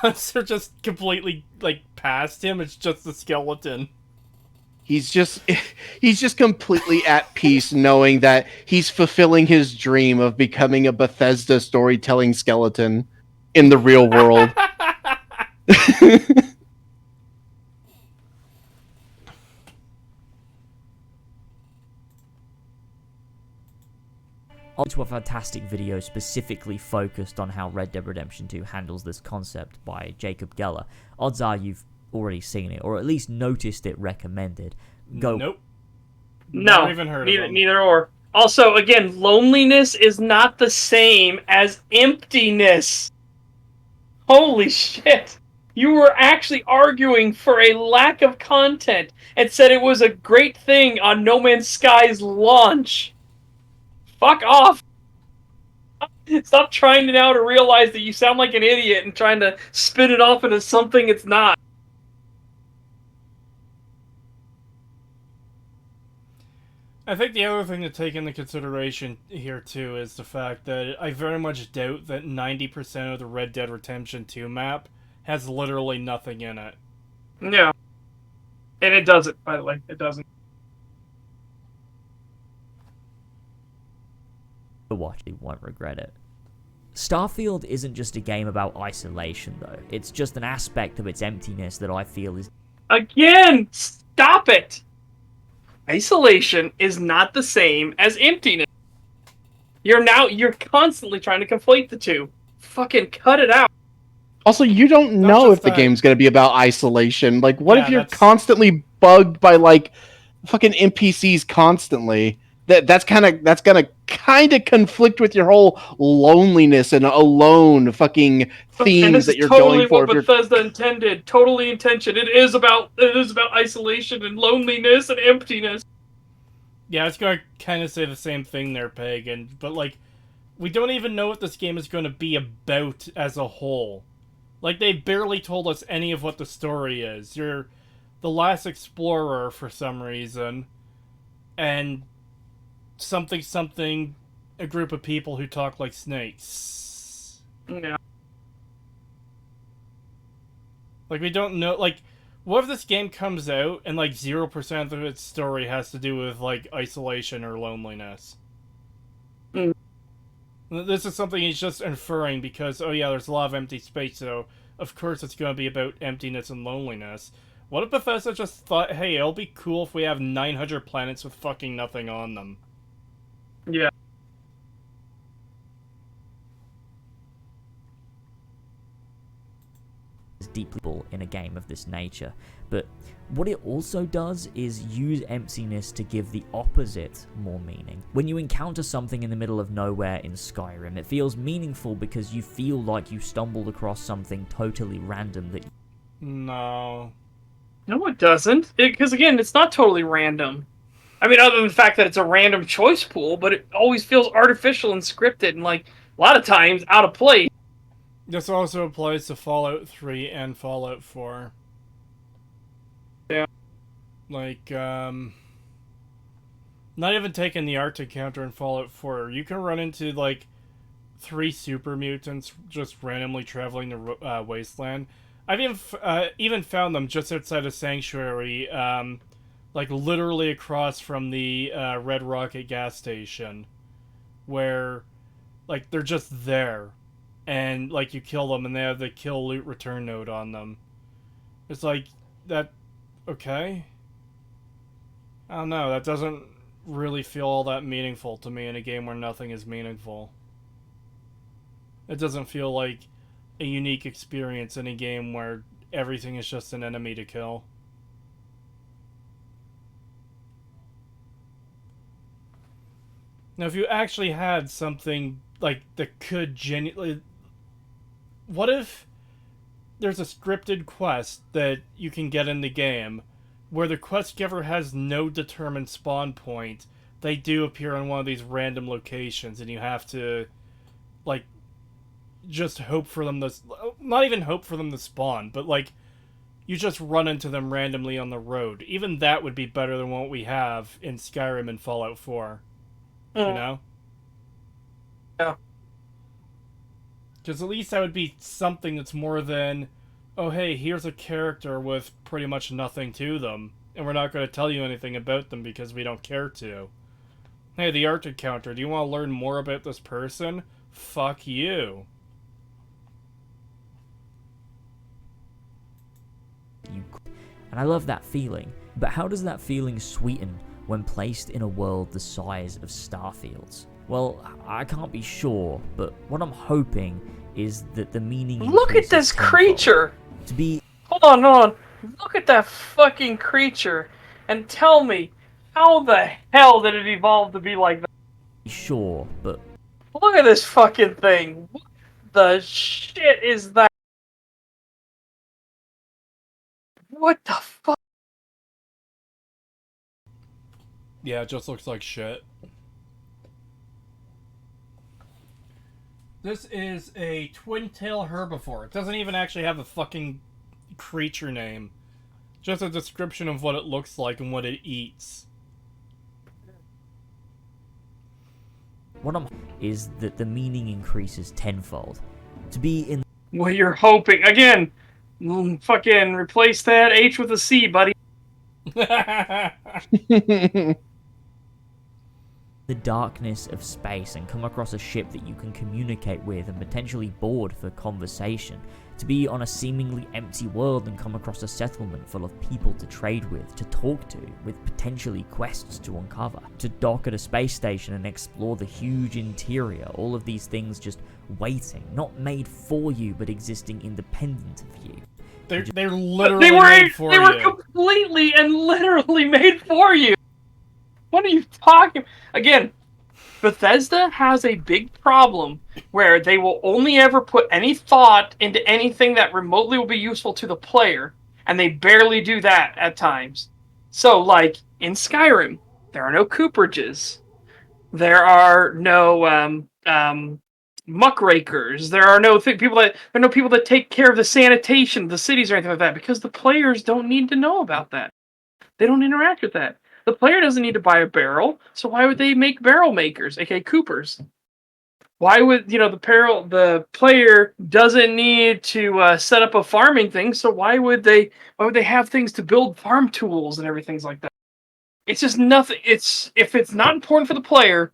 once they're just completely, like, past him, it's just the skeleton. He's just completely at peace knowing that he's fulfilling his dream of becoming a Bethesda storytelling skeleton in the real world. To a fantastic video specifically focused on how Red Dead Redemption 2 handles this concept by Jacob Geller. Odds are you've already seen it, or at least noticed it recommended. Go. Nope. No, Never even heard of them. neither or. Also, again, loneliness is not the same as emptiness. Holy shit. You were actually arguing for a lack of content and said it was a great thing on No Man's Sky's launch. Fuck off. Stop trying now to realize that you sound like an idiot and trying to spin it off into something it's not. I think the other thing to take into consideration here, too, is the fact that I very much doubt that 90% of the Red Dead Redemption 2 map has literally nothing in it. Yeah. And it doesn't, by the way. It doesn't. Watch, you won't regret it. Starfield isn't just a game about isolation, though. It's just an aspect of its emptiness that I feel is... Again! Stop it! Isolation is not the same as emptiness. You're constantly trying to conflate the two. Fucking cut it out. Also, you don't Not know just if the that. game's going to be about isolation. Like, what Yeah, if you're that's- constantly bugged by, like, fucking NPCs constantly? That's gonna kind of conflict with your whole loneliness and alone fucking And themes this that is you're totally going for. what If you're, Bethesda intended. Totally intention. It is about isolation and loneliness and emptiness. Yeah, I was going to kind of say the same thing there, Pagan, but, like, we don't even know what this game is going to be about as a whole. Like, they barely told us any of what the story is. You're the last explorer for some reason, and something, a group of people who talk like snakes. Yeah. Like, we don't know, like, what if this game comes out and, like, 0% of its story has to do with, like, isolation or loneliness? Mm. This is something he's just inferring because, oh yeah, there's a lot of empty space, so of course it's going to be about emptiness and loneliness. What if Bethesda just thought, hey, it'll be cool if we have 900 planets with fucking nothing on them? Yeah. Is deeply in a game of this nature, but what it also does is use emptiness to give the opposite more meaning. When you encounter something in the middle of nowhere in Skyrim, it feels meaningful because you feel like you stumbled across something totally random that No. No, it doesn't. Because, again, it's not totally random. I mean, other than the fact that it's a random choice pool, but it always feels artificial and scripted and, like, a lot of times out of place. This also applies to Fallout 3 and Fallout 4. Yeah. Like, not even taking the Arctic counter in Fallout 4, you can run into, like, 3 super mutants just randomly traveling the wasteland. I've even found them just outside of Sanctuary, like, literally across from the Red Rocket gas station, where, like, they're just there. And, like, you kill them, and they have the kill loot return node on them. It's like, that... okay? I don't know, that doesn't really feel all that meaningful to me in a game where nothing is meaningful. It doesn't feel like a unique experience in a game where everything is just an enemy to kill. Now, if you actually had something, like, that could genuinely... What if there's a scripted quest that you can get in the game where the quest giver has no determined spawn point? They do appear on one of these random locations and you have to, like, just hope for them to... Not even hope for them to spawn, but, like, you just run into them randomly on the road. Even that would be better than what we have in Skyrim and Fallout 4. You know? Yeah. Because at least that would be something that's more than, oh hey, here's a character with pretty much nothing to them, and we're not going to tell you anything about them because we don't care to. Hey, the Arctic counter, do you want to learn more about this person? Fuck you. And I love that feeling, but how does that feeling sweeten when placed in a world the size of Starfield's? Well, I can't be sure, but what I'm hoping is that the meaning... Look at this creature! To be... Hold on. Look at that fucking creature. And tell me, how the hell did it evolve to be like that? Sure, but... Look at this fucking thing. What the shit is that? What the fuck? Yeah, it just looks like shit. This is a twin-tail herbivore. It doesn't even actually have a fucking creature name. Just a description of what it looks like and what it eats. What I'm is that the meaning increases tenfold. To be in... Well, you're hoping. Again, fucking replace that H with a C, buddy. the darkness of space and come across a ship that you can communicate with and potentially board for conversation. To be on a seemingly empty world and come across a settlement full of people to trade with, to talk to, with potentially quests to uncover. To dock at a space station and explore the huge interior, all of these things just waiting, not made for you but existing independent of you. They're literally made for you. They were completely and literally made for you. What are you talking? Again, Bethesda has a big problem where they will only ever put any thought into anything that remotely will be useful to the player, and they barely do that at times. So, like, in Skyrim, There are no cooperages. There are no muckrakers. There are no people that take care of the sanitation of the cities or anything like that, because the players don't need to know about that. They don't interact with that. The player doesn't need to buy a barrel, so why would they make barrel makers, aka coopers? Why would the player doesn't need to set up a farming thing, so why would they have things to build farm tools and everything like that? It's just nothing. If it's not important for the player,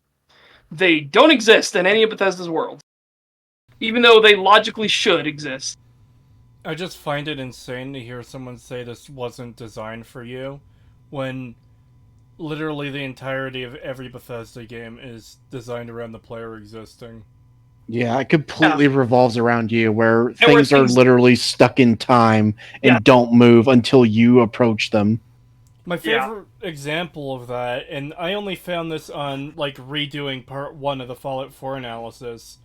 they don't exist in any of Bethesda's worlds, even though they logically should exist. I just find it insane to hear someone say this wasn't designed for you, when literally the entirety of every Bethesda game is designed around the player existing. Yeah, it completely revolves around you, where where things are things- literally stuck in time and Yeah. don't move until you approach them. My favorite example of that, and I only found this on like redoing part 1 of the Fallout 4 analysis,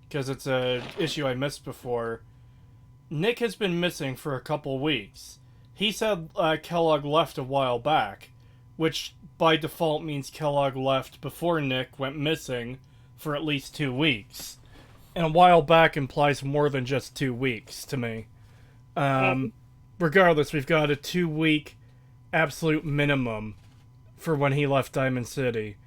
because it's a issue I missed before. Nick has been missing for a couple weeks. He said Kellogg left a while back, which by default means Kellogg left before Nick went missing for at least 2 weeks. And a while back implies more than just 2 weeks to me. Regardless, we've got a 2-week absolute minimum for when he left Diamond City.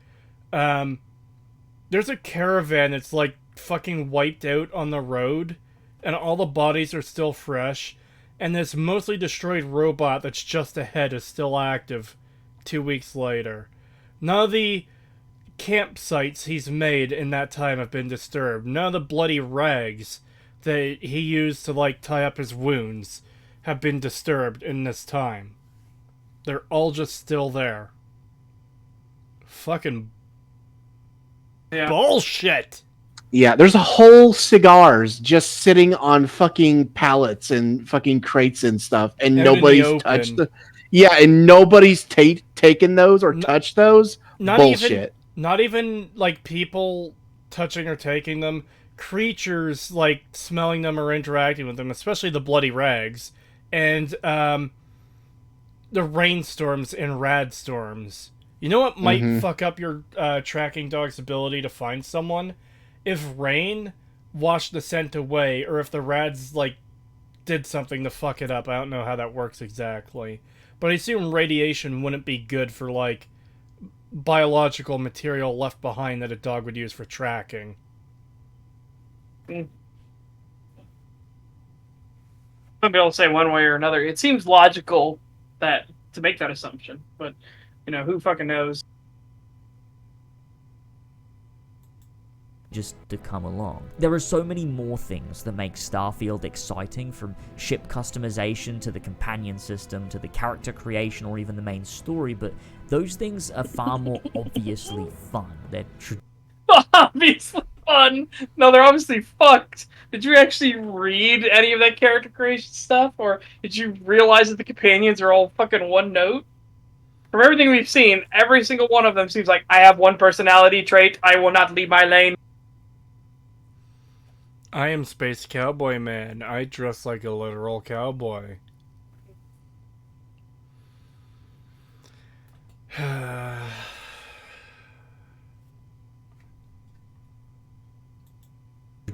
There's a caravan that's like fucking wiped out on the road, and all the bodies are still fresh, and this mostly destroyed robot that's just ahead is still active 2 weeks later. None of the campsites he's made in that time have been disturbed. None of the bloody rags that he used to like tie up his wounds have been disturbed in this time. They're all just still there. Fucking bullshit! Yeah, there's a whole cigars just sitting on fucking pallets and fucking crates and stuff, and Out in the nobody's open. touched them. Yeah, and nobody's taken those or touched those. Not Bullshit. Not even like people touching or taking them. Creatures like smelling them or interacting with them, especially the bloody rags, and the rainstorms and rad storms. You know what might fuck up your tracking dog's ability to find someone? If rain washed the scent away, or if the rads like did something to fuck it up. I don't know how that works exactly, but I assume radiation wouldn't be good for like biological material left behind that a dog would use for tracking. I'll be able to say one way or another. It seems logical that to make that assumption, but who fucking knows? Just to come along. There are so many more things that make Starfield exciting, from ship customization to the companion system to the character creation or even the main story, but those things are far more obviously fun. They're Obviously fun. No, they're obviously fucked. Did you actually read any of that character creation stuff, or did you realize that the companions are all fucking one note? From everything we've seen, every single one of them seems like, I have one personality trait, I will not leave my lane. I am Space Cowboy Man. I dress like a literal cowboy.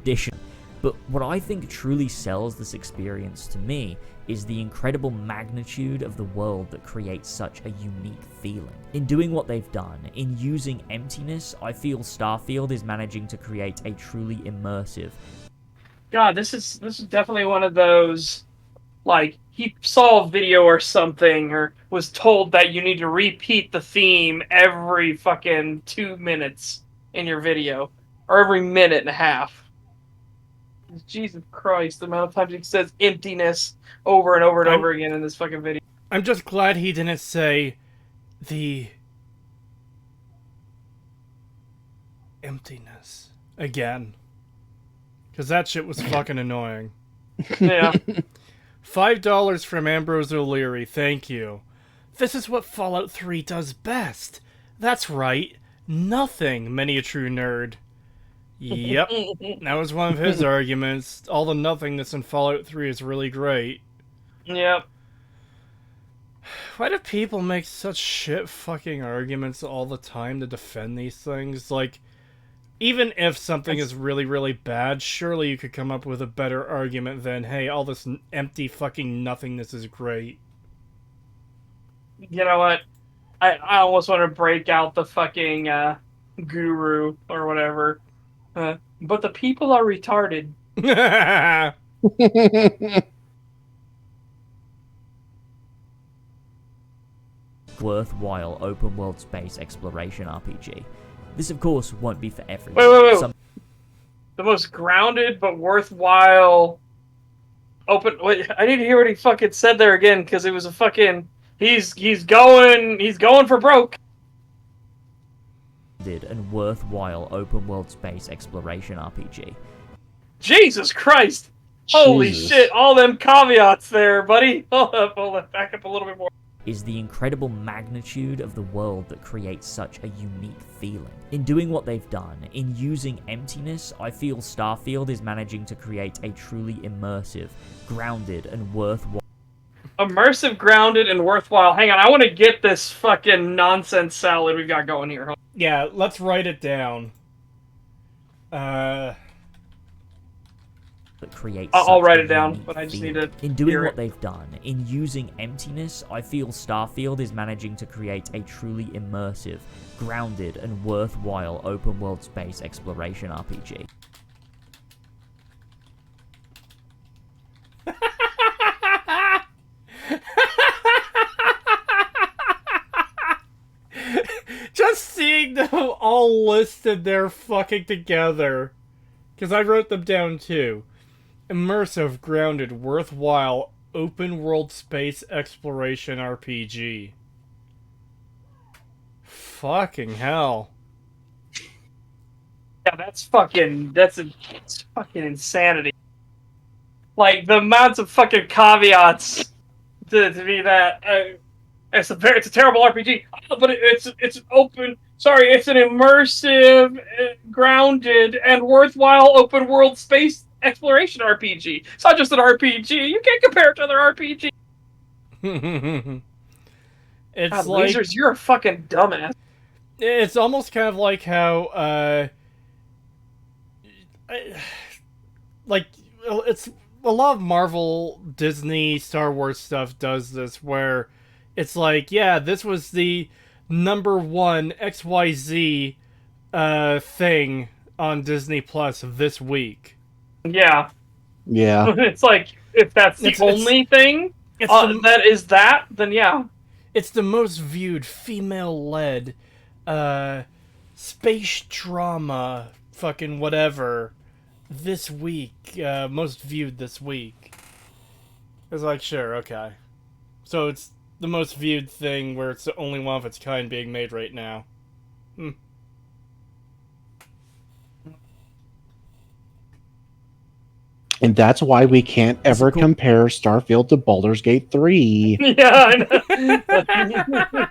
tradition. But what I think truly sells this experience to me is the incredible magnitude of the world that creates such a unique feeling. In doing what they've done, in using emptiness, I feel Starfield is managing to create a truly immersive. God, this is definitely one of those, like, he saw a video or something, or was told that you need to repeat the theme every fucking 2 minutes in your video, or every minute and a half. Jesus Christ, the amount of times he says emptiness over and over and over again in this fucking video. I'm just glad he didn't say the emptiness again. Because that shit was fucking annoying. Yeah. $5 from Ambrose O'Leary, thank you. This is what Fallout 3 does best. That's right, nothing, many a true nerd. Yep, that was one of his arguments. All the nothingness in Fallout 3 is really great. Yep. Why do people make such shit fucking arguments all the time to defend these things? Like, even if something is really, really bad, surely you could come up with a better argument than, hey, all this empty fucking nothingness is great. You know what? I almost want to break out the fucking guru or whatever. But the people are retarded. Worthwhile open world space exploration RPG. This, of course, won't be for everyone. Wait. The most grounded but worthwhile open. Wait, I need to hear what he fucking said there again, because it was a fucking. He's going for broke. And worthwhile open world space exploration RPG. Jesus Christ! Holy Jesus. shit! All them caveats there, buddy. Hold up, back up a little bit more. Is the incredible magnitude of the world that creates such a unique feeling. In doing what they've done, in using emptiness, I feel Starfield is managing to create a truly immersive, grounded, and worthwhile. Immersive, grounded, and worthwhile. Hang on, I want to get this fucking nonsense salad we've got going here. Yeah, let's write it down. That creates I'll such write a it down, unique but I just feeling. need to In doing hear what it. they've done, in using emptiness, I feel Starfield is managing to create a truly immersive, grounded, and worthwhile open world space exploration RPG. Just seeing them all listed there fucking together. Because I wrote them down too. Immersive, grounded, worthwhile, open world space exploration RPG. Fucking hell. Yeah, it's fucking insanity. Like the amounts of fucking caveats to be that it's a terrible RPG, but it's open. Sorry, it's an immersive, grounded, and worthwhile open world space exploration RPG. It's not just an RPG. You can't compare it to other RPG. It's God, like Lasers, you're a fucking dumbass. it's almost kind of like how like it's a lot of Marvel, Disney, Star Wars stuff does this where it's like, yeah, this was the #1 XYZ thing on Disney Plus this week. Yeah, Yeah. it's like if that's the only thing that is that, then yeah. It's the most viewed female-led space drama fucking whatever this week, most viewed this week. It's like, sure, okay. So it's the most viewed thing where it's the only one of its kind being made right now. And that's why we can't ever compare Starfield to Baldur's Gate 3. Yeah, I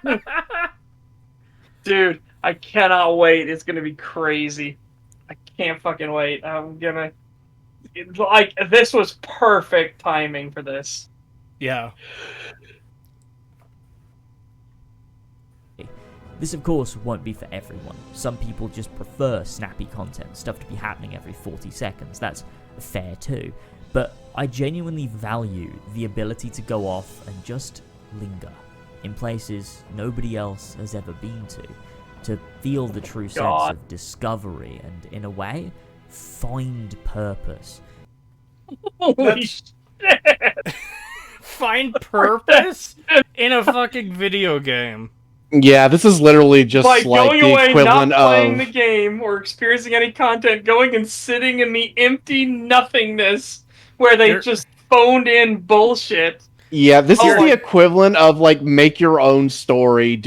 know. Dude, I cannot wait. It's gonna be crazy. I can't fucking wait. I'm gonna... Like, this was perfect timing for this. Yeah. This, of course, won't be for everyone. Some people just prefer snappy content, stuff to be happening every 40 seconds. That's fair too. But I genuinely value the ability to go off and just linger in places nobody else has ever been to feel the true sense of discovery and, in a way, find purpose. Holy shit! Find purpose in a fucking video game. Yeah, this is literally just Like like going the away, equivalent not playing the of... game or experiencing any content, going and sitting in the empty nothingness where they just phoned in bullshit. Yeah, this is my- the equivalent of like make your own story,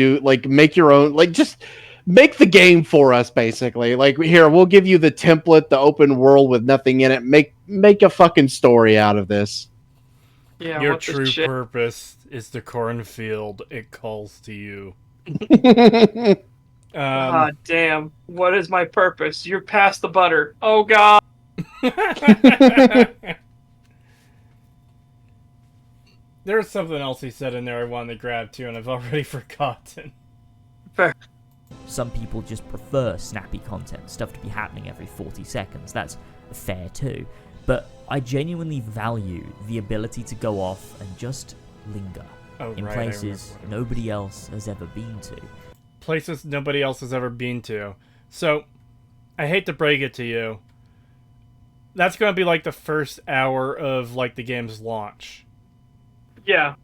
make your own, like just make the game for us basically. Like here, we'll give you the template, the open world with nothing in it. Make a fucking story out of this. Yeah, Your what the true shit? purpose is the cornfield. It calls to you. God damn. What is my purpose? You're past the butter. Oh god. There's something else he said in there I wanted to grab too, and I've already forgotten. Fair. Some people just prefer snappy content, stuff to be happening every 40 seconds. That's fair too. But I genuinely value the ability to go off and just linger in places nobody else has ever been to. Places nobody else has ever been to. So, I hate to break it to you. That's going to be like the first hour of like the game's launch. Yeah.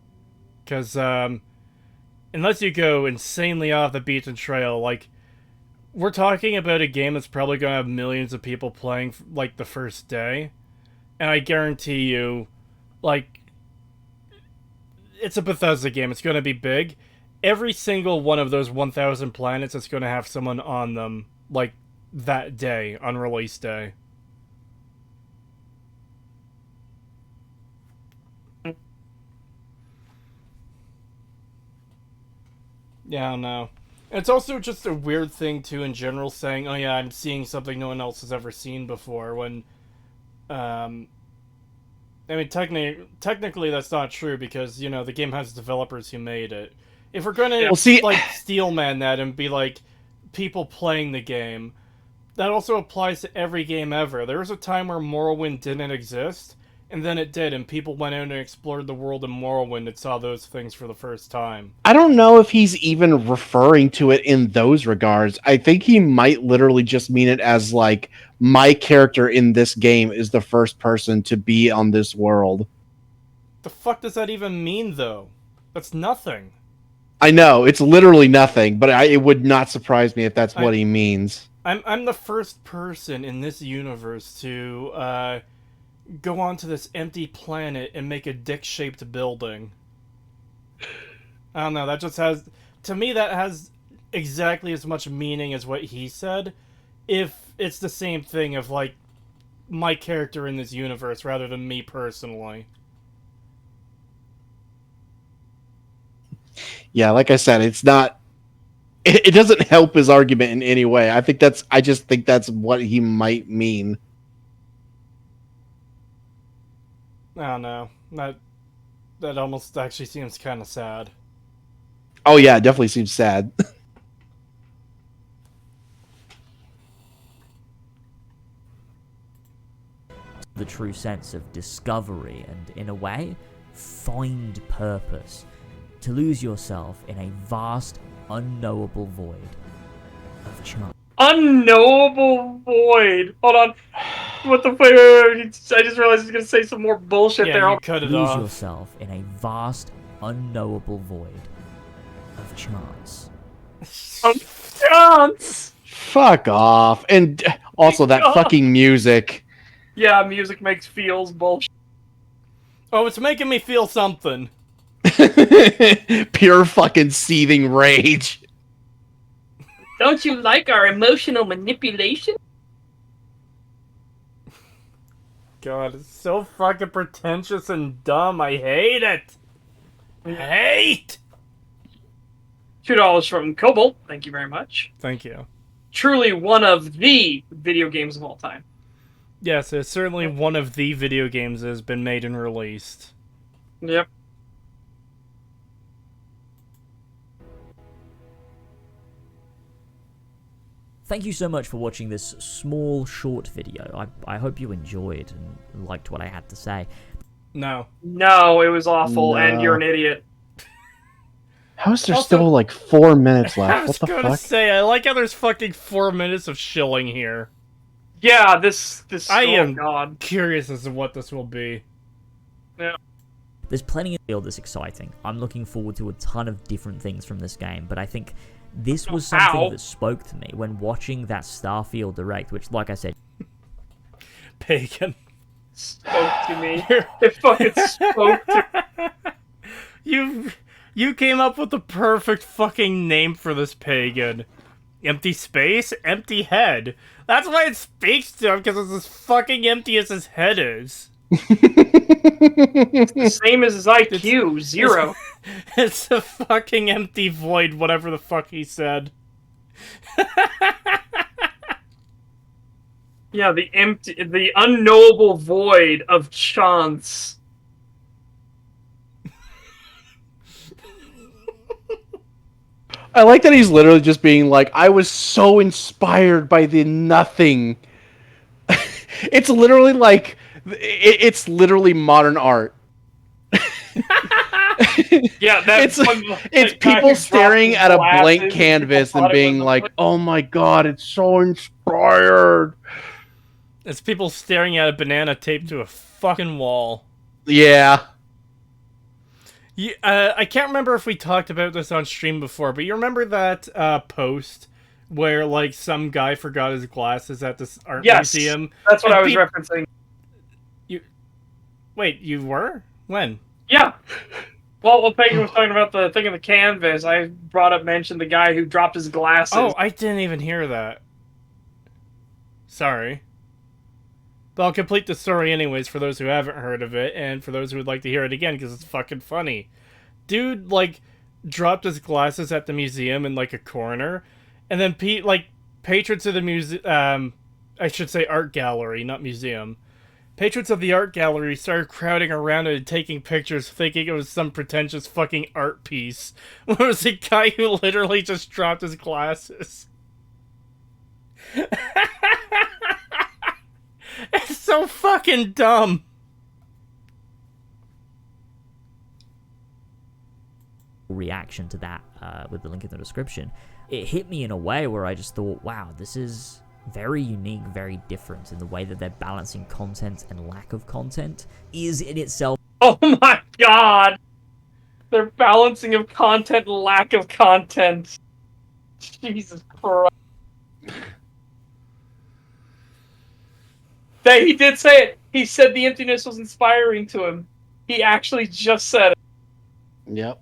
Because, unless you go insanely off the beaten trail, like, we're talking about a game that's probably going to have millions of people playing, like, the first day. And I guarantee you, like, it's a Bethesda game. It's going to be big. Every single one of those 1,000 planets is going to have someone on them, like, that day, on release day. Yeah, I don't know. It's also just a weird thing, too, in general, saying, oh yeah, I'm seeing something no one else has ever seen before, when, I mean, technically that's not true, because, you know, the game has developers who made it. If we're gonna, like, steelman that and be like, people playing the game, that also applies to every game ever. There was a time where Morrowind didn't exist, and then it did, and people went out and explored the world in Morrowind and saw those things for the first time. I don't know if he's even referring to it in those regards. I think he might literally just mean it as, like, my character in this game is the first person to be on this world. The fuck does that even mean, though? That's nothing. I know, it's literally nothing, but it would not surprise me if that's what he means. I'm the first person in this universe to, go onto this empty planet and make a dick-shaped building. I don't know, that just has... To me, that has exactly as much meaning as what he said, if it's the same thing of, like, my character in this universe rather than me personally. Yeah, like I said, it's not... It doesn't help his argument in any way. I just think that's what he might mean. I don't know. That almost actually seems kind of sad. Oh yeah, it definitely seems sad. The true sense of discovery and, in a way, find purpose. To lose yourself in a vast, unknowable void of chance. Unknowable void. Hold on. What the fuck? I just realized he's gonna say some more bullshit Yeah, there. you cut it Lose off. yourself in a vast, unknowable void of chance. Chance. Fuck off. And also that fucking music. Yeah, music makes feels bullshit. Oh, it's making me feel something. Pure fucking seething rage. Don't you like our emotional manipulation? God, it's so fucking pretentious and dumb. I hate it. Hate! $2 from Cobalt. Thank you very much. Thank you. Truly one of the video games of all time. Yes, it's certainly one of the video games that has been made and released. Yep. Thank you so much for watching this small, short video. I hope you enjoyed and liked what I had to say. No. No, it was awful, and you're an idiot. How is there Also- still like 4 minutes I left? was What the gonna fuck? say, I like how there's fucking 4 minutes of shilling here. Yeah, this. I oh am God. curious as to what this will be. There's plenty of field that's exciting. I'm looking forward to a ton of different things from this game, but I think this was something that spoke to me when watching that Starfield Direct, which, like I said, Pagan. Spoke to me. It fucking spoke to me. You came up with the perfect fucking name for this pagan. Empty space, empty head. That's why it speaks to him, because it's as fucking empty as his head is. It's the same as his IQ, 0. It's a fucking empty void, whatever the fuck he said. Yeah, the unknowable void of chance. I like that he's literally just being like, I was so inspired by the nothing. It's literally like, it's literally modern art. Yeah, that it's one, it's that guy people who staring dropped at his a blank glasses canvas thought and it being was like, "Oh my god, it's so inspired." It's people staring at a banana taped to a fucking wall. Yeah. I can't remember if we talked about this on stream before, but you remember that post where like some guy forgot his glasses at this art Yes, museum? that's what And I was referencing. Wait, you were? When? Yeah. Well, Peggy was talking about the thing of the canvas. I mentioned the guy who dropped his glasses. Oh, I didn't even hear that. Sorry. But I'll complete the story anyways for those who haven't heard of it, and for those who would like to hear it again, because it's fucking funny. Dude, like, dropped his glasses at the museum in, like, a corner, and then, patrons of the museum, I should say art gallery, not museum. Patrons of the art gallery started crowding around it and taking pictures, thinking it was some pretentious fucking art piece. It was a guy who literally just dropped his glasses. It's so fucking dumb. Reaction to that with the link in the description. It hit me in a way where I just thought, wow, this is very unique, very different in the way that they're balancing content and lack of content is in itself. Oh my god! Their balancing of content and lack of content. Jesus Christ. He did say it. He said the emptiness was inspiring to him. He actually just said it. Yep.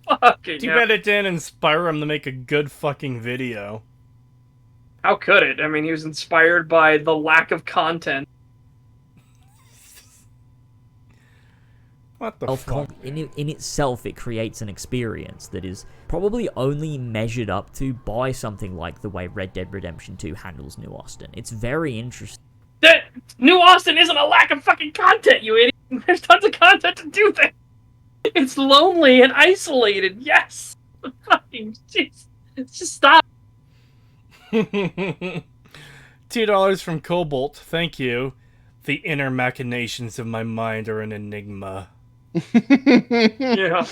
Fucking Too hell. bad it didn't inspire him to make a good fucking video. How could it? I mean, he was inspired by the lack of content. What the fuck? In itself, it creates an experience that is probably only measured up to by something like the way Red Dead Redemption 2 handles New Austin. It's very interesting. New Austin isn't a lack of fucking content, you idiot! There's tons of content to do there! It's lonely and isolated, yes! Fucking jeez. Just stop. $2 from Cobalt, thank you. The inner machinations of my mind are an enigma. Yeah.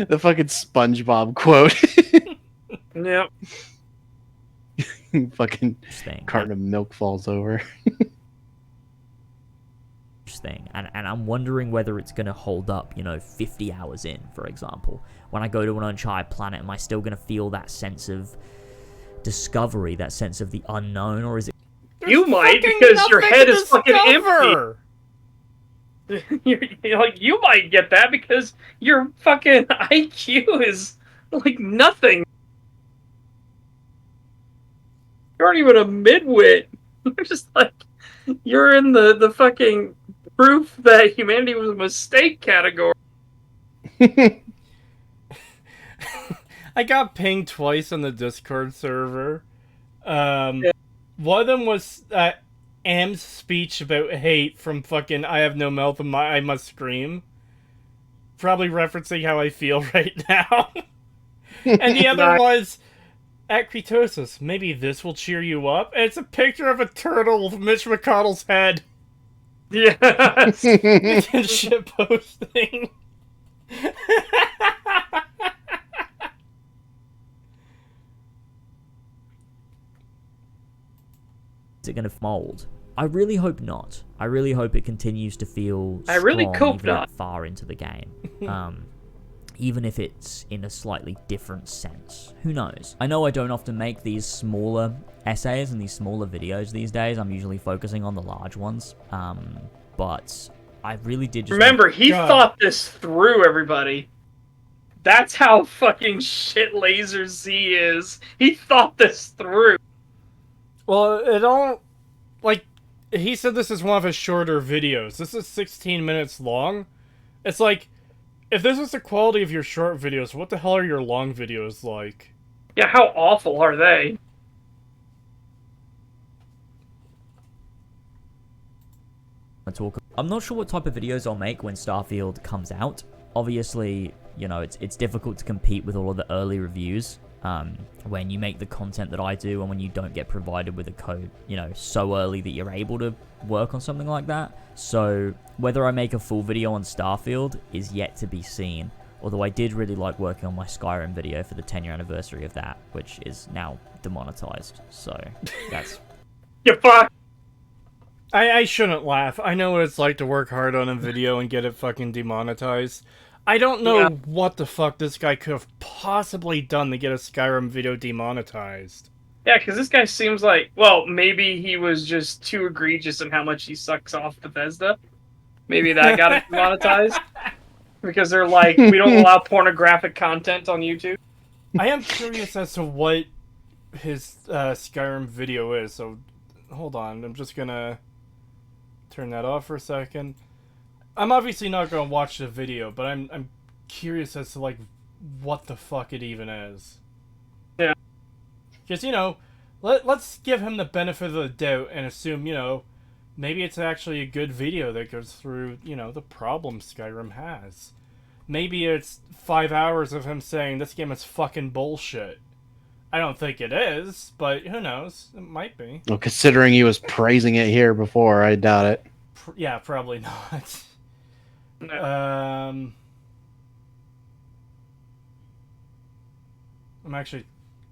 The fucking SpongeBob quote. Yep. Fucking Thing. carton of milk falls over. Thing. And I'm wondering whether it's going to hold up, 50 hours in, for example. When I go to an uncharted planet, am I still going to feel that sense of discovery, that sense of the unknown, or is it... You might, because your head is fucking empty. You're like, you might get that because your fucking IQ is like nothing. You aren't even a midwit. You're just like, you're in the fucking proof that humanity was a mistake category. I got pinged twice on the Discord server. One of them was Am's speech about hate from fucking I have no mouth and I must scream. Probably referencing how I feel right now. And the other was at Creetosis. Maybe this will cheer you up. And it's a picture of a turtle with Mitch McConnell's head. Yes. Shit posting. Is it going to mold? I really hope not. I really hope it continues to feel strong, I really hope even not. far into the game. Even if it's in a slightly different sense. Who knows? I know I don't often make these smaller essays and these smaller videos these days. I'm usually focusing on the large ones. But I really did just... Remember, he thought this through, everybody. That's how fucking shit Laser Z is. He thought this through. Well, it all... Like, he said this is one of his shorter videos. This is 16 minutes long. It's like, if this is the quality of your short videos, what the hell are your long videos like? Yeah, how awful are they? I'm not sure what type of videos I'll make when Starfield comes out. obviously, you know, it's difficult to compete with all of the early reviews when you make the content that I do and when you don't get provided with a code, you know, so early that you're able to work on something like that. So whether I make a full video on Starfield is yet to be seen. Although I did really like working on my Skyrim video for the 10-year anniversary of that, which is now demonetized. So that's... You fuck! I shouldn't laugh. I know what it's like to work hard on a video and get it fucking demonetized. I don't know what the fuck this guy could have possibly done to get a Skyrim video demonetized. Yeah, because this guy seems like, well, maybe he was just too egregious in how much he sucks off Bethesda. Maybe that got it demonetized. Because they're like, we don't allow pornographic content on YouTube. I am curious as to what his Skyrim video is, so hold on. I'm just gonna turn that off for a second. I'm obviously not gonna watch the video, but I'm curious as to like what the fuck it even is. Yeah. Because, you know, let's give him the benefit of the doubt and assume, you know, maybe it's actually a good video that goes through, you know, the problems Skyrim has. Maybe it's 5 hours of him saying this game is fucking bullshit. I don't think it is, but who knows? It might be. Well, considering he was praising it here before, I doubt it. Yeah, probably not. No. I'm actually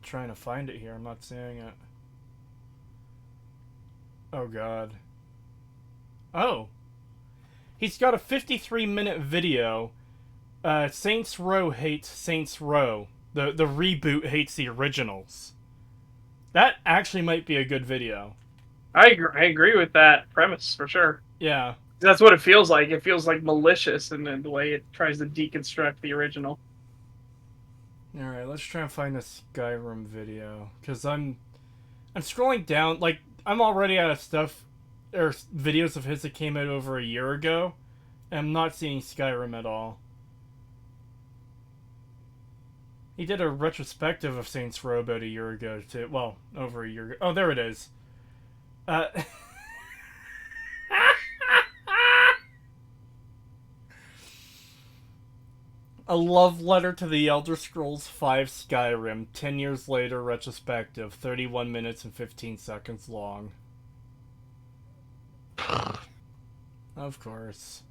trying to find it here. I'm not seeing it. Oh, God. Oh. He's got a 53-minute video. Saints Row hates Saints Row. The reboot hates the originals. That actually might be a good video. I agree with that premise, for sure. Yeah. That's what it feels like. It feels like malicious in the way it tries to deconstruct the original. Alright, let's try and find the Skyrim video. Because I'm scrolling down. Like, I'm already out of stuff, or videos of his that came out over a year ago. And I'm not seeing Skyrim at all. He did a retrospective of Saints Row about a year ago, too. Well, over a year ago. Oh, there it is. A love letter to the Elder Scrolls V Skyrim, 10 years later retrospective, 31 minutes and 15 seconds long. Of course.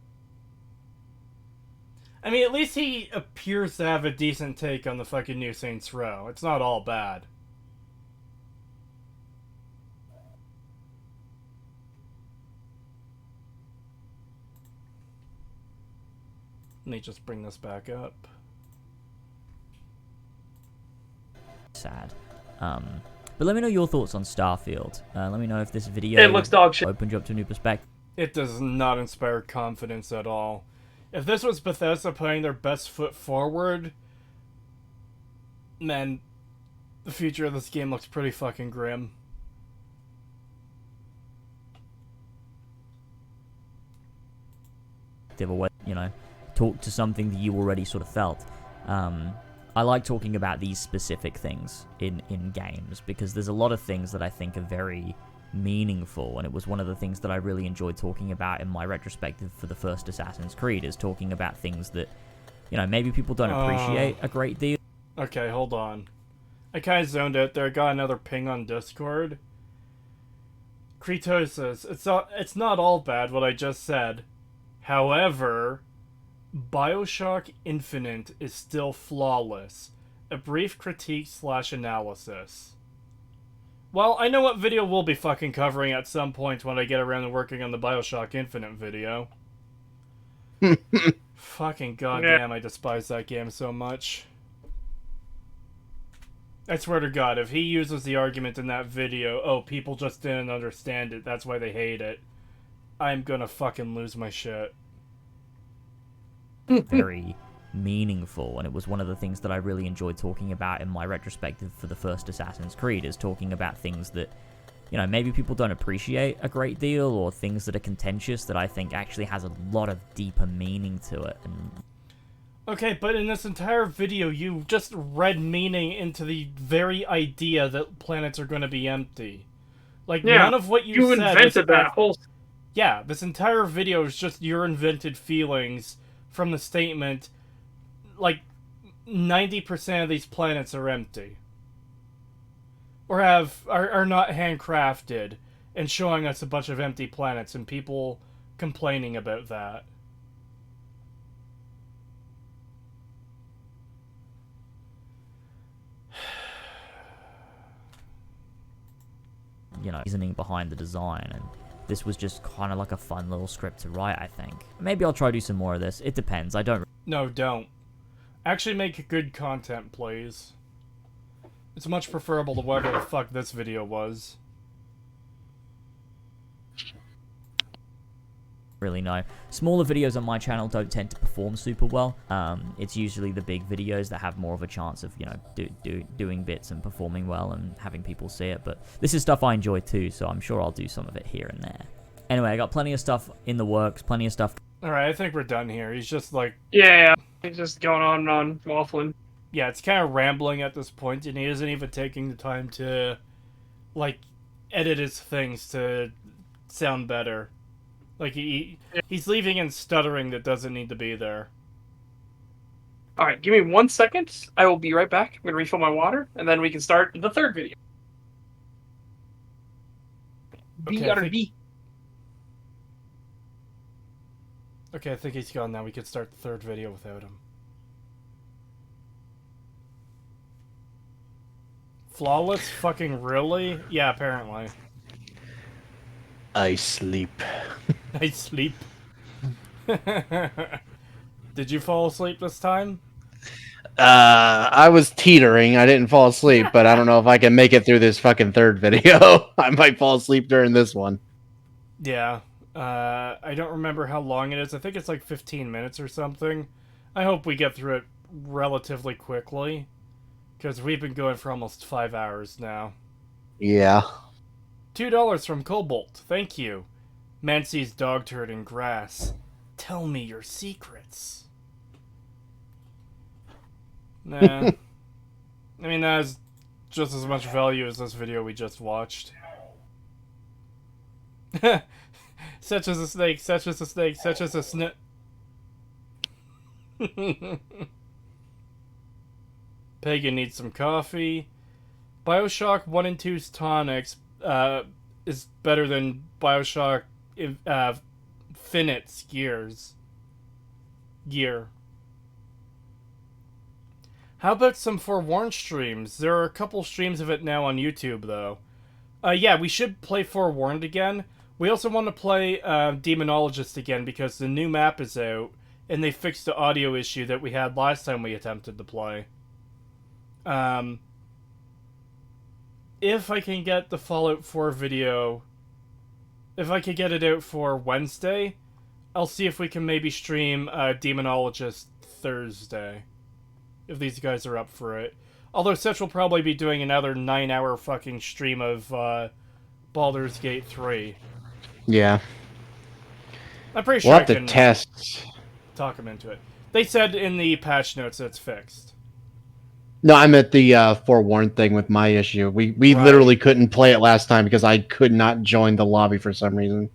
I mean, at least he appears to have a decent take on the fucking new Saints Row. It's not all bad. Let me just bring this back up. Sad. But let me know your thoughts on Starfield. Let me know if this video It looks dog shit. opened you up to a new perspective. It does not inspire confidence at all. If this was Bethesda putting their best foot forward, man, the future of this game looks pretty fucking grim. You know, talk to something that you already sort of felt. I like talking about these specific things in games because there's a lot of things that I think are very meaningful, and it was one of the things that I really enjoyed talking about in my retrospective for the first Assassin's Creed, is talking about things that, you know, maybe people don't appreciate a great deal. Okay, hold on. I kind of zoned out there. I got another ping on Discord. Creetosis, it's not all bad what I just said. However, BioShock Infinite is still flawless. A brief critique / analysis. Well, I know what video we'll be fucking covering at some point when I get around to working on the BioShock Infinite video. Fucking goddamn, I despise that game so much. I swear to God, if he uses the argument in that video, oh, people just didn't understand it, that's why they hate it, I'm gonna fucking lose my shit. Very meaningful, and it was one of the things that I really enjoyed talking about in my retrospective for the first Assassin's Creed, is talking about things that, you know, maybe people don't appreciate a great deal, or things that are contentious that I think actually has a lot of deeper meaning to it. And okay, but in this entire video, you just read meaning into the very idea that planets are going to be empty. Like, none of what you said invented that whole... Yeah, this entire video is just your invented feelings from the statement, like 90% of these planets are empty. Or are not handcrafted, and showing us a bunch of empty planets and people complaining about that. You know, reasoning behind the design, and this was just kind of like a fun little script to write, I think. Maybe I'll try to do some more of this. It depends. I don't... No, don't. Actually make good content, please. It's much preferable to whatever the fuck this video was. Really know. Smaller videos on my channel don't tend to perform super well. It's usually the big videos that have more of a chance of, you know, doing bits and performing well and having people see it. But this is stuff I enjoy too, so I'm sure I'll do some of it here and there. Anyway, I got plenty of stuff in the works, plenty of stuff. Alright, I think we're done here. He's just like... Yeah, he's just going on and on, waffling. Yeah, it's kind of rambling at this point, and he isn't even taking the time to, like, edit his things to sound better. Like, he's leaving in stuttering that doesn't need to be there. Alright, give me 1 second. I will be right back. I'm going to refill my water, and then we can start the third video. Okay, Okay, I think he's gone now. We could start the third video without him. Flawless? Fucking really? Yeah, apparently. I sleep. I sleep. Did you fall asleep this time? I was teetering. I didn't fall asleep, but I don't know if I can make it through this fucking third video. I might fall asleep during this one. Yeah. I don't remember how long it is. I think it's like 15 minutes or something. I hope we get through it relatively quickly, because we've been going for almost 5 hours now. Yeah. $2 from Cobalt. Thank you. Mancy's dog turd in grass. Tell me your secrets. Nah. I mean, that has just as much value as this video we just watched. Such as a snake, such as a snake, such as a snake. Pagan needs some coffee. Bioshock 1 and 2's tonics is better than Bioshock Infinite's gear. How about some Forewarned streams? There are a couple streams of it now on YouTube, though. Yeah, we should play Forewarned again. We also want to play Demonologist again, because the new map is out, and they fixed the audio issue that we had last time we attempted to play. If I can get the Fallout 4 video, if I can get it out for Wednesday, I'll see if we can maybe stream Demonologist Thursday. If these guys are up for it. Although Seth will probably be doing another 9-hour fucking stream of Baldur's Gate 3. Yeah. I'm pretty sure We'll I have to can test. talk him into it. They said in the patch notes that it's fixed. No, I'm at the forewarned thing with my issue. We Right. literally couldn't play it last time because I could not join the lobby for some reason.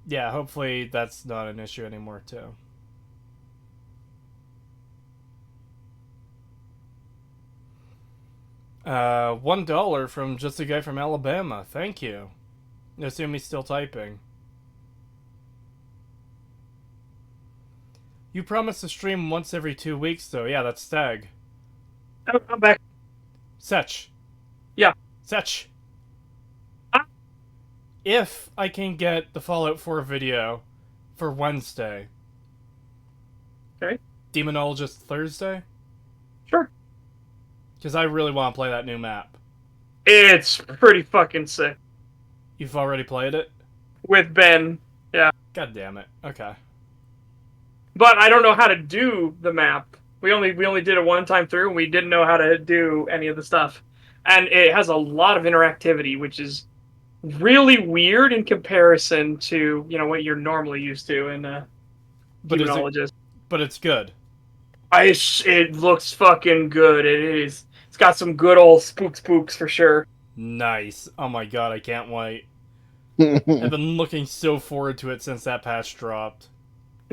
Yeah, hopefully that's not an issue anymore, too. $1 from just a guy from Alabama. Thank you. I assume he's still typing. You promised to stream once every 2 weeks, though. Yeah, that's Stag. I'm back. Setch. Yeah. Setch. Ah. If I can get the Fallout 4 video for Wednesday. Okay. Demonologist Thursday? Sure. Because I really want to play that new map. It's pretty fucking sick. You've already played it? With Ben, yeah. God damn it. Okay. But I don't know how to do the map. We only did it one time through, and we didn't know how to do any of the stuff. And it has a lot of interactivity, which is really weird in comparison to, you know, what you're normally used to in Demonologist. But it's good. It looks fucking good. It is. It's got some good old spooks for sure. Nice. Oh my god, I can't wait. I've been looking so forward to it since that patch dropped.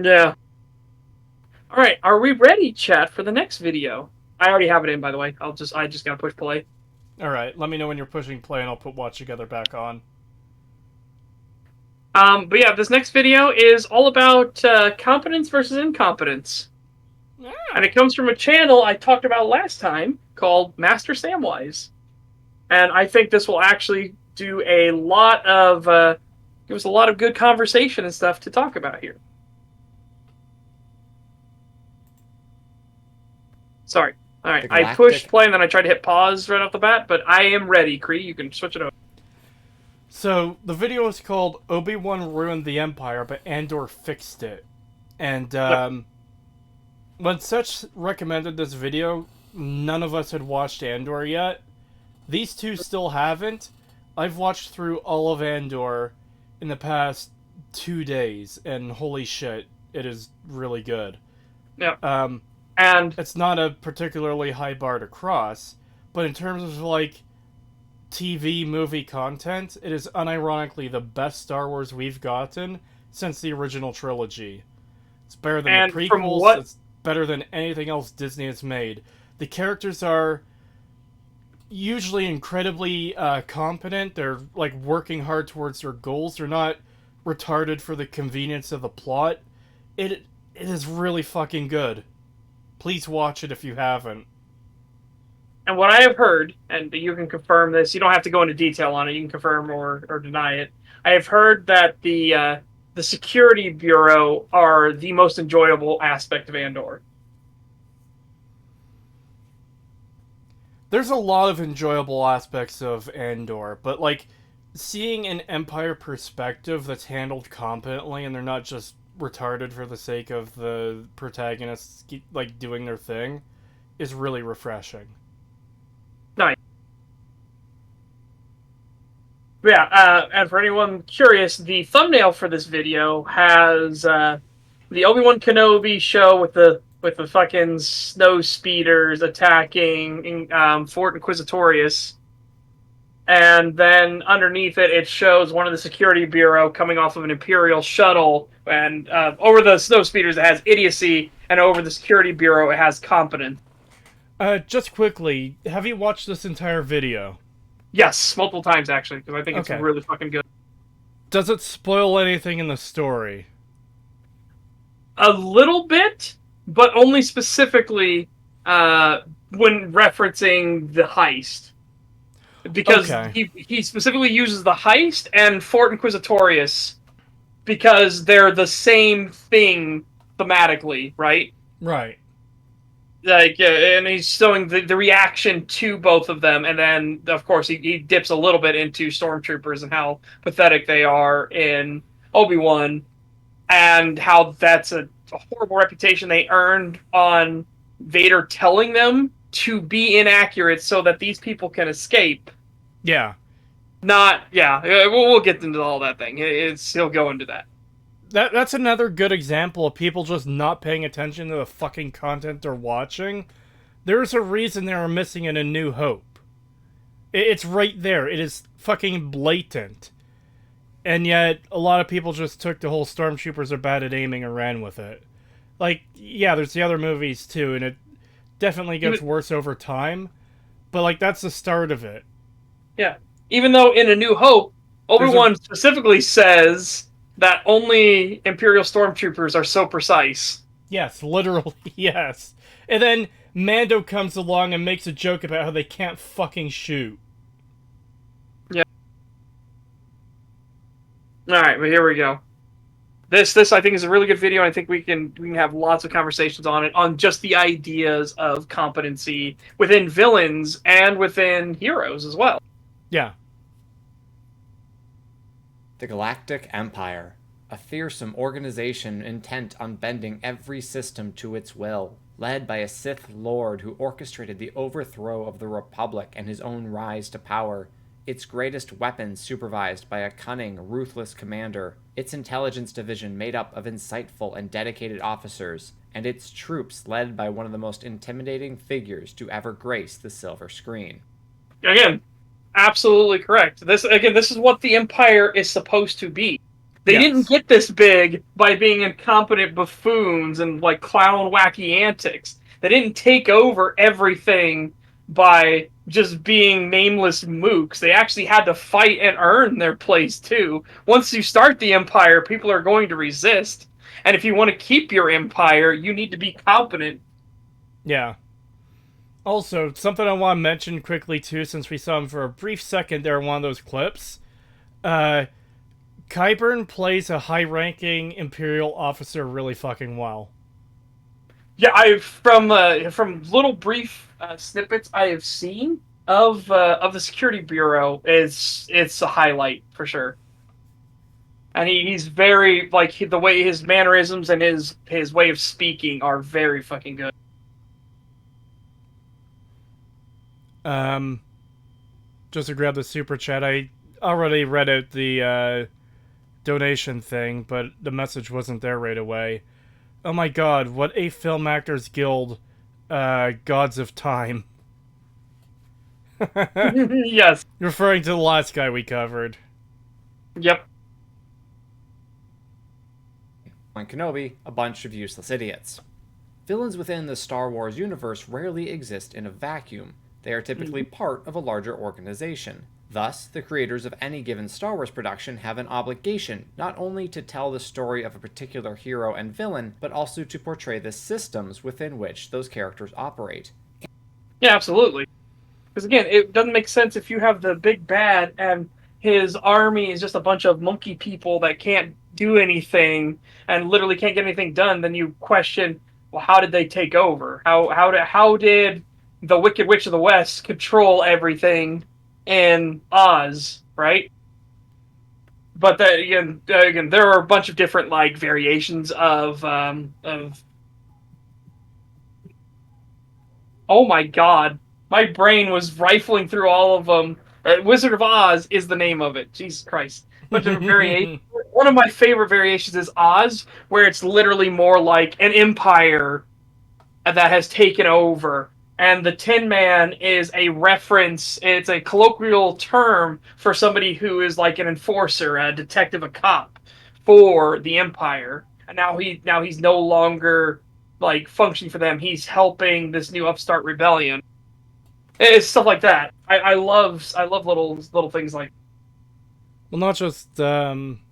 Yeah. All right, are we ready, chat, for the next video? I already have it in, by the way. I just gotta push play. Alright, let me know when you're pushing play and I'll put Watch Together back on. But yeah, this next video is all about competence versus incompetence. And it comes from a channel I talked about last time called Master Samwise. And I think this will actually do a lot of give us a lot of good conversation and stuff to talk about here. Sorry. All right, I pushed play and then I tried to hit pause right off the bat, but I am ready, Cree. You can switch it over. So, the video is called Obi-Wan Ruined the Empire, but Andor Fixed It. And, when Such recommended this video, none of us had watched Andor yet. These two still haven't. I've watched through all of Andor in the past 2 days, and holy shit, it is really good. Yeah. And it's not a particularly high bar to cross, but in terms of, like, TV movie content, it is unironically the best Star Wars we've gotten since the original trilogy. It's better than the prequels, it's better than anything else Disney has made. The characters are usually incredibly competent, they're, like, working hard towards their goals, they're not retarded for the convenience of the plot. It is really fucking good. Please watch it if you haven't. And what I have heard, and you can confirm this, you don't have to go into detail on it, you can confirm or deny it. I have heard that the Security Bureau are the most enjoyable aspect of Andor. There's a lot of enjoyable aspects of Andor, but, like, seeing an Empire perspective that's handled competently and they're not just retarded for the sake of the protagonists, like, doing their thing, is really refreshing. Nice. Yeah, and for anyone curious, the thumbnail for this video has the Obi-Wan Kenobi show with the fucking snow speeders attacking Fort Inquisitorius. And then underneath it, it shows one of the Security Bureau coming off of an Imperial shuttle. And over the snow speeders, it has idiocy. And over the Security Bureau, it has competence. Just quickly, have you watched this entire video? Yes, multiple times, actually, because I think it's really fucking good. Does it spoil anything in the story? A little bit, but only specifically when referencing the heist. Because he specifically uses the heist and Fort Inquisitorius because they're the same thing thematically, right? Right. Like, and he's showing the reaction to both of them, and then, of course, he dips a little bit into stormtroopers and how pathetic they are in Obi-Wan, and how that's a horrible reputation they earned on Vader telling them to be inaccurate so that these people can escape. Yeah. We'll get into all that thing. He'll go into that. That's another good example of people just not paying attention to the fucking content they're watching. There's a reason they are missing in A New Hope. It's right there. It is fucking blatant. And yet, a lot of people just took the whole stormtroopers are bad at aiming and ran with it. Like, yeah, there's the other movies too, and it definitely gets worse over time. But, like, that's the start of it. Yeah. Even though in A New Hope, Obi-Wan specifically says that only Imperial stormtroopers are so precise. Yes, literally, yes. And then Mando comes along and makes a joke about how they can't fucking shoot. Yeah. Alright, but here we go. This I think is a really good video, and I think we can have lots of conversations on it, on just the ideas of competency within villains and within heroes as well. Yeah. The Galactic Empire, a fearsome organization intent on bending every system to its will, led by a Sith Lord who orchestrated the overthrow of the Republic and his own rise to power, its greatest weapons supervised by a cunning, ruthless commander, its intelligence division made up of insightful and dedicated officers, and its troops led by one of the most intimidating figures to ever grace the silver screen. Again, absolutely correct. This is what the Empire is supposed to be. They Yes. didn't get this big by being incompetent buffoons and like clown wacky antics. They didn't take over everything by just being nameless mooks. They actually had to fight and earn their place too. Once you start the empire, people are going to resist. And if you want to keep your empire, you need to be competent. Yeah. Also, something I want to mention quickly too, since we saw him for a brief second there in one of those clips. Qyburn plays a high-ranking Imperial officer really fucking well. Yeah, I've from little brief snippets I have seen of the security bureau, it's a highlight for sure. And he's very like the way his mannerisms and his way of speaking are very fucking good. Just to grab the super chat, I already read out the donation thing, but the message wasn't there right away. Oh my god, what a Film Actors Guild, Gods of Time. Yes. Referring to the last guy we covered. Yep. On Kenobi, a bunch of useless idiots. Villains within the Star Wars universe rarely exist in a vacuum. They are typically part of a larger organization. Thus, the creators of any given Star Wars production have an obligation not only to tell the story of a particular hero and villain, but also to portray the systems within which those characters operate. Yeah, absolutely. Because again, it doesn't make sense if you have the big bad and his army is just a bunch of monkey people that can't do anything and literally can't get anything done. Then you question, well, how did they take over? How did the Wicked Witch of the West control everything in Oz, right? But that, again, there are a bunch of different like variations of. Oh my god, my brain was rifling through all of them. Wizard of Oz is the name of it. Jesus Christ. Bunch of variations. One of my favorite variations is Oz, where it's literally more like an empire that has taken over. And the Tin Man is a reference, it's a colloquial term for somebody who is like an enforcer, a detective, a cop for the Empire. And now he's no longer like functioning for them. He's helping this new upstart rebellion. It's stuff like that. I love little things like. Well, not just that,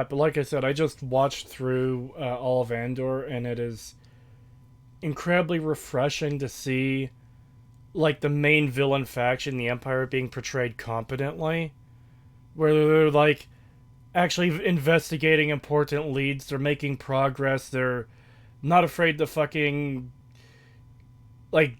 but like I said, I just watched through all of Andor, and it is incredibly refreshing to see like the main villain faction, the Empire, being portrayed competently, where they're like actually investigating important leads, they're making progress, they're not afraid to fucking like,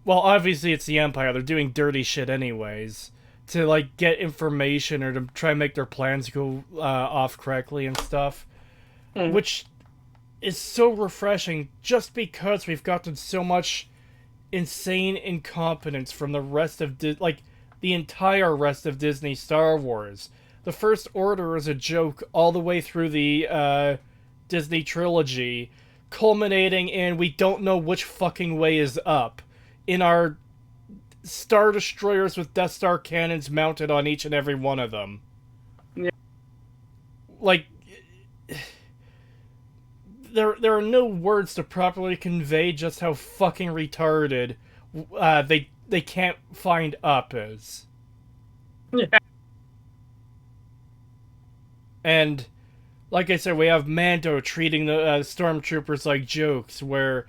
well, obviously it's the Empire, they're doing dirty shit anyways, to like get information or to try and make their plans go off correctly and stuff, which is so refreshing just because we've gotten so much insane incompetence from the rest of the entire rest of Disney Star Wars. The First Order is a joke all the way through the Disney trilogy, culminating in we don't know which fucking way is up in our Star Destroyers with Death Star cannons mounted on each and every one of them. Yeah. Like, there are no words to properly convey just how fucking retarded they can't find up is. Yeah. And like I said, we have Mando treating the stormtroopers like jokes, where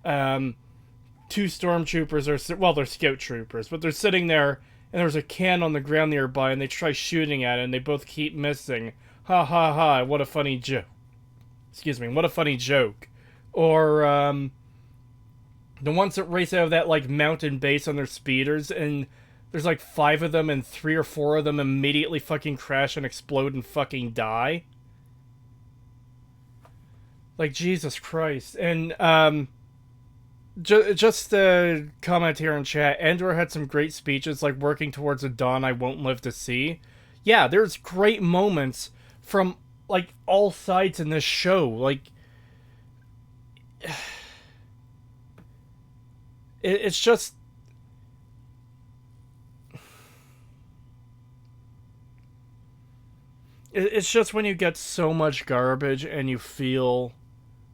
two stormtroopers are, they're scout troopers, but they're sitting there and there's a can on the ground nearby and they try shooting at it and they both keep missing. Ha ha ha, what a funny joke. Excuse me, what a funny joke. Or the ones that race out of that like mountain base on their speeders, and there's like 5 of them and 3 or 4 of them immediately fucking crash and explode and fucking die. Like, Jesus Christ. And just a comment here in chat, Andor had some great speeches like working towards a dawn I won't live to see. Yeah, there's great moments from like all sides in this show. Like, it's just, it's just when you get so much garbage and you feel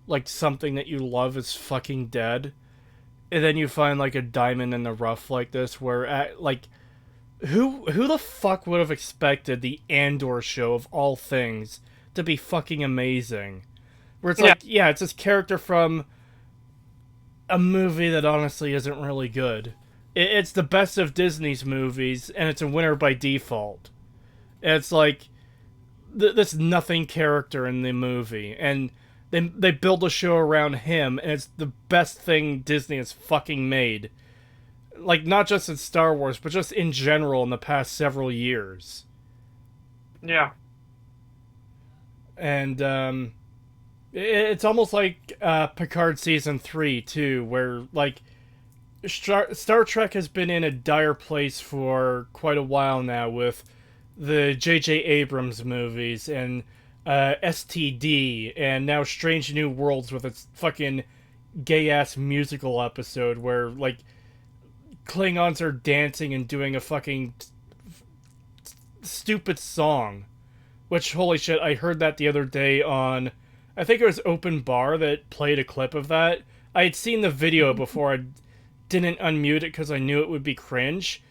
like something that you love is fucking dead, and then you find like a diamond in the rough like this, where like who the fuck would have expected the Andor show of all things to be fucking amazing? Where it's like, yeah, it's this character from a movie that honestly isn't really good. It's the best of Disney's movies, and it's a winner by default. And it's like this nothing character in the movie, and they build a show around him, and it's the best thing Disney has fucking made. Like, not just in Star Wars, but just in general in the past several years. Yeah. And it's almost like Picard Season 3, too, where, like, Star Trek has been in a dire place for quite a while now with the J.J. Abrams movies and STD, and now Strange New Worlds with its fucking gay-ass musical episode where, like, Klingons are dancing and doing a fucking stupid song. Which, holy shit, I heard that the other day on, I think it was Open Bar that played a clip of that. I had seen the video before I didn't unmute it because I knew it would be cringe.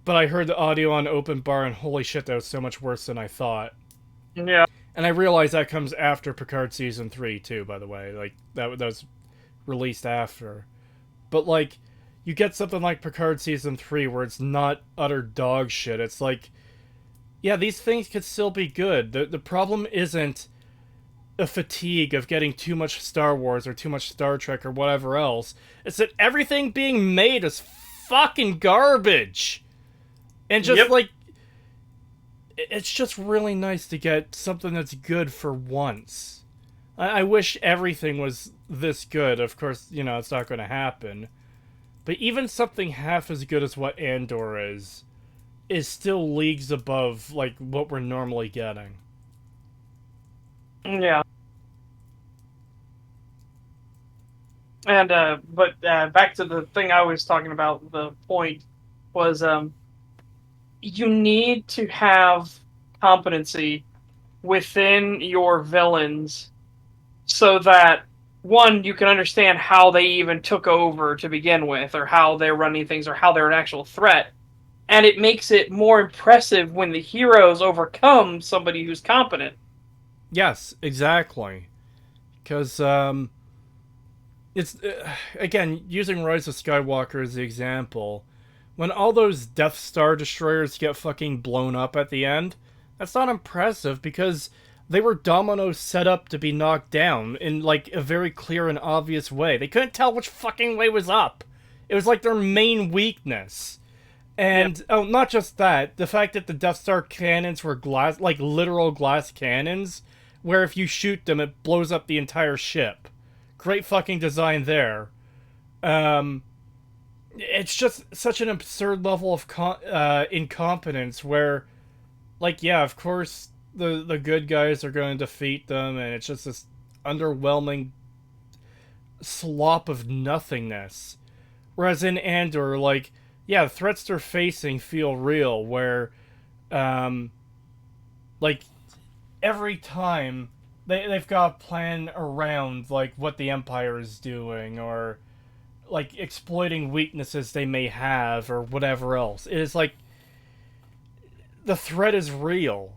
But I heard the audio on Open Bar, and holy shit, that was so much worse than I thought. Yeah. And I realize that comes after Picard Season 3, too, by the way. Like, that was released after. But, like, you get something like Picard Season 3 where it's not utter dog shit. It's like, yeah, these things could still be good. The problem isn't a fatigue of getting too much Star Wars or too much Star Trek or whatever else. It's that everything being made is fucking garbage. And just, like, it's just really nice to get something that's good for once. I wish everything was this good. Of course, you know, it's not going to happen. But even something half as good as what Andor is still leagues above, like, what we're normally getting. Yeah. And, but back to the thing I was talking about, the point was, you need to have competency within your villains so that, one, you can understand how they even took over to begin with, or how they're running things, or how they're an actual threat. And it makes it more impressive when the heroes overcome somebody who's competent. Yes, exactly. Because, it's, again, using Rise of Skywalker as the example, when all those Death Star destroyers get fucking blown up at the end, that's not impressive because they were dominoes set up to be knocked down in, like, a very clear and obvious way. They couldn't tell which fucking way was up. It was, like, their main weakness. And, oh, not just that, the fact that the Death Star cannons were glass, like, literal glass cannons, where if you shoot them, it blows up the entire ship. Great fucking design there. It's just such an absurd level of incompetence where, like, yeah, of course, the good guys are going to defeat them, and it's just this underwhelming slop of nothingness. Whereas in Andor, like, yeah, the threats they're facing feel real, where, like, every time they've got a plan around, like, what the Empire is doing, or, like, exploiting weaknesses they may have, or whatever else. It is, like, the threat is real.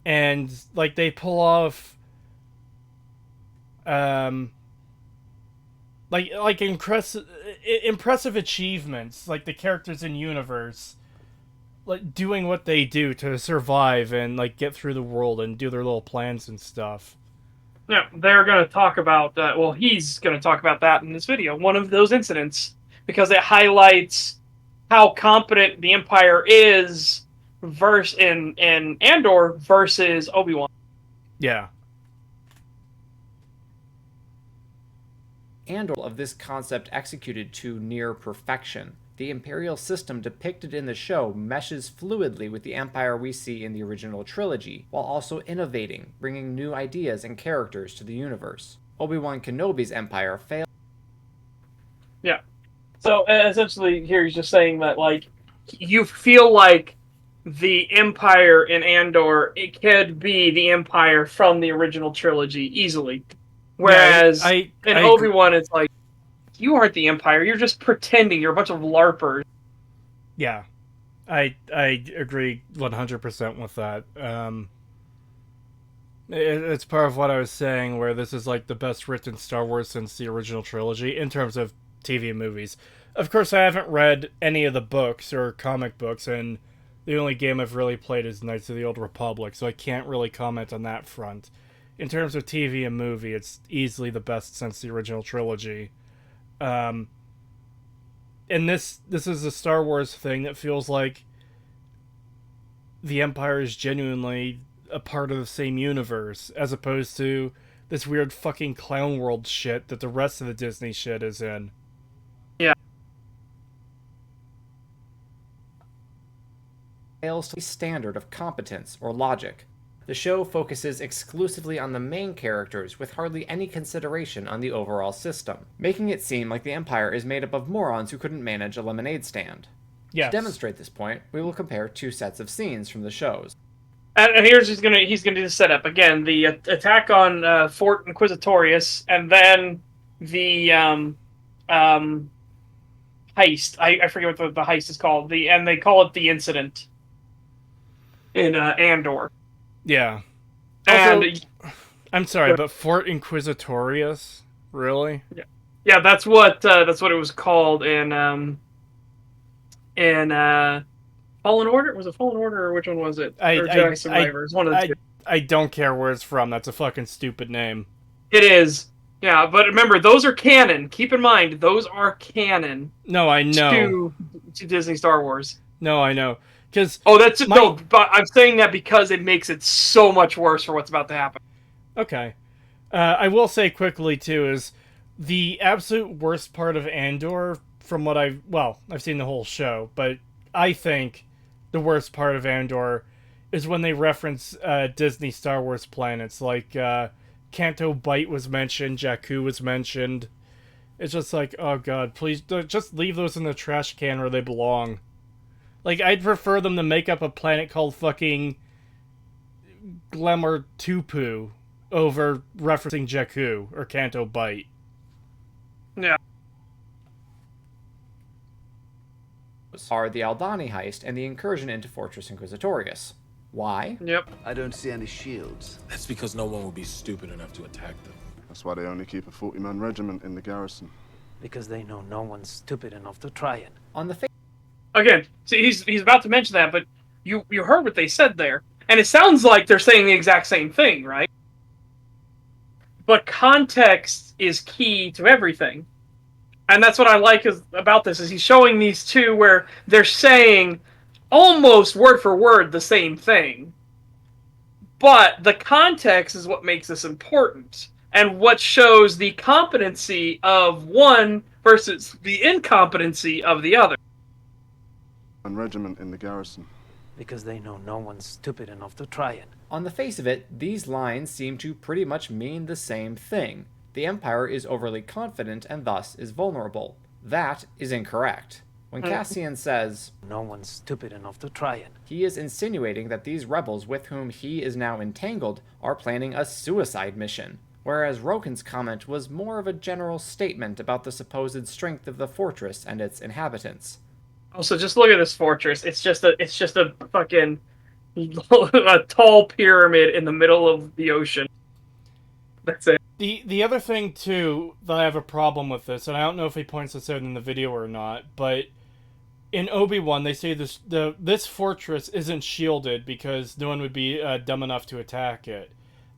And, like, they pull off, like impressive achievements, like the characters in universe, like doing what they do to survive and like get through the world and do their little plans and stuff. Yeah, they're going to talk about well, he's going to talk about that in this video, one of those incidents, because it highlights how competent the Empire is in Andor versus Obi-Wan. Yeah. Andor of this concept executed to near perfection. The Imperial system depicted in the show meshes fluidly with the Empire we see in the original trilogy, while also innovating, bringing new ideas and characters to the universe. Obi-Wan Kenobi's Empire failed. Yeah. So essentially here he's just saying that, like, you feel like the Empire in Andor, it could be the Empire from the original trilogy easily. Whereas in I Obi-Wan, it's like, you aren't the Empire. You're just pretending. You're a bunch of LARPers. yeah, I agree 100% with that. It's part of what I was saying, where this is like the best written Star Wars since the original trilogy in terms of TV and movies. Of course, I haven't read any of the books or comic books, and the only game I've really played is Knights of the Old Republic, so I can't really comment on that front. In terms of TV and movie, it's easily the best since the original trilogy. Um, and this is a Star Wars thing that feels like the Empire is genuinely a part of the same universe, as opposed to this weird fucking clown world shit that the rest of the Disney shit is in. Yeah. Fails to the standard of competence or logic. The show focuses exclusively on the main characters with hardly any consideration on the overall system, making it seem like the Empire is made up of morons who couldn't manage a lemonade stand. Yes. To demonstrate this point, we will compare two sets of scenes from the shows. And here's he's gonna do the setup again: the attack on Fort Inquisitorius, and then the heist. I forget what the heist is called. And they call it the incident in Andor. Yeah. Also, And I'm sorry, but Fort Inquisitorius? Really? yeah, that's what it was called in Fallen Order. Was it Fallen Order, or which one was it? Or Jedi Survivors? One of the two. I don't care where it's from. That's a fucking stupid name. It is. Yeah, but remember, those are canon. Keep in mind, those are canon No, I know. to Disney Star Wars. No, I know. Because But I'm saying that because it makes it so much worse for what's about to happen. Okay. I will say quickly, too, is the absolute worst part of Andor, from what I've seen the whole show, but I think the worst part of Andor is when they reference Disney Star Wars planets, like Canto Bight was mentioned, Jakku was mentioned. It's just like, oh god, please just leave those in the trash can where they belong. Like, I'd prefer them to make up a planet called fucking Glemor Tupu over referencing Jakku or Canto Bight. Yeah. Are the Aldani heist and the incursion into Fortress Inquisitorius. Why? Yep. I don't see any shields. That's because no one would be stupid enough to attack them. That's why they only keep a 40-man regiment in the garrison. Because they know no one's stupid enough to try it. On the face Again, see, he's about to mention that, but you heard what they said there, and it sounds like they're saying the exact same thing, right? But context is key to everything, and that's what I like about this is he's showing these two where they're saying almost word for word the same thing, but the context is what makes this important and what shows the competency of one versus the incompetency of the other. And regiment in the garrison. Because they know no one's stupid enough to try it. On the face of it, these lines seem to pretty much mean the same thing. The Empire is overly confident and thus is vulnerable. That is incorrect. When Cassian says, no one's stupid enough to try it, he is insinuating that these rebels with whom he is now entangled are planning a suicide mission, whereas Roken's comment was more of a general statement about the supposed strength of the fortress and its inhabitants. Also, just look at this fortress. It's just a fucking a tall pyramid in the middle of the ocean. That's it. The other thing too that I have a problem with this, and I don't know if he points this out in the video or not, but in Obi-Wan they say this fortress isn't shielded because no one would be dumb enough to attack it.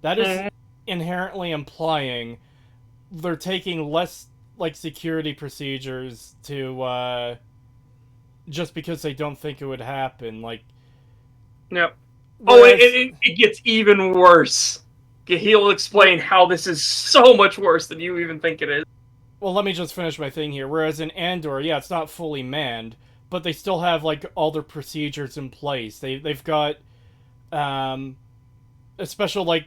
That is inherently implying they're taking less like security procedures to just because they don't think it would happen. Like, yep. Whereas, Oh, it gets even worse. He'll explain how this is so much worse than you even think it is. well, let me just finish my thing here. Whereas in Andor, yeah, it's not fully manned, but they still have like all their procedures in place. They've got a special like,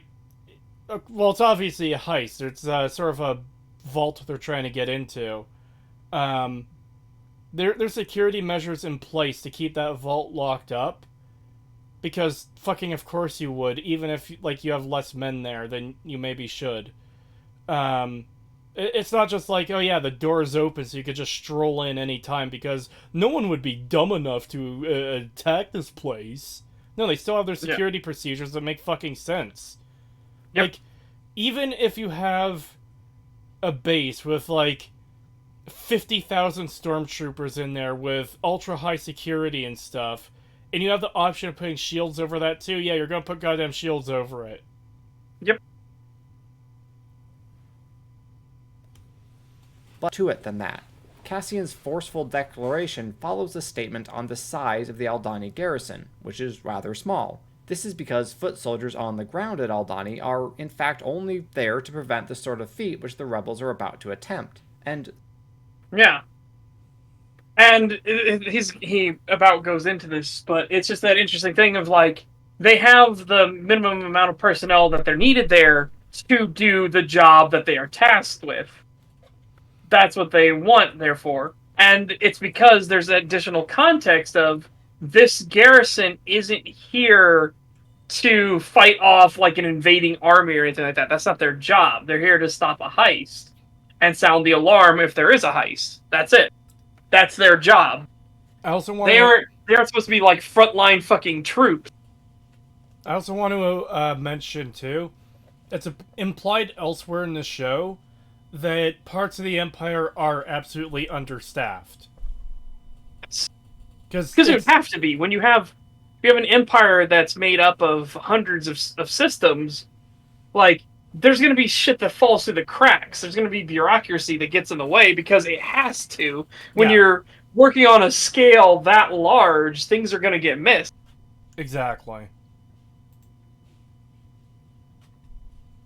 well, it's obviously a heist. It's sort of a vault they're trying to get into. There's security measures in place to keep that vault locked up, because fucking of course you would, even if like you have less men there than you maybe should. It's not just like, oh yeah, the door is open so you could just stroll in any time, because no one would be dumb enough to attack this place. No, they still have their security procedures that make fucking sense. Yep. Like, even if you have a base with like 50,000 stormtroopers in there with ultra high security and stuff, and you have the option of putting shields over that too, yeah, you're gonna put goddamn shields over it. Yep. But to it than that. Cassian's forceful declaration follows a statement on the size of the Aldhani garrison, which is rather small. This is because foot soldiers on the ground at Aldhani are in fact only there to prevent the sort of feat which the rebels are about to attempt. And yeah. And he about goes into this, but it's just that interesting thing of like, they have the minimum amount of personnel that they're needed there to do the job that they are tasked with. That's what they want, therefore. And it's because there's additional context of this garrison isn't here to fight off like an invading army or anything like that. That's not their job. They're here to stop a heist and sound the alarm if there is a heist. That's it. That's their job. I also want they aren't supposed to be like frontline fucking troops. I also want to mention too, it's implied elsewhere in the show that parts of the Empire are absolutely understaffed. Because it would have to be. When you have an empire that's made up of hundreds of systems, like, there's going to be shit that falls through the cracks. There's going to be bureaucracy that gets in the way because it has to. When you're working on a scale that large, things are going to get missed. Exactly.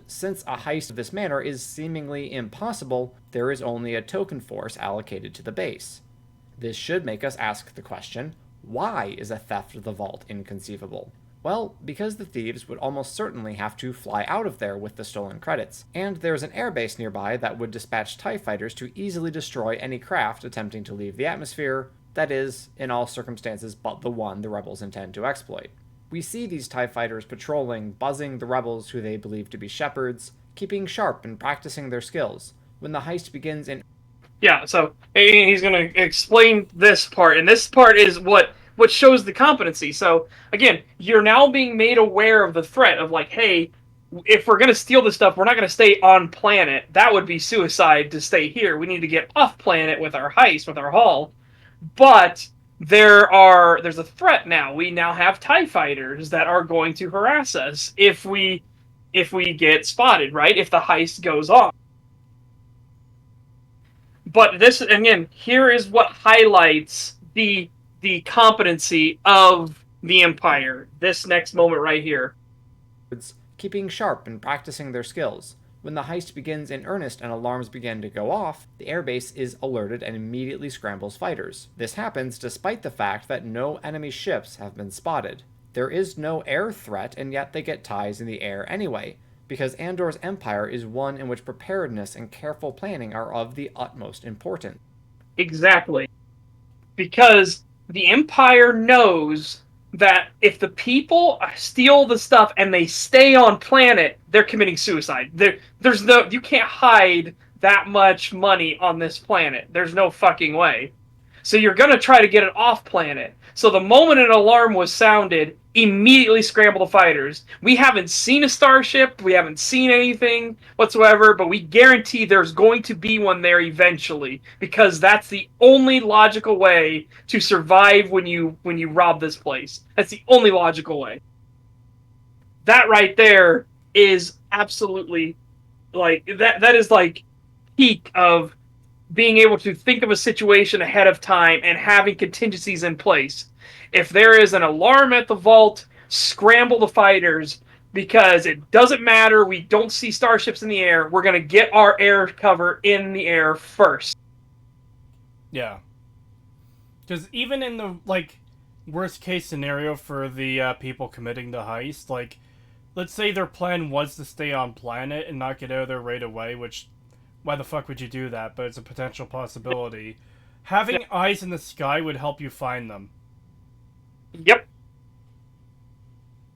Since a heist of this manner is seemingly impossible, there is only a token force allocated to the base. This should make us ask the question, why is a theft of the vault inconceivable? Well, because the thieves would almost certainly have to fly out of there with the stolen credits, and there's an airbase nearby that would dispatch TIE fighters to easily destroy any craft attempting to leave the atmosphere, that is, in all circumstances but the one the rebels intend to exploit. We see these TIE fighters patrolling, buzzing the rebels who they believe to be shepherds, keeping sharp and practicing their skills. When the heist begins in... Yeah, so he's going to explain this part, and this part is what shows the competency. So, again, you're now being made aware of the threat of like, hey, if we're going to steal this stuff, we're not going to stay on planet. That would be suicide to stay here. We need to get off planet with our heist, with our haul. But there's a threat now. We now have TIE fighters that are going to harass us if we get spotted, right? If the heist goes on. But this, again, here is what highlights the competency of the Empire. This next moment right here. Keeping sharp and practicing their skills. When the heist begins in earnest and alarms begin to go off, the airbase is alerted and immediately scrambles fighters. This happens despite the fact that no enemy ships have been spotted. There is no air threat, and yet they get ties in the air anyway, because Andor's empire is one in which preparedness and careful planning are of the utmost importance. Exactly. Because the Empire knows that if the people steal the stuff and they stay on planet, they're committing suicide. You can't hide that much money on this planet. There's no fucking way. So you're going to try to get it off planet. So the moment an alarm was sounded, immediately scramble the fighters. We haven't seen a starship. We haven't seen anything whatsoever, but we guarantee there's going to be one there eventually, because that's the only logical way to survive when you rob this place. That's the only logical way. That right there is absolutely like that is like peak of being able to think of a situation ahead of time and having contingencies in place. If there is an alarm at the vault, scramble the fighters, because it doesn't matter. We don't see starships in the air. We're going to get our air cover in the air first. Yeah. Because even in the, like, worst case scenario for the people committing the heist, like, let's say their plan was to stay on planet and not get out of there right away, which, why the fuck would you do that? But it's a potential possibility. Having eyes in the sky would help you find them. Yep.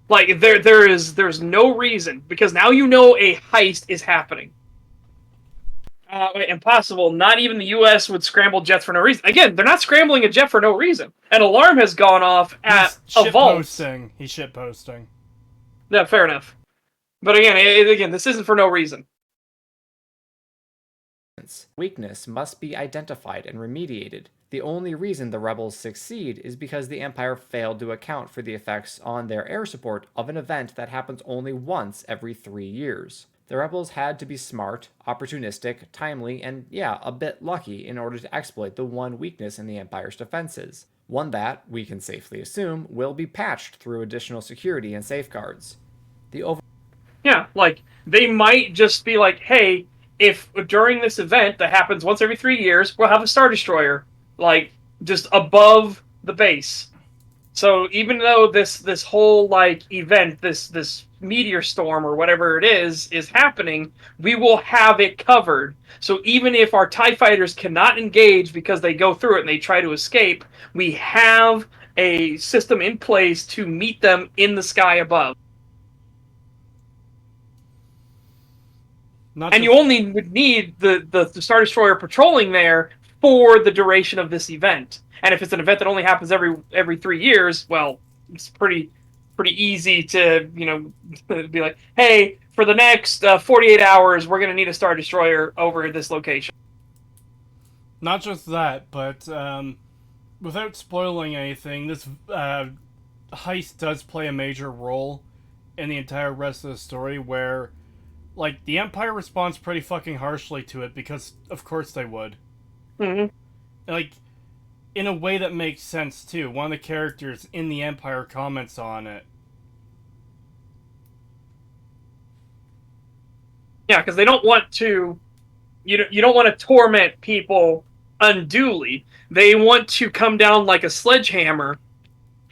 Like there's no reason, because now you know a heist is happening. Impossible. Not even the U.S. would scramble jets for no reason. Again, they're not scrambling a jet for no reason. An alarm has gone off at a vault. He's shitposting. Yeah, fair enough. But again, this isn't for no reason. Weakness must be identified and remediated. The only reason the rebels succeed is because the Empire failed to account for the effects on their air support of an event that happens only once every 3 years. The rebels had to be smart, opportunistic, timely, and a bit lucky in order to exploit the one weakness in the Empire's defenses. One that, we can safely assume, will be patched through additional security and safeguards. Yeah, like, they might just be like, hey, if during this event that happens once every 3 years, we'll have a Star Destroyer, like, just above the base. So even though this whole, like, event, this meteor storm or whatever it is happening, we will have it covered. So even if our TIE fighters cannot engage because they go through it and they try to escape, we have a system in place to meet them in the sky above. And you only would need the Star Destroyer patrolling there for the duration of this event. And if it's an event that only happens every 3 years, well, it's pretty easy to, be like, hey, for the next 48 hours, we're going to need a Star Destroyer over at this location. Not just that, but without spoiling anything, this heist does play a major role in the entire rest of the story, where, like, the Empire responds pretty fucking harshly to it, because of course they would. Mm-hmm. Like, in a way that makes sense, too. One of the characters in the Empire comments on it. Yeah, because they don't want to... You don't want to torment people unduly. They want to come down like a sledgehammer,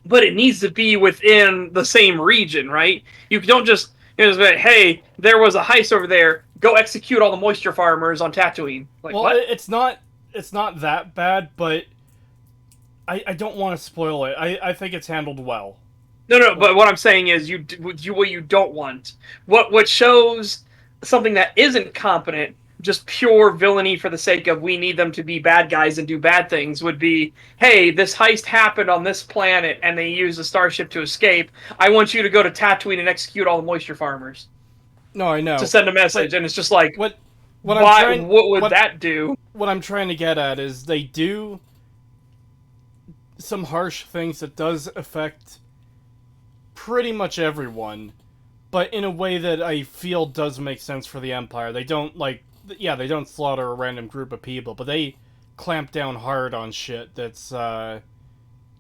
but it needs to be within the same region, right? You don't just... say, hey, there was a heist over there. Go execute all the moisture farmers on Tatooine. Like, well, what? It's not that bad, but I don't want to spoil it. I think it's handled well. No, but what I'm saying is what you don't want. What shows something that isn't competent, just pure villainy for the sake of we need them to be bad guys and do bad things, would be, hey, this heist happened on this planet and they used a starship to escape. I want you to go to Tatooine and execute all the moisture farmers. No, I know. To send a message, and it's just like, what would that do? What I'm trying to get at is they do some harsh things that does affect pretty much everyone, but in a way that I feel does make sense for the Empire. They don't, like, they don't slaughter a random group of people, but they clamp down hard on shit that's that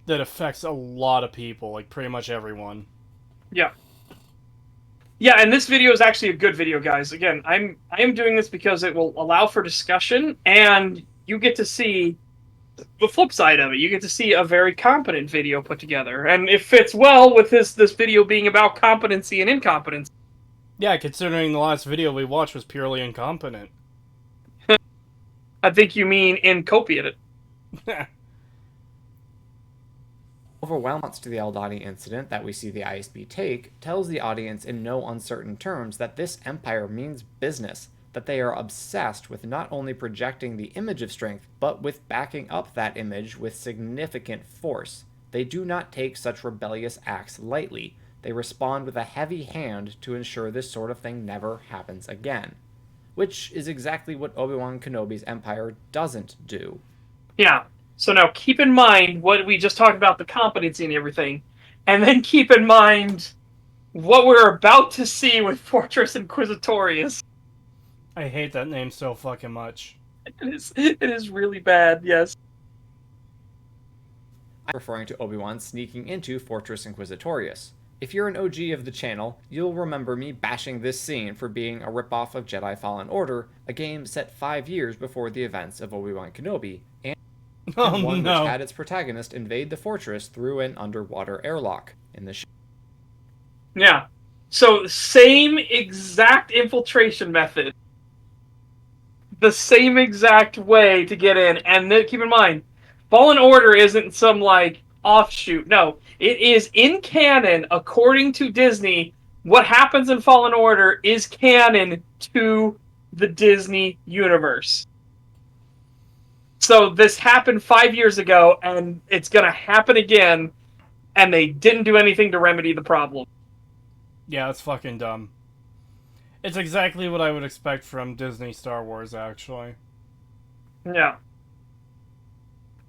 affects a lot of people, like pretty much everyone. Yeah. Yeah, and this video is actually a good video, guys. Again, I am doing this because it will allow for discussion, and you get to see the flip side of it. You get to see a very competent video put together, and it fits well with this video being about competency and incompetence. Yeah, considering the last video we watched was purely incompetent. I think you mean incopiate. Overwhelmance to the Aldani incident that we see the ISB take tells the audience in no uncertain terms that this Empire means business, that they are obsessed with not only projecting the image of strength, but with backing up that image with significant force. They do not take such rebellious acts lightly. They respond with a heavy hand to ensure this sort of thing never happens again. Which is exactly what Obi-Wan Kenobi's Empire doesn't do. Yeah. So now keep in mind what we just talked about, the competency and everything, and then keep in mind what we're about to see with Fortress Inquisitorius. I hate that name so fucking much. It is really bad, yes. I'm referring to Obi-Wan sneaking into Fortress Inquisitorius. If you're an OG of the channel, you'll remember me bashing this scene for being a ripoff of Jedi Fallen Order, a game set 5 years before the events of Obi-Wan Kenobi, and one which had its protagonist invade the fortress through an underwater airlock in the Yeah. So, same exact infiltration method. The same exact way to get in. And then, keep in mind, Fallen Order isn't some, like, offshoot. No, it is in canon, according to Disney. What happens in Fallen Order is canon to the Disney universe. So this happened 5 years ago, and it's going to happen again, and they didn't do anything to remedy the problem. Yeah, it's fucking dumb. It's exactly what I would expect from Disney Star Wars, actually. Yeah.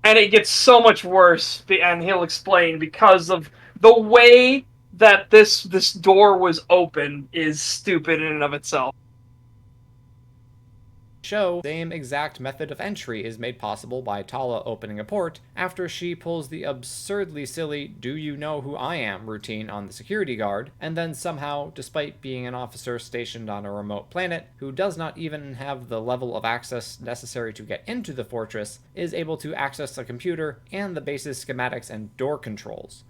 And it gets so much worse, and he'll explain, because of the way that this door was open is stupid in and of itself. Show, same exact method of entry is made possible by Tala opening a port after she pulls the absurdly silly "do you know who I am" routine on the security guard, and then somehow, despite being an officer stationed on a remote planet who does not even have the level of access necessary to get into the fortress, is able to access a computer and the base's schematics and door controls.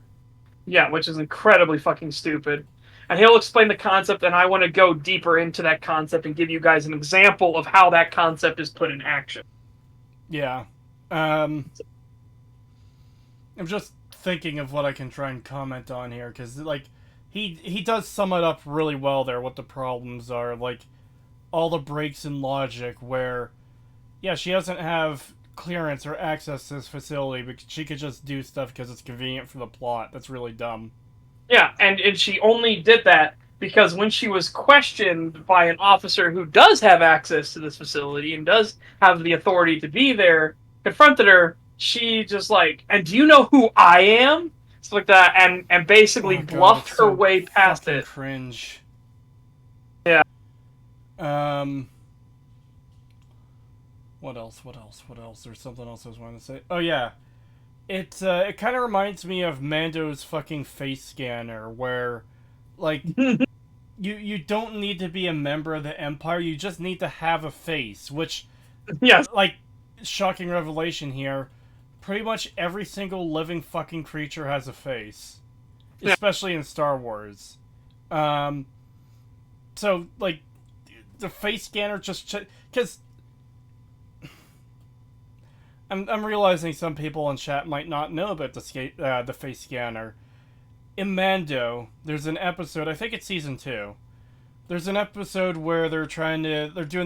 Yeah, which is incredibly fucking stupid. And he'll explain the concept, and I want to go deeper into that concept and give you guys an example of how that concept is put in action. Yeah. I'm just thinking of what I can try and comment on here, because, like, he does sum it up really well there, what the problems are. Like, all the breaks in logic where, yeah, she doesn't have clearance or access to this facility, but she could just do stuff because it's convenient for the plot. That's really dumb. Yeah, and she only did that because when she was questioned by an officer who does have access to this facility and does have the authority to be there, confronted her, she just like, "And do you know who I am?" Stuff like that, and basically Oh, God, bluffed it's her so way past fucking it. cringe. Yeah. What else? There's something else I was wanting to say. Oh, yeah. It kind of reminds me of Mando's fucking face scanner, where, like, you don't need to be a member of the Empire, you just need to have a face, which, Yes. like, shocking revelation here, pretty much every single living fucking creature has a face. Yeah. Especially in Star Wars. So, like, the face scanner just... Because... I'm realizing some people in chat might not know about the face scanner. In Mando, there's an episode, I think it's season 2. There's an episode where they're doing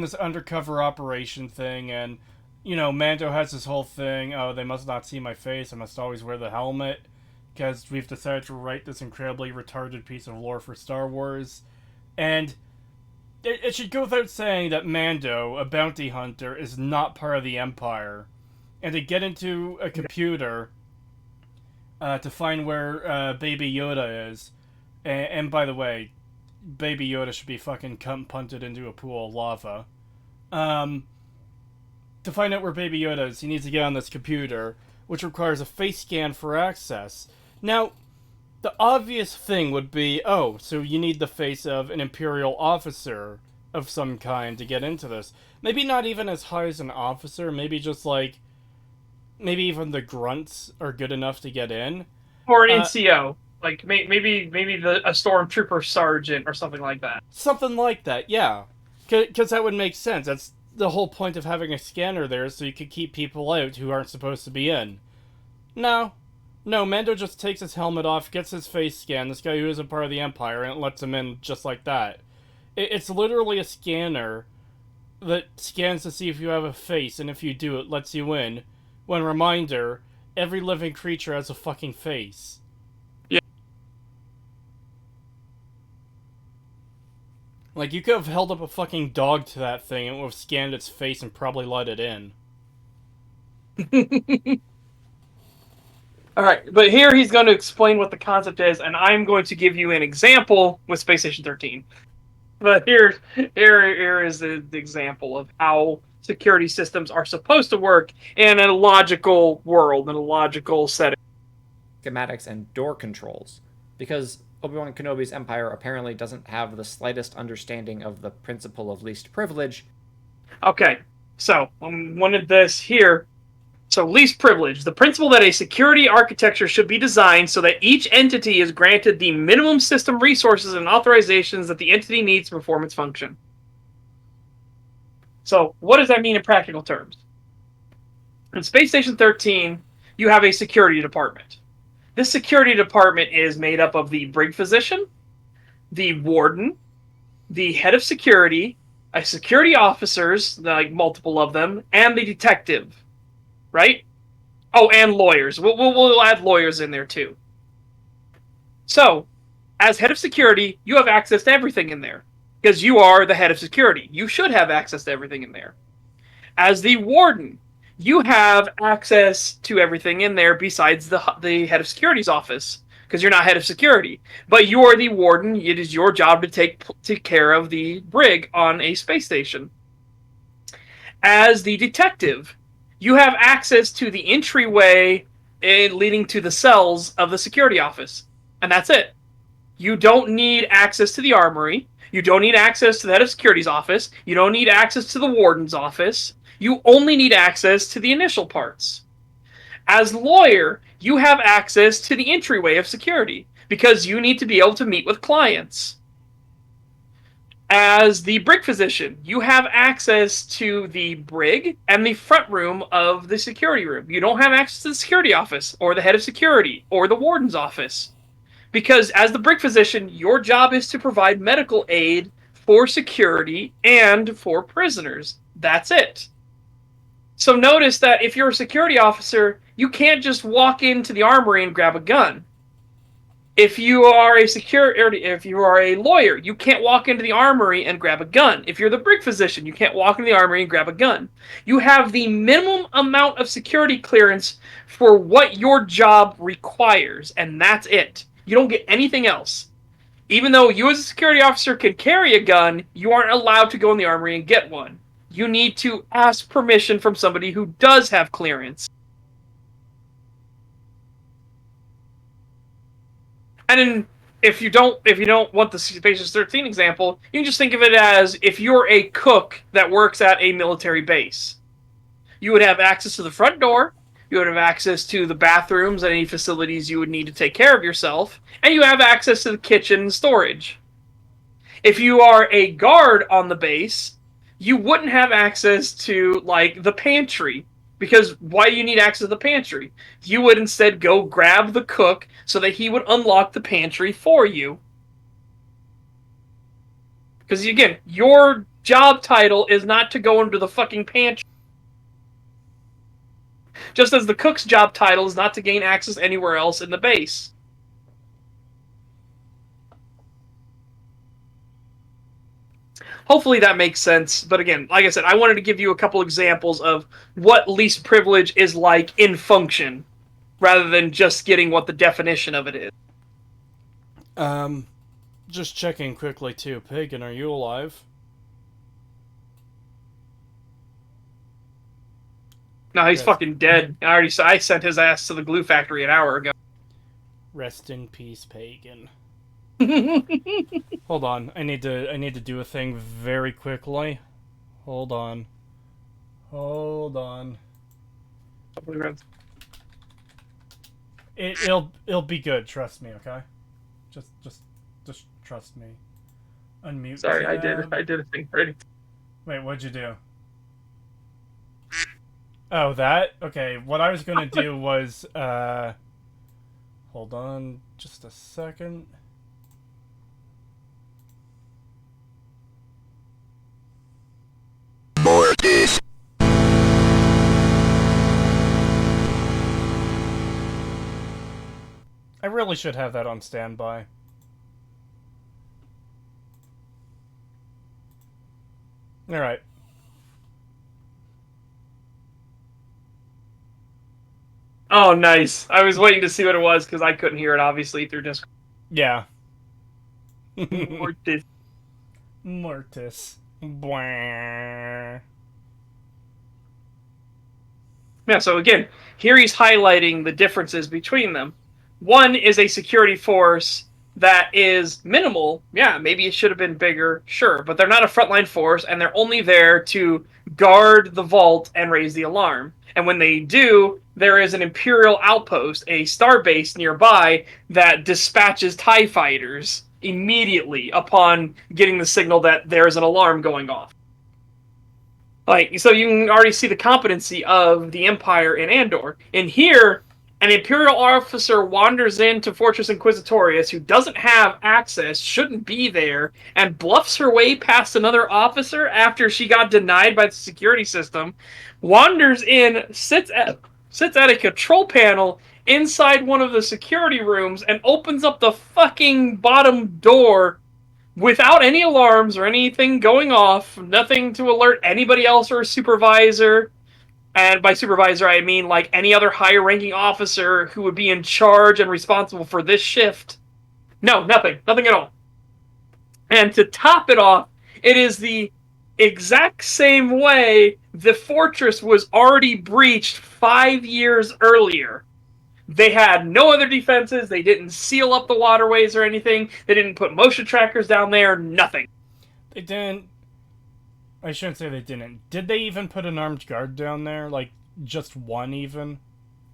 this undercover operation thing, and, you know, Mando has this whole thing, oh, they must not see my face, I must always wear the helmet, because we've decided to write this incredibly retarded piece of lore for Star Wars. And it should go without saying that Mando, a bounty hunter, is not part of the Empire. And to get into a computer to find where Baby Yoda is, and by the way, Baby Yoda should be fucking punted into a pool of lava. To find out where Baby Yoda is, he needs to get on this computer, which requires a face scan for access. Now, the obvious thing would be, oh, so you need the face of an Imperial officer of some kind to get into this. Maybe not even as high as an officer, maybe just like... Maybe even the grunts are good enough to get in. Or an NCO. Like, maybe a stormtrooper sergeant or something like that. Something like that, yeah. Because that would make sense. That's the whole point of having a scanner there, so you could keep people out who aren't supposed to be in. No, Mando just takes his helmet off, gets his face scanned, this guy who isn't part of the Empire, and it lets him in just like that. It's literally a scanner that scans to see if you have a face, and if you do, it lets you in. When, reminder, every living creature has a fucking face. Yeah. Like, you could have held up a fucking dog to that thing and would have scanned its face and probably let it in. Alright, but here he's going to explain what the concept is, and I'm going to give you an example with Space Station 13. But here is the example of how security systems are supposed to work in a logical world, in a logical setting. Schematics and door controls. Because Obi-Wan Kenobi's Empire apparently doesn't have the slightest understanding of the principle of least privilege. Okay, so I wanted this here. So least privilege, the principle that a security architecture should be designed so that each entity is granted the minimum system resources and authorizations that the entity needs to perform its function. So what does that mean in practical terms? In Space Station 13, you have a security department. This security department is made up of the brig physician, the warden, the head of security, security officers, like multiple of them, and the detective, right? Oh, and lawyers. We'll add lawyers in there too. So, as head of security, you have access to everything in there because you are the head of security. You should have access to everything in there. As the warden, you have access to everything in there besides the head of security's office because you're not head of security. But you are the warden. It is your job to take care of the brig on a space station. As the detective, you have access to the entryway leading to the cells of the security office. And that's it. You don't need access to the armory. You don't need access to the head of security's office. You don't need access to the warden's office. You only need access to the initial parts. As lawyer, you have access to the entryway of security because you need to be able to meet with clients. As the brig physician, you have access to the brig and the front room of the security room. You don't have access to the security office or the head of security or the warden's office. Because as the brig physician, your job is to provide medical aid for security and for prisoners. That's it. So notice that if you're a security officer, you can't just walk into the armory and grab a gun. If you are a lawyer, you can't walk into the armory and grab a gun. If you're the brig physician, you can't walk into the armory and grab a gun. You have the minimum amount of security clearance for what your job requires, and that's it. You don't get anything else. Even though you as a security officer can carry a gun, you aren't allowed to go in the armory and get one. You need to ask permission from somebody who does have clearance. And then, if you don't want the Spacious 13 example, you can just think of it as if you're a cook that works at a military base. You would have access to the front door, you would have access to the bathrooms and any facilities you would need to take care of yourself, and you have access to the kitchen and storage. If you are a guard on the base, you wouldn't have access to, like, the pantry. Because why do you need access to the pantry? You would instead go grab the cook so that he would unlock the pantry for you. Because, again, your job title is not to go into the fucking pantry. Just as the cook's job title is not to gain access anywhere else in the base. Hopefully that makes sense, but again, like I said, I wanted to give you a couple examples of what least privilege is like in function, rather than just getting what the definition of it is. Just checking quickly too. Pagan, are you alive? No, he's fucking dead. I sent his ass to the glue factory an hour ago. Rest in peace, Pagan. Hold on, I need to do a thing very quickly. Hold on. It'll be good. Trust me, okay? Just trust me. Unmute. Sorry, tab. I did a thing already. Wait, what'd you do? Oh, that? Okay, what I was gonna do was hold on, just a second. Mortis. I really should have that on standby. Alright. Oh, nice. I was waiting to see what it was because I couldn't hear it, obviously, through Discord. Yeah. Mortis. Mortis. Bwah. Yeah, so again, here he's highlighting the differences between them. One is a security force that is minimal. Yeah, maybe it should have been bigger, sure, but they're not a frontline force, and they're only there to guard the vault and raise the alarm. And when they do, there is an Imperial outpost, a starbase nearby, that dispatches TIE fighters immediately upon getting the signal that there's an alarm going off. Like, so you can already see the competency of the Empire in Andor. And here, An Imperial officer wanders into Fortress Inquisitorius who doesn't have access, shouldn't be there, and bluffs her way past another officer after she got denied by the security system, wanders in, sits at a control panel inside one of the security rooms, and opens up the fucking bottom door without any alarms or anything going off, nothing to alert anybody else or a supervisor. And by supervisor, I mean like any other higher ranking officer who would be in charge and responsible for this shift. No, nothing. Nothing at all. And to top it off, it is the exact same way the fortress was already breached 5 years earlier. They had no other defenses. They didn't seal up the waterways or anything. They didn't put motion trackers down there. Nothing. They didn't. I shouldn't say they didn't. Did they even put an armed guard down there? Like, just one even?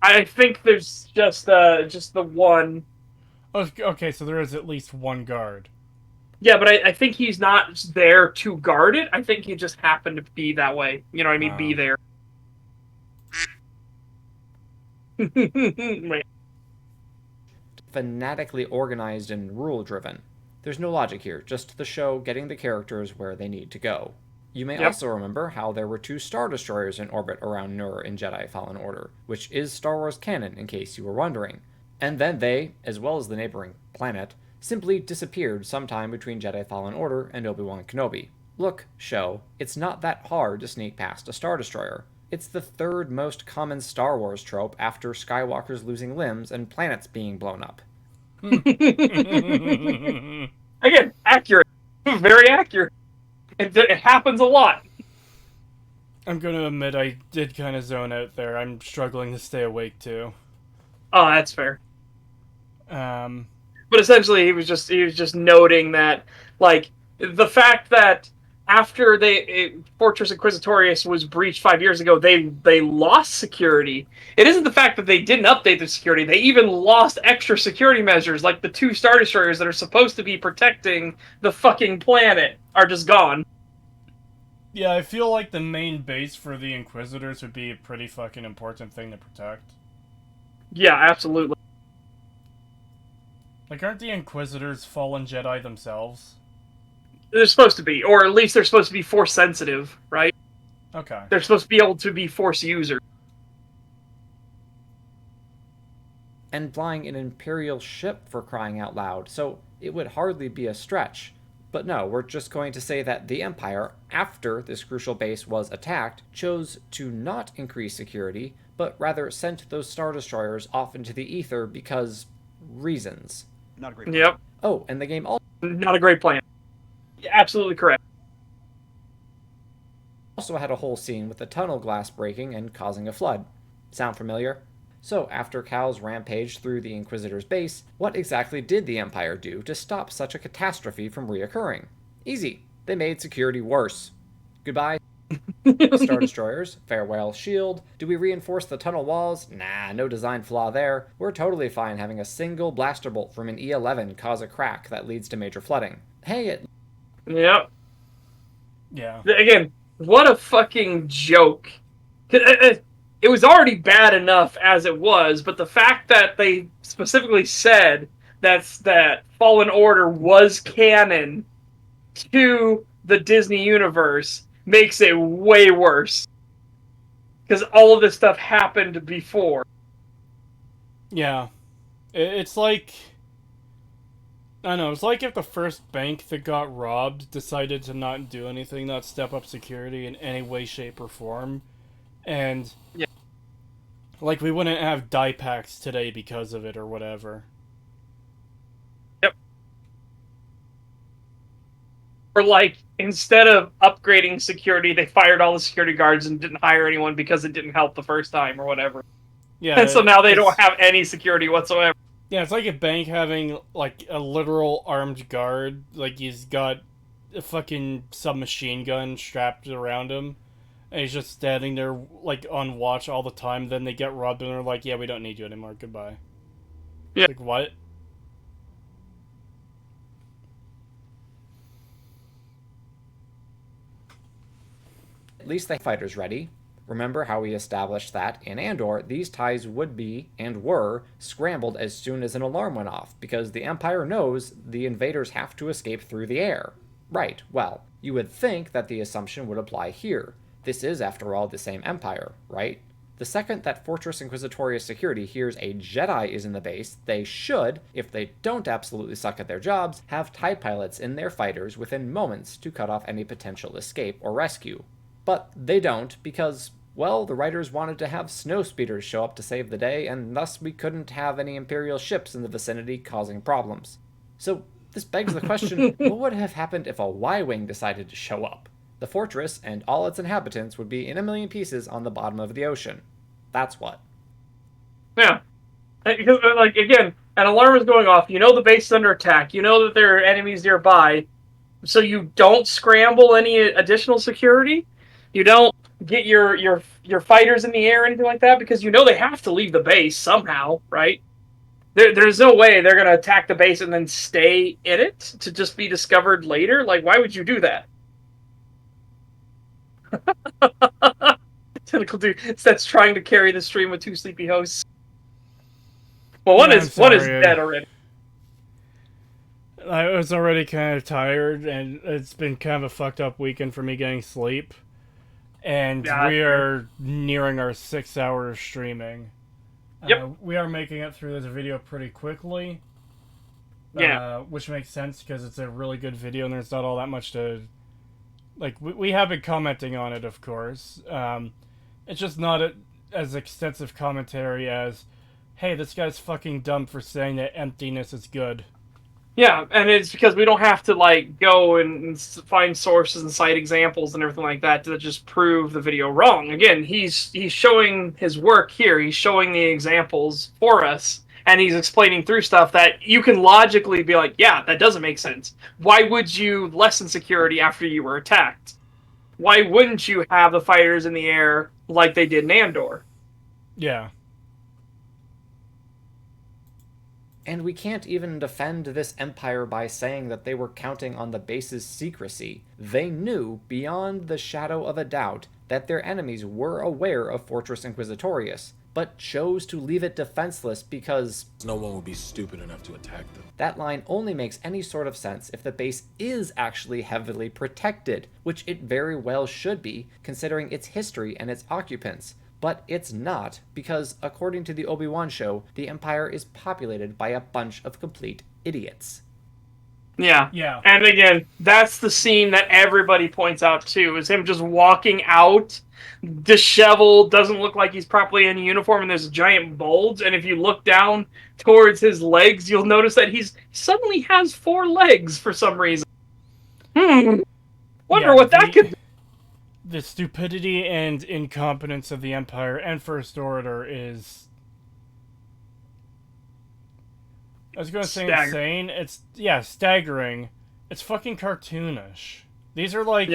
I think there's just the one. Okay, so there is at least one guard. Yeah, but I think he's not there to guard it. I think he just happened to be that way. You know what I mean? Be there. Fanatically organized and rule-driven. There's no logic here, just the show getting the characters where they need to go. You may also remember how there were 2 Star Destroyers in orbit around Nur in Jedi Fallen Order, which is Star Wars canon in case you were wondering. And then they, as well as the neighboring planet, simply disappeared sometime between Jedi Fallen Order and Obi-Wan Kenobi. Look, show, it's not that hard to sneak past a Star Destroyer. It's the 3rd most common Star Wars trope after Skywalkers losing limbs and planets being blown up. Again, accurate. Very accurate. It happens a lot. I'm gonna admit I did kind of zone out there. I'm struggling to stay awake too. Oh, that's fair. But essentially, he was just noting that, like, the fact that after Fortress Inquisitorius was breached 5 years ago, they lost security. It isn't the fact that they didn't update the security. They even lost extra security measures, like the 2 Star Destroyers that are supposed to be protecting the fucking planet are just gone. Yeah, I feel like the main base for the Inquisitors would be a pretty fucking important thing to protect. Yeah, absolutely. Like, aren't the Inquisitors fallen Jedi themselves? They're supposed to be, or at least they're supposed to be Force sensitive, right? Okay. They're supposed to be able to be Force users. And flying an Imperial ship, for crying out loud, so it would hardly be a stretch. But no, we're just going to say that the Empire, after this crucial base was attacked, chose to not increase security, but rather sent those Star Destroyers off into the ether because reasons. Not a great plan. Yep. Oh, and the game Not a great plan. Absolutely correct. also had a whole scene with the tunnel glass breaking and causing a flood. Sound familiar? So, after Cal's rampage through the Inquisitor's base, what exactly did the Empire do to stop such a catastrophe from reoccurring? Easy. They made security worse. Goodbye, Star Destroyers. Farewell, shield. Do we reinforce the tunnel walls? Nah, no design flaw there. We're totally fine having a single blaster bolt from an E11 cause a crack that leads to major flooding. Hey, it... Yep. Yeah. Again, what a fucking joke. It was already bad enough as it was, but the fact that they specifically said that Fallen Order was canon to the Disney universe makes it way worse. Because all of this stuff happened before. Yeah. It's like... I don't know, it's like if the first bank that got robbed decided to not do anything, not step up security in any way, shape, or form. And... yeah. Like, we wouldn't have die packs today because of it, or whatever. Yep. Or, like, instead of upgrading security, they fired all the security guards and didn't hire anyone because it didn't help the first time, or whatever. Yeah. And so now they don't have any security whatsoever. Yeah, it's like a bank having, like, a literal armed guard. Like, he's got a fucking submachine gun strapped around him. And he's just standing there, like, on watch all the time. Then they get robbed and they're like, yeah, we don't need you anymore. Goodbye. Yeah. Like, what? At least the fighters ready. Remember how we established that, in Andor, these ties would be, and were, scrambled as soon as an alarm went off, because the Empire knows the invaders have to escape through the air. Right, well, you would think that the assumption would apply here. This is, after all, the same Empire, right? The second that Fortress Inquisitorius security hears a Jedi is in the base, they should, if they don't absolutely suck at their jobs, have TIE pilots in their fighters within moments to cut off any potential escape or rescue. But they don't, because, well, the writers wanted to have snowspeeders show up to save the day, and thus we couldn't have any Imperial ships in the vicinity causing problems. So this begs the question, what would have happened if a Y-Wing decided to show up? The fortress and all its inhabitants would be in a million pieces on the bottom of the ocean. That's what. Yeah. Because, like, again, an alarm is going off. You know the base is under attack. You know that there are enemies nearby. So you don't scramble any additional security. You don't get your fighters in the air or anything like that, because you know they have to leave the base somehow, right? There's no way they're going to attack the base and then stay in it to just be discovered later. Like, why would you do that? Tentacle dude that's trying to carry the stream with two sleepy hosts. Well, one is dead already. I was already kind of tired, and it's been kind of a fucked up weekend for me getting sleep. And we are nearing our 6 hours streaming. Yep. We are making it through this video pretty quickly. Yeah. Which makes sense because it's a really good video and there's not all that much to... Like, we have been commenting on it, of course. It's just not as extensive commentary as, hey, this guy's fucking dumb for saying that emptiness is good. Yeah, and it's because we don't have to, like, go and find sources and cite examples and everything like that to just prove the video wrong. Again, he's showing his work here. He's showing the examples for us, and he's explaining through stuff that you can logically be like, yeah, that doesn't make sense. Why would you lessen security after you were attacked? Why wouldn't you have the fighters in the air like they did in Andor? Yeah. And we can't even defend this empire by saying that they were counting on the base's secrecy. They knew, beyond the shadow of a doubt, that their enemies were aware of Fortress Inquisitorius, but chose to leave it defenseless because no one would be stupid enough to attack them. That line only makes any sort of sense if the base is actually heavily protected, which it very well should be, considering its history and its occupants. But it's not, because according to the Obi-Wan show, the Empire is populated by a bunch of complete idiots. Yeah. And again, that's the scene that everybody points out too, is him just walking out, disheveled, doesn't look like he's properly in a uniform, and there's a giant bulge, and if you look down towards his legs, you'll notice that he suddenly has 4 legs for some reason. Wonder what that could be. The stupidity and incompetence of the Empire and First Order is... I was going to say insane. It's, staggering. It's fucking cartoonish. These are like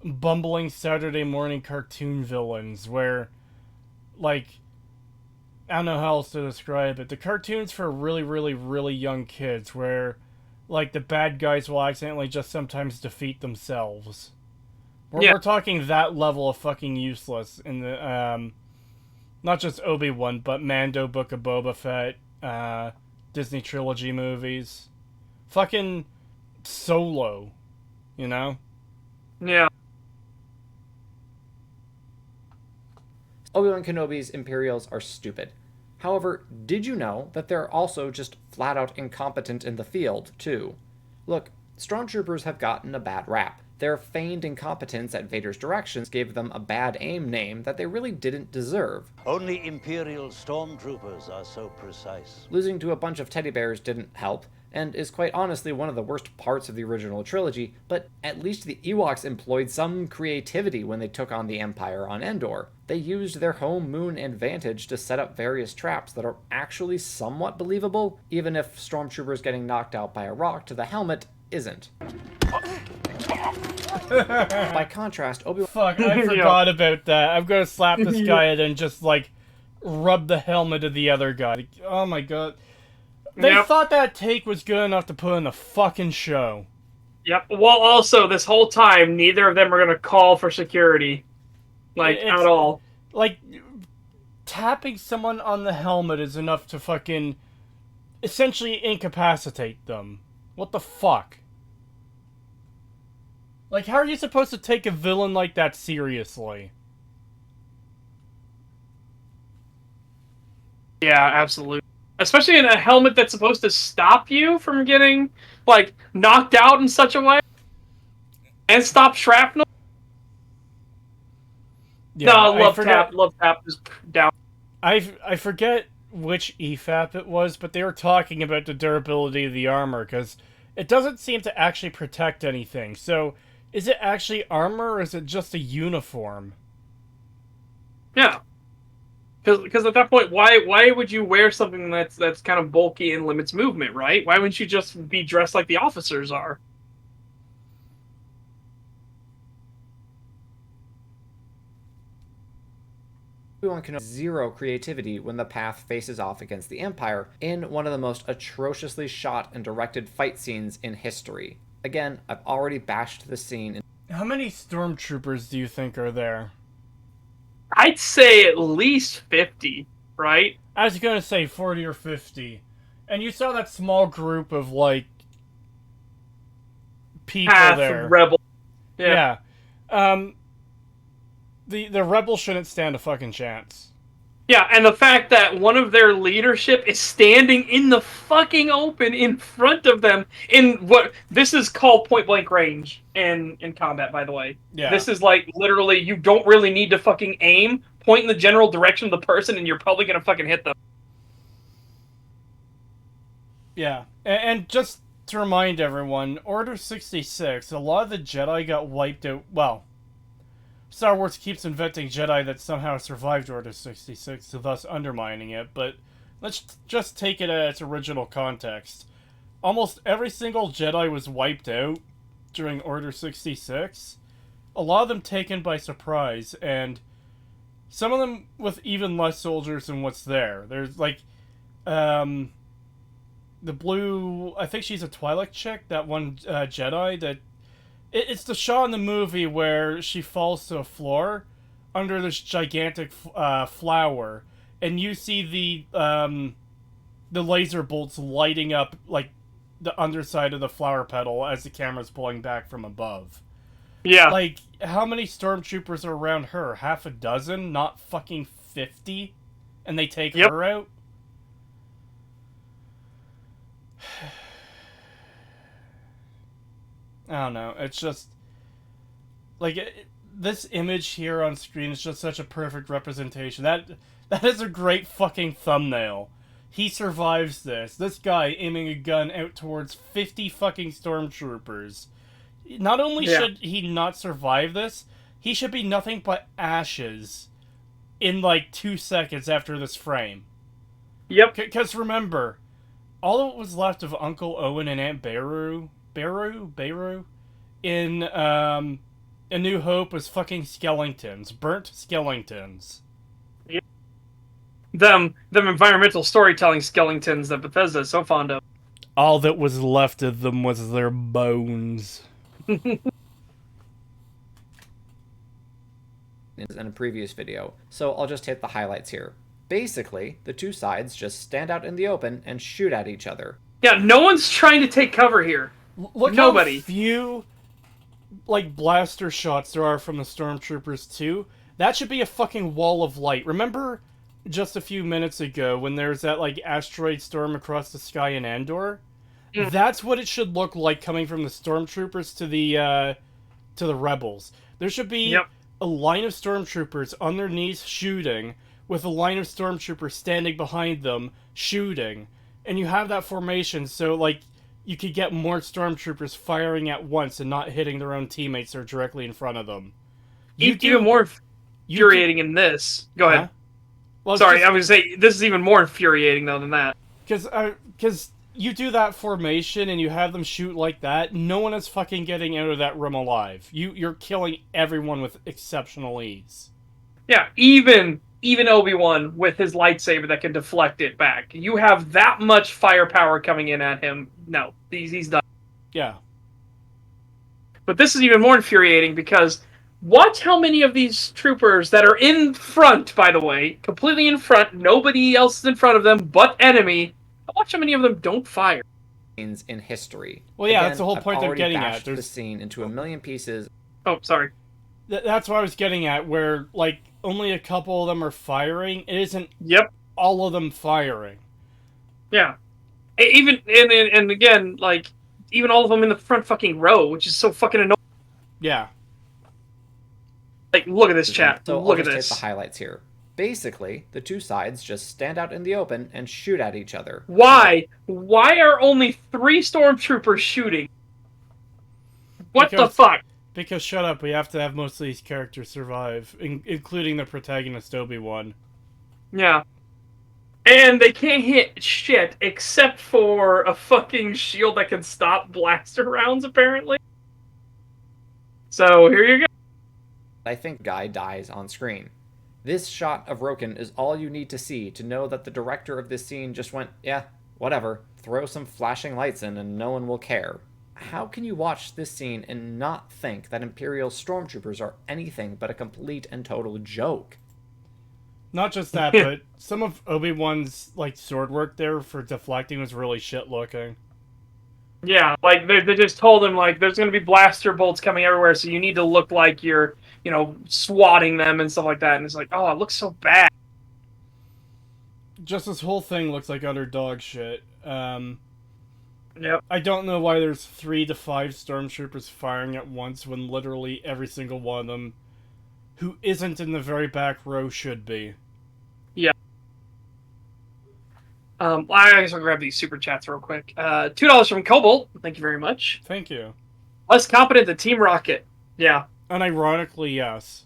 bumbling Saturday morning cartoon villains where, like, I don't know how else to describe it. The cartoons for really, really, really young kids where, like, the bad guys will accidentally just sometimes defeat themselves. We're talking that level of fucking useless in the, not just Obi-Wan, but Mando, Book of Boba Fett, Disney trilogy movies. Fucking Solo, you know? Yeah. Obi-Wan Kenobi's Imperials are stupid. However, did you know that they're also just flat-out incompetent in the field, too? Look, Stormtroopers have gotten a bad rap. Their feigned incompetence at Vader's directions gave them a bad aim name that they really didn't deserve. Only Imperial stormtroopers are so precise. Losing to a bunch of teddy bears didn't help, and is quite honestly one of the worst parts of the original trilogy, but at least the Ewoks employed some creativity when they took on the Empire on Andor. They used their home moon advantage to set up various traps that are actually somewhat believable, even if stormtroopers getting knocked out by a rock to the helmet isn't. By contrast, Obi-Wan... Fuck, I forgot about that. I'm gonna slap this guy and then just, like, rub the helmet of the other guy. Like, oh my god. They thought that take was good enough to put in the fucking show. Yep. Well, also, this whole time, neither of them are gonna call for security. Like, at all. Like, tapping someone on the helmet is enough to fucking essentially incapacitate them. What the fuck? Like, how are you supposed to take a villain like that seriously? Yeah, absolutely. Especially in a helmet that's supposed to stop you from getting, like, knocked out in such a way. And stop shrapnel. Yeah, No, Love Tap is down. I forget which EFAP it was, but they were talking about the durability of the armor, because it doesn't seem to actually protect anything. So, is it actually armor, or is it just a uniform? Yeah. Because at that point, why would you wear something that's kind of bulky and limits movement, right? Why wouldn't you just be dressed like the officers are? Obi-Wan can zero creativity when the path faces off against the Empire in one of the most atrociously shot and directed fight scenes in history. Again, I've already bashed the scene. How many stormtroopers do you think are there? I'd say at least 50, right? I was gonna say 40 or 50. And you saw that small group of, like, people Path there. rebel. Yeah. The rebels shouldn't stand a fucking chance. Yeah, and the fact that one of their leadership is standing in the fucking open in front of them in what this is called point blank range in combat, by the way. Yeah. This is like literally you don't really need to fucking aim, point in the general direction of the person, and you're probably gonna fucking hit them. Yeah. And just to remind everyone, Order 66, a lot of the Jedi got wiped out. Well, Star Wars keeps inventing Jedi that somehow survived Order 66, thus undermining it, but let's just take it at its original context. Almost every single Jedi was wiped out during Order 66. A lot of them taken by surprise, and some of them with even less soldiers than what's there. There's, like, the blue... I think she's a Twi'lek chick, that one Jedi that... It's the shot in the movie where she falls to the floor under this gigantic flower, and you see the laser bolts lighting up like the underside of the flower petal as the camera's pulling back from above. Yeah. Like, how many stormtroopers are around her? Half a dozen? Not fucking 50? And they take her out? I don't know. It's just... Like, this image here on screen is just such a perfect representation. That is a great fucking thumbnail. He survives this. This guy aiming a gun out towards 50 fucking stormtroopers. Not only should he not survive this, he should be nothing but ashes in, like, 2 seconds after this frame. Yep. Because remember, all that was left of Uncle Owen and Aunt Beru in A New Hope was fucking skeletons. Burnt skeletons. Yep. Them environmental storytelling skeletons that Bethesda is so fond of. All that was left of them was their bones. In a previous video, so I'll just hit the highlights here. Basically, the two sides just stand out in the open and shoot at each other. Yeah, no one's trying to take cover here. Look Nobody. how few, like, blaster shots there are from the stormtroopers too. That should be a fucking wall of light. Remember just a few minutes ago when there's that, like, asteroid storm across the sky in Andor? Mm. That's what it should look like coming from the stormtroopers to the rebels. There should be a line of stormtroopers on their knees shooting, with a line of stormtroopers standing behind them shooting. And you have that formation so, like, you could get more stormtroopers firing at once and not hitting their own teammates that are directly in front of them. Even more infuriating in this. Go ahead. Huh? Well, sorry, I was going to say, this is even more infuriating, though, than that. Because you do that formation and you have them shoot like that, no one is fucking getting out of that room alive. You're killing everyone with exceptional ease. Yeah, even Obi-Wan with his lightsaber that can deflect it back. You have that much firepower coming in at him. No, he's done. Yeah. But this is even more infuriating because Watch how many of these troopers that are in front, by the way, completely in front, nobody else is in front of them but enemy. Watch how many of them don't fire. In history. Well, yeah, Again, that's the whole I've point they're already getting at. bashed the scene into a million pieces. Oh, sorry. That's what I was getting at, where, like, only a couple of them are firing. It isn't Yep. all of them firing. Yeah. Even, and again, like, even all of them in the front fucking row, which is so fucking annoying. Yeah. Like, look at this, chat. So Look I'll at just this. hit the highlights here. Basically, the two sides just stand out in the open and shoot at each other. Why? Why are only 3 stormtroopers shooting? What the fuck? Because, shut up, we have to have most of these characters survive, including the protagonist, Obi-Wan. Yeah. And they can't hit shit except for a fucking shield that can stop blaster rounds, apparently. So, here you go. I think Guy dies on screen. This shot of Roken is all you need to see to know that the director of this scene just went, yeah, whatever, throw some flashing lights in and no one will care. How can you watch this scene and not think that Imperial stormtroopers are anything but a complete and total joke? Not just that, but some of Obi-Wan's, like, sword work there for deflecting was really shit looking. Yeah, like, they just told him, like, there's gonna be blaster bolts coming everywhere, so you need to look like you're, you know, swatting them and stuff like that, and it's like, oh, it looks so bad. Just this whole thing looks like utter dog shit. Yep. I don't know why there's 3 to 5 stormtroopers firing at once when literally every single one of them who isn't in the very back row should be. Yeah. I guess I'll grab these super chats real quick. $2 from Cobalt. Thank you very much. Thank you. Less competent than Team Rocket. Yeah. Unironically, yes.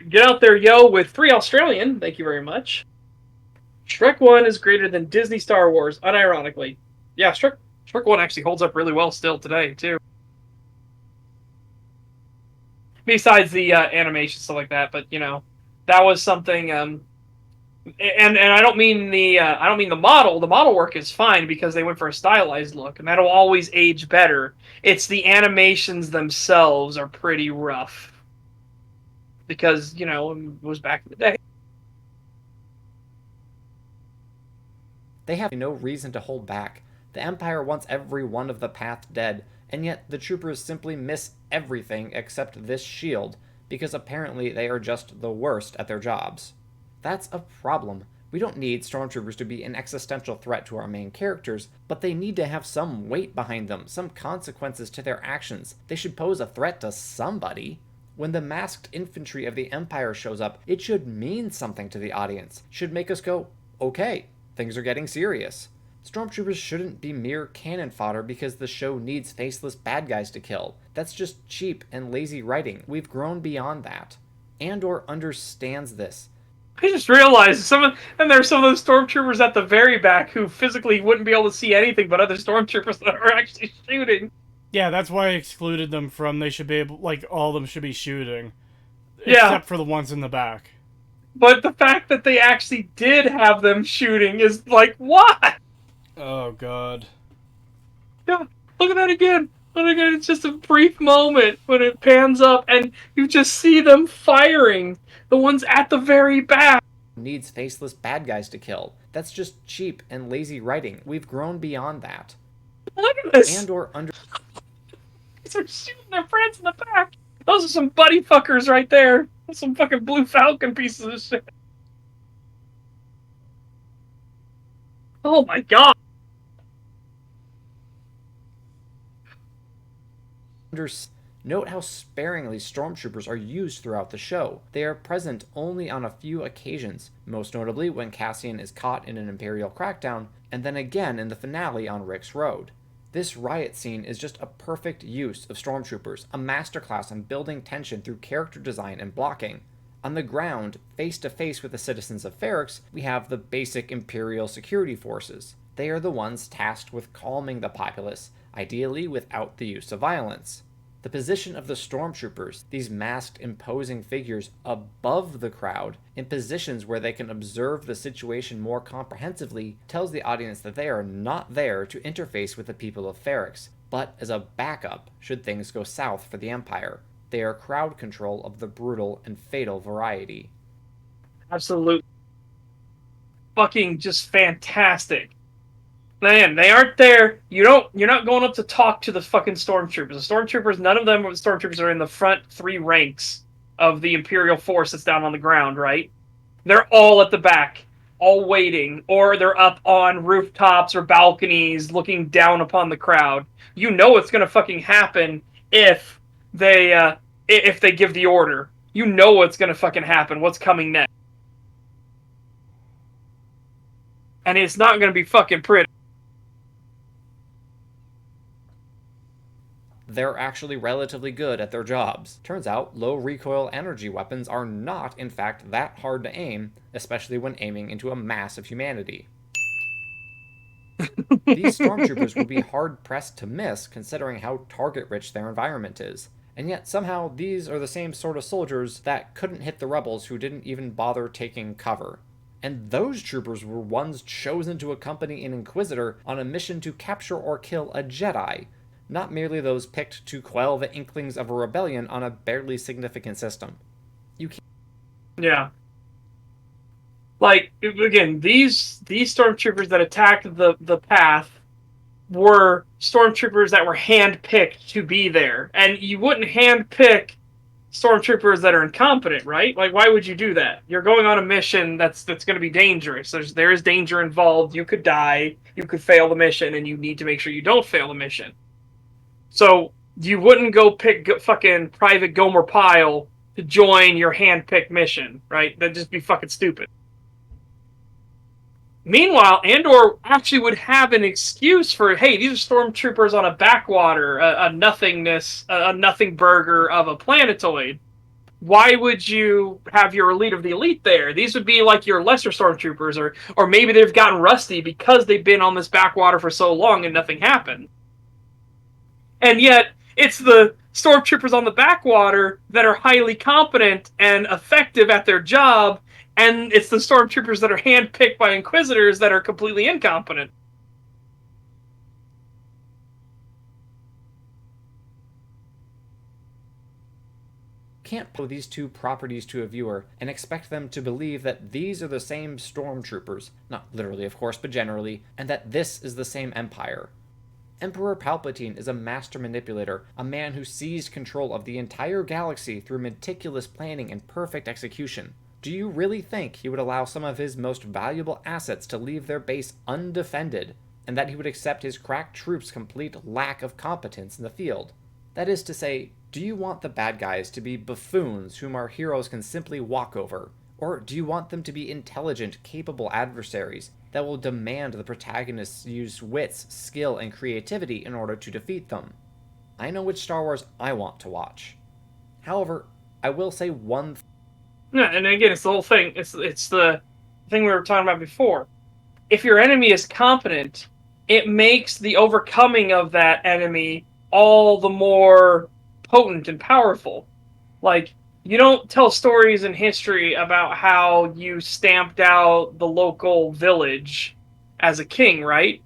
Get out there, yo, with 3 Australian. Thank you very much. Shrek 1 is greater than Disney Star Wars, unironically. Yeah, Shrek 1 actually holds up really well still today, too. Besides the animation, stuff like that, but, you know, that was something, and I don't mean the model. The model work is fine because they went for a stylized look, and that'll always age better. It's the animations themselves are pretty rough. Because, you know, it was back in the day. They have no reason to hold back. The Empire wants every one of the path dead, and yet the troopers simply miss everything except this shield, because apparently they are just the worst at their jobs. That's a problem. We don't need stormtroopers to be an existential threat to our main characters, but they need to have some weight behind them, some consequences to their actions. They should pose a threat to somebody. When the masked infantry of the Empire shows up, it should mean something to the audience. Should make us go, okay, things are getting serious. Stormtroopers shouldn't be mere cannon fodder because the show needs faceless bad guys to kill. That's just cheap and lazy writing. We've grown beyond that. Andor understands this. I just realized there's some of those stormtroopers at the very back who physically wouldn't be able to see anything but other stormtroopers that are actually shooting. Yeah, that's why I excluded them from, they should be able, like, all of them should be shooting. Yeah. Except for the ones in the back. But the fact that they actually did have them shooting is like, what? Oh, God. Yeah, look at that again. And again, it's just a brief moment when it pans up and you just see them firing. The ones at the very back. Needs faceless bad guys to kill. That's just cheap and lazy writing. We've grown beyond that. Look at this. Andor They're shooting their friends in the back. Those are some buddy fuckers right there. Some fucking Blue Falcon pieces of shit. Oh my god. Note how sparingly stormtroopers are used throughout the show. They are present only on a few occasions, most notably when Cassian is caught in an Imperial crackdown, and then again in the finale on Rick's Road. This riot scene is just a perfect use of stormtroopers, a masterclass in building tension through character design and blocking. On the ground, face to face with the citizens of Ferrix, we have the basic Imperial security forces. They are the ones tasked with calming the populace, ideally without the use of violence. The position of the stormtroopers, these masked, imposing figures above the crowd, in positions where they can observe the situation more comprehensively, tells the audience that they are not there to interface with the people of Ferrix, but as a backup should things go south for the Empire. They are crowd control of the brutal and fatal variety. Absolute fucking just fantastic. Man, they aren't there. You're not going up to talk to the fucking stormtroopers. The stormtroopers, none of them stormtroopers are in the front 3 ranks of the Imperial force that's down on the ground, right? They're all at the back, all waiting, or they're up on rooftops or balconies looking down upon the crowd. You know what's gonna fucking happen if they give the order. You know what's gonna fucking happen, what's coming next. And it's not gonna be fucking pretty. They're actually relatively good at their jobs. Turns out, low recoil energy weapons are not, in fact, that hard to aim, especially when aiming into a mass of humanity. These stormtroopers would be hard-pressed to miss, considering how target-rich their environment is. And yet, somehow, these are the same sort of soldiers that couldn't hit the rebels who didn't even bother taking cover. And those troopers were ones chosen to accompany an Inquisitor on a mission to capture or kill a Jedi, not merely those picked to quell the inklings of a rebellion on a barely significant system. You can't... Yeah. Like, again, these stormtroopers that attacked the path were stormtroopers that were hand-picked to be there. And you wouldn't hand-pick stormtroopers that are incompetent, right? Like, why would you do that? You're going on a mission that's going to be dangerous. There is danger involved. You could die. You could fail the mission, and you need to make sure you don't fail the mission. So you wouldn't go pick fucking Private Gomer Pyle to join your hand-picked mission, right? That'd just be fucking stupid. Meanwhile, Andor actually would have an excuse for, hey, these are stormtroopers on a backwater, a nothingness, a nothing burger of a planetoid. Why would you have your elite of the elite there? These would be like your lesser stormtroopers, or maybe they've gotten rusty because they've been on this backwater for so long and nothing happened. And yet, it's the stormtroopers on the backwater that are highly competent and effective at their job, and it's the stormtroopers that are handpicked by Inquisitors that are completely incompetent. Can't put these two properties to a viewer and expect them to believe that these are the same stormtroopers, not literally of course, but generally, and that this is the same Empire. Emperor Palpatine is a master manipulator, a man who seized control of the entire galaxy through meticulous planning and perfect execution. Do you really think he would allow some of his most valuable assets to leave their base undefended, and that he would accept his crack troops' complete lack of competence in the field? That is to say, do you want the bad guys to be buffoons whom our heroes can simply walk over? Or do you want them to be intelligent, capable adversaries that will demand the protagonists use wits, skill, and creativity in order to defeat them? I know which Star Wars I want to watch. However, I will say one thing. Yeah, and again, it's the whole thing. It's the thing we were talking about before. If your enemy is competent, it makes the overcoming of that enemy all the more potent and powerful. Like, you don't tell stories in history about how you stamped out the local village as a king, right?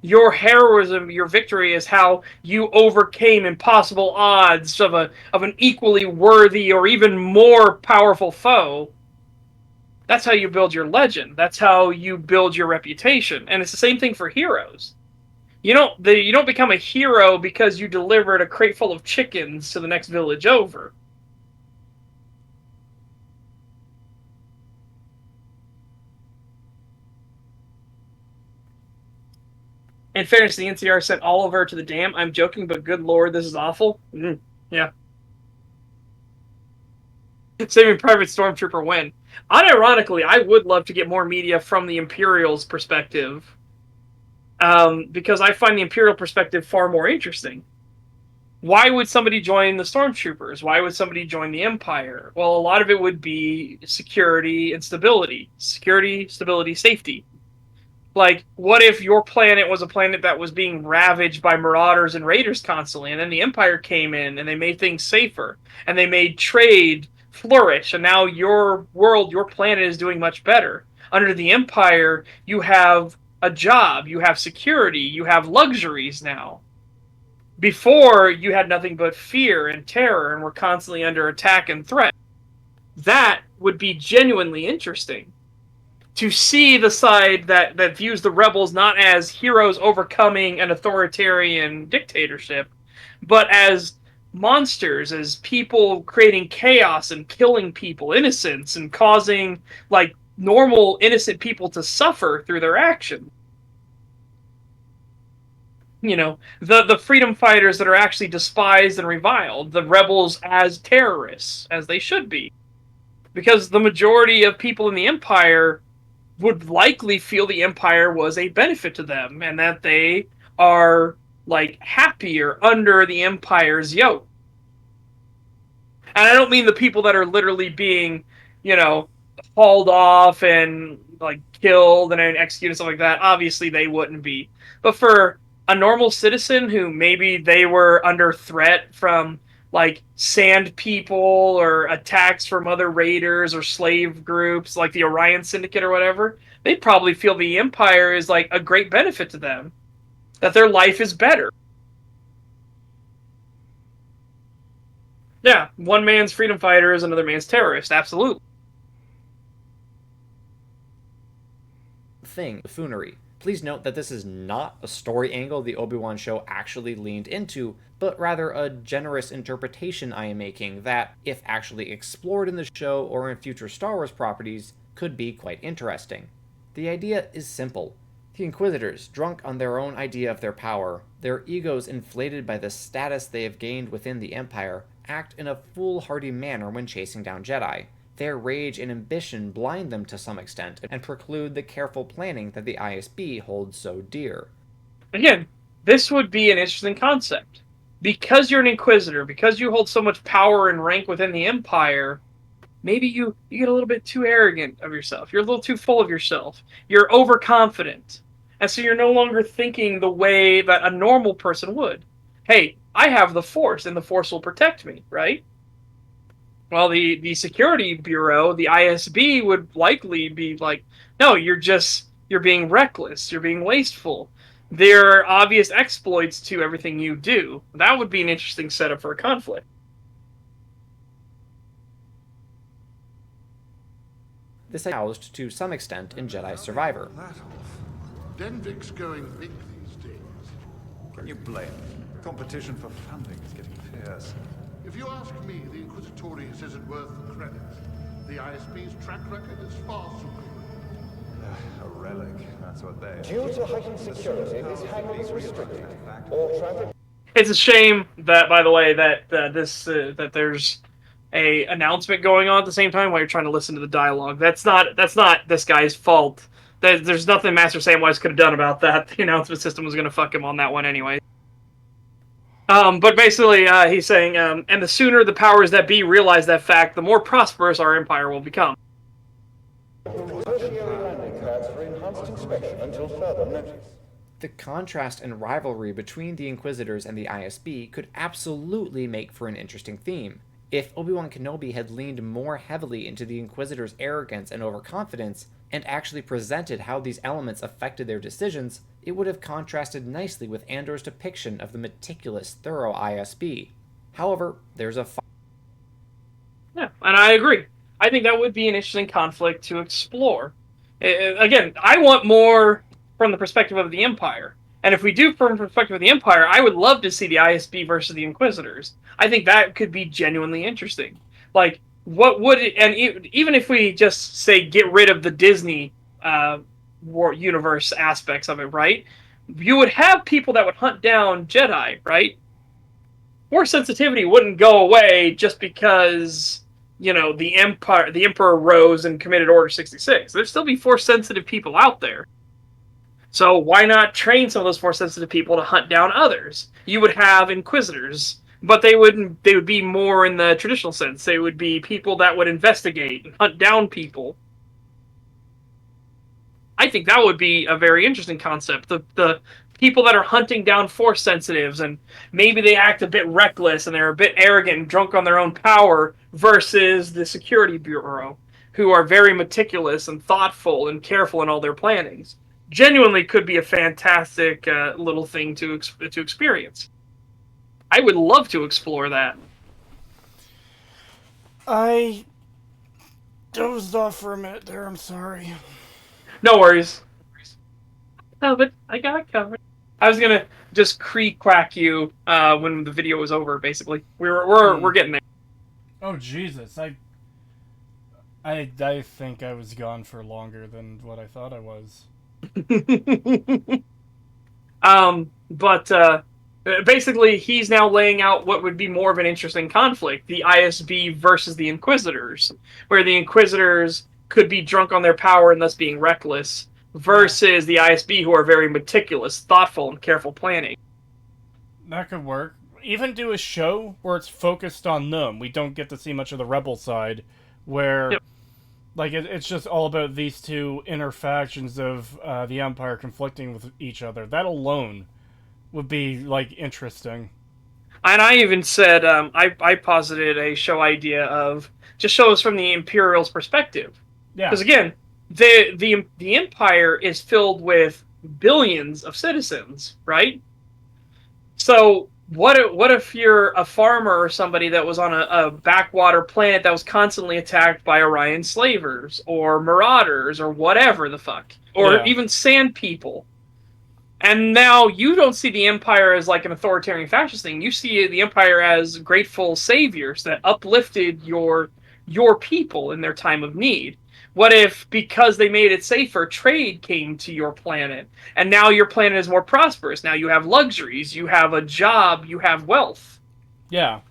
Your heroism, your victory is how you overcame impossible odds of an equally worthy or even more powerful foe. That's how you build your legend. That's how you build your reputation. And it's the same thing for heroes. You don't become a hero because you delivered a crate full of chickens to the next village over. In fairness, the NCR sent Oliver to the dam. I'm joking, but good lord, this is awful. Yeah. Saving Private Stormtrooper win. Unironically, I would love to get more media from the Imperial's perspective. Because I find the Imperial perspective far more interesting. Why would somebody join the Stormtroopers? Why would somebody join the Empire? Well, a lot of it would be security and stability. Security, stability, safety. Like, what if your planet was a planet that was being ravaged by marauders and raiders constantly, and then the Empire came in and they made things safer, and they made trade flourish, and now your world, your planet is doing much better. Under the Empire, you have a job, you have security, you have luxuries now. Before, you had nothing but fear and terror and were constantly under attack and threat. That would be genuinely interesting. To see the side that views the rebels not as heroes overcoming an authoritarian dictatorship, but as monsters, as people creating chaos and killing people, innocents, and causing, like, normal, innocent people to suffer through their actions. You know, the freedom fighters that are actually despised and reviled, the rebels as terrorists, as they should be. Because the majority of people in the Empire would likely feel the Empire was a benefit to them, and that they are, like, happier under the Empire's yoke. And I don't mean the people that are literally being, hauled off and, like, killed and executed and stuff like that. Obviously, they wouldn't be. But for a normal citizen who maybe they were under threat from, like, sand people or attacks from other raiders or slave groups like the Orion Syndicate or whatever, they'd probably feel the Empire is, like, a great benefit to them. That their life is better. Yeah, one man's freedom fighter is another man's terrorist, absolutely. Buffoonery. Please note that this is not a story angle the Obi-Wan show actually leaned into, but rather a generous interpretation I am making that, if actually explored in the show or in future Star Wars properties, could be quite interesting. The idea is simple. The Inquisitors, drunk on their own idea of their power, their egos inflated by the status they have gained within the Empire, act in a foolhardy manner when chasing down Jedi. Their rage and ambition blind them to some extent and preclude the careful planning that the ISB holds so dear. Again, this would be an interesting concept. Because you're an Inquisitor, because you hold so much power and rank within the Empire, maybe you get a little bit too arrogant of yourself. You're a little too full of yourself. You're overconfident. And so you're no longer thinking the way that a normal person would. Hey, I have the Force, and the Force will protect me, right? Well, the Security Bureau, the ISB, would likely be like, no, you're being reckless, you're being wasteful. There are obvious exploits to everything you do. That would be an interesting setup for a conflict. This is housed to some extent in Jedi Survivor. Denvik's going big these days. Can you blame me? Competition for funding is getting fierce. If you ask me, the Inquisitorius isn't worth the credit. The ISB's track record is far superior. A relic, that's what they are. Due to heightened security, this hangar is restricted. All traffic... It's a shame that, by the way, that that there's a announcement going on at the same time while you're trying to listen to the dialogue. That's not this guy's fault. There's nothing Master Samwise could have done about that. The announcement system was going to fuck him on that one anyway. But basically, he's saying, and the sooner the powers that be realize that fact, the more prosperous our empire will become. The contrast and rivalry between the Inquisitors and the ISB could absolutely make for an interesting theme. If Obi-Wan Kenobi had leaned more heavily into the Inquisitors' arrogance and overconfidence, and actually presented how these elements affected their decisions, it would have contrasted nicely with Andor's depiction of the meticulous, thorough ISB. However, there's a... Yeah, and I agree. I think that would be an interesting conflict to explore. Again, I want more from the perspective of the Empire. And if we do from the perspective of the Empire, I would love to see the ISB versus the Inquisitors. I think that could be genuinely interesting. Like, what would it, and even if we just say get rid of the Disney war universe aspects of it, right? You would have people that would hunt down Jedi, right? Force sensitivity wouldn't go away just because, the Emperor rose and committed Order 66. There'd still be Force sensitive people out there. So why not train some of those Force sensitive people to hunt down others? You would have Inquisitors. But they would be more in the traditional sense. They would be people that would investigate and hunt down people. I think that would be a very interesting concept. The people that are hunting down Force sensitives, and maybe they act a bit reckless and they're a bit arrogant and drunk on their own power, versus the Security Bureau, who are very meticulous and thoughtful and careful in all their plannings. Genuinely could be a fantastic little thing to experience. I would love to explore that. I dozed off for a minute there, I'm sorry. No worries. No, but I got it covered. I was gonna just quack you when the video was over. Basically, we're getting there. Oh Jesus! I think I was gone for longer than what I thought I was. But basically, he's now laying out what would be more of an interesting conflict: the ISB versus the Inquisitors, where the Inquisitors could be drunk on their power and thus being reckless, versus the ISB, who are very meticulous, thoughtful, and careful planning. That could work. Even do a show where it's focused on them. We don't get to see much of the rebel side, where, Yep. like, it's just all about these two inner factions of the Empire conflicting with each other. That alone would be, like, interesting. And I even said, I posited a show idea of just shows from the Imperial's perspective. Yeah. Because again, the Empire is filled with billions of citizens, right? So what if you're a farmer or somebody that was on a backwater planet that was constantly attacked by Orion slavers or marauders or whatever the fuck, or even sand people? And now you don't see the Empire as like an authoritarian fascist thing. You see the Empire as grateful saviors that uplifted your people in their time of need. What if, because they made it safer, trade came to your planet, and now your planet is more prosperous? Now you have luxuries, you have a job, you have wealth. Yeah.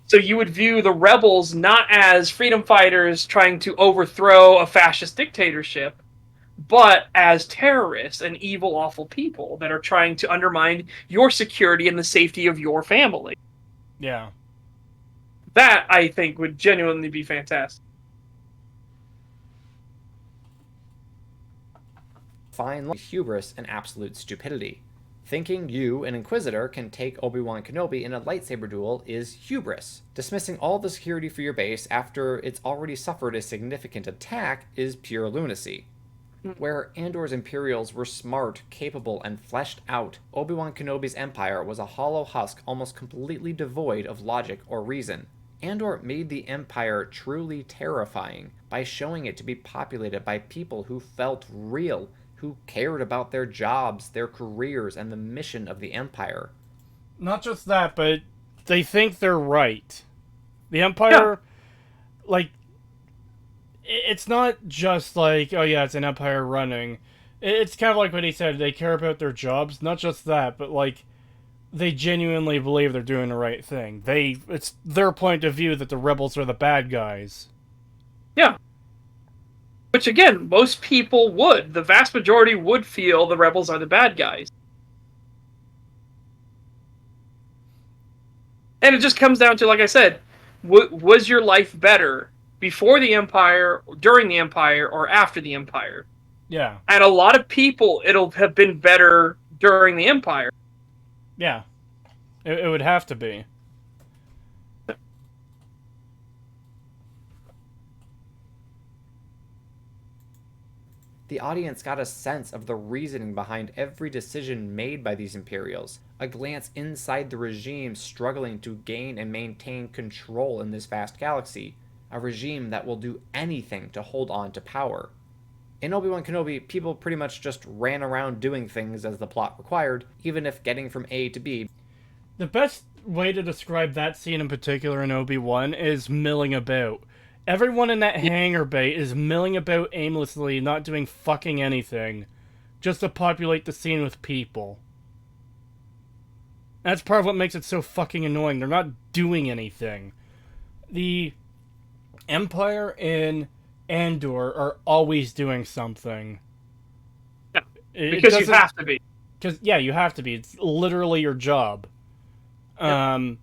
So you would view the rebels not as freedom fighters trying to overthrow a fascist dictatorship, but as terrorists and evil, awful people that are trying to undermine your security and the safety of your family. Yeah. That, I think, would genuinely be fantastic. Fine hubris and absolute stupidity. Thinking you, an Inquisitor, can take Obi-Wan Kenobi in a lightsaber duel is hubris. Dismissing all the security for your base after it's already suffered a significant attack is pure lunacy. Where Andor's Imperials were smart, capable, and fleshed out, Obi-Wan Kenobi's Empire was a hollow husk almost completely devoid of logic or reason. Andor made the Empire truly terrifying by showing it to be populated by people who felt real, who cared about their jobs, their careers, and the mission of the Empire. Not just that, but they think they're right. The Empire, like, it's not just like, oh yeah, it's an Empire running. It's kind of like what he said, they care about their jobs. Not just that, but like, they genuinely believe they're doing the right thing. It's their point of view that the rebels are the bad guys. Yeah. Which, again, most people would. The vast majority would feel the rebels are the bad guys. And it just comes down to, like I said, was your life better before the Empire, during the Empire, or after the Empire? Yeah. And a lot of people, it'll have been better during the Empire. Yeah. It would have to be. The audience got a sense of the reasoning behind every decision made by these Imperials, a glance inside the regime struggling to gain and maintain control in this vast galaxy, a regime that will do anything to hold on to power. In Obi-Wan Kenobi, people pretty much just ran around doing things as the plot required, even if getting from A to B. The best way to describe that scene in particular in Obi-Wan is milling about. Everyone in that hangar bay is milling about aimlessly, not doing fucking anything, just to populate the scene with people. That's part of what makes it so fucking annoying. They're not doing anything. The Empire in Andor are always doing something. Yeah, because you have to be. Yeah, you have to be. It's literally your job. Yep.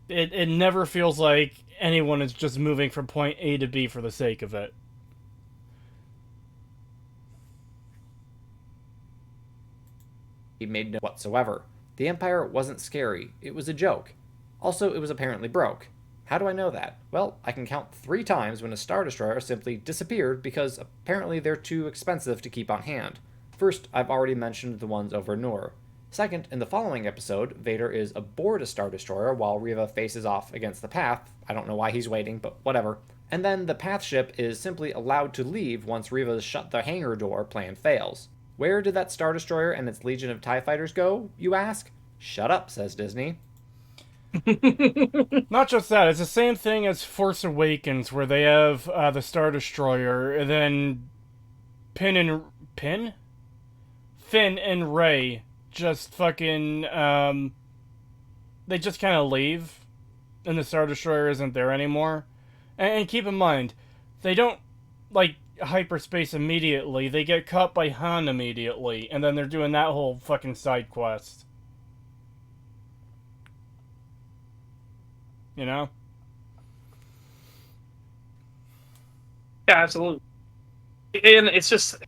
It never feels like anyone is just moving from point A to B for the sake of it. He made no whatsoever. The Empire wasn't scary. It was a joke. Also, it was apparently broke. How do I know that? Well, I can count 3 times when a Star Destroyer simply disappeared because apparently they're too expensive to keep on hand. First, I've already mentioned the ones over Noor. Second, in the following episode, Vader is aboard a Star Destroyer while Reva faces off against the Path. I don't know why he's waiting, but whatever. And then the Path ship is simply allowed to leave once Reva's shut the hangar door plan fails. Where did that Star Destroyer and its legion of TIE fighters go, you ask? Shut up, says Disney. Not just that, it's the same thing as Force Awakens, where they have the Star Destroyer, and then Finn and Rey just fucking, they just kind of leave, and the Star Destroyer isn't there anymore. And keep in mind, they don't, like, hyperspace immediately, they get caught by Han immediately, and then they're doing that whole fucking side quest. You know? Yeah, absolutely. And it's just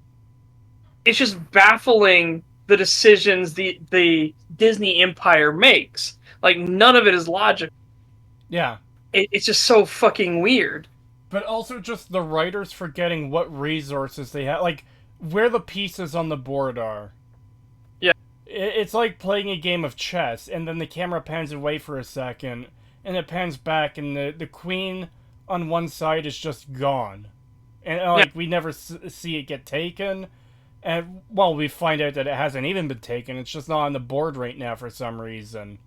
baffling the decisions the Disney Empire makes. Like, none of it is logical. Yeah. It's just so fucking weird. But also just the writers forgetting what resources they have, like, where the pieces on the board are. Yeah. It's like playing a game of chess, and then the camera pans away for a second, and it pans back, and the queen on one side is just gone. And, like, we never see it get taken. And, well, we find out that it hasn't even been taken. It's just not on the board right now for some reason.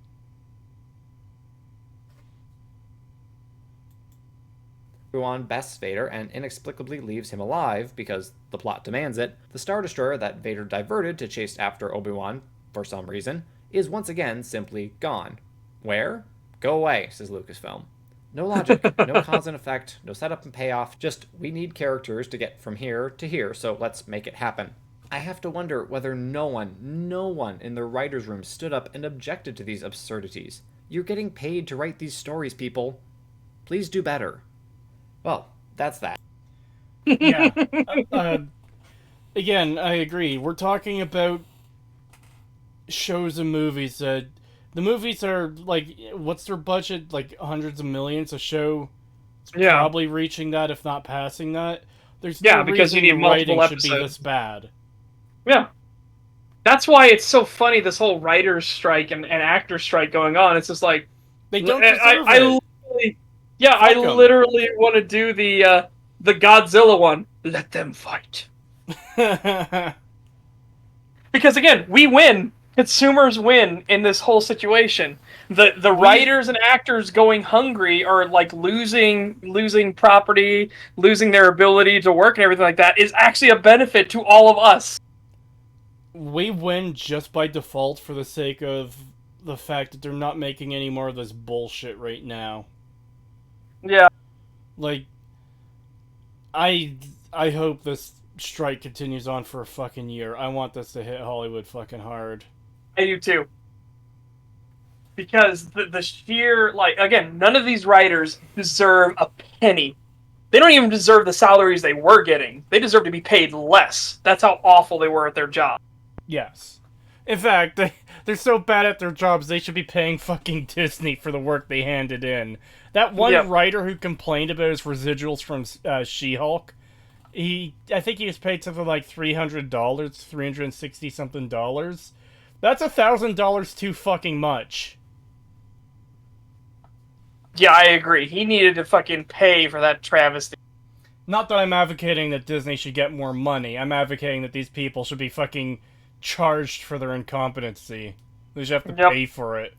Obi-Wan bests Vader and inexplicably leaves him alive because the plot demands it. The Star Destroyer that Vader diverted to chase after Obi-Wan, for some reason, is once again simply gone. Where? Go away, says Lucasfilm. No logic, no cause and effect, no setup and payoff, just we need characters to get from here to here, so let's make it happen. I have to wonder whether no one in the writer's room stood up and objected to these absurdities. You're getting paid to write these stories, people. Please do better. Well, that's that. Yeah. Again, I agree. We're talking about shows and movies that... The movies are, like, what's their budget? Like, hundreds of millions a show? Yeah. Probably reaching that, if not passing that. There's yeah, no because you reason need the multiple writing episodes. should be this bad. Yeah. That's why it's so funny, this whole writer's strike and actor strike going on. It's just like... They don't deserve it. I literally want to do the Godzilla one. Let them fight. Because, again, we win. Consumers win in this whole situation. The writers and actors going hungry or like losing property, losing their ability to work and everything like that is actually a benefit to all of us. We win just by default for the sake of the fact that they're not making any more of this bullshit right now. Yeah. Like, I hope this strike continues on for a fucking year. I want this to hit Hollywood fucking hard. I do too. Because the sheer, like, again, none of these writers deserve a penny. They don't even deserve the salaries they were getting. They deserve to be paid less. That's how awful they were at their job. Yes. In fact, they're so bad at their jobs, they should be paying fucking Disney for the work they handed in. That one writer who complained about his residuals from She-Hulk, I think he was paid something like $300, $360 something dollars. That's $1,000 too fucking much. Yeah, I agree. He needed to fucking pay for that travesty. Not that I'm advocating that Disney should get more money. I'm advocating that these people should be fucking charged for their incompetency. They should have to pay for it.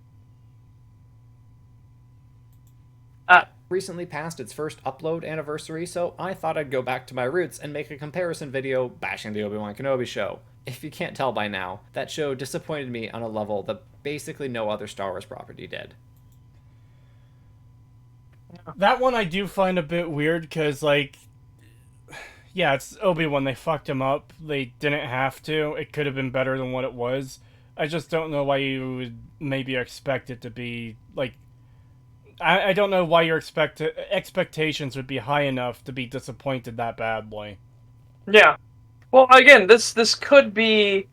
Recently passed its first upload anniversary, so I thought I'd go back to my roots and make a comparison video bashing the Obi-Wan Kenobi show. If you can't tell by now, that show disappointed me on a level that basically no other Star Wars property did. That one I do find a bit weird, because, like, yeah, it's Obi-Wan, they fucked him up. They didn't have to. It could have been better than what it was. I just don't know why you would maybe expect it to be, like, I don't know why your expectations would be high enough to be disappointed that badly. Yeah. Well, again, this could be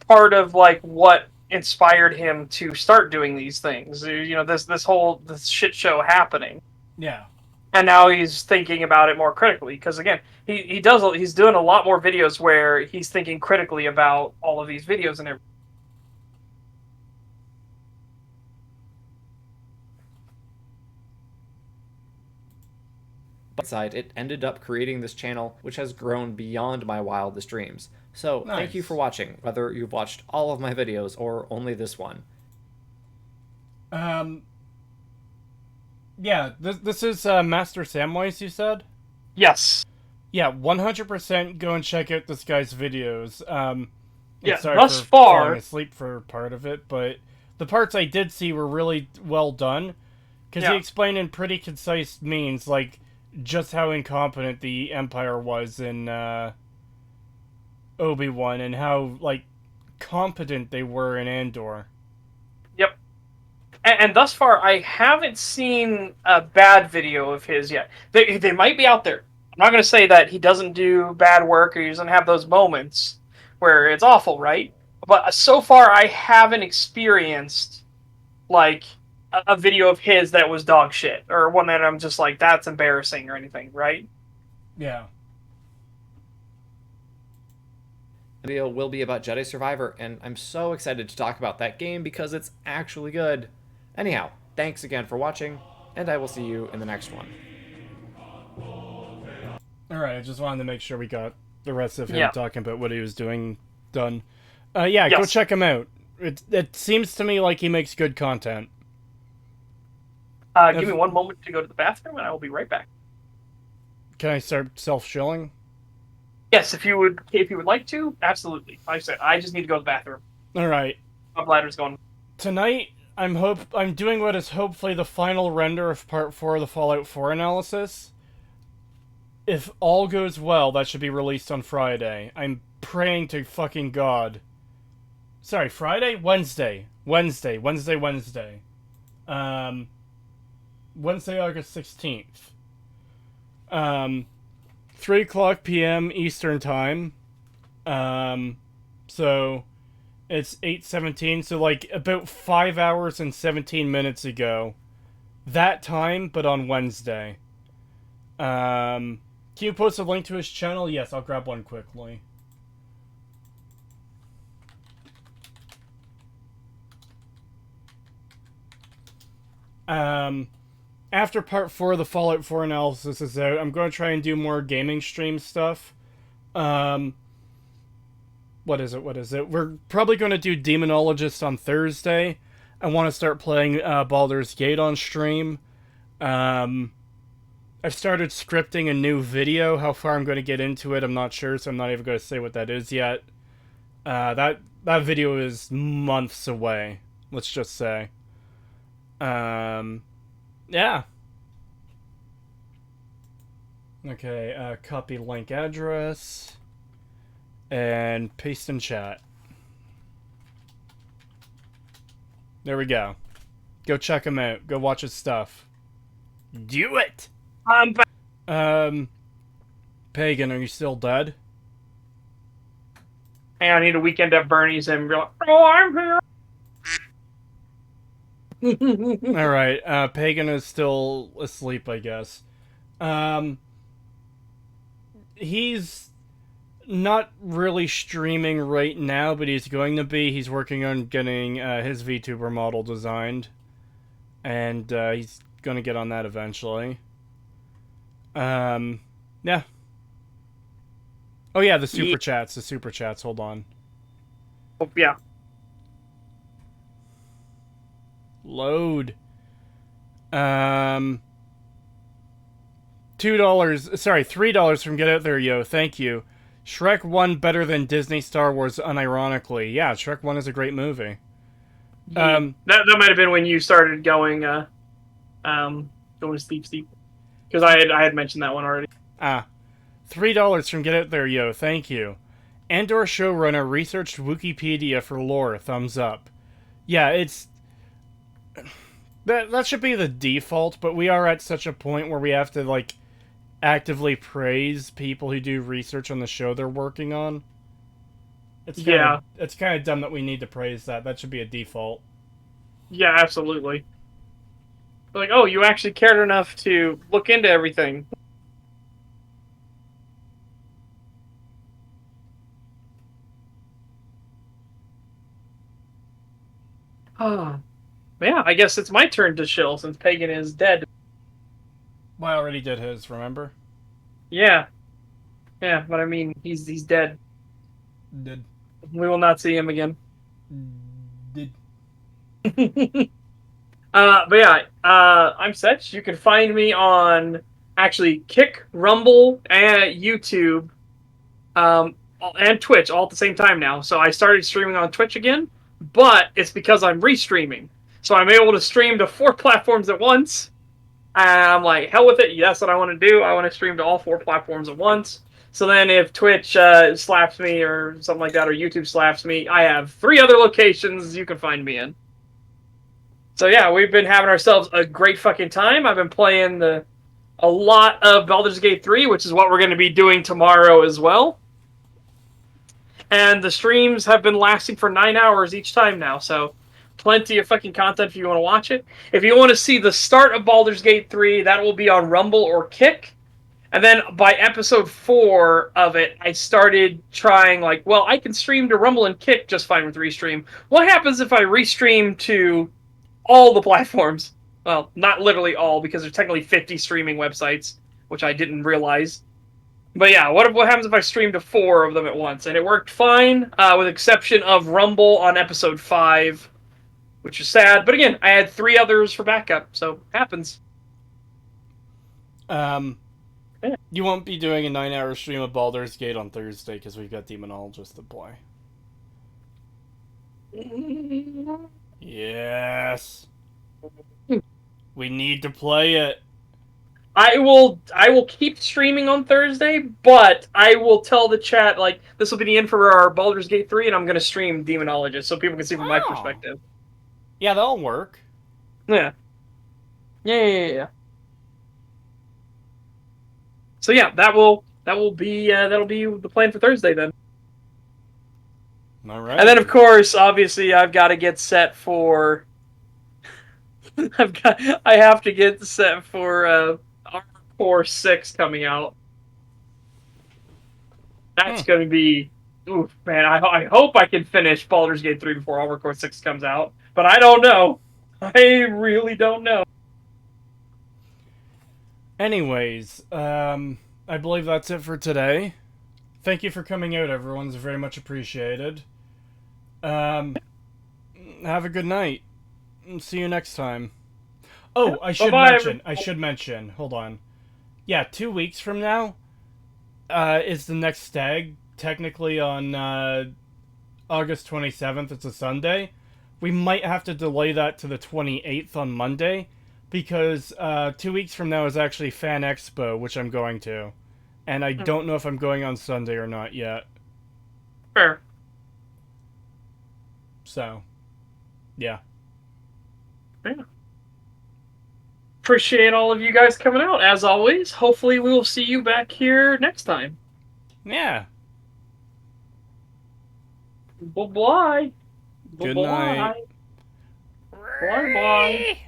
part of, like, what inspired him to start doing these things. You know, this shit show happening. Yeah. And now he's thinking about it more critically, because, again, he's doing a lot more videos where he's thinking critically about all of these videos and everything. But it ended up creating this channel, which has grown beyond my wildest dreams. So thank you for watching, whether you've watched all of my videos or only this one. Yeah, this is Master Samwise, you said? Yes. Yeah, 100% go and check out this guy's videos. Yeah, sorry thus for far... falling asleep for part of it, but the parts I did see were really well done, because he explained in pretty concise means, like, just how incompetent the Empire was in Obi-Wan, and how, like, competent they were in Andor. Yep. And thus far, I haven't seen a bad video of his yet. They might be out there. I'm not going to say that he doesn't do bad work or he doesn't have those moments where it's awful, right? But so far, I haven't experienced, like, a video of his that was dog shit, or one that I'm just like, that's embarrassing or anything, right? Yeah. The video will be about Jedi Survivor, and I'm so excited to talk about that game because it's actually good. Anyhow, thanks again for watching, and I will see you in the next one. Alright, I just wanted to make sure we got the rest of him talking about what he was doing done. Yeah, go check him out. It seems to me like he makes good content. Give me one moment to go to the bathroom, and I will be right back. Can I start self-shilling? Yes, if you would like to, absolutely. Like I said, I just need to go to the bathroom. Alright. My bladder's going. Tonight, I'm doing what is hopefully the final render of Part 4 of the Fallout 4 analysis. If all goes well, that should be released on Friday. I'm praying to fucking God. Sorry, Friday? Wednesday, Wednesday, August 16th. 3 o'clock p.m. Eastern Time. So it's 8:17, so like about 5 hours and 17 minutes ago. That time, but on Wednesday. Can you post a link to his channel? Yes, I'll grab one quickly. After Part 4 of the Fallout 4 analysis is out, I'm going to try and do more gaming stream stuff. What is it? We're probably going to do Demonologist on Thursday. I want to start playing Baldur's Gate on stream. I've started scripting a new video. How far I'm going to get into it, I'm not sure, so I'm not even going to say what that is yet. That video is months away, let's just say. Yeah. Okay, copy link address. And paste in chat. There we go. Go check him out. Go watch his stuff. Do it! I'm back. Pagan, are you still dead? Hey, I need a weekend at Bernie's and be like, oh, I'm here. Alright, Pagan is still asleep, I guess. He's not really streaming right now, but he's going to be. He's working on getting his VTuber model designed. And he's going to get on that eventually. Yeah. Oh yeah, the super chats, hold on. Oh, yeah. Load. $2, sorry, $3 from Get Out There, Yo, thank you. Shrek 1 better than Disney Star Wars, unironically. Yeah, Shrek 1 is a great movie. That might have been when you started going steep. Because I had mentioned that one already. $3 from Get Out There, Yo, thank you. Andor showrunner researched Wikipedia for lore, thumbs up. Yeah, it's... That should be the default, but we are at such a point where we have to, like, actively praise people who do research on the show they're working on. It's kind of dumb that we need to praise that. That should be a default. Yeah, absolutely. Like, oh, you actually cared enough to look into everything. Yeah, I guess it's my turn to chill since Pagan is dead. Well, already did his, remember? Yeah. Yeah, but I mean, he's dead. Did. We will not see him again. Did. But yeah, I'm Setch. You can find me on actually Kick, Rumble, and YouTube, and Twitch all at the same time now. So I started streaming on Twitch again, but it's because I'm restreaming. So I'm able to stream to 4 platforms at once. And I'm like, hell with it. That's what I want to do. I want to stream to all 4 platforms at once. So then if Twitch slaps me or something like that, or YouTube slaps me, I have 3 other locations you can find me in. So yeah, we've been having ourselves a great fucking time. I've been playing a lot of Baldur's Gate 3, which is what we're going to be doing tomorrow as well. And the streams have been lasting for 9 hours each time now, so plenty of fucking content if you want to watch it. If you want to see the start of Baldur's Gate 3, that will be on Rumble or Kick. And then by episode 4 of it, I started trying, like, well, I can stream to Rumble and Kick just fine with Restream. What happens if I restream to all the platforms? Well, not literally all, because there's technically 50 streaming websites, which I didn't realize. But yeah, what happens if I stream to 4 of them at once? And it worked fine, with exception of Rumble on episode 5, which is sad. But again, I had 3 others for backup, so it happens. You won't be doing a 9-hour stream of Baldur's Gate on Thursday because we've got Demonologist to play. Yes. We need to play it. I will keep streaming on Thursday, but I will tell the chat, like, this will be the end for our Baldur's Gate 3, and I'm going to stream Demonologist so people can see from my perspective. Yeah, that'll work. Yeah. Yeah. So yeah, that'll be the plan for Thursday then. All right. And then of course, obviously, I've got to get set for. I have to get set for Armor Core 6 coming out. That's going to be. Oof, man! I hope I can finish Baldur's Gate 3 before Armor Core 6 comes out, but I don't know. I really don't know. Anyways, I believe that's it for today. Thank you for coming out, everyone. It's very much appreciated. Have a good night. See you next time. Oh, I should mention. Hold on. Yeah, 2 weeks from now is the next STAG. Technically on August 27th. It's a Sunday. We might have to delay that to the 28th on Monday, because 2 weeks from now is actually Fan Expo, which I'm going to. And I don't know if I'm going on Sunday or not yet. Fair. So, yeah. Appreciate all of you guys coming out, as always. Hopefully we will see you back here next time. Yeah. Bye-bye. Good night. Bye-bye.